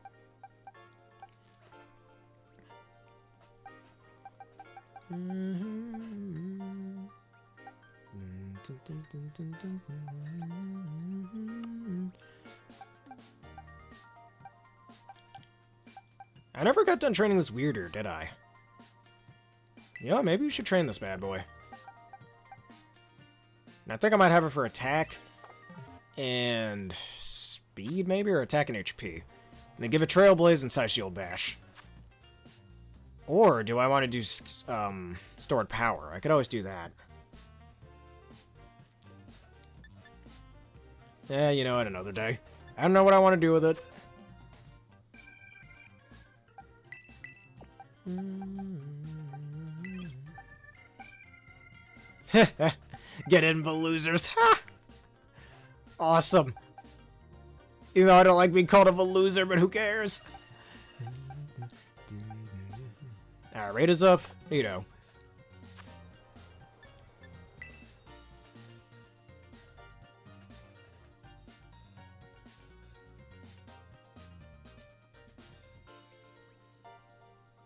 I never got done training this weirder, did I? You know what? Maybe we should train this bad boy. And I think I might have it for attack and speed, maybe, or attack and HP. And then give it Trailblaze and Psy Shield Bash. Or do I want to do stored power? I could always do that. Yeah, you know what, another day. I don't know what I want to do with it. Get in, Veloozers. Ha! Awesome. Even though I don't like being called a Velouzer, but who cares? Raid is up. Neato.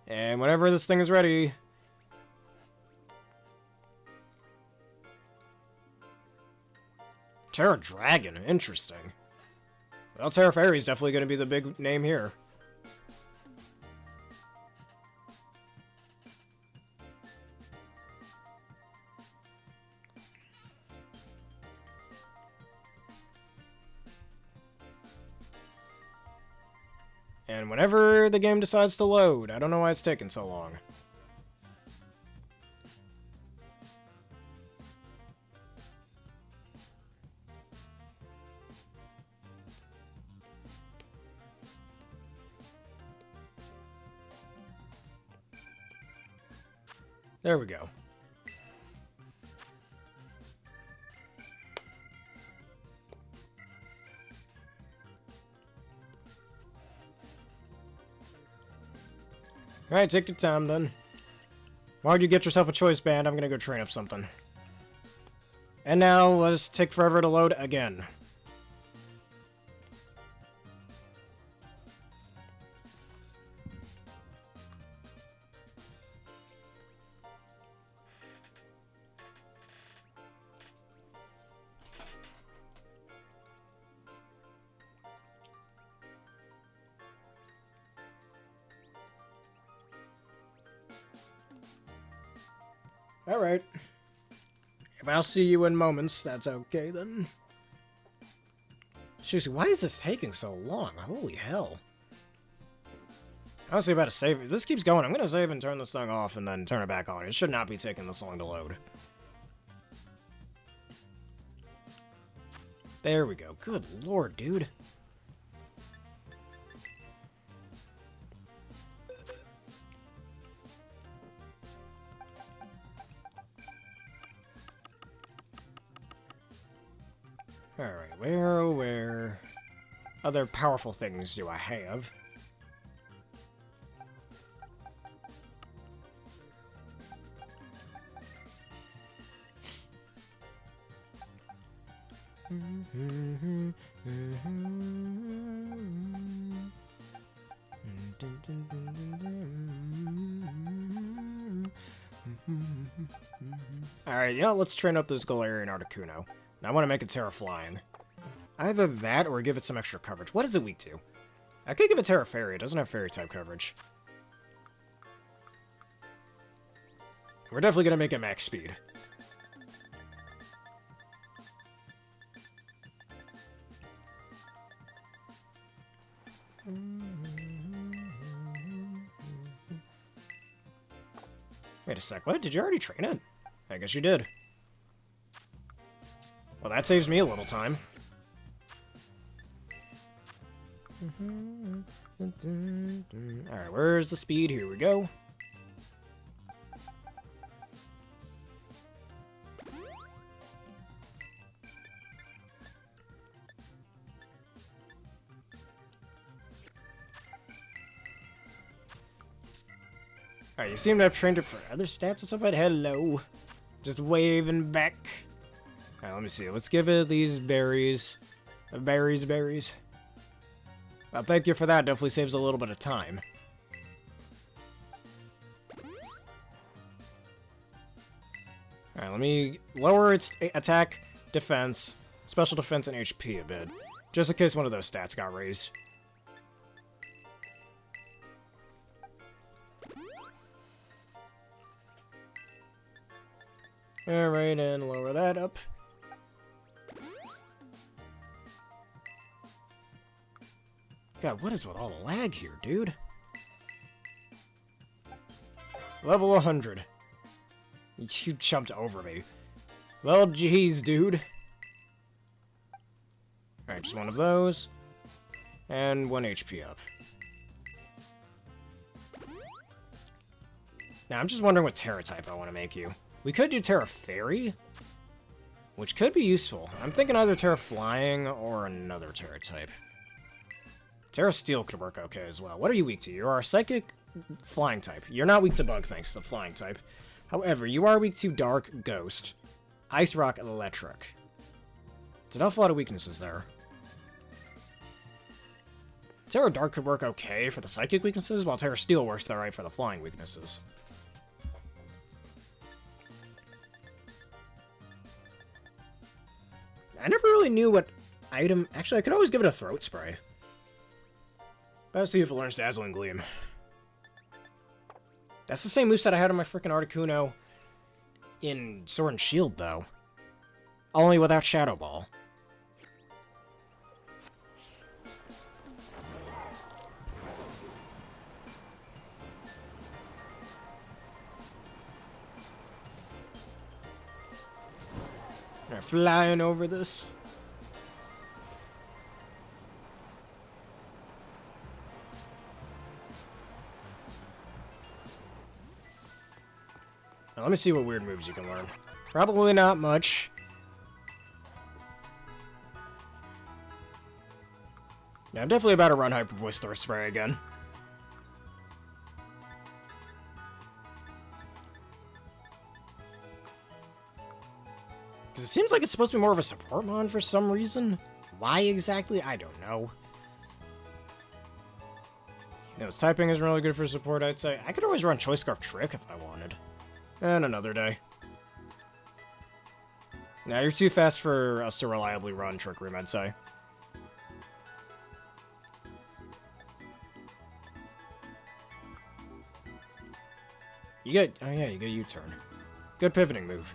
And whenever this thing is ready... Tera Dragon, interesting. Well, Tera Fairy is definitely going to be the big name here. And whenever the game decides to load, I don't know why it's taking so long. There we go. Alright, take your time then. Why'd you get yourself a choice band? I'm gonna go train up something. And now, let us take forever to load again. Alright. If I'll see you in moments, that's okay then. Seriously, why is this taking so long? Holy hell. I was about to save it. This keeps going. I'm going to save and turn this thing off and then turn it back on. It should not be taking this long to load. There we go. Good lord, dude. Alright, where other powerful things do I have? Alright, you know, let's train up this Galarian Articuno. Now I want to make it Tera Flying. Either that or give it some extra coverage. What is it weak to? I could give it Tera Fairy. It doesn't have Fairy type coverage. We're definitely going to make it max speed. Wait a sec, what? Did you already train it? I guess you did. Well, that saves me a little time. Alright, where's the speed? Here we go. Alright, you seem to have trained it for other stats or something. Hello. Just waving back. Alright, let me see. Let's give it these berries. Berries. Well, thank you for that. Definitely saves a little bit of time. Alright, let me lower its attack, defense, special defense, and HP a bit. Just in case one of those stats got raised. Alright, and lower that up. God, what is with all the lag here, dude? Level 100. You jumped over me. Well, geez, dude. Alright, just one of those. And 1 HP up. Now, I'm just wondering what Tera type I want to make you. We could do Tera Fairy, which could be useful. I'm thinking either Tera Flying or another Tera type. Tera Steel could work okay as well. What are you weak to? You are Psychic, flying type. You're not weak to bug thanks to flying type. However, you are weak to dark, ghost, ice, rock, and electric. It's an awful lot of weaknesses there. Tera Dark could work okay for the psychic weaknesses, while Tera Steel works alright for the flying weaknesses. I never really knew what item... Actually, I could always give it a throat spray. Let's see if it learns Dazzling Gleam. That's the same moveset I had on my freaking Articuno in Sword and Shield, though. Only without Shadow Ball. They're flying over this. Now, let me see what weird moves you can learn. Probably not much. Yeah, I'm definitely about to run Hyper Voice Thirst Spray again. Because it seems like it's supposed to be more of a support mon for some reason. Why exactly? I don't know. You know, its typing is really good for support, I'd say. I could always run Choice Scarf Trick if I wanted. And another day. Now, you're too fast for us to reliably run Trick Room, I'd say. You get... Oh yeah, you get U-turn. Good pivoting move.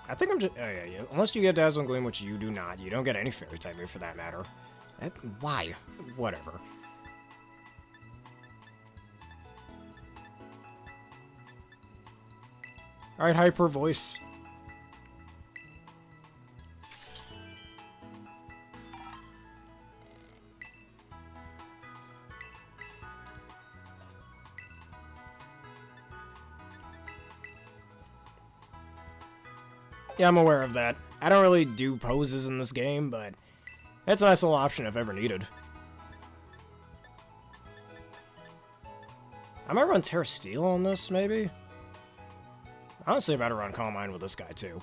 I think I'm just... Oh yeah. Unless you get Dazzling Gleam, which you do not. You don't get any Fairy type move for that matter. Why? Whatever. Alright, Hyper Voice. Yeah, I'm aware of that. I don't really do poses in this game, but it's a nice little option if ever needed. I might run Tera Steel on this, maybe? Honestly, I better run Calm Mind with this guy, too.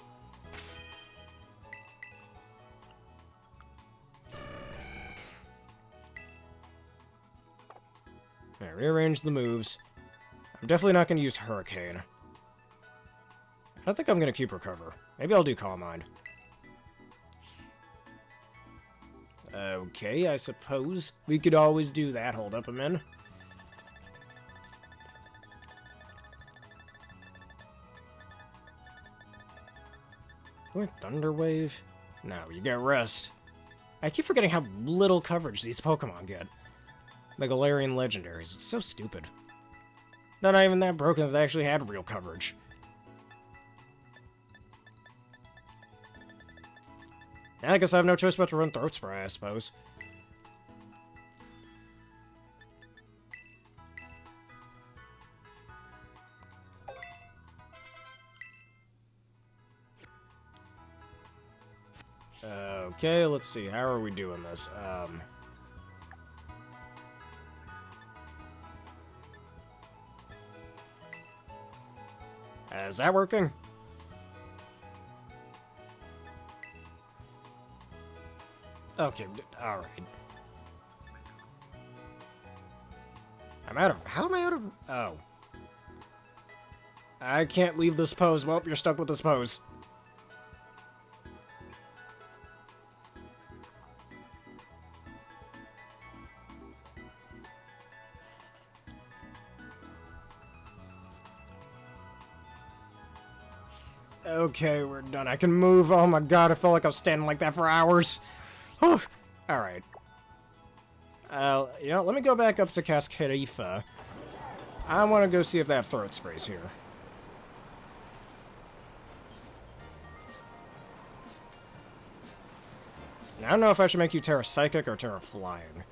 Alright, rearrange the moves. I'm definitely not going to use Hurricane. I don't think I'm going to keep Recover. Maybe I'll do Calm Mind. Okay, I suppose we could always do that. Hold up a minute. What, Thunder Wave? No, you get Rest. I keep forgetting how little coverage these Pokemon get. The Galarian Legendaries. It's so stupid. They're not even that broken if they actually had real coverage. Yeah, I guess I have no choice but to run Throat Spray, I suppose. Okay, let's see. How are we doing this? Is that working? Okay, alright. I'm out of... How am I out of... Oh. I can't leave this pose. Well, you're stuck with this pose. Okay, we're done. I can move. Oh my god, I felt like I was standing like that for hours. Alright. You know, let me go back up to Cascadifa. I want to go see if they have Throat Sprays here. Now, I don't know if I should make you Tera Psychic or Tera Flying.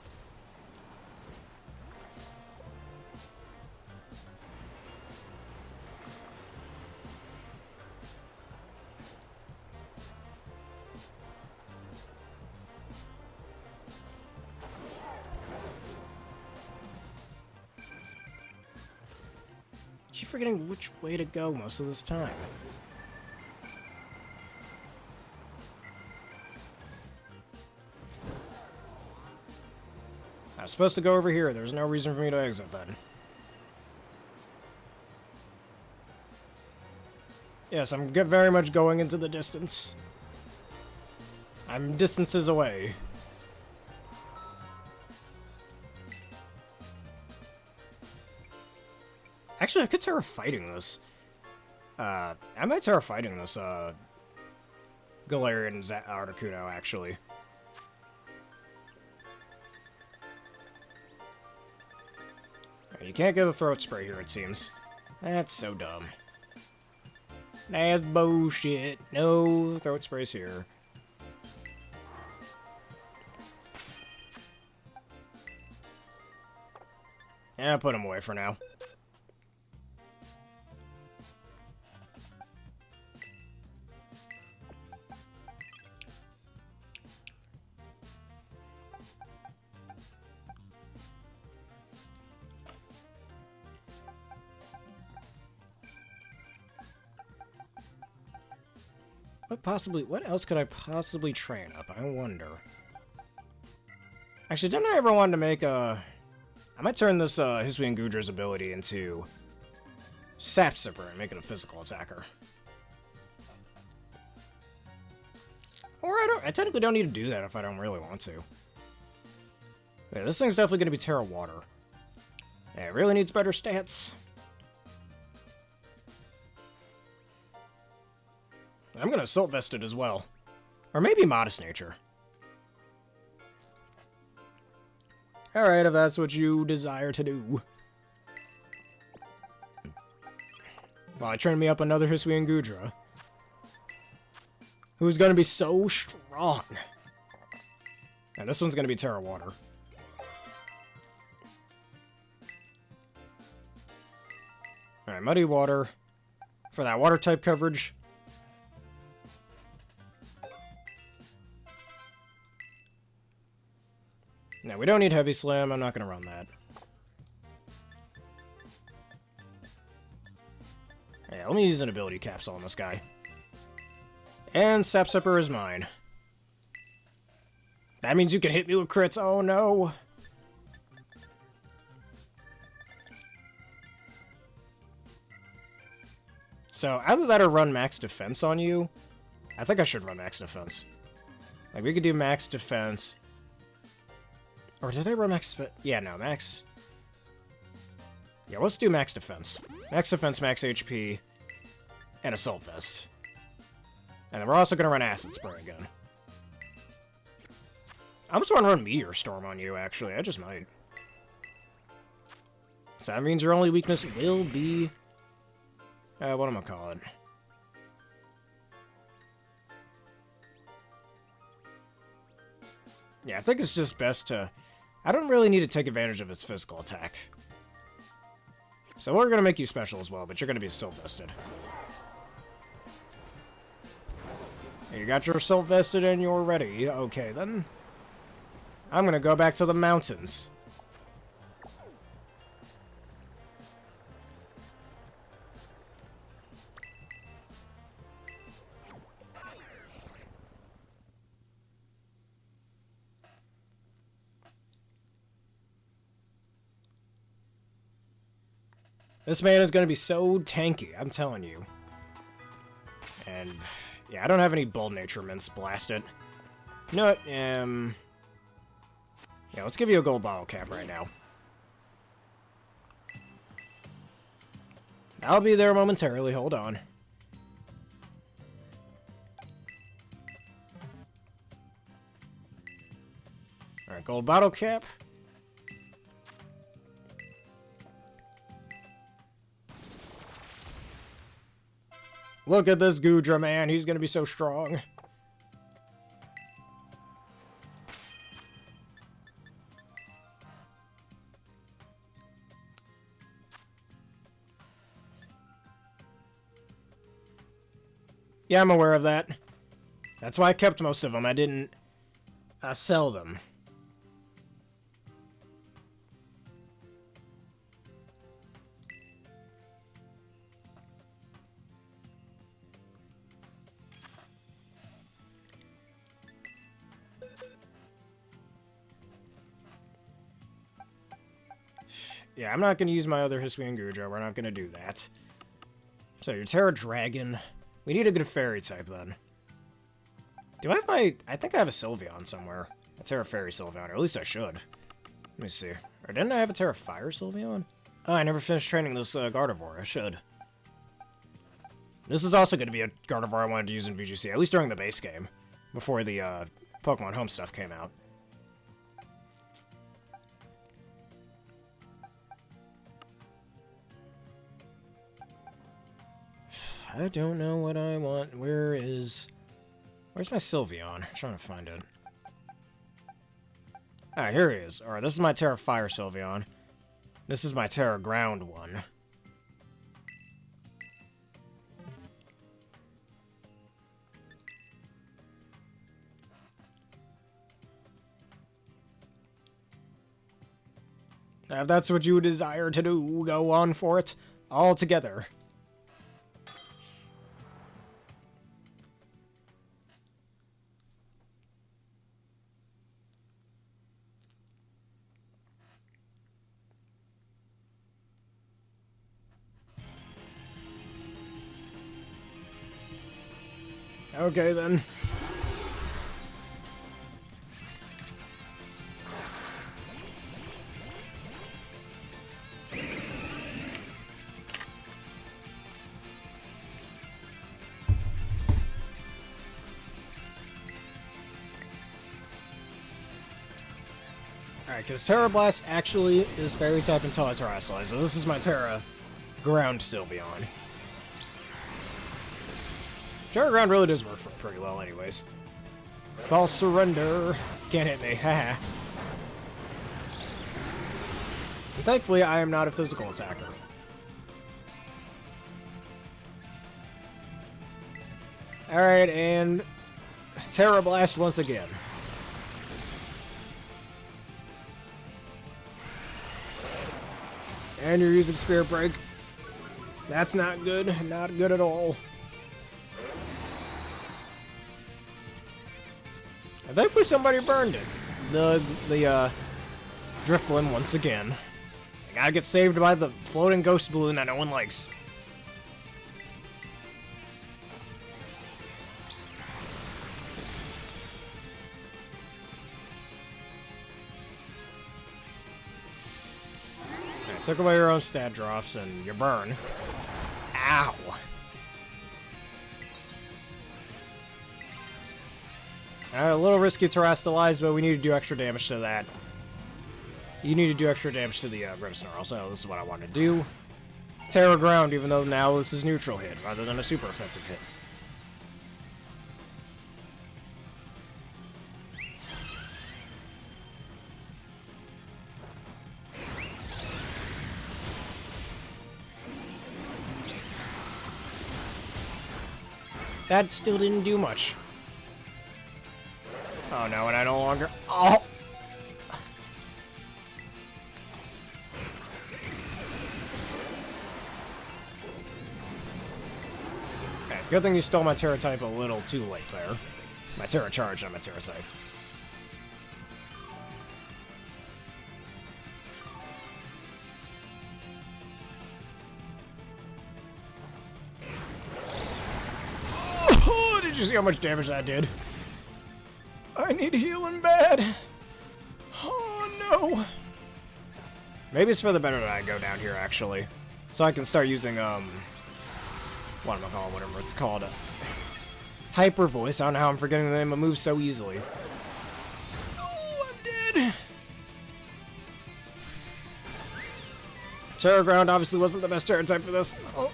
keep forgetting which way to go most of this time. I was supposed to go over here. There's no reason for me to exit then. Yes, I'm very much going into the distance. I'm distances away. Actually, I could Tera fighting this. I might Tera fighting this, Galarian Articuno, actually. You can't get a throat spray here, it seems. That's so dumb. That's bullshit. No throat sprays here. Yeah, put him away for now. What else could I possibly train up? I wonder. Actually, didn't I ever want to make a... I might turn this Hisuian Gudra's ability into Sap Sipper and make it a physical attacker. Or I technically don't need to do that if I don't really want to. Yeah, this thing's definitely going to be Tera Water. Yeah, it really needs better stats. I'm going to Assault Vest it as well. Or maybe Modest Nature. Alright, if that's what you desire to do. Well, I trained me up another Hisuian Gudra. Who's going to be so strong. And this one's going to be Tera Water. Alright, Muddy Water. For that water type coverage. No, we don't need Heavy Slam. I'm not going to run that. Yeah, let me use an ability capsule on this guy. And Sap Sipper is mine. That means you can hit me with crits. Oh, no. So, either that or run max defense on you. I think I should run max defense. Like, we could do max defense. Or did they run max... Yeah, no, max... Yeah, let's do max defense. Max defense, max HP, and Assault Vest. And then we're also going to run Acid Spray again. I almost want to run Meteor Storm on you, actually. I just might. So that means your only weakness will be... what am I calling? Yeah, I think it's just best to... I don't really need to take advantage of its physical attack. So we're going to make you special as well, but you're going to be Assault Vested. You got your Assault Vested and you're ready. Okay, then. I'm going to go back to the mountains. This man is going to be so tanky, I'm telling you. And, yeah, I don't have any Bold Nature Mints blasted. You know what, yeah, let's give you a gold bottle cap right now. I'll be there momentarily, hold on. Alright, gold bottle cap. Look at this Gudra, man. He's gonna be so strong. Yeah, I'm aware of that. That's why I kept most of them. I didn't sell them. Yeah, I'm not going to use my other Hisuian Gujo. We're not going to do that. So, your Tera Dragon. We need a good fairy type, then. Do I have my... I think I have a Sylveon somewhere. A Tera Fairy Sylveon, or at least I should. Let me see. Or didn't I have a Tera Fire Sylveon? Oh, I never finished training this Gardevoir. I should. This is also going to be a Gardevoir I wanted to use in VGC, at least during the base game. Before the Pokemon Home stuff came out. I don't know what I want. Where's my Sylveon? I'm trying to find it. Alright, here it is. Alright, this is my Tera Fire Sylveon. This is my Tera Ground one. If that's what you desire to do, go on for it. All together. Okay, then. Alright, because Tera Blast actually is Fairy type until I Terrestrialize, so this is my Tera Ground Sylveon. Tera Ground really does work for pretty well anyways. False Surrender. Can't hit me, haha. Thankfully, I am not a physical attacker. Alright, and Tera Blast once again. And you're using Spirit Break. That's not good. Not good at all. Thankfully somebody burned it. The Drifblim once again. I gotta get saved by the floating ghost balloon that no one likes. Okay, took away your own stat drops and you burn. Ow! A little risky to Terrestrialize, but we need to do extra damage to that. You need to do extra damage to the Grimmsnarl, so this is what I want to do. Tera Ground, even though now this is neutral hit, rather than a super effective hit. That still didn't do much. Oh no, and I no longer... Oh! Okay, good thing you stole my Tera type a little too late there. My Tera charge, not my Tera type. Oh, did you see how much damage that did? I need healing bad. Oh no. Maybe it's for the better that I go down here actually, so I can start using whatever it's called, Hyper Voice. I don't know how I'm forgetting the name of moves so easily. Oh, I'm dead. Tera Ground obviously wasn't the best Tera type for this. Oh.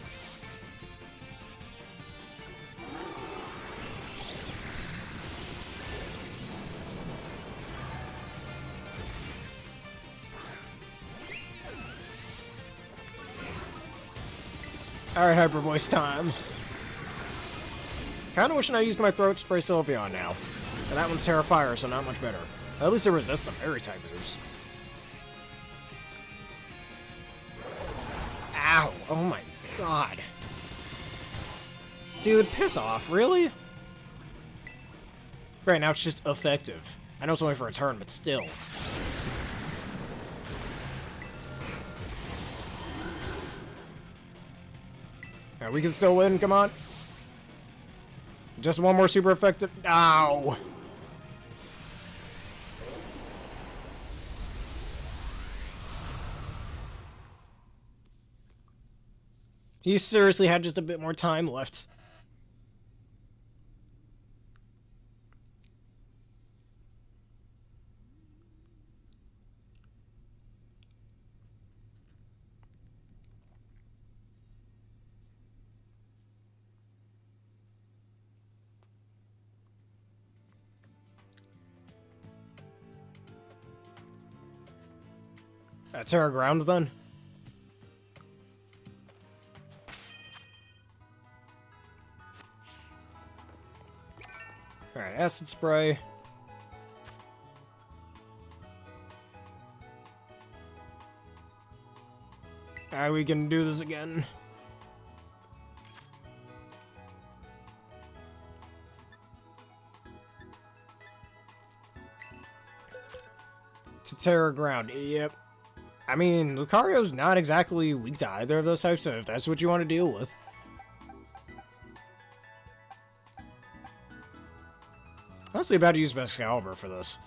Alright, Hyper Voice time. Kinda wishing I used my Throat Spray Sylveon now. And that one's Tera Fire, so not much better. At least it resists the Fairy type moves. Ow! Oh my god. Dude, piss off, really? Right, now it's just effective. I know it's only for a turn, but still. Alright, we can still win, come on. Just one more super effective. Ow! He seriously had just a bit more time left. Tera Ground then? Alright, Acid Spray. Alright, we can do this again. To Tera Ground, yep. I mean, Lucario's not exactly weak to either of those types, so if that's what you want to deal with. Honestly, about to use Excalibur for this.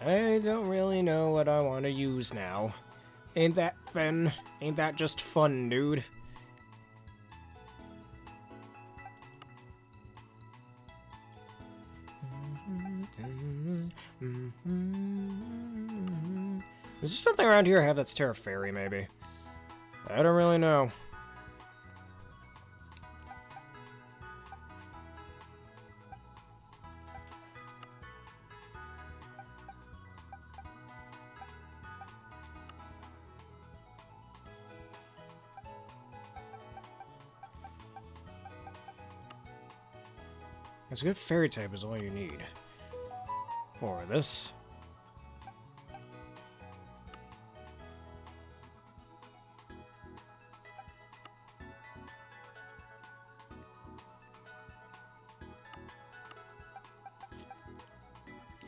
I don't really know what I want to use now. Ain't that fun? Ain't that just fun, dude? Is there something around here I have that's Terra Fairy, maybe? I don't really know. It's a good fairy type is all you need. Or this.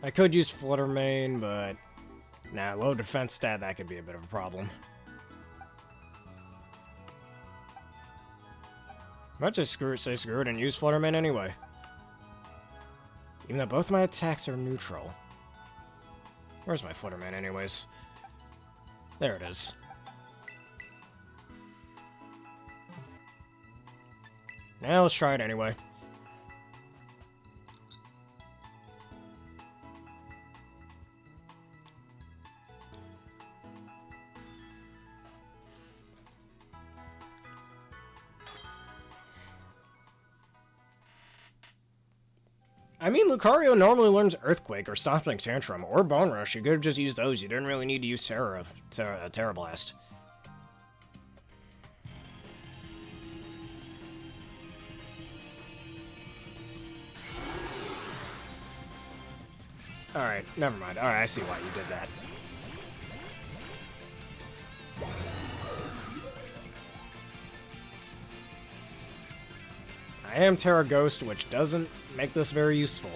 I could use Flutter Mane, but nah, low defense stat, that could be a bit of a problem. Might just say screw it and use Flutter Mane anyway. Even though both my attacks are neutral. Where's my Flutter Mane anyways? There it is. Now let's try it anyway. I mean, Lucario normally learns Earthquake or Stomping Tantrum or Bone Rush. You could have just used those. You didn't really need to use Terra Blast. Alright, never mind. Alright, I see why you did that. I am Terra Ghost, which doesn't make this very useful.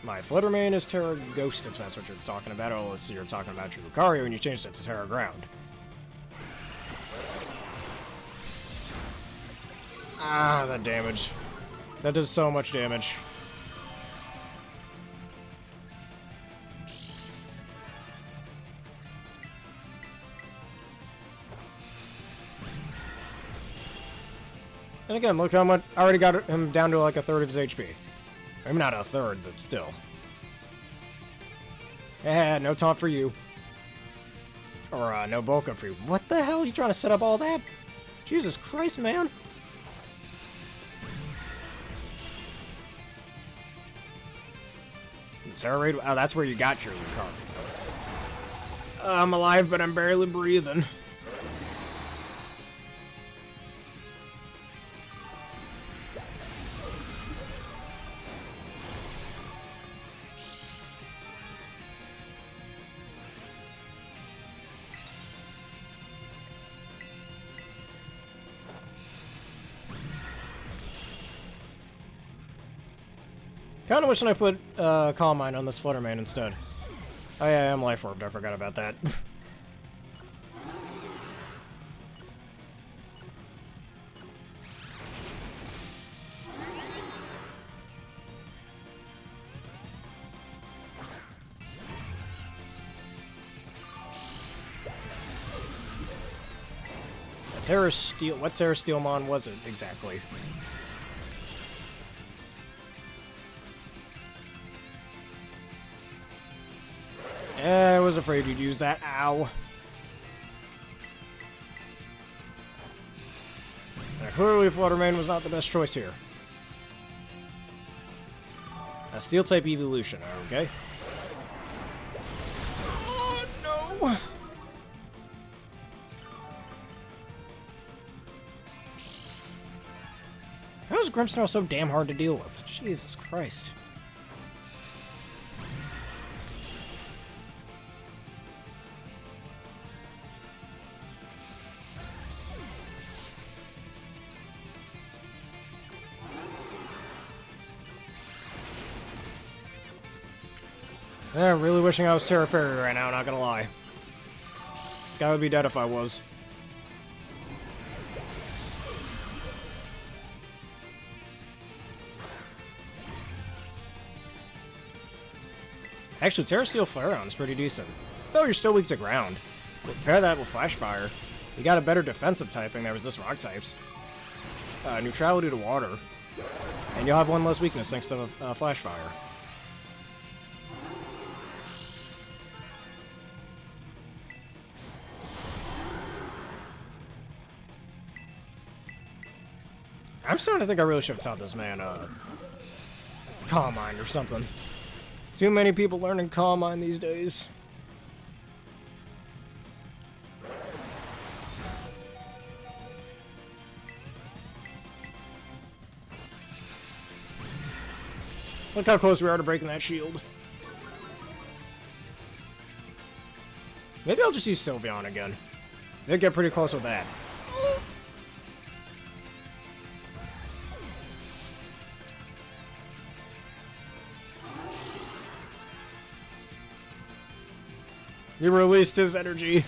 My Flutter Mane is Terra Ghost, if that's what you're talking about. Or let's see, you're talking about your Lucario and you changed it to Terra Ground. Ah, that damage. That does so much damage. And again, look how much I already got him down to like a third of his HP. Maybe not a third, but still. Eh, no taunt for you. Or, no bulk up for you. What the hell? You trying to set up all that? Jesus Christ, man. Tera Raid? Oh, that's where you got your Lucario. I'm alive, but I'm barely breathing. Kinda wishing I put Calm Mind on this Flutter Mane instead. Oh yeah, I am Life Orbed, I forgot about that. Tera Steel. What Tera Steelmon was it exactly? I was afraid you'd use that. Ow. Clearly, Flutter Mane was not the best choice here. A Steel type evolution, okay? Oh no! How is Grimmsnarl so damn hard to deal with? Jesus Christ. I'm really wishing I was Tera Fairy right now, not gonna lie. Guy would be dead if I was. Actually, Tera Steel Flareon is pretty decent. Though you're still weak to ground. Pair that with Flash Fire. You got a better defensive typing that resists rock types. Neutrality to water. And you'll have one less weakness thanks to Flash Fire. I'm starting to think I really should have taught this man, Calm Mind or something. Too many people learning Calm Mind these days. Look how close we are to breaking that shield. Maybe I'll just use Sylveon again. Did get pretty close with that. He released his energy.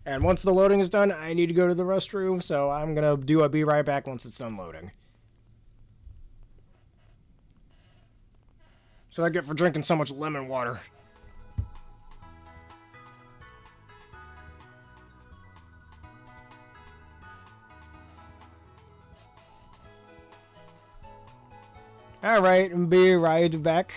And once the loading is done, I need to go to the restroom, so I'm gonna do a be right back once it's done loading. So I get for drinking so much lemon water. Alright, be right back.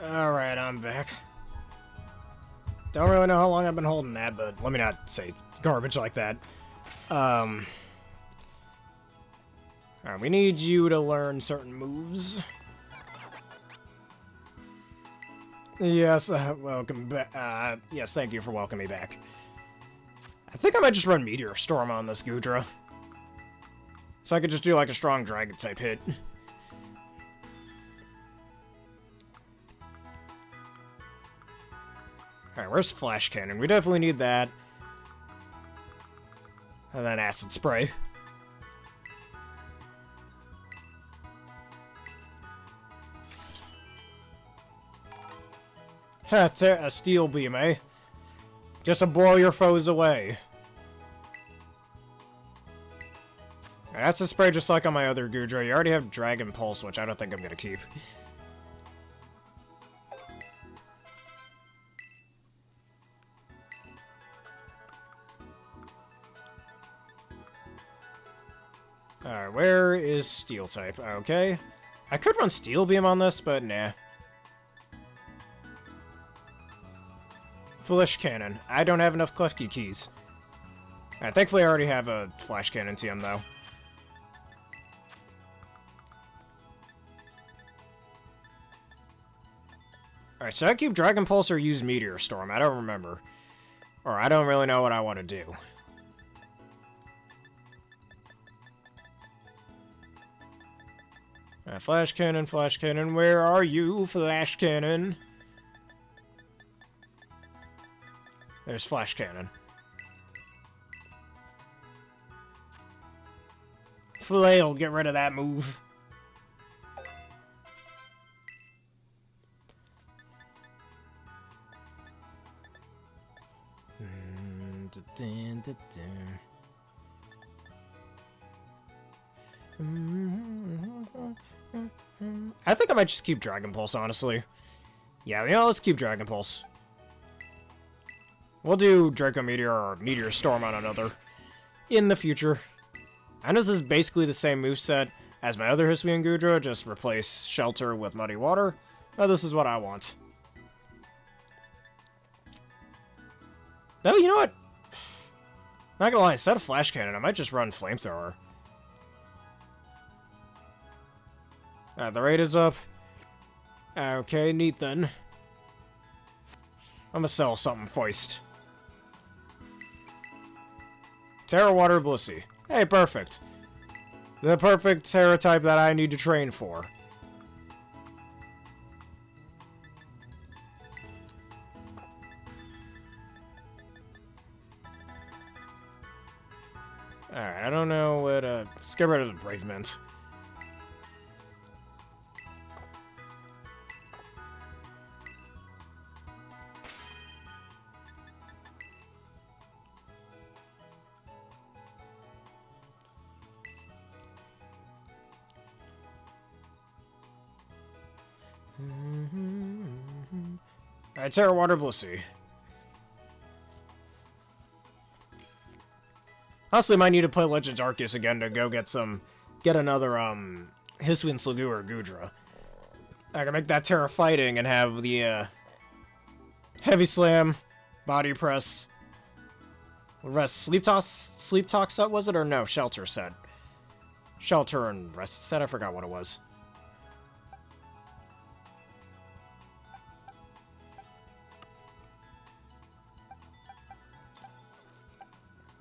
Alright, I'm back. Don't really know how long I've been holding that, but let me not say garbage like that. Alright, we need you to learn certain moves. Yes, welcome back. Yes, thank you for welcoming me back. I think I might just run Meteor Storm on this Goodra. So I could just do like a strong Dragon type hit. Alright, where's Flash Cannon? We definitely need that. And then Acid Spray. A Steel Beam, eh? Just to blow your foes away. That's a spray just like on my other Goodra. You already have Dragon Pulse, which I don't think I'm gonna keep. Alright, where is Steel type? Okay. I could run Steel Beam on this, but nah. Flash Cannon. I don't have enough Klefki keys. Alright, thankfully I already have a Flash Cannon TM, though. Alright, should I keep Dragon Pulse or use Meteor Storm? I don't remember. Or I don't really know what I want to do. Alright, Flash Cannon, where are you, Flash Cannon? There's Flash Cannon. Flail, get rid of that move. I think I might just keep Dragon Pulse, honestly. Yeah, let's keep Dragon Pulse. We'll do Draco Meteor or Meteor Storm on another in the future. I know this is basically the same moveset as my other Hisuian Goodra, just replace Shelter with Muddy Water. But this is what I want. Though, you know what? Not gonna lie, instead of Flash Cannon, I might just run Flamethrower. The raid is up. Okay, neat then. I'm gonna sell something first. Tera Water Blissey. Hey, perfect. The perfect Tera type that I need to train for. Alright, I don't know what, let's get rid of the Brave Mint. Alright, Tera Water Blissey. Honestly, might need to play Legends Arceus again to go get another, Hisuian Sliggoo or Goodra. I can make that Tera Fighting and have the, Heavy Slam, Body Press, Rest, Sleep Talk set, was it? Or no, Shelter set. Shelter and Rest set, I forgot what it was.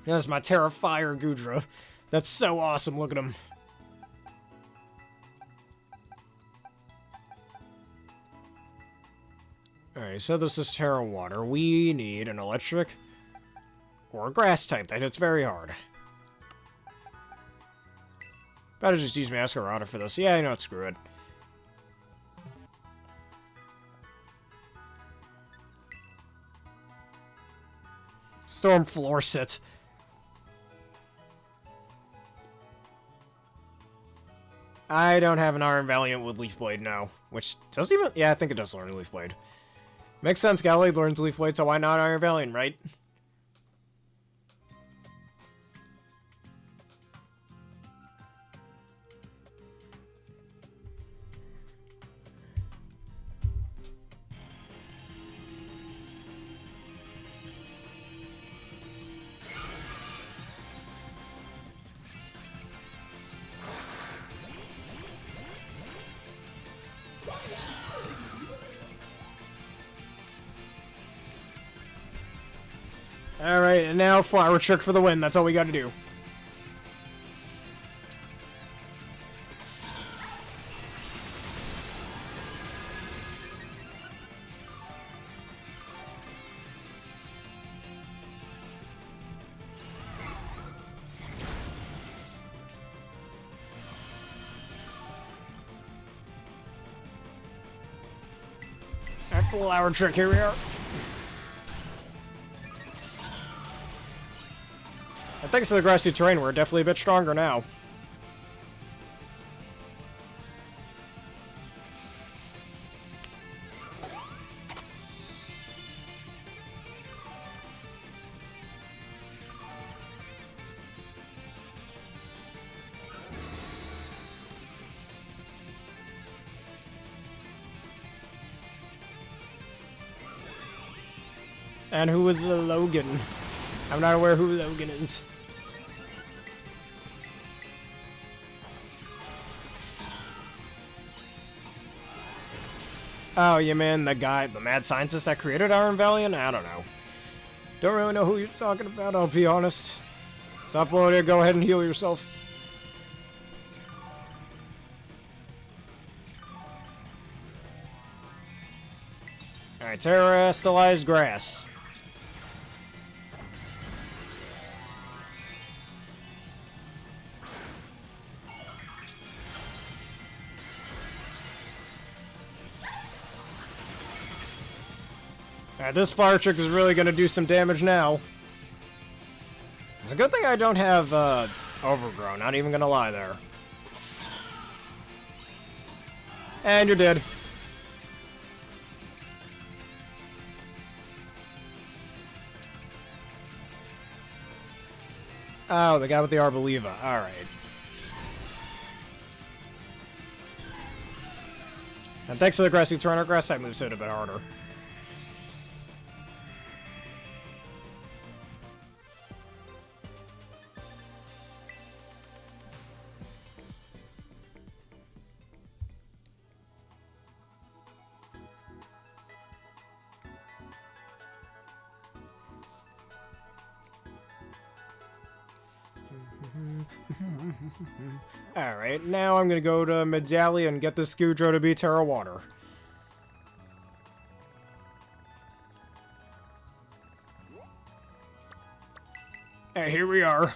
Yeah, that's my Tera Fire Goodra. That's so awesome, look at him. Alright, so this is Tera Water. We need an Electric or a Grass type. That hits very hard. Better just use my Escarada for this. Yeah, you know what, screw it. Storm Floor Sit. I don't have an Iron Valiant with Leaf Blade now, which doesn't even... Yeah, I think it does learn Leaf Blade. Makes sense, Gallade learns Leaf Blade, so why not Iron Valiant, right? Alright, and now Flower Trick for the win. That's all we gotta do. Flower Trick, here we are. And thanks to the grassy terrain, we're definitely a bit stronger now. And who is Logan? I'm not aware who Logan is. Oh, you mean the guy, the mad scientist that created Iron Valiant? I don't know. Don't really know who you're talking about, I'll be honest. Stop loading, go ahead and heal yourself. Alright, terrestrialized grass. Alright, this Fire Trick is really going to do some damage now. It's a good thing I don't have Overgrown, not even going to lie there. And you're dead. Oh, the guy with the Arboliva. Alright. And thanks to the grassy terrain, our grass type moves hit a bit harder. Alright, now I'm gonna go to Medallion and get this Goudreau to be Terra Water. And here we are.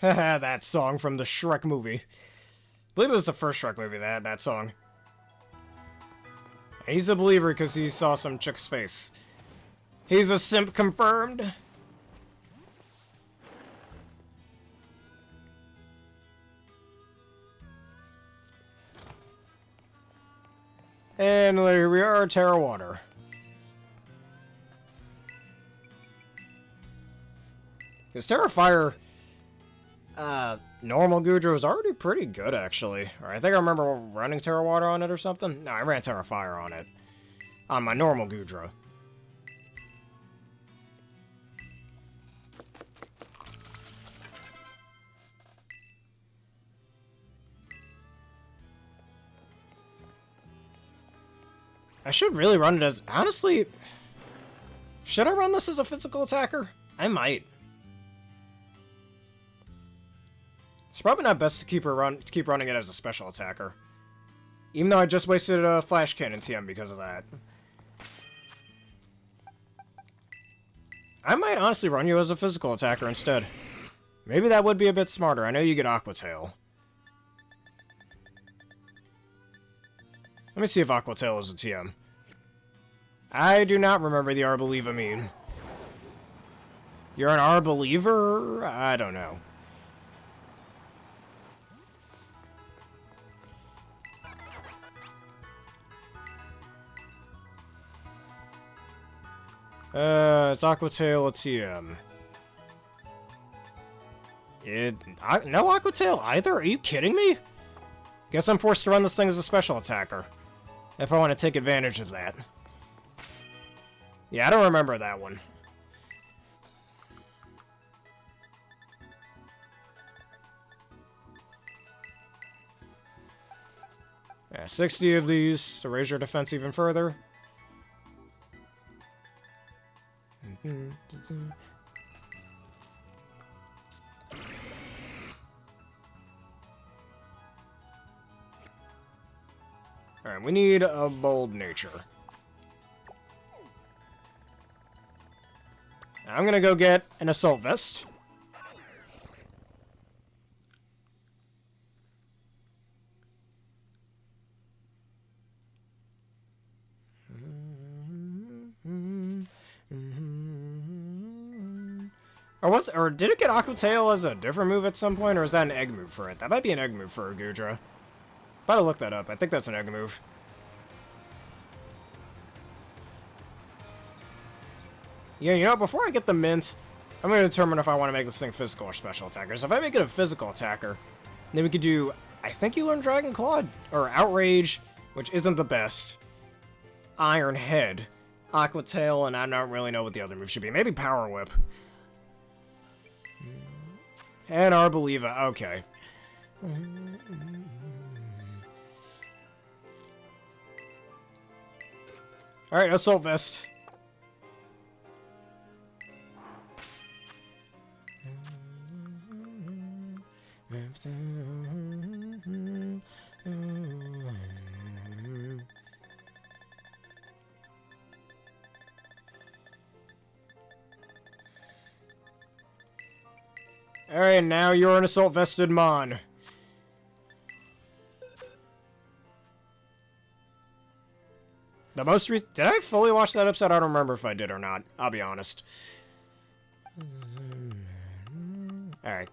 Haha, that song from the Shrek movie. I believe it was the first Shrek movie that had that song. He's a believer because he saw some chick's face. He's a simp confirmed. And there we are, Terra Water. Because Terra Fire, normal Goudreau is already pretty good, actually. Or I think I remember running Terra Water on it or something. No, I ran Terra Fire on it. On my normal Goudreau. I should really run it as... Honestly, should I run this as a physical attacker? I might. It's probably not best to keep running it as a special attacker. Even though I just wasted a Flash Cannon TM because of that. I might honestly run you as a physical attacker instead. Maybe that would be a bit smarter. I know you get Aqua Tail. Let me see if Aqua Tail is a TM. I do not remember the Arboliva meme. You're an Arboliver? I don't know. It's Aqua Tail, a TM. No Aqua Tail either? Are you kidding me? Guess I'm forced to run this thing as a special attacker. If I want to take advantage of that. Yeah, I don't remember that one. Yeah, 60 of these to raise your defense even further. Alright, we need a bold nature. I'm gonna go get an assault vest. Or did it get Aqua Tail as a different move at some point, or is that an egg move for it? That might be an egg move for Gudra. Better look that up. I think that's an egg move. Yeah, you know, before I get the mint, I'm going to determine if I want to make this thing physical or special attackers. If I make it a physical attacker, then we could do, I think you learn Dragon Claw, or Outrage, which isn't the best. Iron Head, Aqua Tail, and I don't really know what the other move should be. Maybe Power Whip. And Arbaliva, okay. Alright, Assault Vest. Alright, now you're an Assault Vested Mon. The most did I fully watch that episode? I don't remember if I did or not. I'll be honest. Alright.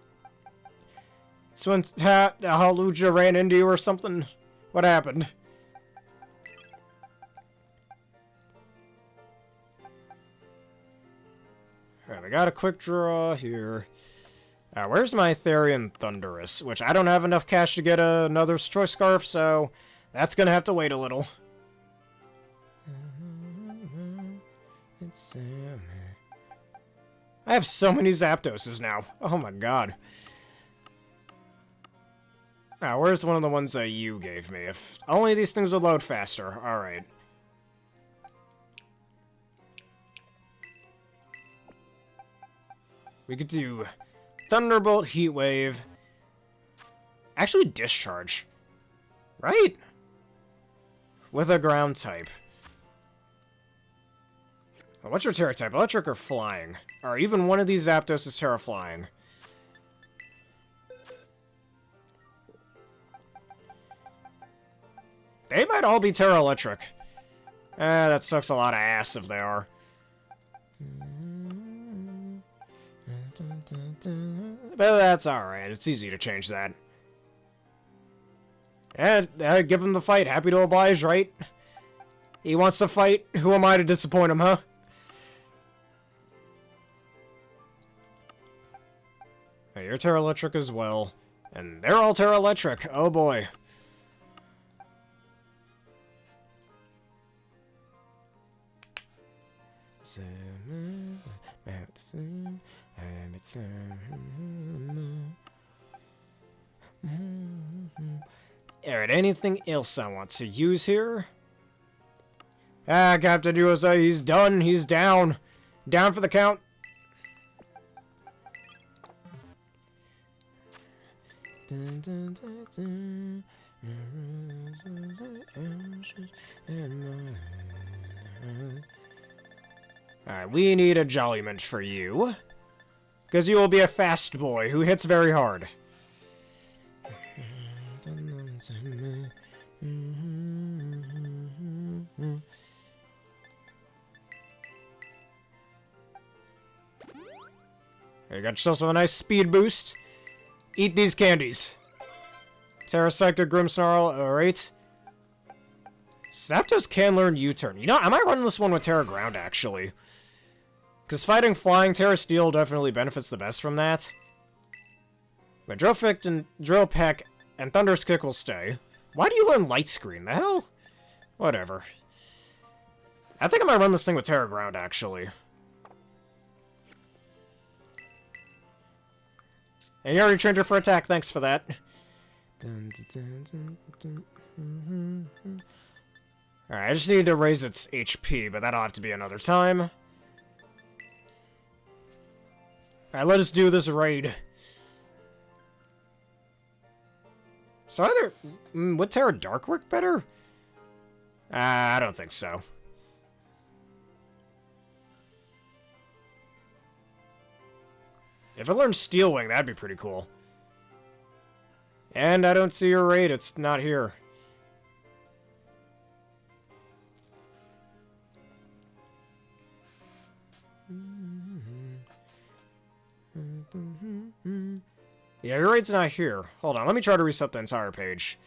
So when Haluja ran into you or something? What happened? Alright, I got a quick draw here. Where's my Therian Thunderous? Which I don't have enough cash to get another Choice Scarf, so that's gonna have to wait a little. I have so many Zapdoses now. Oh my god. Where's one of the ones that you gave me? If only these things would load faster. Alright. We could do Thunderbolt, Heat Wave. Actually, Discharge. Right? With a ground type. What's your Terra type? Electric or Flying? Or even one of these Zapdos is Terra Flying. They might all be Terra Electric. That sucks a lot of ass if they are. But that's alright. It's easy to change that. And give him the fight. Happy to oblige, right? He wants to fight. Who am I to disappoint him, huh? You're Terra Electric as well. And they're all Terra Electric. Oh boy. Alright, anything else I want to use here? Captain USA, he's done. He's down. Down for the count. Alright, we need a Jolliment for you. Because you will be a fast boy who hits very hard. You got yourself a nice speed boost. Eat these candies. Terra Psychic Grimmsnarl, alright. Zapdos can learn U-turn. You know, I might run this one with Terra Ground, actually. Because fighting Flying, Terra Steel definitely benefits the best from that. But Drill Peck and Thunderous Kick will stay. Why do you learn Light Screen? The hell? Whatever. I think I might run this thing with Terra Ground, actually. And you already trained her for attack, thanks for that. Alright, I just need to raise its HP, but that'll have to be another time. Alright, let us do this raid. So either... would Tera Dark work better? I don't think so. If I learned Steel Wing, that'd be pretty cool. And I don't see your raid, it's not here. Yeah, your raid's not here. Hold on, let me try to reset the entire page.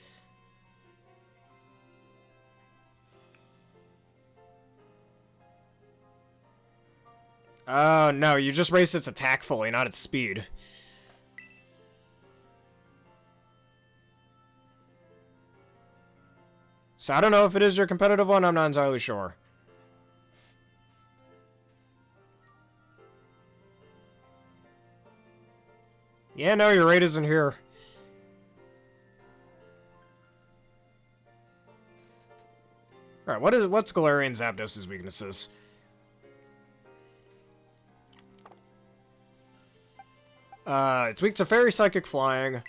Oh, no, you just raised its attack fully, not its speed. So I don't know if it is your competitive one, I'm not entirely sure. Yeah, no, your raid isn't here. Alright, what's Galarian Zapdos' weaknesses? It's weak to Fairy, Psychic, Flying,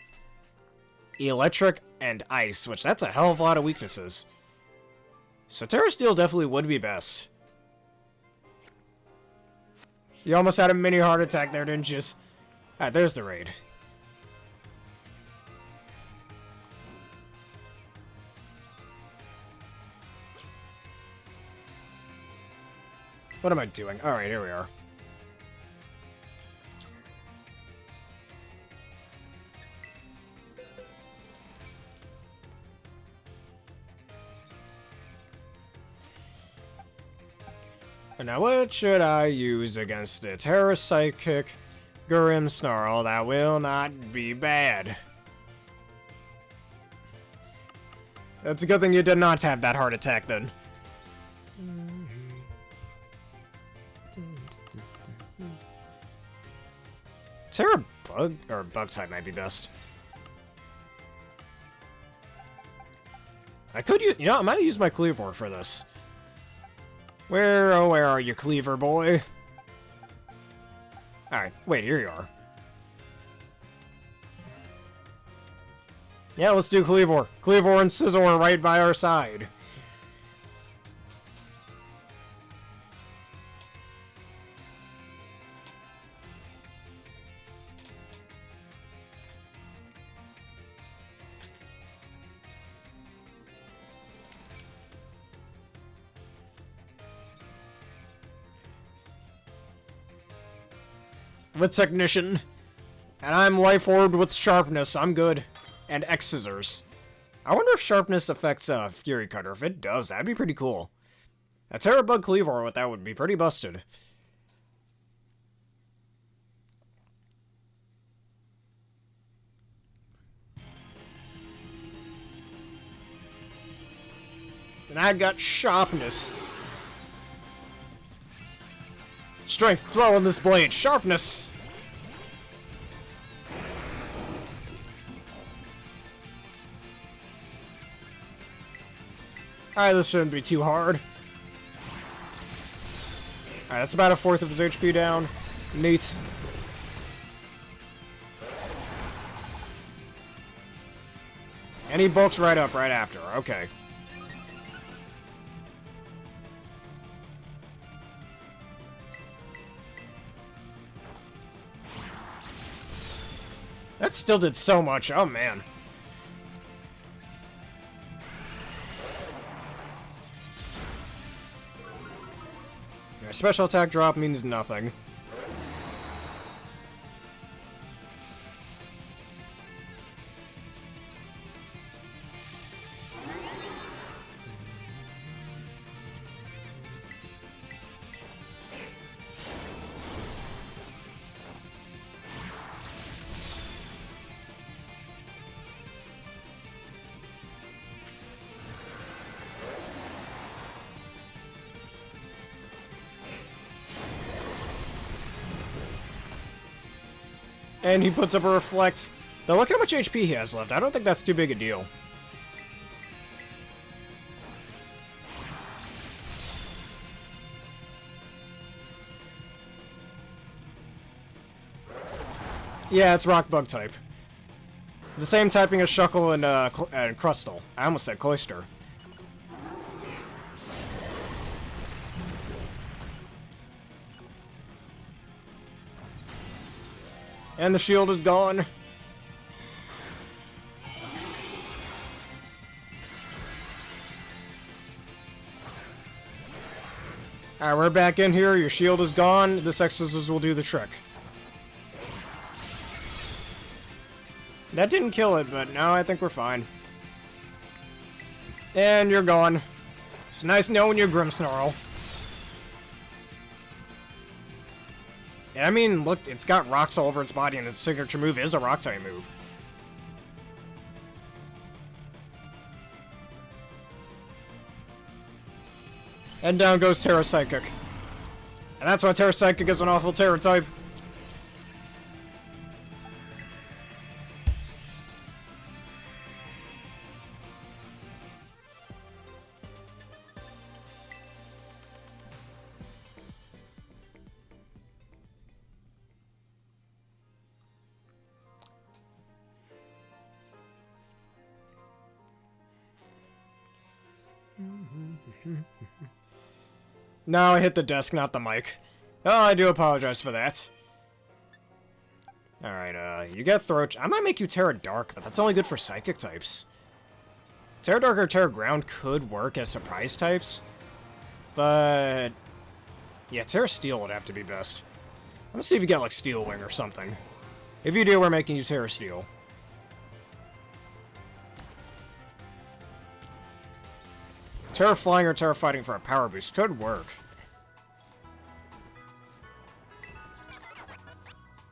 Electric, and Ice, which that's a hell of a lot of weaknesses. So Terra Steel definitely would be best. You almost had a mini heart attack there, didn't you? Alright, there's the raid. What am I doing? Alright, here we are. And now what should I use against the Terra Psychic Grimmsnarl? That will not be bad. That's a good thing you did not have that heart attack then. Terra Bug or Bug type might be best. I could use, you know, I might use my Cleavor for this. Where are you, Cleaver boy? Alright, wait, here you are. Yeah, let's do Cleavor. Cleavor and Scizor are right by our side. With Technician. And I'm Life Orbed with Sharpness. I'm good. And X Scissors. I wonder if Sharpness affects Fury Cutter. If it does, that'd be pretty cool. A Terra Bug Cleavor with that would be pretty busted. And I got Sharpness. Strength, throw in this blade. Sharpness! Alright, this shouldn't be too hard. Alright, that's about a fourth of his HP down. Neat. And he bulks right up right after. Okay. That still did so much. Oh, man. Your special attack drop means nothing. And he puts up a Reflect. But look how much HP he has left. I don't think that's too big a deal. Yeah, it's Rock Bug type. The same typing as Shuckle and Crustle. I almost said Cloyster. And the shield is gone. Alright, we're back in here. Your shield is gone. This exorcist will do the trick. That didn't kill it, but now I think we're fine. And you're gone. It's nice knowing you, Grimmsnarl. I mean, look, it's got rocks all over its body, and its signature move is a rock-type move. And down goes Tera Psychic. And that's why Tera Psychic is an awful Tera type. No, I hit the desk, not the mic. Oh, I do apologize for that. Alright, you get Throat... I might make you Tera Dark, but that's only good for Psychic types. Tera Dark or Tera Ground could work as surprise types, but... yeah, Tera Steel would have to be best. I'm gonna see if you get, like, Steel Wing or something. If you do, we're making you Tera Steel. Tera Flying or Tera Fighting for a power boost could work.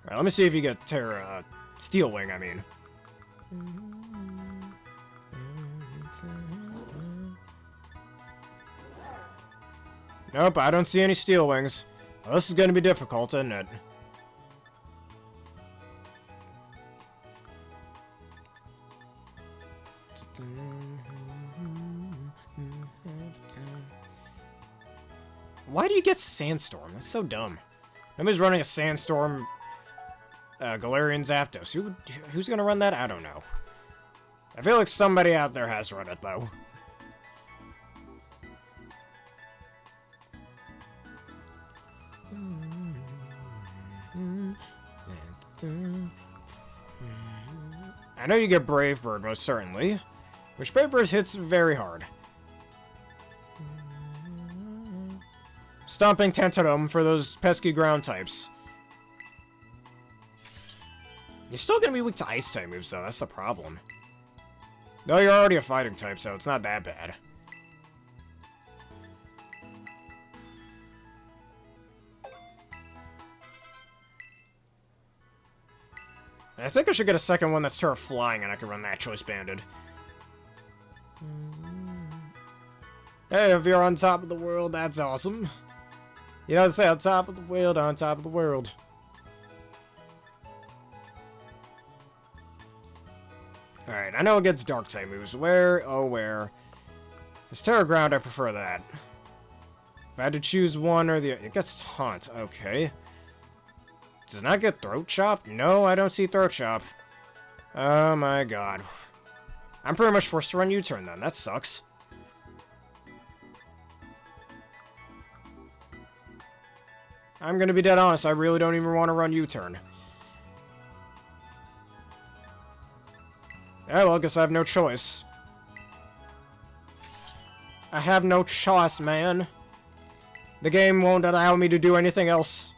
Alright, let me see if you get Tera Steel Wing, I mean. Nope, I don't see any Steel Wings. Well, this is going to be difficult, isn't it? Why do you get Sandstorm? That's so dumb. Nobody's running a Sandstorm, Galarian Zapdos. Who's gonna run that? I don't know. I feel like somebody out there has run it, though. I know you get Brave Bird, most certainly. Which Brave Bird hits very hard. Stomping Tantrum for those pesky ground types. You're still gonna be weak to ice type moves, though. That's the problem. No, you're already a fighting type, so it's not that bad. I think I should get a second one that's Tera Flying, and I can run that Choice Banded. Hey, if you're on top of the world, that's awesome. You know, say on top of the world, on top of the world. Alright, I know it gets dark type moves. Where? Oh, where? It's Tera Ground, I prefer that. If I had to choose one or the other, it gets Taunt, okay. Does it not get Throat Chop? No, I don't see Throat Chop. Oh my god. I'm pretty much forced to run U-turn then, that sucks. I'm gonna be dead honest, I really don't even want to run U-turn. Yeah, well, I guess I have no choice. I have no choice, man. The game won't allow me to do anything else.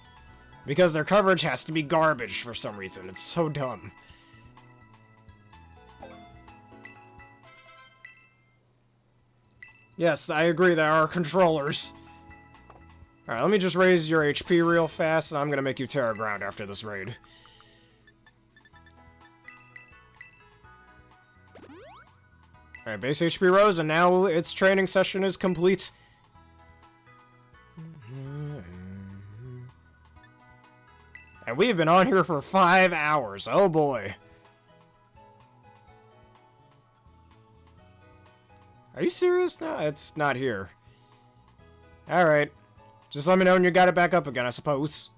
Because their coverage has to be garbage for some reason. It's so dumb. Yes, I agree, there are controllers. Alright, let me just raise your HP real fast, and I'm gonna make you Tera Ground after this raid. Alright, base HP rose, and now its training session is complete. And we've been on here for 5 hours, oh boy. Are you serious? No, it's not here. Alright. Just let me know when you got it back up again, I suppose.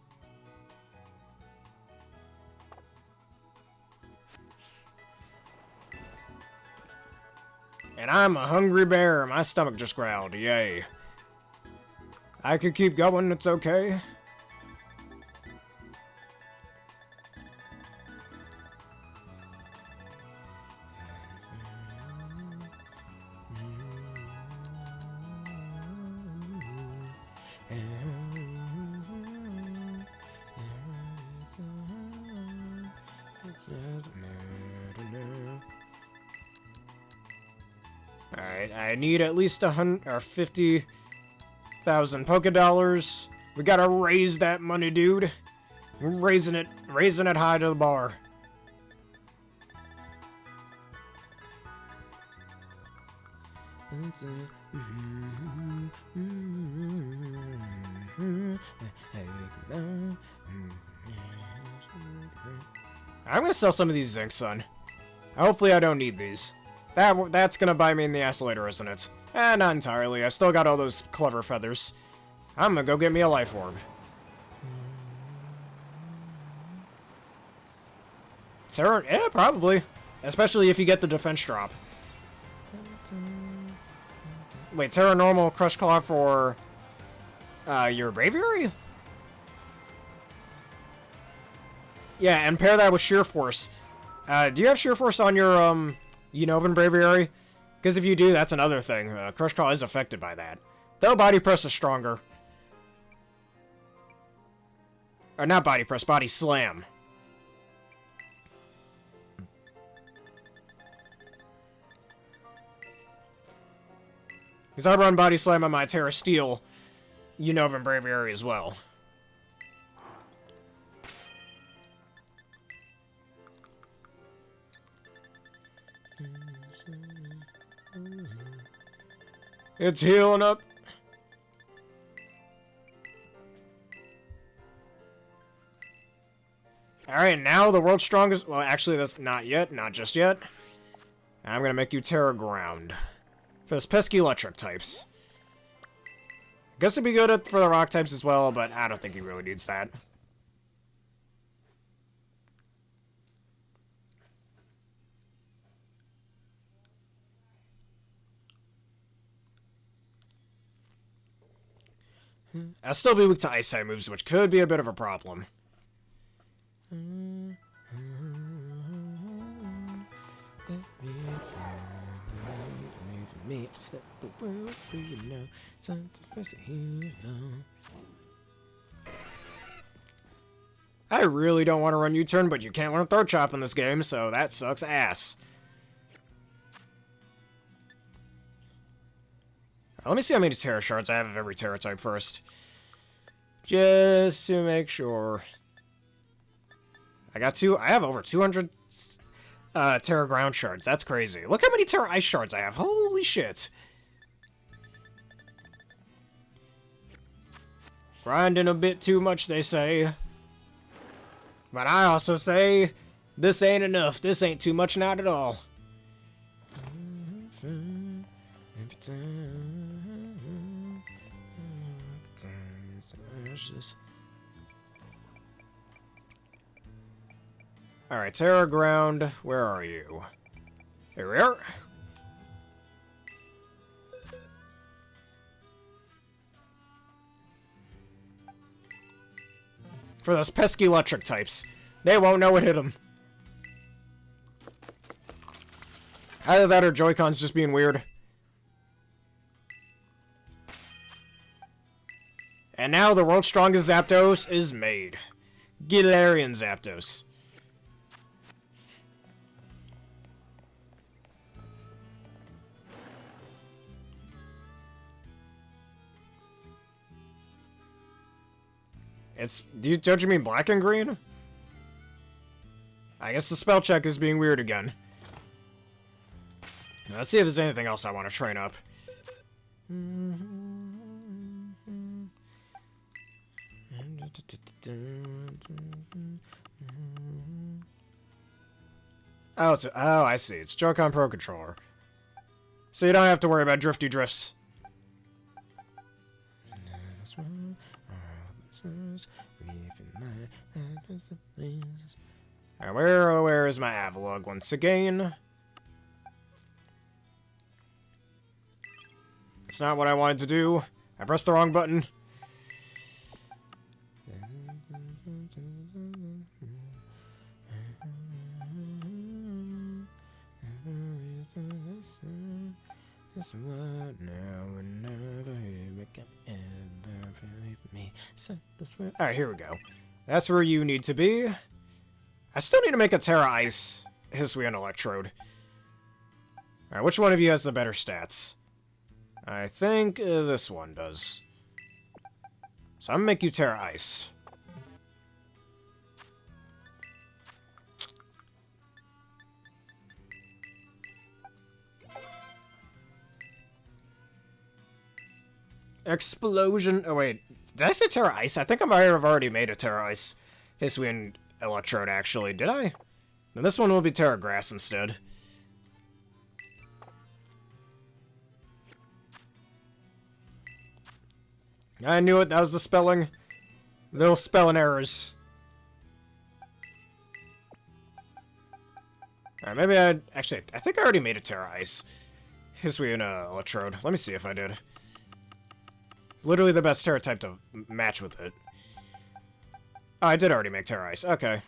And I'm a hungry bear. My stomach just growled. Yay. I could keep going. It's okay. Alright, I need at least 100 or 50,000 Poké Dollars. We gotta raise that money, dude. We're raising it high to the bar. I'm gonna sell some of these Zinc Sun. Hopefully I don't need these. That's gonna bite me in the ass later, isn't it? Eh, not entirely. I've still got all those clever feathers. I'm gonna go get me a life orb. Tera, yeah, probably. Especially if you get the defense drop. Wait, Tera normal Crush Claw for your Braviary? Yeah, and pair that with Sheer Force. Do you have Sheer Force on your Unovan Braviary? Because if you do, that's another thing. Crush Claw is affected by that. Though Body Press is stronger. Or not Body Press, Body Slam. Because I run Body Slam on my Tera Steel Unovan Braviary as well. It's healing up. Alright, now the world's strongest... Well, actually, that's not yet. Not just yet. I'm gonna make you Tera Ground. For those pesky electric types. Guess it'd be good for the rock types as well, but I don't think he really needs that. I'll still be weak to ice type moves, which could be a bit of a problem. I really don't want to run U-turn, but you can't learn Throat Chop in this game, so that sucks ass. Let me see how many Tera Shards I have of every Tera type first. Just to make sure. I have over 200 Tera Ground Shards. That's crazy. Look how many Tera Ice Shards I have. Holy shit. Grinding a bit too much, they say. But I also say, this ain't enough. This ain't too much, not at all. Alright, Tera Ground, where are you? Here we are. For those pesky electric types. They won't know what hit them. Either that or Joy-Con's just being weird. And now the world's strongest Zapdos is made. Galarian Zapdos. Don't you mean black and green? I guess the spell check is being weird again. Let's see if there's anything else I want to train up. Oh, I see. It's Joy-Con Pro Controller. So you don't have to worry about drifty drifts. Alright, where is my Avalog once again? It's not what I wanted to do. I pressed the wrong button. This word now and never wake up ever believe me. Alright, here we go. That's where you need to be. I still need to make a Tera Ice Hisuian Electrode. Alright, which one of you has the better stats? I think this one does. So I'm gonna make you Tera Ice. Explosion. Oh, wait. Did I say Tera Ice? I think I might have already made a Tera Ice Hisuian Electrode, actually. Did I? Then this one will be Tera Grass instead. I knew it. That was the spelling. Little spelling errors. Alright, maybe I... Actually, I think I already made a Tera Ice Hisuian Electrode. Let me see if I did. Literally the best Tera type to match with it. Oh, I did already make Tera Ice. Okay.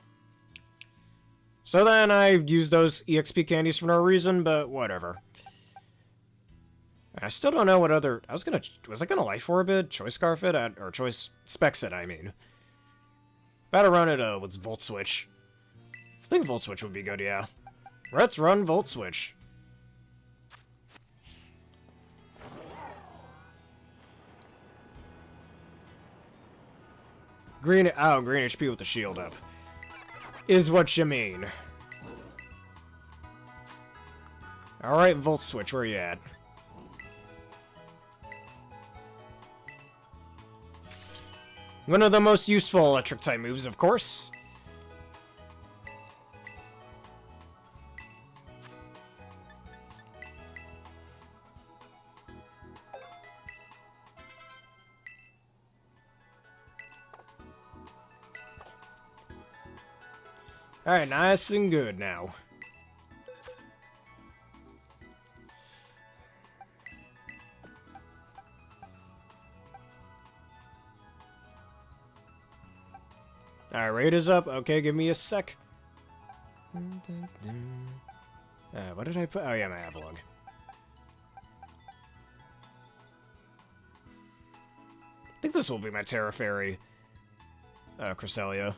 So then I used those EXP candies for no reason, but whatever. I still don't know what other... Was I gonna Life Orbit? Choice Scarf it? Or Choice Specs it, I mean. About to run it with Volt Switch. I think Volt Switch would be good, yeah. Let's run Volt Switch. Green HP with the shield up. Is what you mean. Alright, Volt Switch, where you at? One of the most useful electric type moves, of course. Alright, nice and good now. Alright, raid is up. Okay, give me a sec. What did I put? Oh yeah, my Avalog. I think this will be my Terra Fairy Cresselia.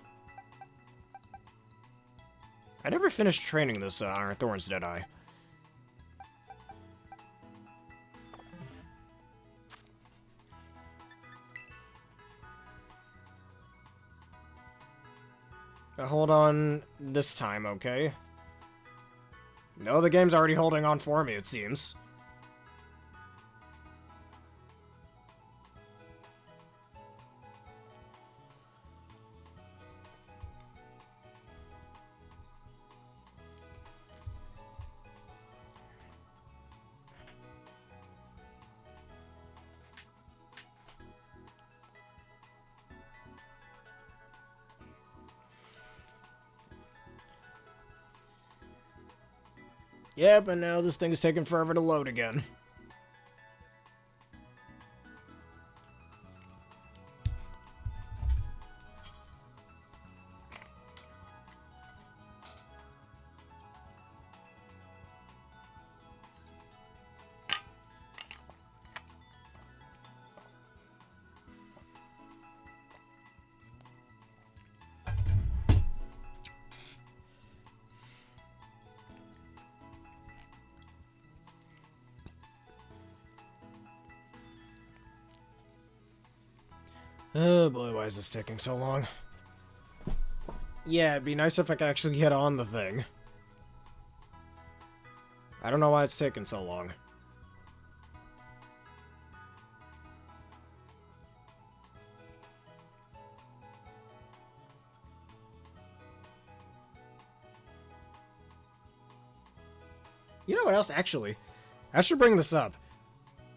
I never finished training this Iron Thorns, did I? Hold on this time, okay? No, the game's already holding on for me, it seems. Yeah, but now this thing's taking forever to load again. Oh boy, why is this taking so long? Yeah, it'd be nice if I could actually get on the thing. I don't know why it's taking so long. You know what else? Actually, I should bring this up.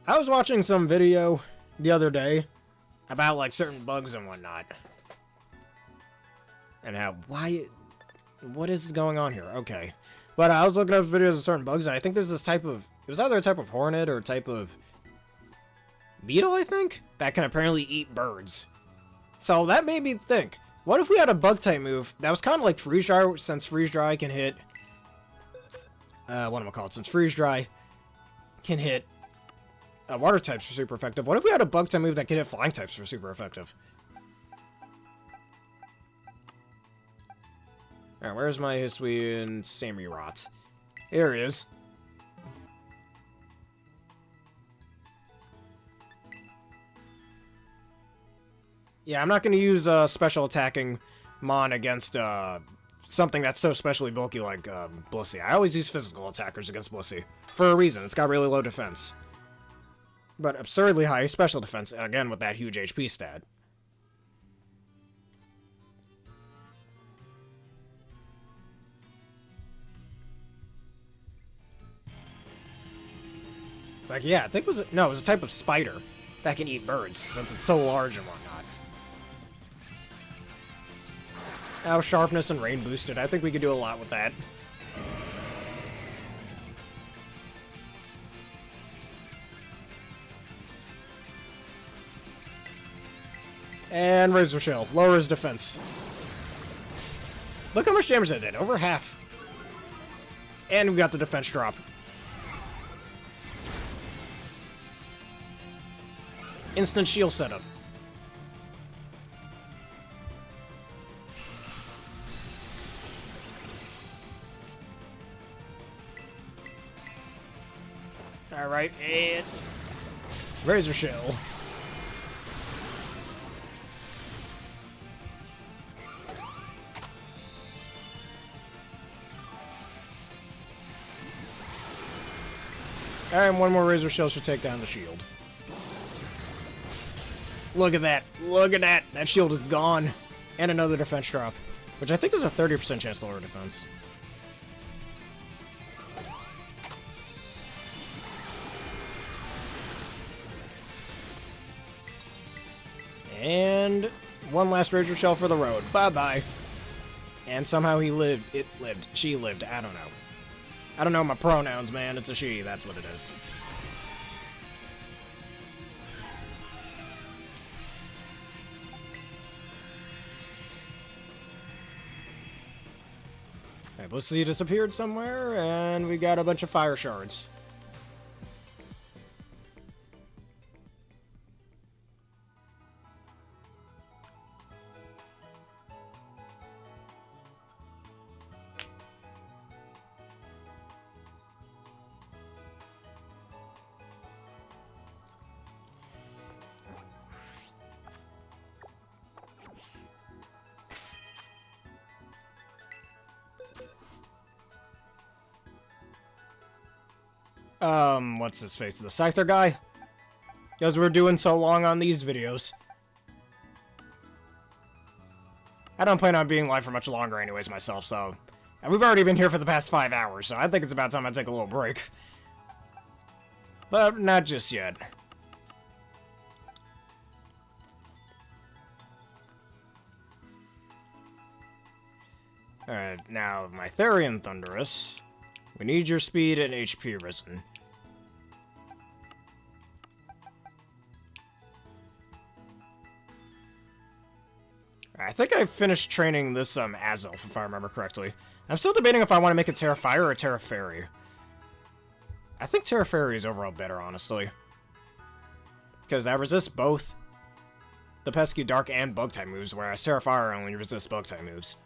I was watching some video the other day about, like, certain bugs and whatnot. And how, what is going on here? Okay. But I was looking up videos of certain bugs, and I think there's this type of, it was either a type of hornet or a type of beetle, I think, that can apparently eat birds. So that made me think, what if we had a bug type move that was kind of like freeze dry, since freeze dry can hit, since freeze dry can hit water types for super effective. What if we had a bug type move that could hit flying types for super effective? Alright, where's my Hisuian Samurott? Here he is. Yeah, I'm not going to use special attacking Mon against something that's so specially bulky like Blissey. I always use physical attackers against Blissey. For a reason, it's got really low defense. But absurdly high special defense, again with that huge HP stat. Like, yeah, I think it was a type of spider that can eat birds, since it's so large and whatnot. Now, sharpness and rain boosted. I think we could do a lot with that. And Razor Shell. Lowers defense. Look how much damage that did. Over half. And we got the defense drop. Instant shield setup. Alright, and Razor Shell. Alright, one more Razor Shell should take down the shield. Look at that. Look at that. That shield is gone. And another defense drop. Which I think is a 30% chance to lower defense. And one last Razor Shell for the road. Bye-bye. And somehow he lived. It lived. She lived. I don't know. I don't know my pronouns, man. It's a she. That's what it is. Alright, Blissey disappeared somewhere, and we got a bunch of fire shards. What's his face? The Scyther guy? Because we're doing so long on these videos. I don't plan on being live for much longer anyways myself, so... And we've already been here for the past 5 hours, so I think it's about time I take a little break. But not just yet. Alright, now, my Therian Thunderous. We need your speed and HP risen. I think I finished training this Azelf, if I remember correctly. I'm still debating if I want to make a Tera Fire or a Tera Fairy. I think Tera Fairy is overall better, honestly. Because I resist both the pesky Dark and Bug-type moves, whereas Tera Fire only resists Bug-type moves.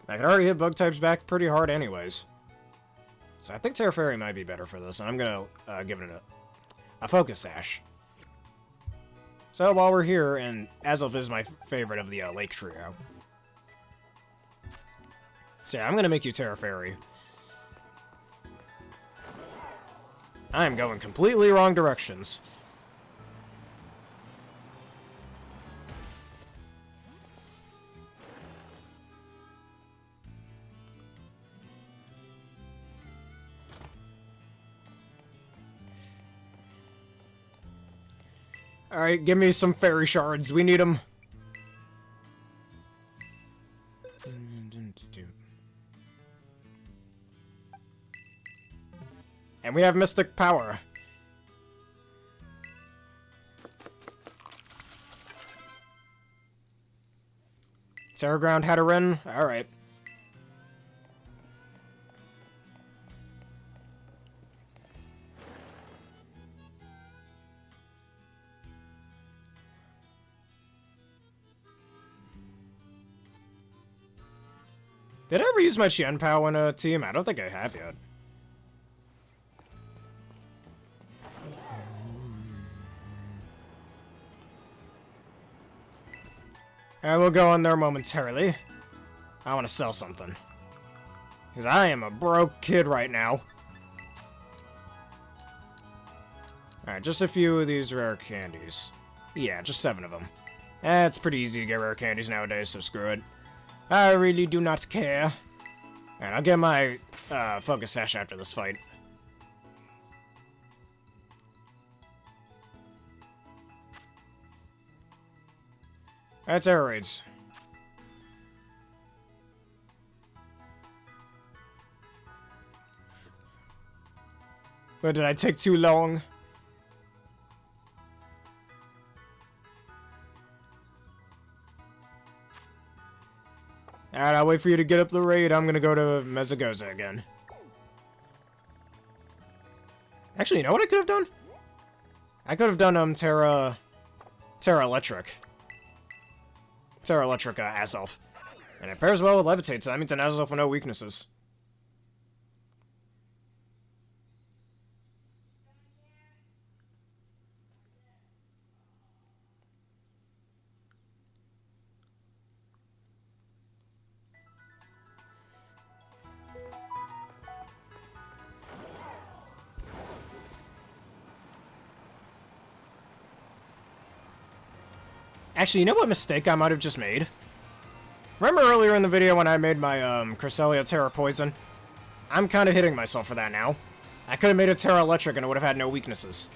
I can already hit Bug-types back pretty hard anyways. So I think Tera Fairy might be better for this, and I'm going to give it a Focus Sash. So while we're here, and Azelf is my favorite of the Lake Trio. So yeah, I'm going to make you Tera Fairy. I am going completely wrong directions. Alright, give me some fairy shards. We need them. And we have mystic power. Terra Ground Hatterene? Alright. Did I ever use my Qianpao in a team? I don't think I have yet. I will go in there momentarily. I want to sell something. Because I am a broke kid right now. Alright, just a few of these rare candies. Yeah, just 7 of them. It's pretty easy to get rare candies nowadays, so screw it. I really do not care. Alright, I'll get my focus sash after this fight. Alright, Tera Raids. But did I take too long? Alright, I'll wait for you to get up the raid. I'm gonna go to Mezagoza again. Actually, you know what I could have done? I could have done, Tera Electric. Tera Electric, Azelf. And it pairs well with Levitate, so that means an Azelf with no weaknesses. Actually, you know what mistake I might have just made? Remember earlier in the video when I made my, Cresselia Terra Poison? I'm kind of hitting myself for that now. I could have made it Terra Electric and it would have had no weaknesses.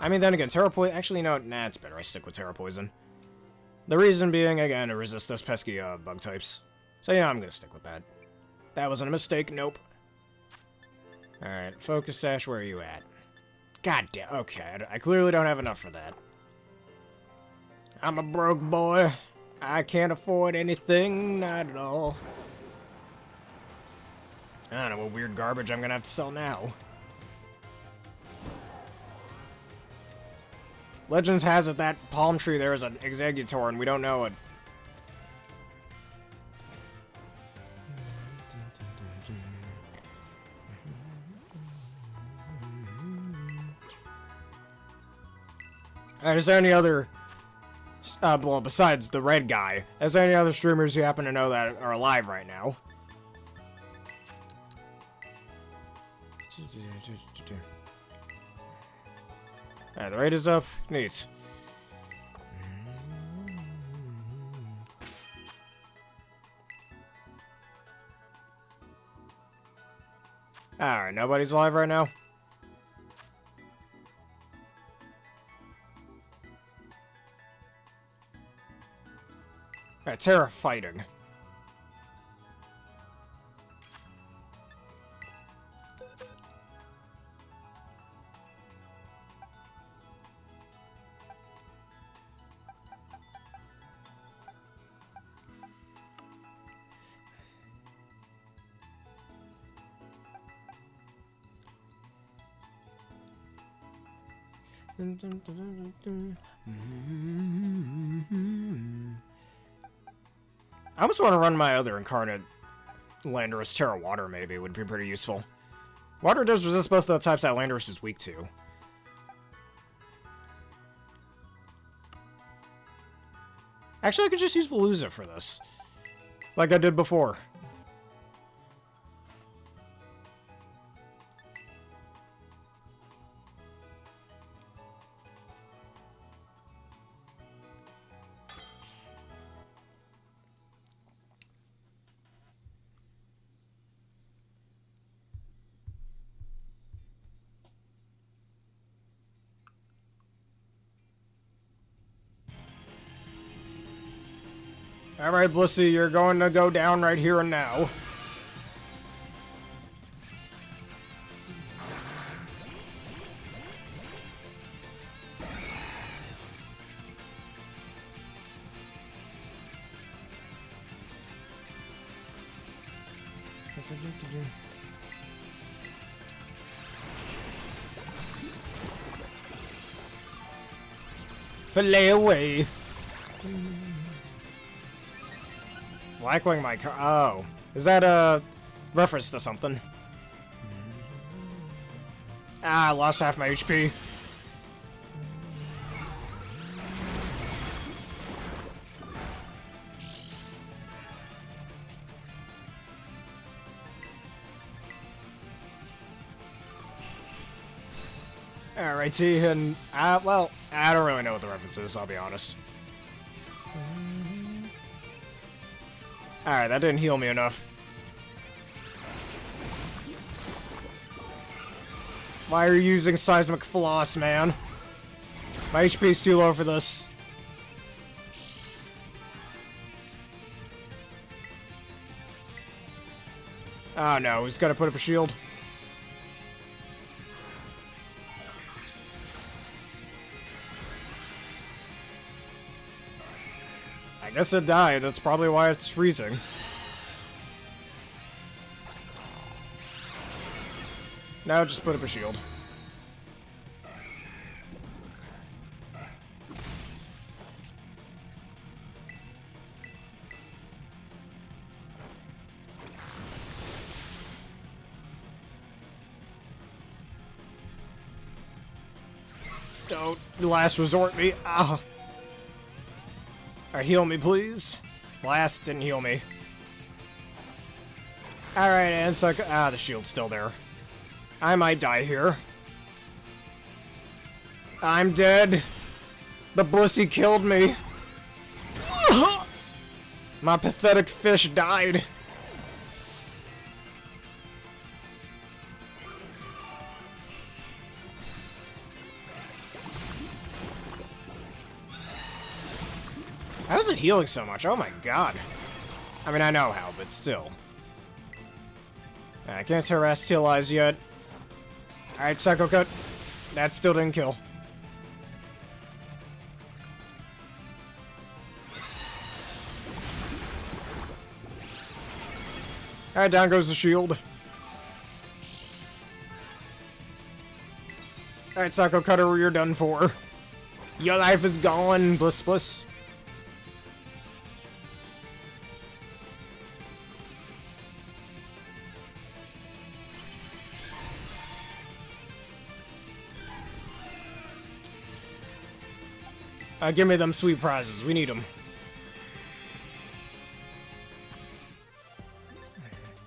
I mean, then again, Terra Poison... Actually, no, nah, it's better I stick with Terra Poison. The reason being, again, to resist those pesky, bug types. So, yeah, I'm gonna stick with that. That wasn't a mistake, nope. Alright, Focus Sash, where are you at? God damn, okay, I clearly don't have enough for that. I'm a broke boy. I can't afford anything, not at all. I don't know what weird garbage I'm gonna have to sell now. Legends has it that palm tree there is an Executor and we don't know it. Alright, is there any other... well, besides the red guy, is there any other streamers you happen to know that are alive right now? Alright, the raid is up. Neat. Alright, nobody's alive right now? Alright, Terra fighting. I almost want to run my other incarnate Landorus. Terra Water, maybe, would be pretty useful. Water does resist both of the types that Landorus is weak to. Actually, I could just use Veluza for this. Like I did before. Alright, Blissey, you're going to go down right here and now. Fillet away. Blackwing my car. Oh. Is that a reference to something? Ah, I lost half my HP. Alright, see, and, well, I don't really know what the reference is, I'll be honest. Alright, that didn't heal me enough. Why are you using Seismic Floss, man? My HP's too low for this. Oh no, he's gotta put up a shield. I guess it died, that's probably why it's freezing. Now just put up a shield. Don't last resort me. Ah. Alright, heal me, please. Blast didn't heal me. Alright, and so the shield's still there. I might die here. I'm dead. The Blissey killed me. My pathetic fish died. How is it healing so much? Oh my god. I mean, I know how, but still. I can't harass Teal Eyes yet. Alright, Psycho Cut. That still didn't kill. Alright, down goes the shield. Alright, Psycho Cutter, you're done for. Your life is gone, Bliss Bliss. Give me them sweet prizes. We need them.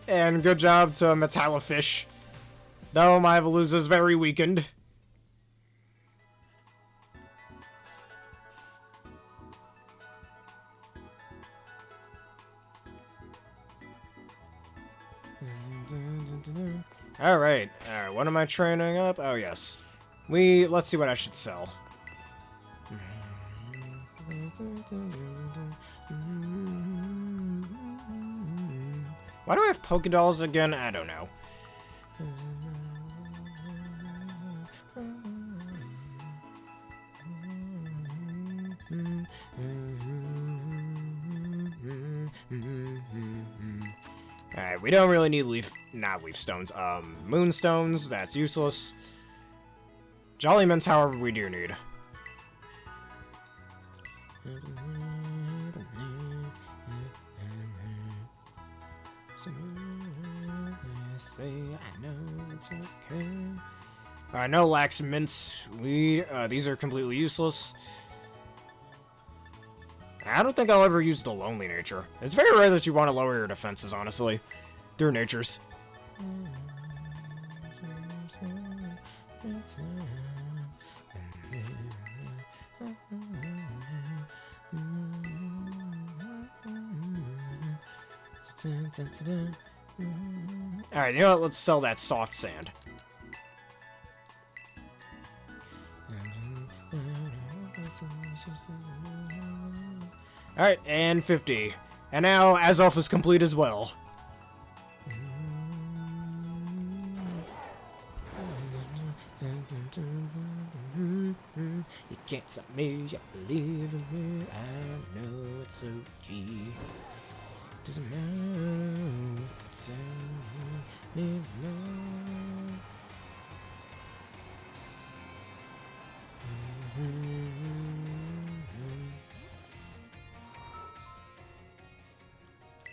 And good job to Metallifish. Though my Evoluza's very weakened. Alright. Alright, what am I training up? Oh, yes. Let's see what I should sell. Why do I have Pokedolls again? I don't know. Alright, we don't really need not leaf stones. Moonstones, that's useless. Jolly Mints, however, we do need. No Lax Mints. These are completely useless. I don't think I'll ever use the Lonely Nature. It's very rare that you want to lower your defenses, honestly. Through natures. Alright, you know what? Let's sell that soft sand. Alright, and 50. And now Azelf is complete as well. You can't stop me, you believe in me, I know it's okay. Doesn't matter what to tell me, no.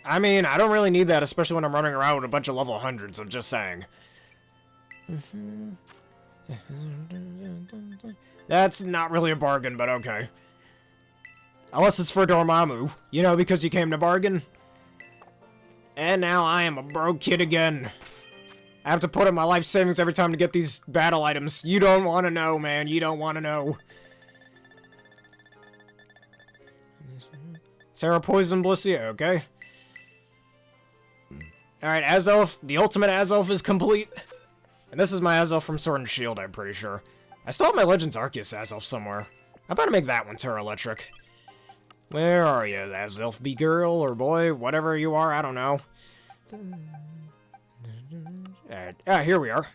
I mean, I don't really need that, especially when I'm running around with a bunch of level 100s, I'm just saying. That's not really a bargain, but okay. Unless it's for Dormammu, you know, because you came to bargain. And now I am a broke kid again. I have to put in my life savings every time to get these battle items. You don't want to know, man. You don't want to know. Sarah Poison Blissey, okay. Alright, Azelf. The ultimate Azelf is complete. And this is my Azelf from Sword and Shield, I'm pretty sure. I still have my Legends Arceus Azelf somewhere. I'm about to make that one Terra Electric. Where are you, Azelf be girl or boy, whatever you are, I don't know. Alright, here we are.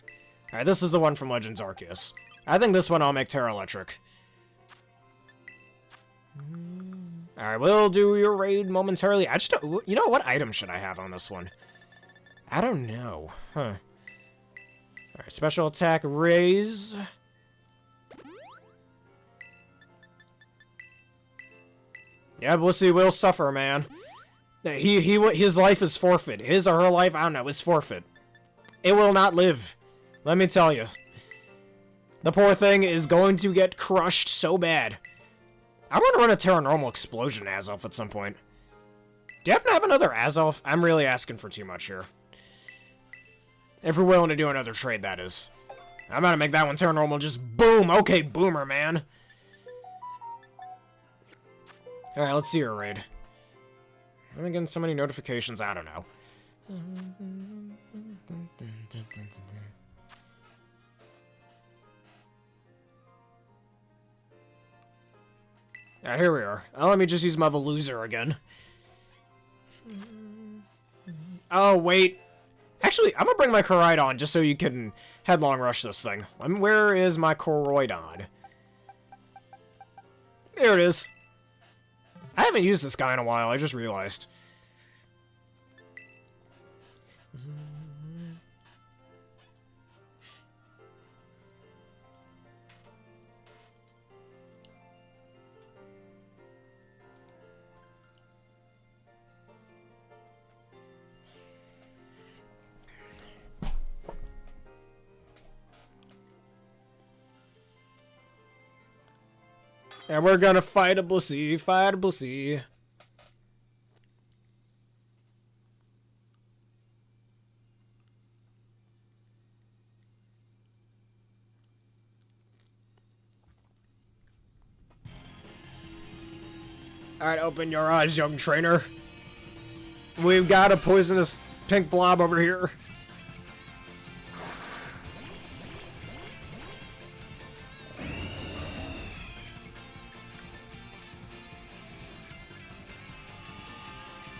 Alright, this is the one from Legends Arceus. I think this one I'll make Terra Electric. Alright, we'll do your raid momentarily. I just don't, you know, what item should I have on this one? I don't know. Huh. Alright, special attack raise. Yeah, Blissey will suffer, man. His life is forfeit. His or her life, I don't know, is forfeit. It will not live. Let me tell you. The poor thing is going to get crushed so bad. I want to run a Terra Normal Explosion Azelf at some point. Do you happen to have another Azelf? I'm really asking for too much here. If we're willing to do another trade, that is. I'm gonna make that one Terra Normal just boom! Okay, boomer, man. Alright, let's see your raid. I'm getting so many notifications, I don't know. Alright, here we are. Let me just use my Veluzer again. Oh, wait. Actually, I'm gonna bring my Koraidon just so you can headlong rush this thing. Where is my Koraidon? There it is. I haven't used this guy in a while, I just realized. And we're gonna fight a Blissey, fight a Blissey. Alright, open your eyes, young trainer. We've got a poisonous pink blob over here.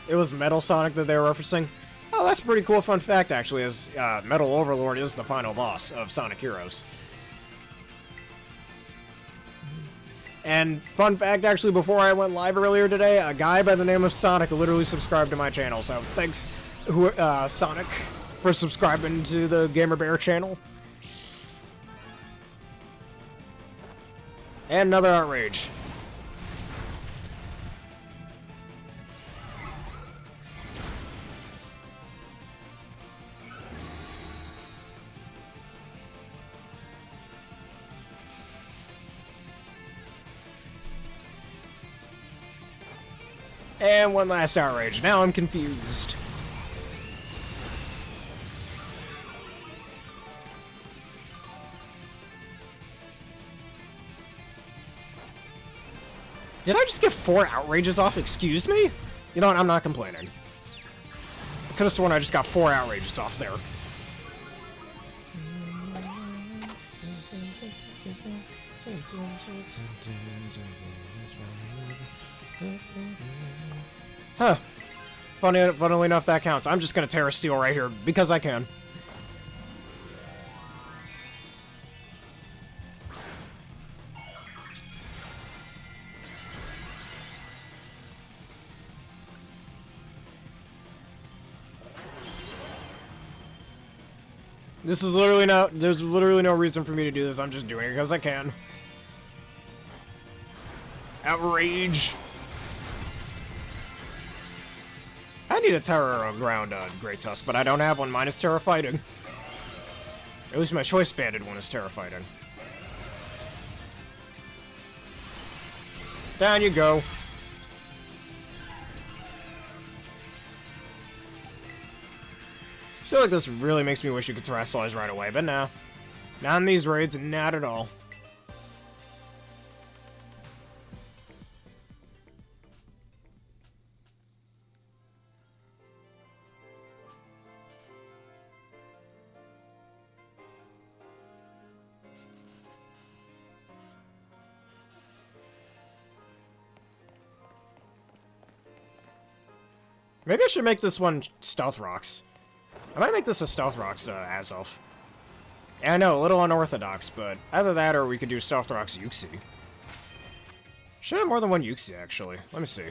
It was Metal Sonic that they were referencing. Oh, that's a pretty cool fun fact, actually, as Metal Overlord is the final boss of Sonic Heroes. And fun fact, actually, before I went live earlier today, a guy by the name of Sonic literally subscribed to my channel, so thanks, Sonic, for subscribing to the Gamer Bear channel. And another Outrage. And one last Outrage. Now I'm confused. Did I just get 4 Outrages off? Excuse me? You know what? I'm not complaining. I could have sworn I just got 4 Outrages off there. Huh. Funnily enough, that counts. I'm just gonna Tera Steel right here, because I can. This is literally not, there's literally no reason for me to do this, I'm just doing it because I can. Outrage! I need a Terra ground Great Tusk, but I don't have one. Mine is Terra Fighting. At least my Choice Banded one is Terra Fighting. Down you go. I feel like this really makes me wish you could Terastallize right away, but nah. Not in these raids, not at all. Maybe I should make this one Stealth Rocks. I might make this a Stealth Rocks Azelf. Yeah, I know, a little unorthodox, but either that or we could do Stealth Rocks Yuxi. Should have more than one Yuxi, actually. Let me see.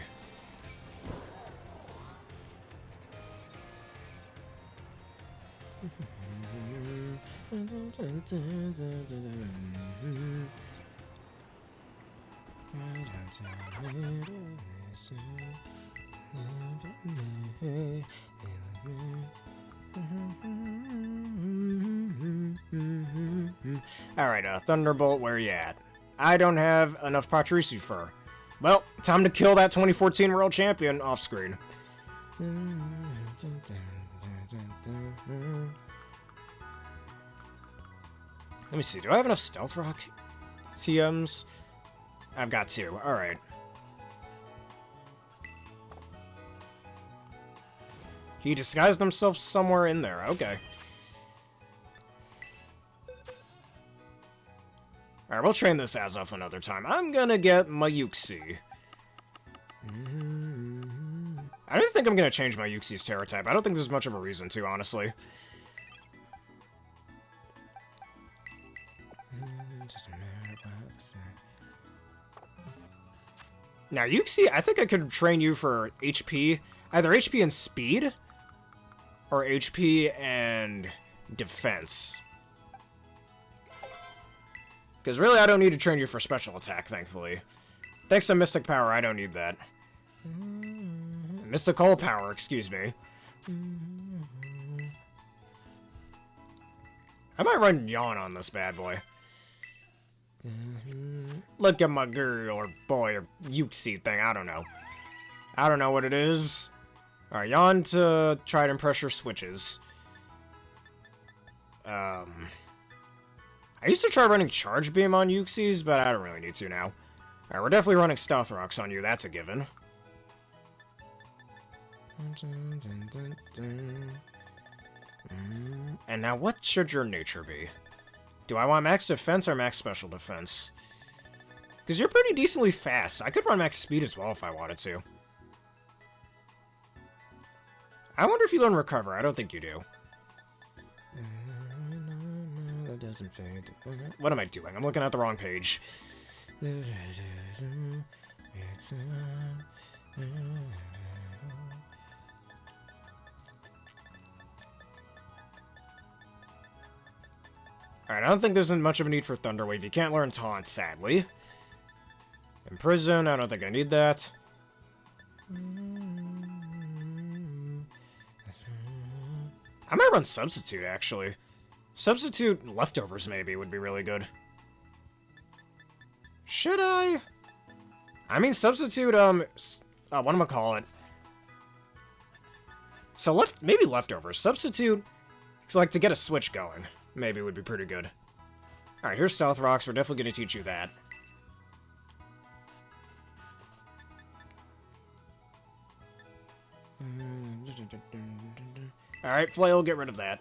Alright, Thunderbolt, where you at? I don't have enough Patrici fur. Well, time to kill that 2014 World Champion off screen. Let me see, do I have enough Stealth Rock TMs? I've got 2, alright. He disguised himself somewhere in there, okay. Alright, we'll train this Azelf another time. I'm gonna get my Yuxi. I don't think I'm gonna change my Yuxi's Terra type. I don't think there's much of a reason to, honestly. Now, Yuxi, I think I could train you for HP. Either HP and speed, or HP and defense. Because really, I don't need to train you for special attack, thankfully. Thanks to Mystic Power, I don't need that. Mystical Power, excuse me. I might run Yawn on this bad boy. Look at my girl, or boy, or Yuxi thing, I don't know. I don't know what it is. Alright, Yawn to Trident Pressure switches. I used to try running Charge Beam on Yuxi's, but I don't really need to now. Alright, we're definitely running Stealth Rocks on you, that's a given. And now, what should your nature be? Do I want max defense or max special defense? Because you're pretty decently fast. I could run max speed as well if I wanted to. I wonder if you learn Recover. I don't think you do. That doesn't fade. What am I doing? I'm looking at the wrong page. Alright, I don't think there's much of a need for Thunder Wave. You can't learn Taunt, sadly. Imprison, I don't think I need that. I might run Substitute, actually. Substitute Leftovers, maybe, would be really good. Should I? I mean, Substitute, whatchamacallit? So, maybe Leftovers. Substitute, so, like, to get a switch going. Maybe would be pretty good. Alright, here's Stealth Rocks. We're definitely going to teach you that. Alright, Flail, get rid of that.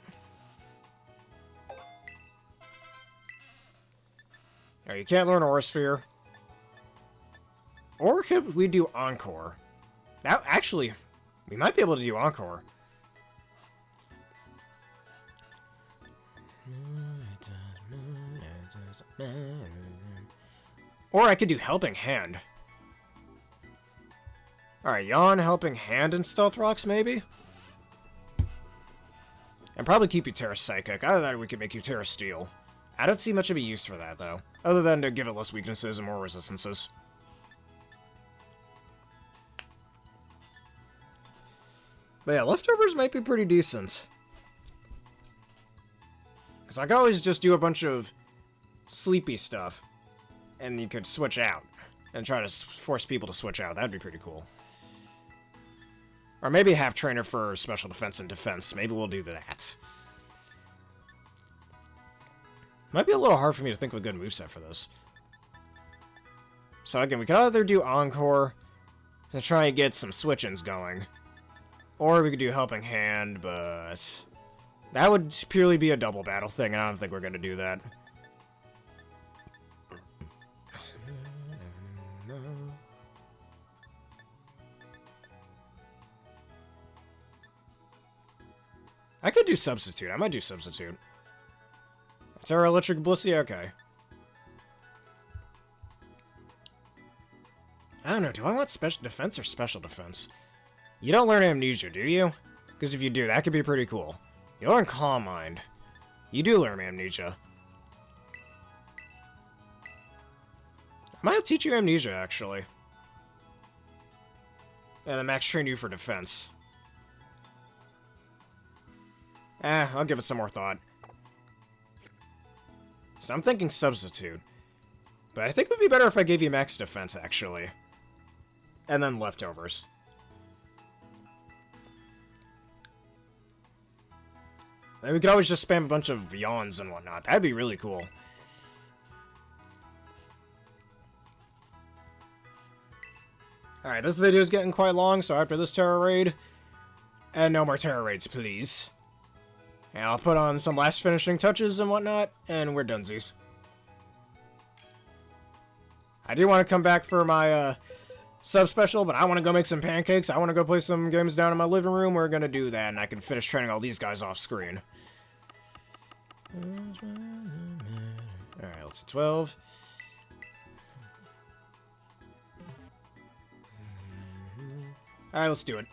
Alright, you can't learn Aura Sphere. Or could we do Encore? Now, actually, we might be able to do Encore. Or I could do Helping Hand. Alright, Yawn, Helping Hand, and Stealth Rocks, maybe? And probably keep you Terra Psychic. Either that or we could make you Terra Steel. I don't see much of a use for that, though. Other than to give it less weaknesses and more resistances. But yeah, Leftovers might be pretty decent. Because I could always just do a bunch of sleepy stuff. And you could switch out. And try to force people to switch out. That'd be pretty cool. Or maybe have Trainer for Special Defense and Defense. Maybe we'll do that. Might be a little hard for me to think of a good moveset for this. So again, we could either do Encore to try and get some switch-ins going. Or we could do Helping Hand, but that would purely be a double battle thing, and I don't think we're going to do that. I could do Substitute. I might do Substitute. Tera Electric Blissey? Okay. I don't know. Do I want Special Defense or Special Defense? You don't learn Amnesia, do you? Because if you do, that could be pretty cool. You learn Calm Mind. You do learn Amnesia. I might teach you Amnesia, actually. And then max train you for Defense. I'll give it some more thought. So I'm thinking Substitute. But I think it would be better if I gave you max defense, actually. And then Leftovers. And we could always just spam a bunch of Yawns and whatnot. That'd be really cool. Alright, this video is getting quite long, so after this Tera Raid... And no more Tera Raids, please. And I'll put on some last finishing touches and whatnot, and we're donesies. I do want to come back for my sub-special, but I want to go make some pancakes. I want to go play some games down in my living room. We're going to do that, and I can finish training all these guys off screen. Alright, let's do 12. Alright, let's do it.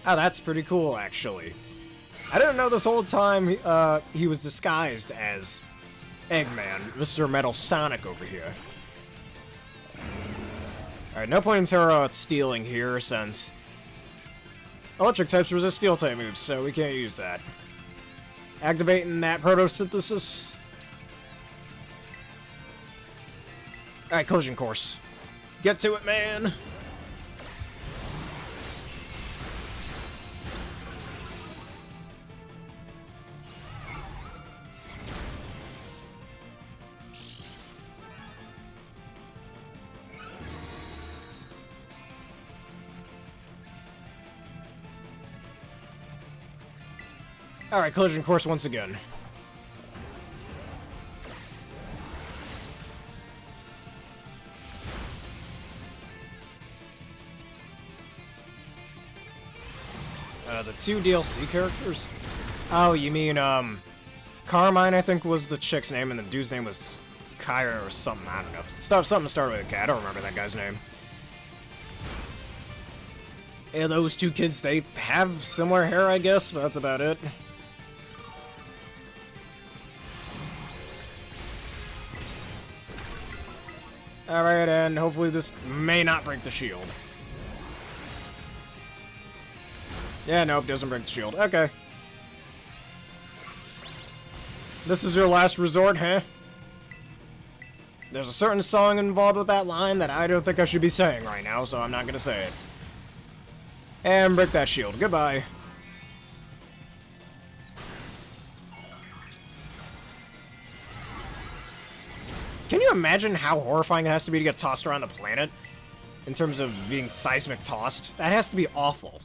Oh, that's pretty cool, actually. I didn't know this whole time he was disguised as Eggman, Mr. Metal Sonic over here. Alright, no point in Tera stealing here, since electric types resist steel type moves, so we can't use that. Activating that photosynthesis. Alright, Collision Course. Get to it, man! Alright, Collision Course once again. The two DLC characters? Oh, you mean, Carmine, I think, was the chick's name, and the dude's name was Kyra or something, I don't know. Something started with a K, I don't remember that guy's name. Yeah, those two kids, they have similar hair, I guess, but that's about it. Alright, and hopefully this may not break the shield. Yeah, nope, doesn't break the shield. Okay. This is your last resort, huh? There's a certain song involved with that line that I don't think I should be saying right now, so I'm not gonna say it. And break that shield. Goodbye. Can you imagine how horrifying it has to be to get tossed around the planet? In terms of being seismic tossed? That has to be awful.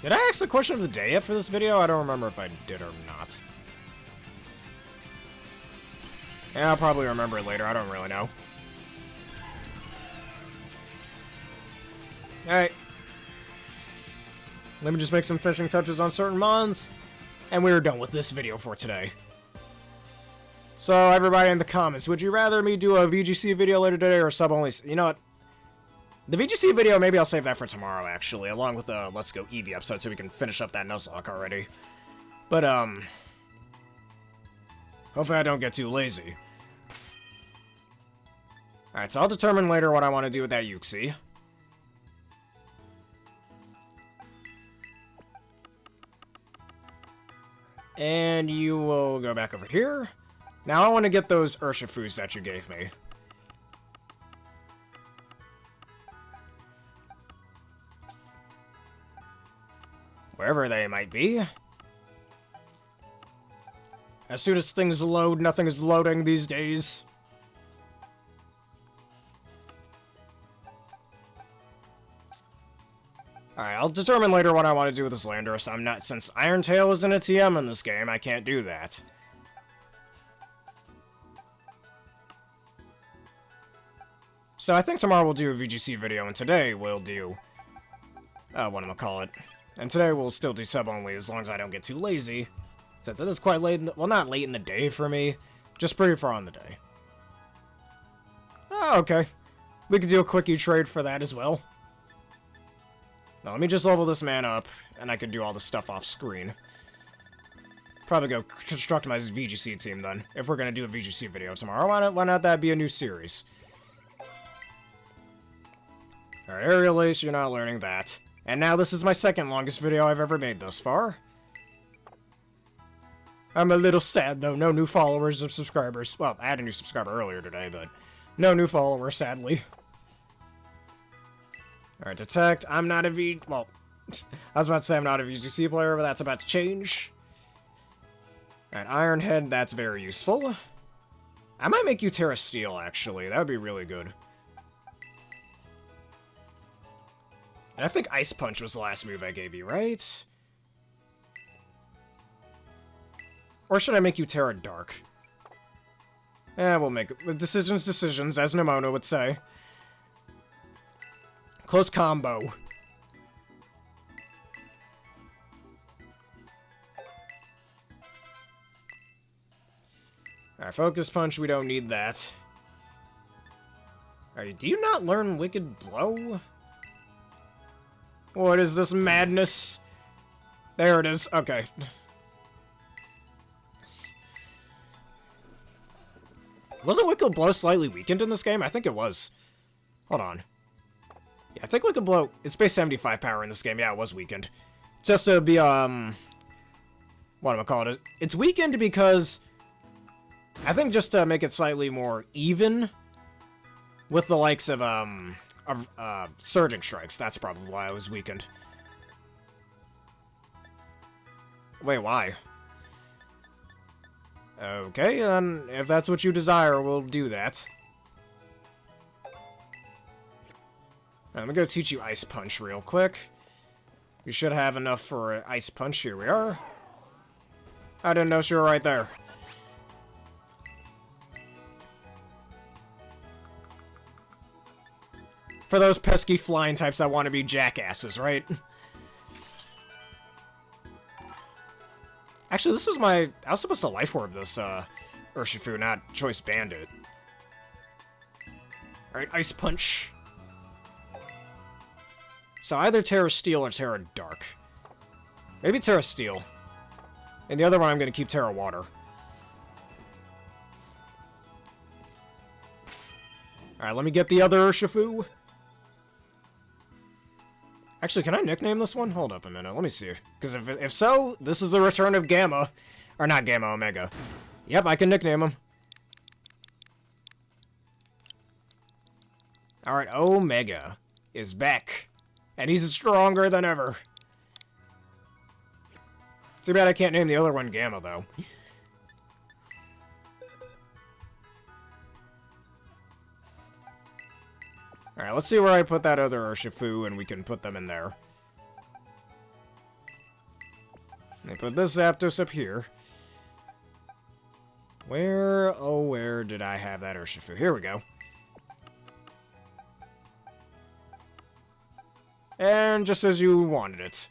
Did I ask the question of the day yet for this video? I don't remember if I did or not. Yeah, I'll probably remember it later. I don't really know. Alright. Let me just make some finishing touches on certain mons, and we're done with this video for today. So, everybody in the comments, would you rather me do a VGC video later today or sub-only? You know what? The VGC video, maybe I'll save that for tomorrow, actually, along with the Let's Go Eevee episode, so we can finish up that Nuzlocke already. But, hopefully I don't get too lazy. Alright, so I'll determine later what I want to do with that Uxie. And you will go back over here. Now I want to get those Urshifus that you gave me. Wherever they might be. As soon as things load, nothing is loading these days. Alright, I'll determine later what I want to do with this Landorus. Since Iron Tail isn't a TM in this game, I can't do that. So I think tomorrow we'll do a VGC video, and today we'll do, whatchamacallit. And today we'll still do sub-only, as long as I don't get too lazy. Since it is quite late in the, well, not late in the day for me, just pretty far on the day. Oh, okay. We could do a quickie trade for that as well. Now, let me just level this man up, and I can do all the stuff off screen. Probably go construct my VGC team, then, if we're gonna do a VGC video tomorrow. Why not that be a new series? Alright, Aerial Ace, you're not learning that. And now this is my second longest video I've ever made thus far. I'm a little sad, though. No new followers or subscribers. Well, I had a new subscriber earlier today, but no new followers, sadly. Alright, Detect. I'm not a well, I was about to say I'm not a VGC player, but that's about to change. Alright, Iron Head, that's very useful. I might make you Tera Steel, actually. That would be really good. And I think Ice Punch was the last move I gave you, right? Or should I make you Tera Dark? We'll make decisions, as Nemona would say. Close combo. Alright, Focus Punch, we don't need that. Alright, do you not learn Wicked Blow? What is this madness? There it is, okay. Wasn't Wicked Blow slightly weakened in this game? I think it was. Hold on. Yeah, I think Wicked Blow, it's base 75 power in this game. Yeah, it was weakened. Just to be, whatchamacallit? It's weakened because, I think just to make it slightly more even with the likes of, Surging Strikes. That's probably why it was weakened. Wait, why? Okay, then, if that's what you desire, we'll do that. I'm gonna go teach you Ice Punch real quick. You should have enough for Ice Punch. Here we are. I didn't know you were right there. For those pesky flying types that want to be jackasses, right? Actually, this was I was supposed to Life Orb this, Urshifu, not Choice Bandit. Alright, Ice Punch. So either Tera Steel or Tera Dark. Maybe Tera Steel. And the other one I'm going to keep Tera Water. Alright, let me get the other Urshifu. Actually, can I nickname this one? Hold up a minute, let me see. Because if so, this is the return of Gamma. Or not Gamma, Omega. Yep, I can nickname him. Alright, Omega is back. And he's stronger than ever. Too bad I can't name the other one Gamma, though. Alright, let's see where I put that other Urshifu, and we can put them in there. I put this Zapdos up here. Where did I have that Urshifu? Here we go. And just as you wanted it.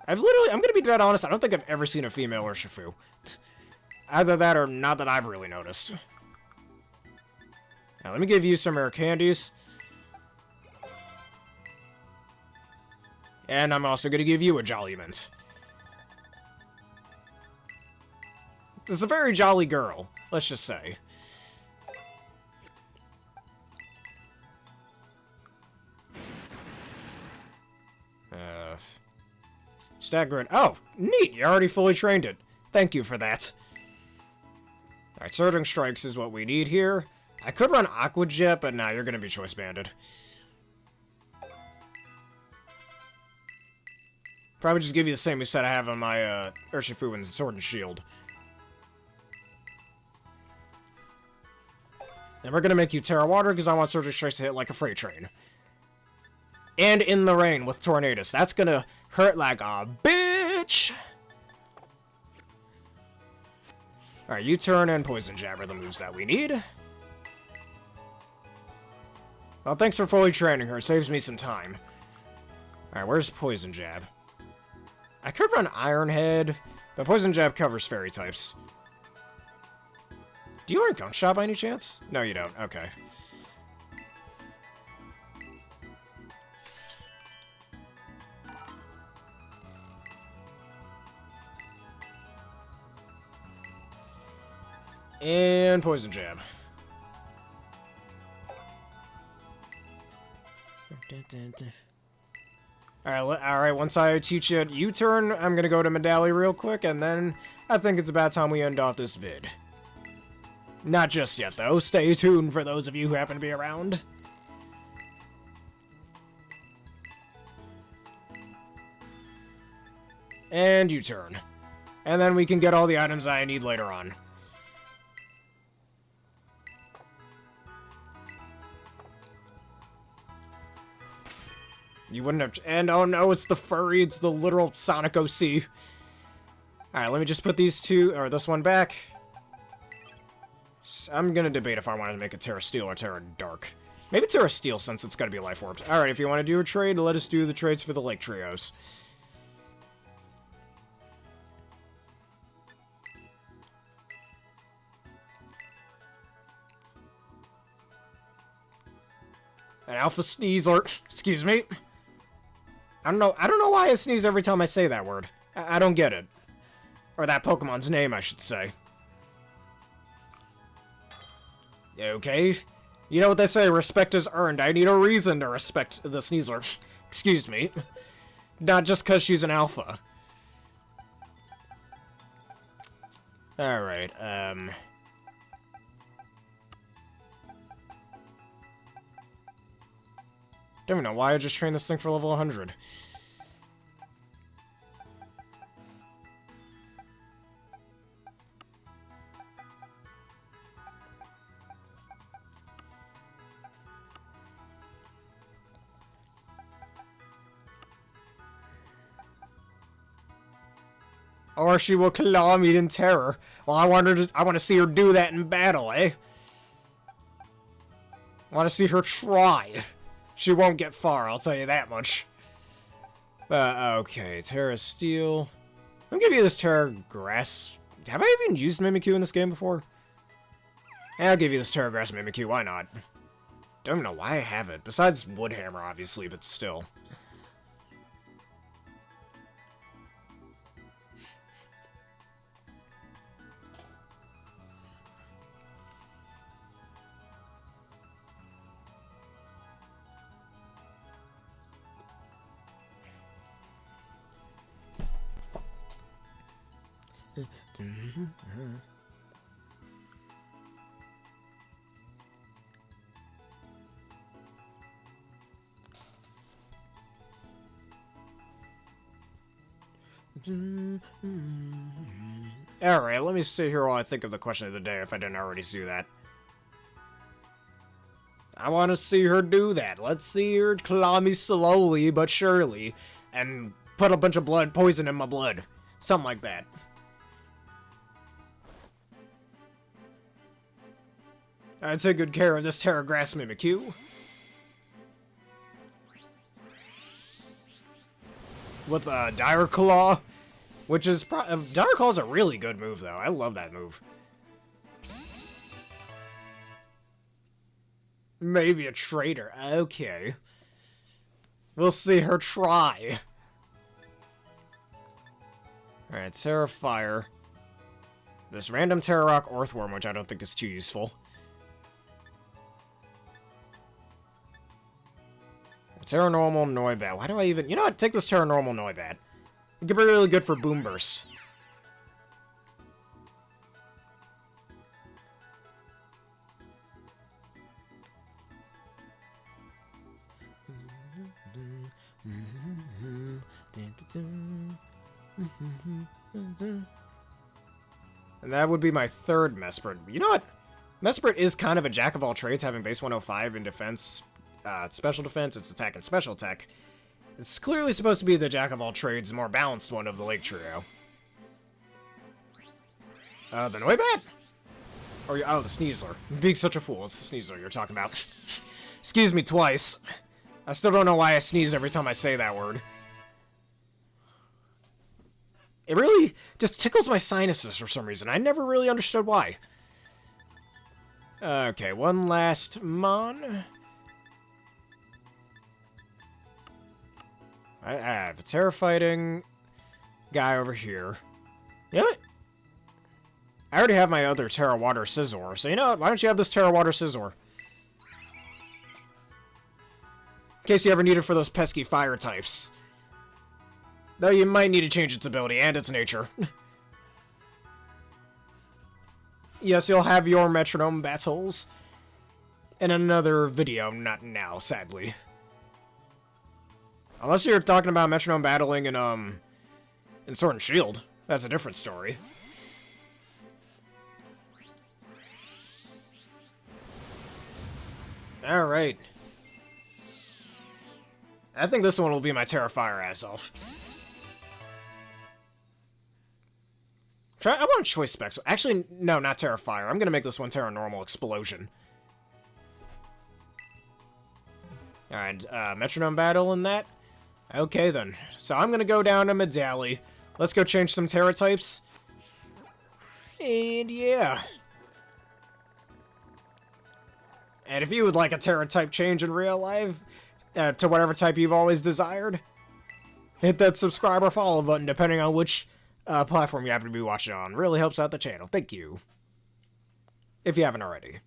I'm gonna be dead honest, I don't think I've ever seen a female Urshifu. Either that or not that I've really noticed. Now, let me give you some rare candies. And I'm also gonna give you a Jolly Mint. This is a very jolly girl, let's just say. Stat grid. Oh, neat! You already fully trained it. Thank you for that. Alright, Surging Strikes is what we need here. I could run Aqua Jet, but nah, you're gonna be Choice Banded. Probably just give you the same moveset I have on my Urshifu and Sword and Shield. And we're gonna make you Terra Water because I want Surging Strikes to hit like a freight train. And in the rain with Tornadus. That's gonna hurt like a bitch! Alright, U-Turn and Poison Jab are the moves that we need. Well, thanks for fully training her. It saves me some time. Alright, where's Poison Jab? I could run Iron Head, but Poison Jab covers Fairy types. Do you learn Gunshot by any chance? No, you don't. Okay. And Poison Jab. Alright, once I teach you U-Turn, I'm gonna go to Medalli real quick, and then I think it's about time we end off this vid. Not just yet, though. Stay tuned for those of you who happen to be around. And U-Turn. And then we can get all the items I need later on. You wouldn't have... And oh no, it's the furry. It's the literal Sonic OC. Alright, let me just put these two... Or this one back. I'm gonna debate if I wanted to make it Terra Steel or Terra Dark. Maybe Terra Steel, since it's gotta be Life Orbs. Alright, if you want to do a trade, let us do the trades for the Lake Trios. An Alpha Sneasler. Excuse me. I don't know why I sneeze every time I say that word. I don't get it. Or that Pokemon's name, I should say. Okay. You know what they say, respect is earned. I need a reason to respect the Sneasler. Excuse me. Not just because she's an alpha. Alright, don't even know why I just trained this thing for level 100. Or she will claw me in terror. Well, I want to see her do that in battle, eh? I want to see her try. She won't get far, I'll tell you that much. Okay, Terra Steel. I'm gonna give you this Terra Grass. Have I even used Mimikyu in this game before? I'll give you this Terra Grass Mimikyu, why not? Don't even know why I have it. Besides Woodhammer, obviously, but still. Alright, let me sit here while I think of the question of the day if I didn't already do that. I want to see her do that. Let's see her claw me slowly but surely and put a bunch of poison in my blood. Something like that. I'd take good care of this Tera Grass Mimikyu. With a Dire Claw, which is Dire Claw is a really good move though. I love that move. Maybe a traitor. Okay. We'll see her try. Alright, Tera Fire. This random Tera Rock Earthworm, which I don't think is too useful. Tera Normal Noibat. Why do I even... You know what? Take this Tera Normal Noibat. It could be really good for Boom Burst. And that would be my third Mesprit. You know what? Mesprit is kind of a jack of all trades, having base 105 in defense, special defense, its attack, and special attack. It's clearly supposed to be the jack of all trades, more balanced one of the Lake Trio. The Noibat? Or, oh, the Sneasler. I'm being such a fool. It's the Sneasler you're talking about. Excuse me twice. I still don't know why I sneeze every time I say that word. It really just tickles my sinuses for some reason. I never really understood why. Okay, one last Mon. I have a Tera Fighting guy over here. You know what? I already have my other Tera Water Scizor, so you know what? Why don't you have this Tera Water Scizor? In case you ever need it for those pesky fire types. Though you might need to change its ability and its nature. Yes, you'll have your metronome battles in another video, not now, sadly. Unless you're talking about metronome battling in Sword and Shield. That's a different story. Alright. I think this one will be my Tera Fire ass off. I want choice specs. Actually, no, not Tera Fire. I'm gonna make this one Tera Normal Explosion. Alright, metronome battle in that. Okay then. So I'm gonna go down to Medali. Let's go change some Tera types. And yeah. And if you would like a Tera type change in real life, to whatever type you've always desired, hit that subscribe or follow button depending on which platform you happen to be watching on. Really helps out the channel. Thank you. If you haven't already.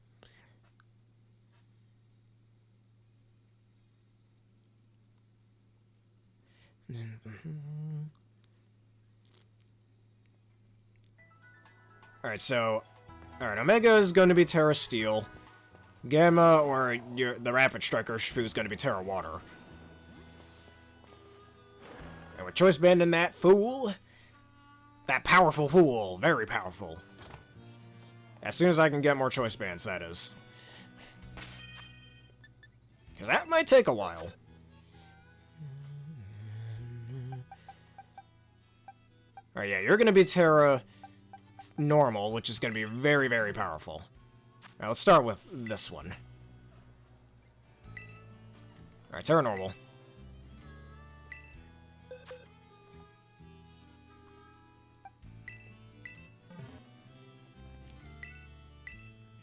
Alright, so... Alright, Omega is going to be Tera Steel. Gamma, or the Rapid Striker Shfu, is going to be Tera Water. And with Choice Band in that fool... That powerful fool. Very powerful. As soon as I can get more Choice Bands, that is. Because that might take a while. Alright, yeah, you're going to be Tera Normal, which is going to be very, very powerful. Now, let's start with this one. Alright, Tera Normal.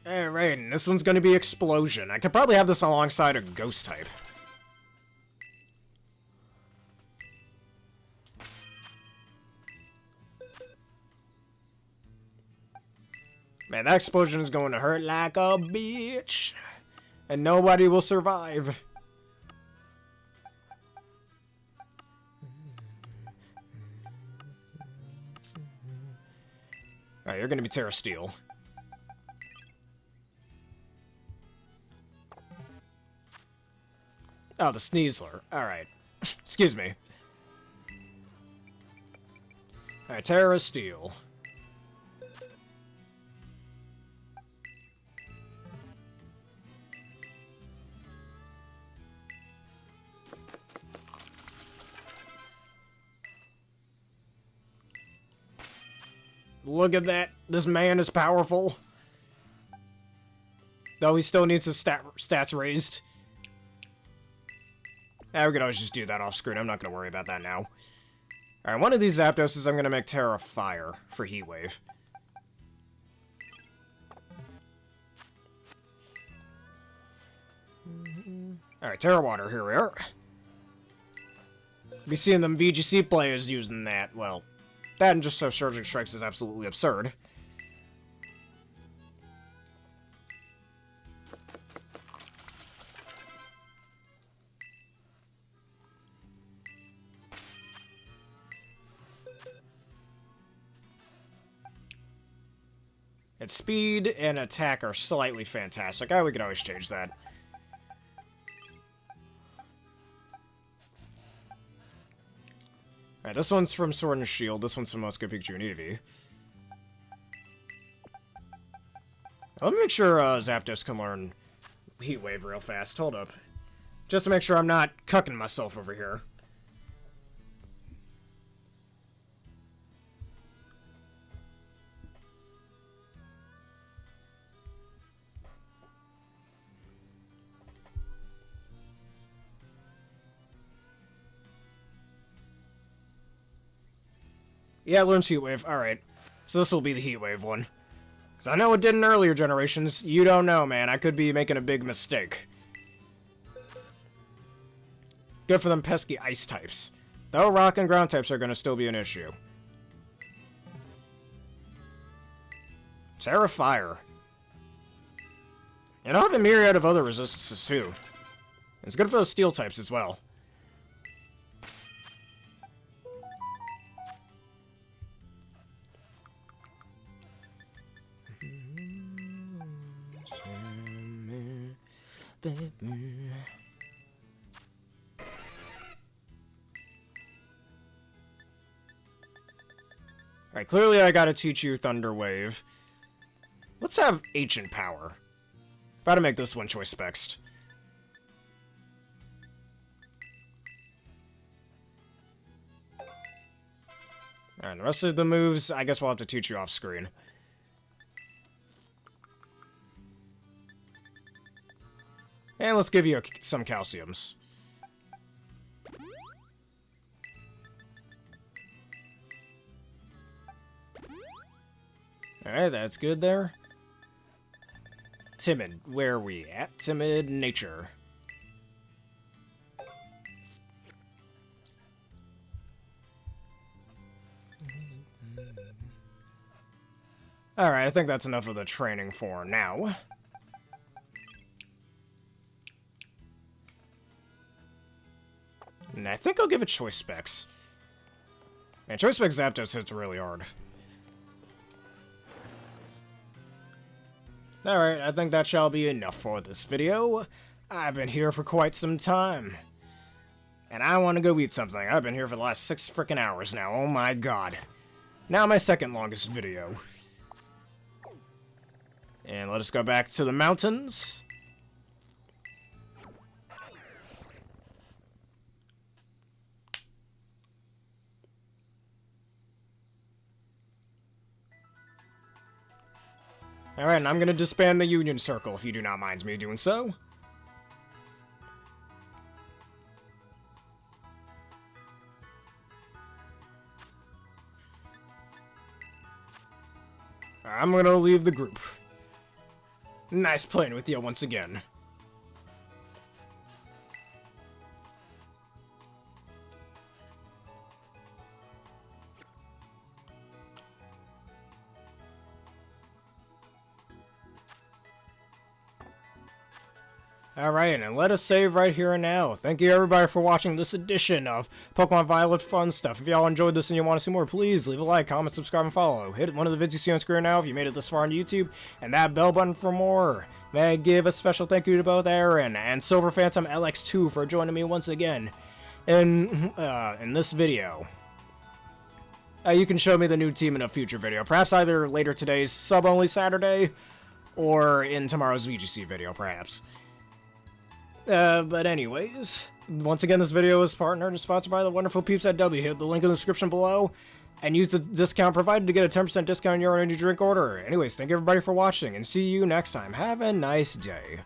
Alright, and this one's gonna be Explosion. I could probably have this alongside a Ghost type. Man, that explosion is going to hurt like a bitch. And nobody will survive. Alright, you're gonna be Tera Steel. Oh, the Sneasler. Alright. Excuse me. Alright, Tera Steel. Look at that. This man is powerful. Though he still needs his stats raised. We could always just do that off screen. I'm not going to worry about that now. Alright, one of these Zapdoses I'm going to make Tera Fire for Heat Wave. Alright, Tera Water, here we are. Be seeing them VGC players using that. Well, that and just so Surging Strikes is absolutely absurd. Its speed and attack are slightly fantastic. We could always change that. Alright, this one's from Sword and Shield. This one's from Let's Go Pikachu and Eevee. Let me make sure Zapdos can learn Heat Wave real fast. Hold up. Just to make sure I'm not cucking myself over here. Yeah, it learns Heat Wave. Alright. So this will be the Heat Wave one. Because I know it did in earlier generations. You don't know, man. I could be making a big mistake. Good for them pesky ice types. Though rock and ground types are going to still be an issue. Tera Fire. And I'll have a myriad of other resistances too. It's good for those steel types as well. Alright, clearly I gotta teach you Thunder Wave. Let's have Ancient Power. About to make this one choice specs. Alright, the rest of the moves, I guess we'll have to teach you off screen. And let's give you some calciums. Alright, that's good there. Timid, where are we at? Timid Nature. Alright, I think that's enough of the training for now. And I think I'll give it Choice Specs. Man, Choice Specs Zapdos hits really hard. Alright, I think that shall be enough for this video. I've been here for quite some time. And I want to go eat something. I've been here for the last 6 frickin' hours now. Oh my god. Now my second longest video. And let us go back to the mountains. Alright, and I'm gonna disband the Union Circle if you do not mind me doing so. I'm gonna leave the group. Nice playing with you once again. Alright, and let us save right here and now. Thank you everybody for watching this edition of Pokemon Violet Fun Stuff. If y'all enjoyed this and you want to see more, please leave a like, comment, subscribe, and follow. Hit one of the vids you see on screen now if you made it this far on YouTube, and that bell button for more. May I give a special thank you to both Aaron and Silver Phantom LX2 for joining me once again in this video. you can show me the new team in a future video. Perhaps either later today's sub-only Saturday, or in tomorrow's VGC video, perhaps. But anyways, once again, this video is partnered and sponsored by the wonderful peeps at W. Hit the link in the description below, and use the discount provided to get a 10% discount on your energy drink order. Anyways, thank everybody for watching, and see you next time. Have a nice day.